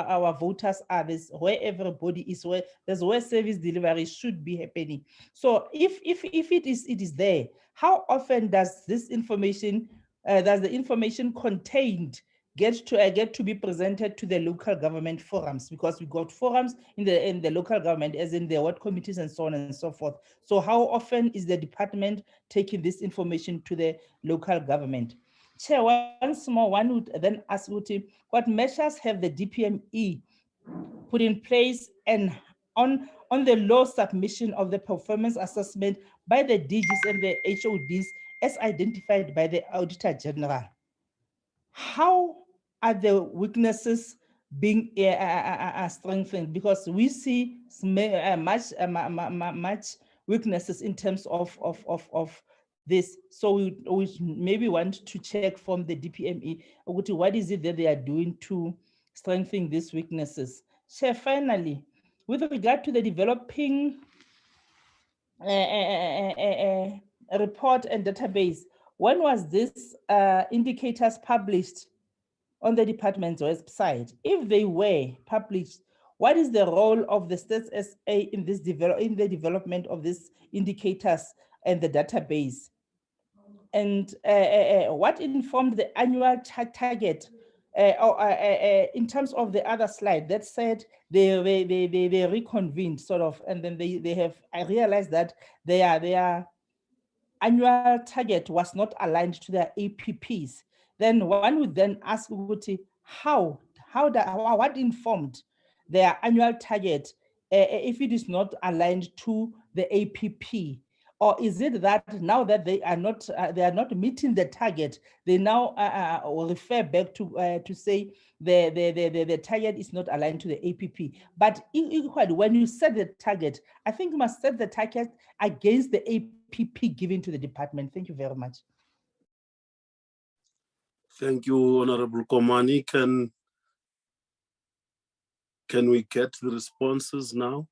S16: our voters are. That's where everybody is. That's where service delivery should be happening. So if it is there, how often does this information, does the information contained get to be presented to the local government forums? Because we got forums in the local government, as in the ward committees and so on and so forth. So how often is the department taking this information to the local government? Chair, once more, one would then ask what measures have the DPME put in place and on the low submission of the performance assessment by the DGs and the HODs as identified by the Auditor-General? How are the weaknesses being strengthened? Because we see much weaknesses in terms of this. So we maybe want to check from the DPME, what is it that they are doing to strengthen these weaknesses? So finally, with regard to the developing report and database, when was this indicators published on the department's website? If they were published, what is the role of the Stats SA in this in the development of these indicators and the database? And what informed the annual target in terms of the other slide that said they reconvened sort of, and then they have, I realized that their annual target was not aligned to their APPs. Then one would then ask what informed their annual target if it is not aligned to the APP? Or is it that now that they are not meeting the target, they now will refer back to say the target is not aligned to the APP? But equally, when you set the target, I think you must set the target against the APP given to the department. Thank you very much.
S21: Thank you, Honorable Komani. Can we get the responses now?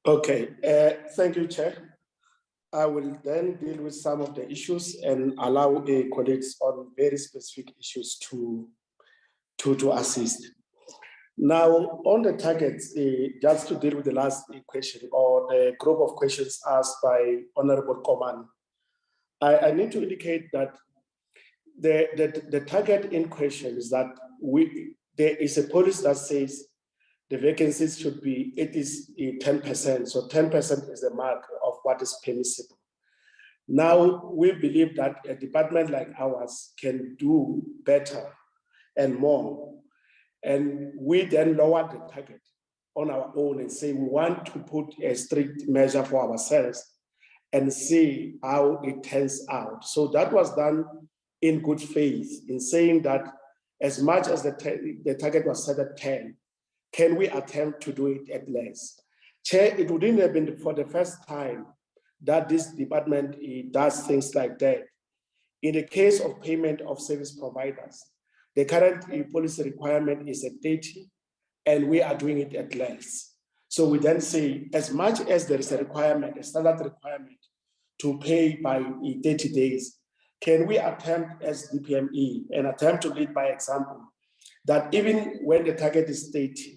S5: Okay, thank you, Chair. I will then deal with some of the issues and allow colleagues on very specific issues to assist. Now, on the targets, just to deal with the last question or the group of questions asked by Honorable Komani, I need to indicate that the target in question is that there is a policy that says the vacancies should be, it is 10%. So 10% is the mark of what is permissible. Now, we believe that a department like ours can do better and more. And we then lower the target on our own and say, we want to put a strict measure for ourselves and see how it turns out. So that was done in good faith in saying that as much as the target was set at 10, can we attempt to do it at less? Chair, it wouldn't have been for the first time that this department does things like that. In the case of payment of service providers, the current policy requirement is at 30, and we are doing it at less. So we then say, as much as there is a requirement, a standard requirement to pay by 30 days, can we attempt as DPME and attempt to lead by example, that even when the target is 30,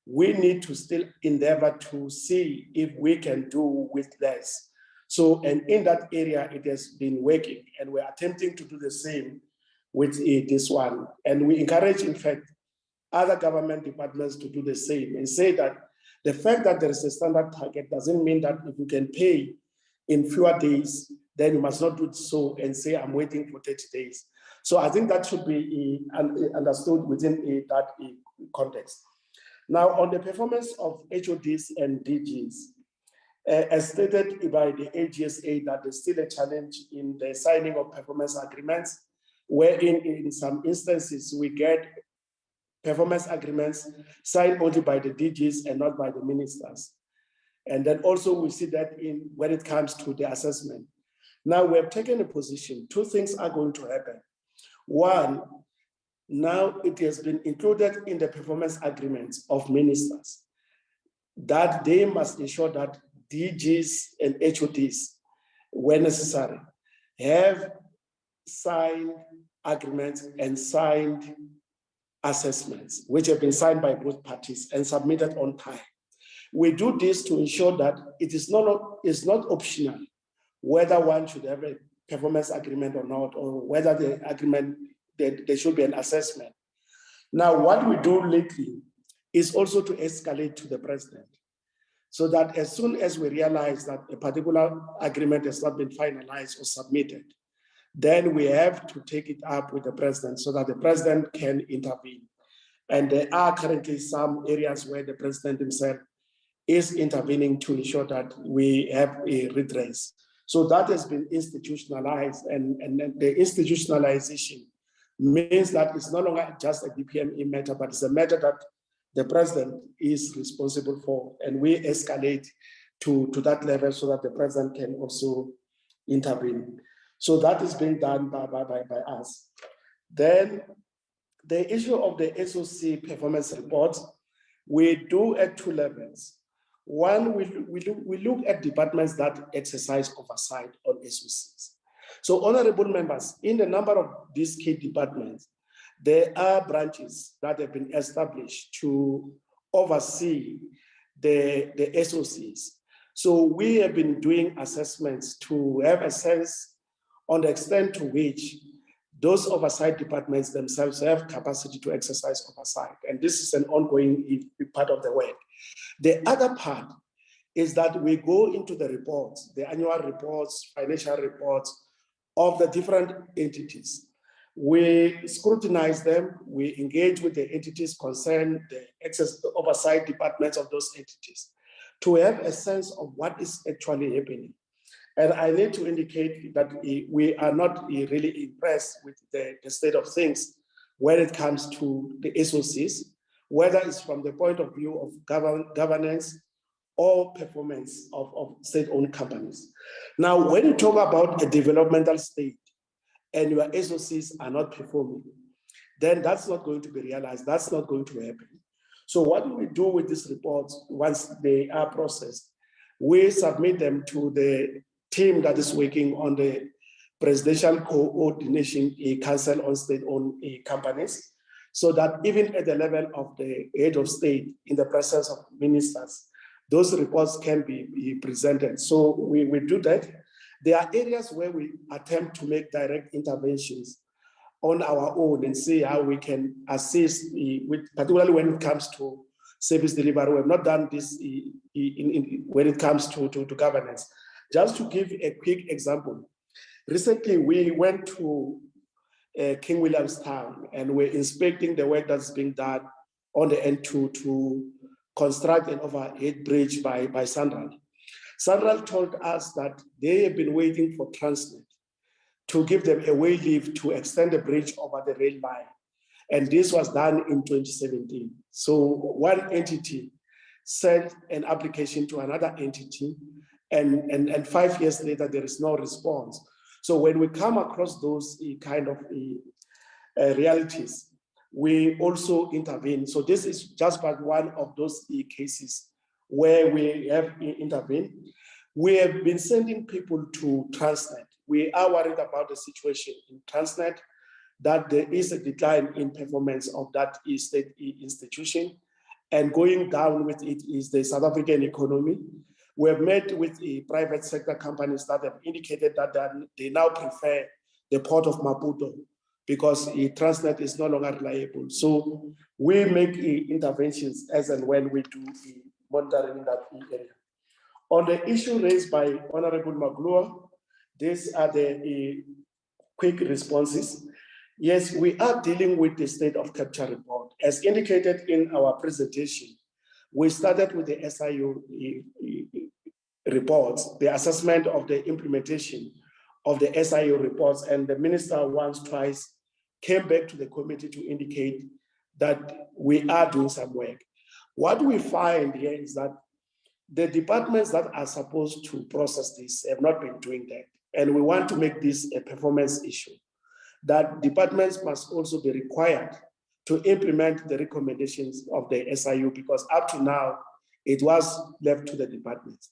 S5: we need to still endeavor to see if we can do with less. So, and in that area, it has been working, and we're attempting to do the same with this one. And we encourage, in fact, other government departments to do the same and say that The fact that there is a standard target doesn't mean that if you can pay in fewer days, then you must not do so and say, I'm waiting for 30 days. So I think that should be understood within that context. Now, on the performance of HODs and DGs, as stated by the AGSA, that there's still a challenge in the signing of performance agreements, wherein in some instances we get performance agreements signed only by the DGs and not by the ministers. And then also we see that when it comes to the assessment. Now we have taken a position, two things are going to happen. One, now it has been included in the performance agreements of ministers that they must ensure that DGs and HODs, where necessary, have signed agreements and signed assessments, which have been signed by both parties and submitted on time. We do this to ensure that it is not optional whether one should have a performance agreement or not, or whether the agreement, there should be an assessment. Now, what we do lately is also to escalate to the president, so that as soon as we realize that a particular agreement has not been finalized or submitted, then we have to take it up with the president so that the president can intervene. And there are currently some areas where the president himself is intervening to ensure that we have a redress. So that has been institutionalized, and the institutionalization means that it's no longer just a DPME matter, but it's a matter that the president is responsible for, and we escalate to that level so that the president can also intervene. So that is being done by us. Then the issue of the SOC performance reports, we do at two levels. One, we look at departments that exercise oversight on SOCs. So honorable members, in the number of these key departments, there are branches that have been established to oversee the SOCs. So we have been doing assessments to have a sense on the extent to which those oversight departments themselves have capacity to exercise oversight. And this is an ongoing part of the work. The other part is that we go into the reports, the annual reports, financial reports of the different entities. We scrutinize them, we engage with the entities concerned, the oversight departments of those entities, to have a sense of what is actually happening. And I need to indicate that we are not really impressed with the state of things when it comes to the SOCs, whether it's from the point of view of governance or performance of state-owned companies. Now, when you talk about a developmental state and your SOCs are not performing, then that's not going to be realized. That's not going to happen. So what do we do with these reports once they are processed? We submit them to the team that is working on the Presidential Coordination Council on State-Owned Companies, so that even at the level of the head of state, in the presence of ministers, those reports can be presented. So we do that. There are areas where we attempt to make direct interventions on our own and see how we can assist, particularly when it comes to service delivery. We have not done this when it comes to governance. Just to give a quick example, recently we went to King Williamstown and we're inspecting the work that's being done on the N2 to construct an overhead bridge by Sandral. Sandral told us that they have been waiting for Transnet to give them a way leave to extend the bridge over the rail line. And this was done in 2017. So one entity sent an application to another entity, and 5 years later, there is no response. So when we come across those kind of realities, we also intervene. So this is just but one of those cases where we have intervened. We have been sending people to Transnet. We are worried about the situation in Transnet, that there is a decline in performance of that state institution, and going down with it is the South African economy. We have met with private sector companies that have indicated that they now prefer the port of Maputo because Transnet is no longer reliable. So we make interventions as and when we do monitoring in that area. On the issue raised by Honorable Maglua, these are the quick responses. Yes, we are dealing with the state of capture report. As indicated in our presentation, we started with the SIU reports, the assessment of the implementation of the SIU reports, and the minister once, twice came back to the committee to indicate that we are doing some work. What we find here is that the departments that are supposed to process this have not been doing that. And we want to make this a performance issue, that departments must also be required to implement the recommendations of the SIU, because up to now, it was left to the departments.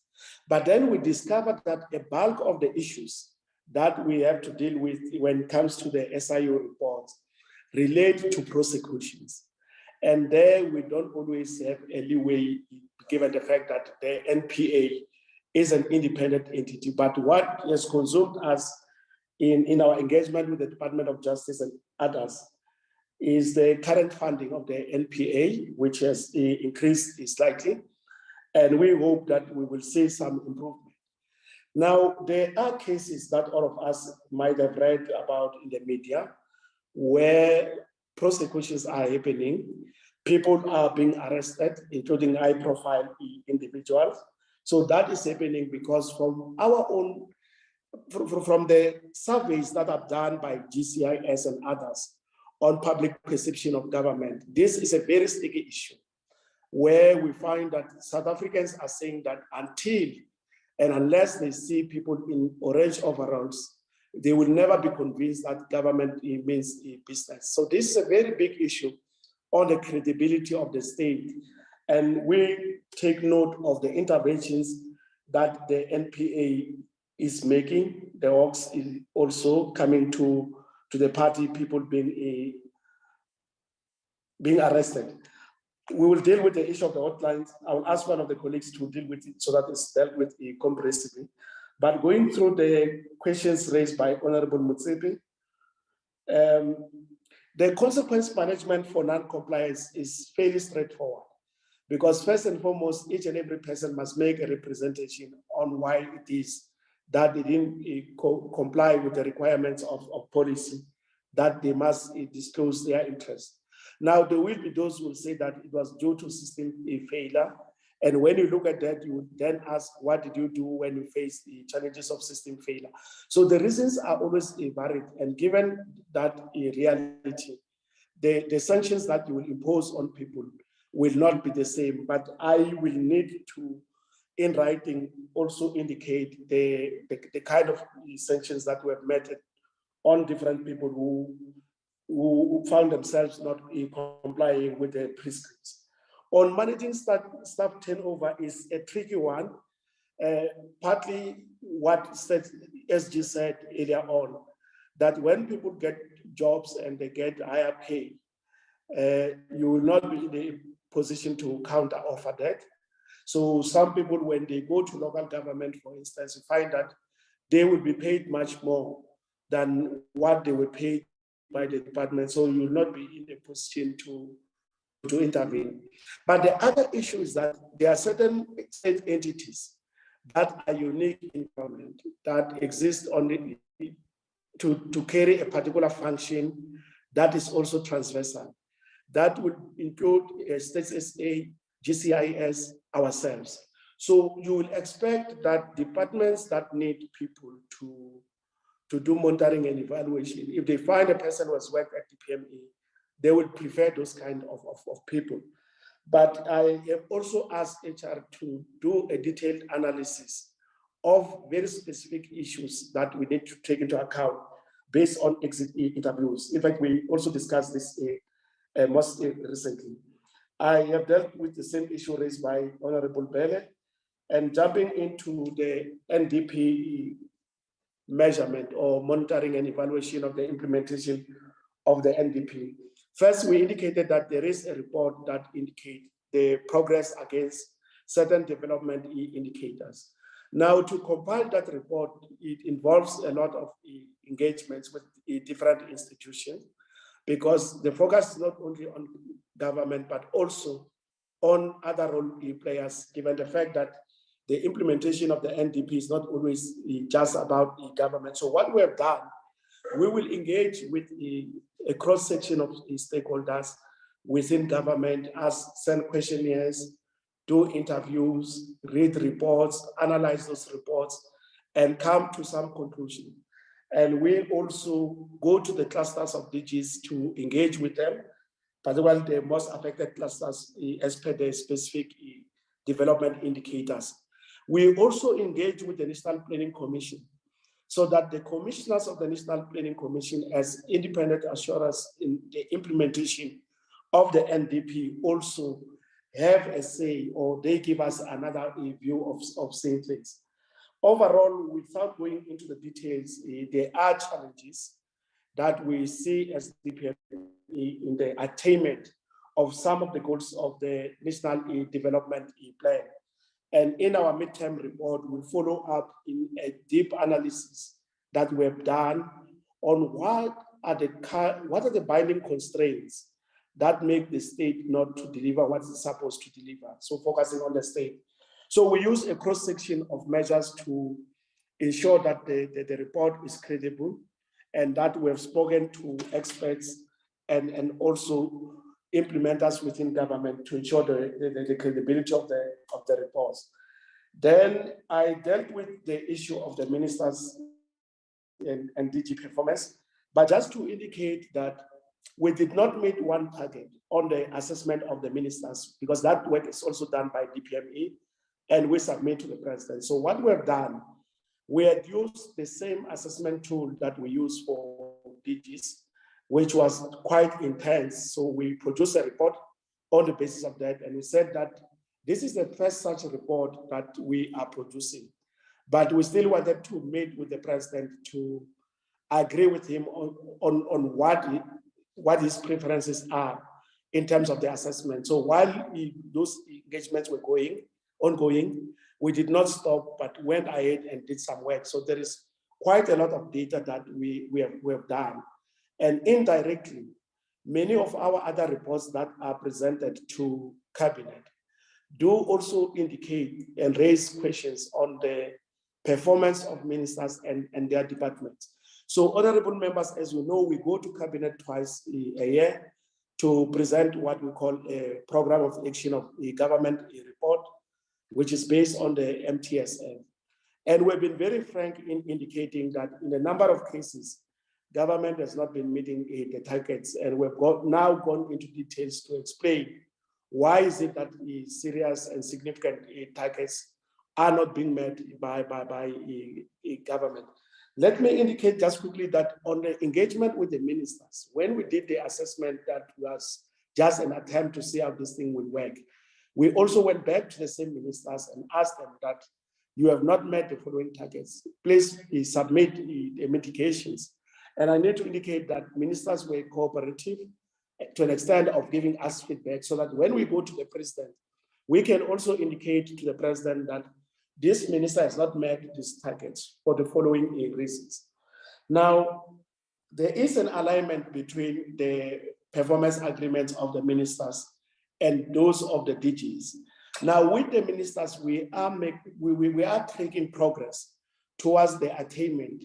S5: But then we discovered that a bulk of the issues that we have to deal with when it comes to the SIU reports relate to prosecutions. And there we don't always have a leeway, given the fact that the NPA is an independent entity. But what has consumed us in our engagement with the Department of Justice and others is the current funding of the NPA, which has increased slightly. And we hope that we will see some improvement. Now, there are cases that all of us might have read about in the media where prosecutions are happening. People are being arrested, including high-profile individuals. So that is happening because from our own, from the surveys that are done by GCIS and others on public perception of government, this is a very sticky issue where we find that South Africans are saying that until and unless they see people in orange overalls, they will never be convinced that government means business. So this is a very big issue on the credibility of the state. And we take note of the interventions that the NPA is making. The Hawks is also coming to the party, people being arrested. We will deal with the issue of the hotlines. I will ask one of the colleagues to deal with it so that it's dealt with comprehensively. But going through the questions raised by Honorable Mutsepe, the consequence management for non-compliance is fairly straightforward, because first and foremost, each and every person must make a representation on why it is that they didn't comply with the requirements of policy, that they must disclose their interest. Now, there will be those who will say that it was due to system failure. And when you look at that, you would then ask, what did you do when you face the challenges of system failure? So the reasons are always varied. And given that reality, the sanctions that you will impose on people will not be the same. But I will need to, in writing, also indicate the kind of sanctions that were meted on different people who found themselves not complying with the prescripts. On managing staff turnover is a tricky one. Partly what SG said earlier on, that when people get jobs and they get higher pay, you will not be in a position to counter offer that. So some people, when they go to local government, for instance, you find that they will be paid much more than what they were paid by the department. So you will not be in a position to intervene. But the other issue is that there are certain state entities that are unique in government that exist only to carry a particular function that is also transversal. That would include State SA, GCIS, ourselves. So you will expect that departments that need people to do monitoring and evaluation, if they find a person who has worked at DPME, they will prefer those kind of people. But I have also asked HR to do a detailed analysis of very specific issues that we need to take into account based on exit interviews. In fact, we also discussed this most recently. I have dealt with the same issue raised by Honorable Bele, and jumping into the NDP measurement or monitoring and evaluation of the implementation of the NDP. First, we indicated that there is a report that indicates the progress against certain development indicators. Now, to compile that report, it involves a lot of engagements with different institutions, because the focus is not only on government, but also on other role players, given the fact that the implementation of the NDP is not always just about the government. So what we have done, we will engage with a cross-section of stakeholders within government, send questionnaires, do interviews, read reports, analyze those reports, and come to some conclusion. And we also go to the clusters of DGs to engage with them, particularly the most affected clusters as per the specific development indicators. We also engage with the National Planning Commission so that the commissioners of the National Planning Commission, as independent assurers in the implementation of the NDP, also have a say, or they give us another view of seeing things. Overall, without going into the details, there are challenges that we see as DPME in the attainment of some of the goals of the National Development Plan. And in our midterm report, we follow up in a deep analysis that we have done on what are the binding constraints that make the state not to deliver what it's supposed to deliver. So focusing on the state. So we use a cross-section of measures to ensure that the report is credible and that we have spoken to experts and also implementers within government to ensure the credibility of the reports. Then I dealt with the issue of the ministers and DG performance, but just to indicate that we did not meet one target on the assessment of the ministers, because that work is also done by DPME and we submit to the president. So what we have done, we had used the same assessment tool that we use for DGs, which was quite intense. So we produced a report on the basis of that. And we said that this is the first such report that we are producing. But we still wanted to meet with the president to agree with him on what his preferences are in terms of the assessment. So while those engagements were ongoing, we did not stop, but went ahead and did some work. So there is quite a lot of data that we have done. And indirectly, many of our other reports that are presented to cabinet do also indicate and raise questions on the performance of ministers and their departments. So honorable members, as you know, we go to cabinet twice a year to present what we call a program of action of the government report, which is based on the MTSM. And we've been very frank in indicating that in a number of cases, government has not been meeting the targets, and we've now gone into details to explain why is it that the serious and significant targets are not being met by government. Let me indicate just quickly that on the engagement with the ministers, when we did the assessment that was just an attempt to see how this thing will work, we also went back to the same ministers and asked them that you have not met the following targets. Please submit the mitigations. And I need to indicate that ministers were cooperative to an extent of giving us feedback so that when we go to the president, we can also indicate to the president that this minister has not met these targets for the following reasons. Now, there is an alignment between the performance agreements of the ministers and those of the DGs. Now, with the ministers, we are making progress towards the attainment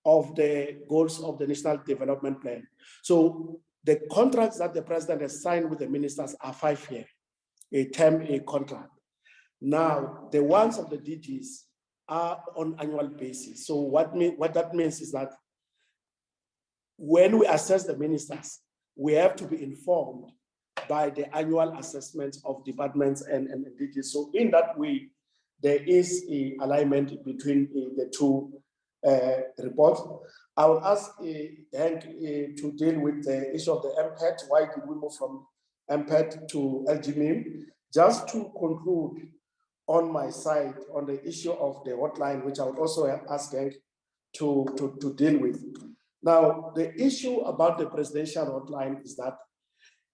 S5: of the goals of the National Development Plan. So the contracts that the president has signed with the ministers are 5-year, a term, a contract. Now, the ones of the DGs are on annual basis. So what that means is that when we assess the ministers, we have to be informed by the annual assessments of departments and DGs. So in that way, there is an alignment between the two reports. I will ask Hank to deal with the issue of the MPET. Why did we move from MPET to LGMIM? Just to conclude on my side on the issue of the hotline, which I would also ask Hank to deal with. Now, the issue about the presidential hotline is that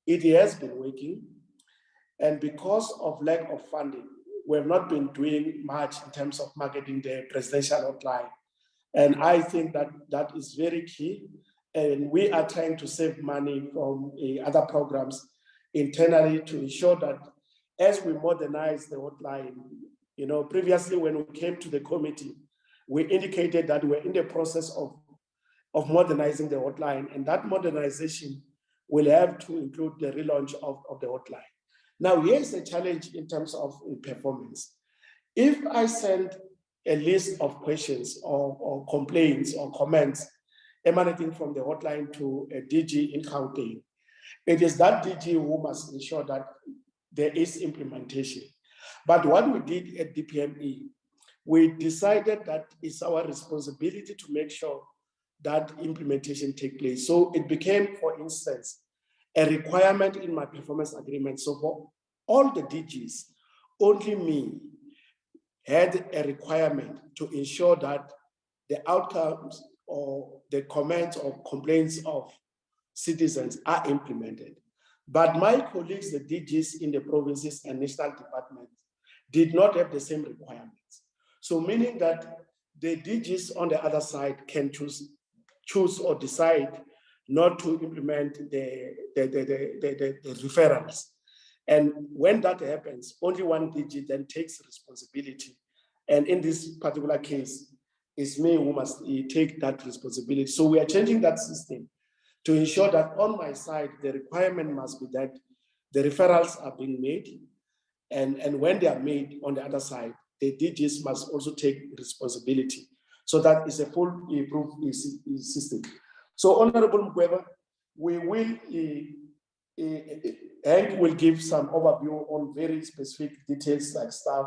S5: it has been working, and because of lack of funding, we have not been doing much in terms of marketing the presidential hotline. And I think that that is very key. And we are trying to save money from other programs internally to ensure that as we modernize the hotline, you know, previously when we came to the committee, we indicated that we're in the process of modernizing the hotline, and that modernization will have to include the relaunch of the hotline. Now, here's a challenge in terms of performance. If I send a list of questions or complaints or comments emanating from the hotline to a DG in Gauteng, it is that DG who must ensure that there is implementation. But what we did at DPME, we decided that it's our responsibility to make sure that implementation take place. So it became, for instance, a requirement in my performance agreement. So for all the DGs, only me had a requirement to ensure that the outcomes or the comments or complaints of citizens are implemented. But my colleagues, the DGs in the provinces and national departments, did not have the same requirements. So meaning that the DGs on the other side can choose or decide not to implement the referrals. And when that happens, only one DG then takes responsibility. And in this particular case, it's me who must take that responsibility. So we are changing that system to ensure that on my side, the requirement must be that the referrals are being made. And when they are made on the other side, the DGs must also take responsibility. So that is a full improved system. So Honorable Mkweva, we will, Hank will give some overview on very specific details like staff,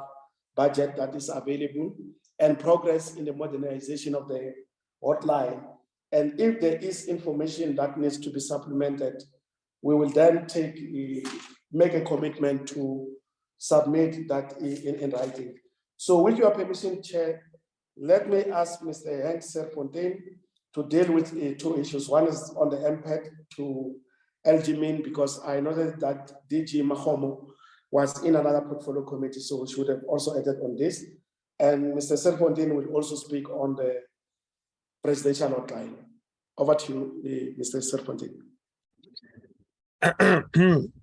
S5: budget that is available, and progress in the modernization of the hotline. And if there is information that needs to be supplemented, we will then make a commitment to submit that in writing. So with your permission, Chair, let me ask Mr. Hank Serfontein to deal with two issues. One is on the impact to LGMIN, because I noticed that DG Mahomo was in another portfolio committee, so we should have also added on this. And Mr. Serfontein will also speak on the presidential hotline. Over to you, Mr. Serfontein.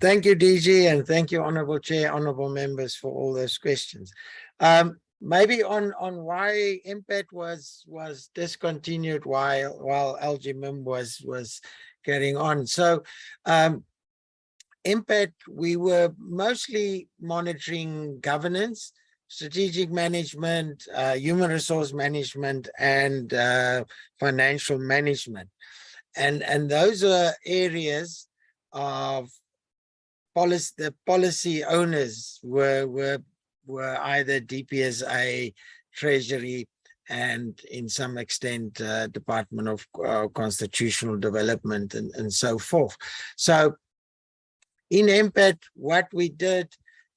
S9: Thank you, DG, and thank you, Honorable Chair, Honorable members, for all those questions. Maybe on why impact was discontinued while LGMIM was carrying on. So impact, we were mostly monitoring governance, strategic management, human resource management, and financial management. And those are areas of policy. The policy owners were either DPSA, Treasury, and in some extent Department of Constitutional Development and so forth. So in MPAT, what we did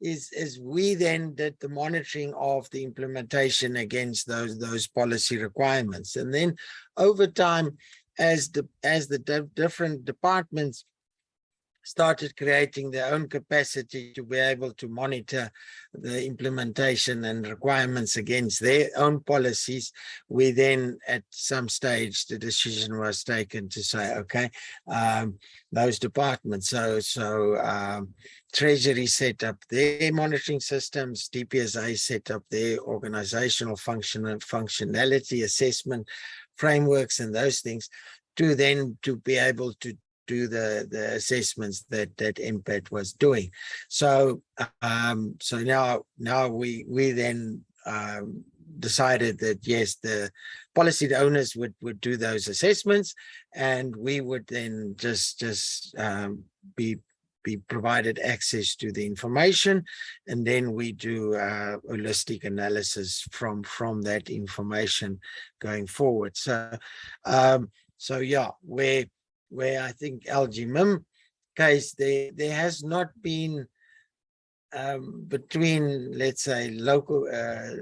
S9: is we then did the monitoring of the implementation against those policy requirements. And then over time, as the different departments started creating their own capacity to be able to monitor the implementation and requirements against their own policies, we then at some stage the decision was taken to say, okay, those departments, so Treasury set up their monitoring systems, DPSA set up their organizational functionality assessment frameworks and those things to be able to do the assessments that MPAT was doing. So now we then decided that yes, the policy owners would do those assessments, and we would then just be provided access to the information, and then we do holistic analysis from that information going forward. So yeah, where I think LGMIM case, there has not been between, let's say, local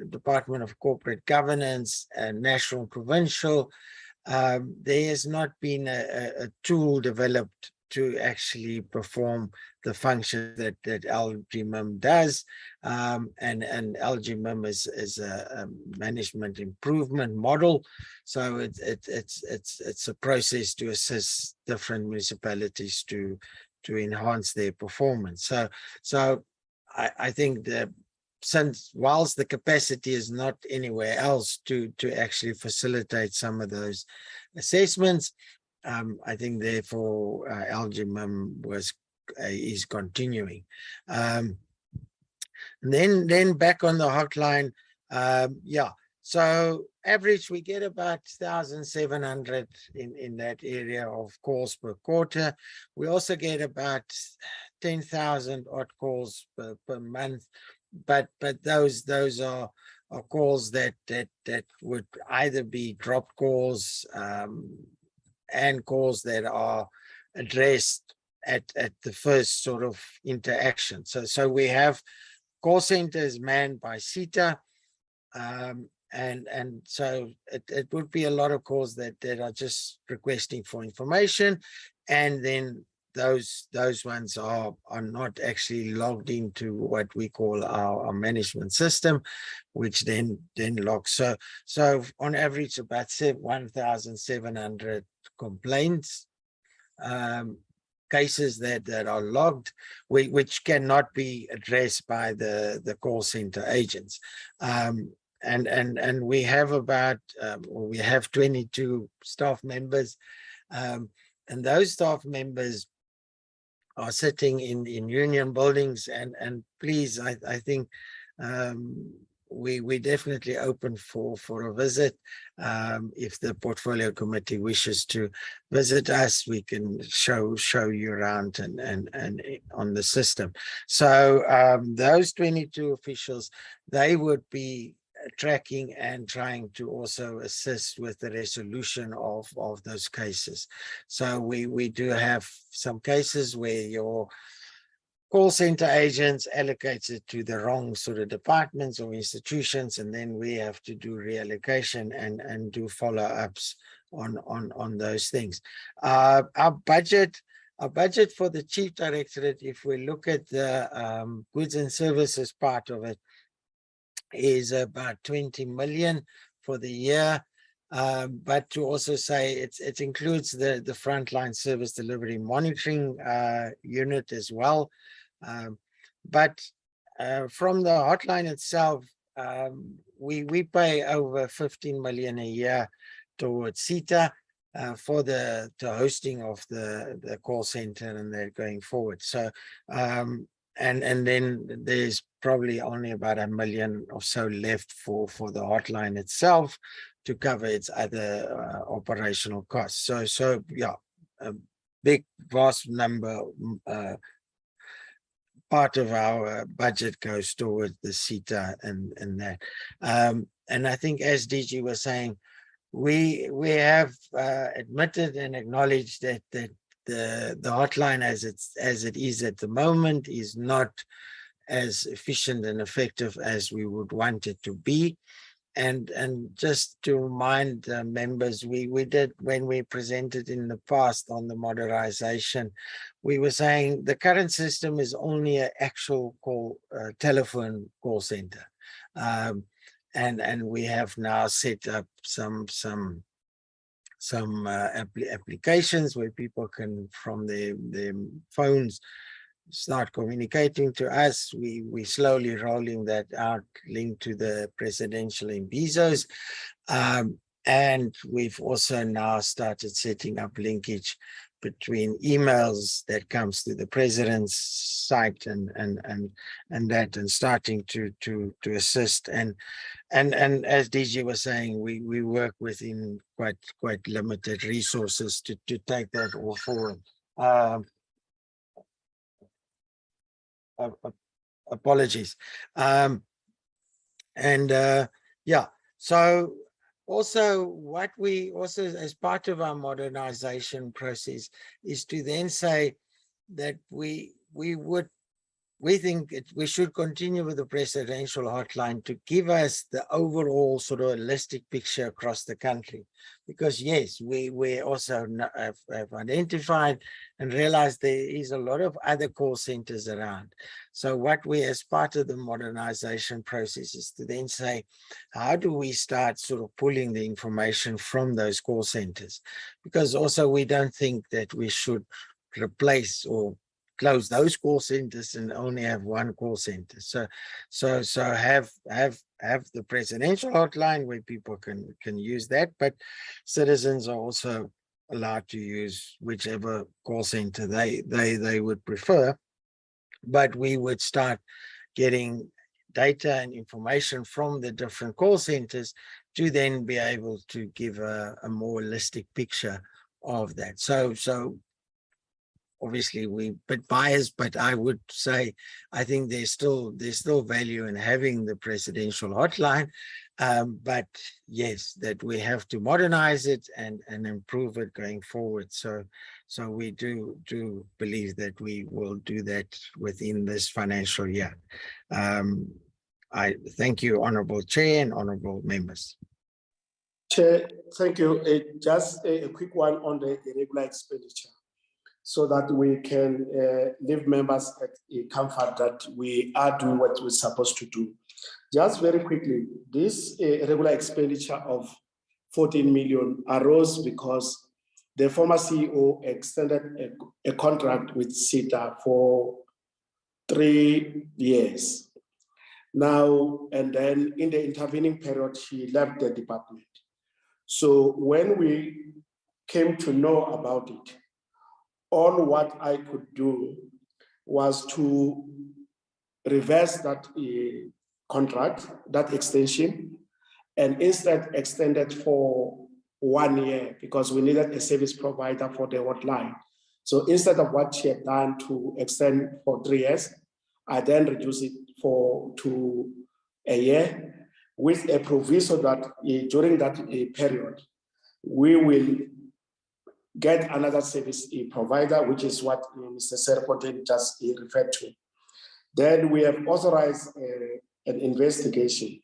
S9: Department of Corporate Governance and national provincial, there has not been a tool developed to actually perform the function that LGMIM does, and LGMIM is a management improvement model. So it's a process to assist different municipalities to enhance their performance. So I think that since whilst the capacity is not anywhere else to actually facilitate some of those assessments, I think therefore LGMM is continuing. Then back on the hotline, yeah. So average, we get about 1,700 in that area of calls per quarter. We also get about 10,000 odd calls per month, but those are calls that would either be dropped calls and calls that are addressed at the first sort of interaction. So we have call centers manned by CETA. And so it would be a lot of calls that are just requesting for information, and then those ones are not actually logged into what we call our management system, which then logs. So on average about 1,700 complaints, cases that are logged, which cannot be addressed by the call center agents. And we have about we have 22 staff members, and those staff members are sitting in union buildings, and please, I think we definitely open for a visit. If the portfolio committee wishes to visit us, we can show you around and on the system. So those 22 officials, they would be tracking and trying to also assist with the resolution of those cases. So we do have some cases where your call center agents allocates it to the wrong sort of departments or institutions, and then we have to do reallocation and do follow-ups on those things. Our budget for the Chief Directorate, if we look at the goods and services part of it, is about 20 million for the year. But to also say it includes the frontline service delivery monitoring unit as well. But from the hotline itself, we pay over 15 million a year towards CETA for the hosting of the call center and that going forward. So and then there's probably only about 1 million or so left for the hotline itself to cover its other operational costs. So yeah, a big vast number part of our budget goes towards the CETA and that. And I think as DG was saying, we have admitted and acknowledged that the hotline as it is at the moment is not as efficient and effective as we would want it to be. And just to remind members, we did, when we presented in the past on the modernization, we were saying the current system is only an actual telephone call center. And we have now set up some applications where people can, from their phones, start communicating to us. We slowly rolling that out, linked to the presidential imbizos. And we've also now started setting up linkage between emails that comes to the president's site and that, and starting to assist. And as DG was saying, we work within quite limited resources to take that all forward. Apologies. Yeah, so also what we also, as part of our modernization process, is to then say that we think we should continue with the presidential hotline to give us the overall sort of holistic picture across the country. Because yes, we also have identified and realized there is a lot of other call centers around. So what we, as part of the modernization process, is to then say, how do we start sort of pulling the information from those call centers? Because also we don't think that we should replace or close those call centers and only have one call center. So have the presidential hotline where people can use that, but citizens are also allowed to use whichever call center they would prefer. But we would start getting data and information from the different call centers to then be able to give a more holistic picture of that. So obviously we bit biased, but I would say I think there's still value in having the presidential hotline, but yes, that we have to modernize it and improve it going forward. So we do believe that we will do that within this financial year. I thank you, Honourable Chair and Honourable members.
S5: Chair, thank you. Just a quick one on the irregular expenditure, so that we can leave members at a comfort that we are doing what we're supposed to do. Just very quickly, this irregular expenditure of 14 million arose because the former CEO extended a contract with SETA for 3 years. Now, and then in the intervening period, he left the department. So when we came to know about it, all what I could do was to reverse that contract, that extension, and instead extend it for 1 year because we needed a service provider for the hotline. So instead of what she had done to extend for 3 years, I then reduced it to a year with a proviso that during that period, we will get another service provider, which is what Mr. Serpoten just referred to. Then we have authorized an investigation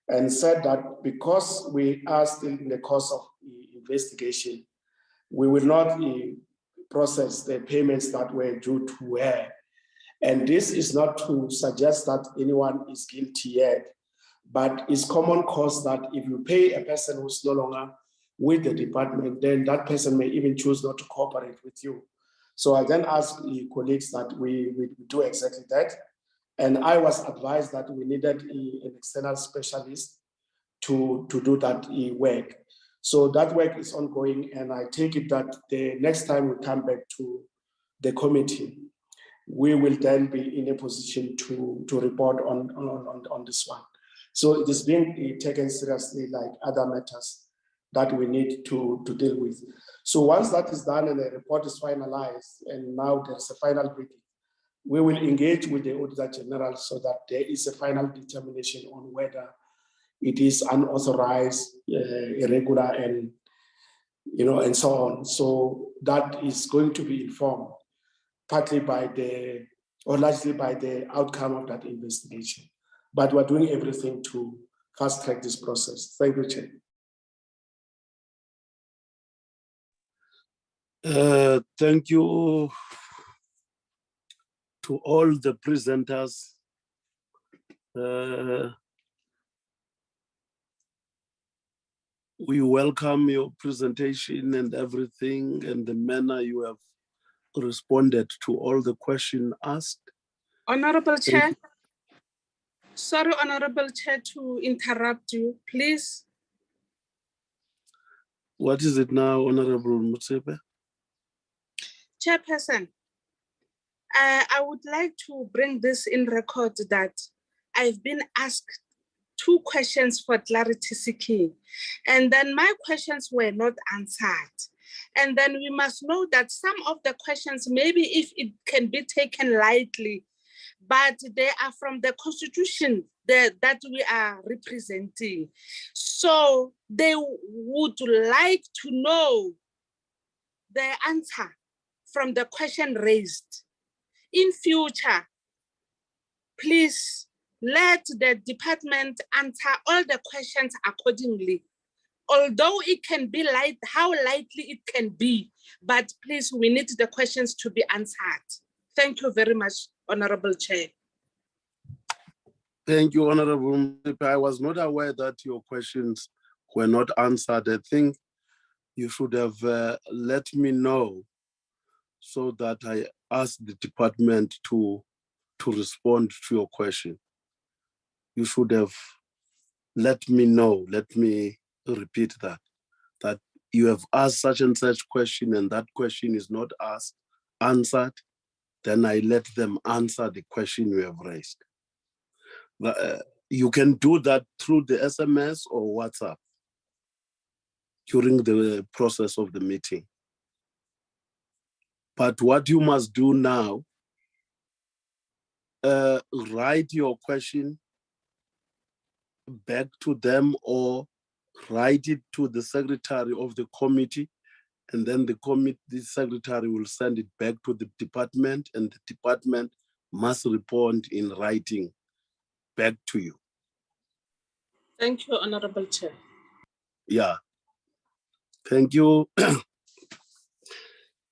S5: and said that because we are still in the course of the investigation, we will not process the payments that were due to her. And this is not to suggest that anyone is guilty yet, but it's common cause that if you pay a person who's no longer with the department, then that person may even choose not to cooperate with you. So I then asked the colleagues that we do exactly that. And I was advised that we needed an external specialist to do that work. So that work is ongoing, and I take it that the next time we come back to the committee, we will then be in a position to report on this one. So it is being taken seriously like other matters that we need to deal with. So once that is done and the report is finalized, and now there's a final briefing, we will engage with the Auditor-General so that there is a final determination on whether it is unauthorized, irregular, and and so on. So that is going to be informed partly largely by the outcome of that investigation. But we're doing everything to fast track this process. Thank you, Chair.
S21: Thank you to all the presenters. We welcome your presentation and everything and the manner you have responded to all the questions asked.
S14: Honorable Chair. Sorry, Honorable Chair, to interrupt you, please.
S21: What is it now, Honorable Mutsepe?
S14: Chairperson, I would like to bring this in record that I've been asked 2 questions for clarity seeking, and then my questions were not answered. And then we must know that some of the questions, maybe if it can be taken lightly, but they are from the Constitution that we are representing. So they would like to know the answer from the question raised. In future, please let the department answer all the questions accordingly. Although it can be light, how lightly it can be, but please, we need the questions to be answered. Thank you very much, Honorable Chair.
S21: Thank you, Honorable. I was not aware that your questions were not answered. I think you should have let me know so that
S1: asked the department to respond to your question. You should have let me know, let me repeat that you have asked such and such question and that question is not answered, then I let them answer the question you have raised. You can do that through the SMS or WhatsApp during the process of the meeting. But what you must do now, write your question back to them or write it to the secretary of the committee, and then the secretary will send it back to the department, and the department must respond in writing back to you.
S14: Thank you, Honorable Chair.
S1: Yeah, thank you.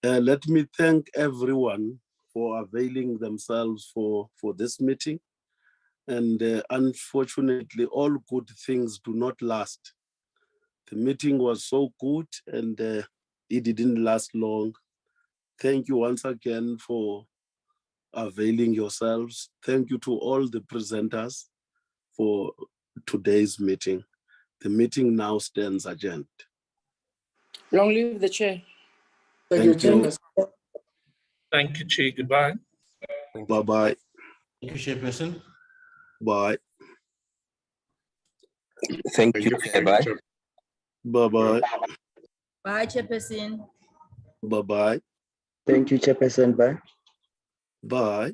S1: Let me thank everyone for availing themselves for this meeting. And unfortunately, all good things do not last. The meeting was so good and it didn't last long. Thank you once again for availing yourselves. Thank you to all the presenters for today's meeting. The meeting now stands adjourned.
S6: Long live the chair.
S1: Thank you, Chairperson.
S19: Thank you, Chair. Goodbye.
S1: Bye-bye.
S15: Thank you, Chairperson.
S1: Bye.
S10: Thank you, Chair. Bye.
S1: Bye-bye.
S7: Bye, Chairperson.
S1: Bye-bye.
S10: Thank you, Chairperson. Bye.
S1: Bye.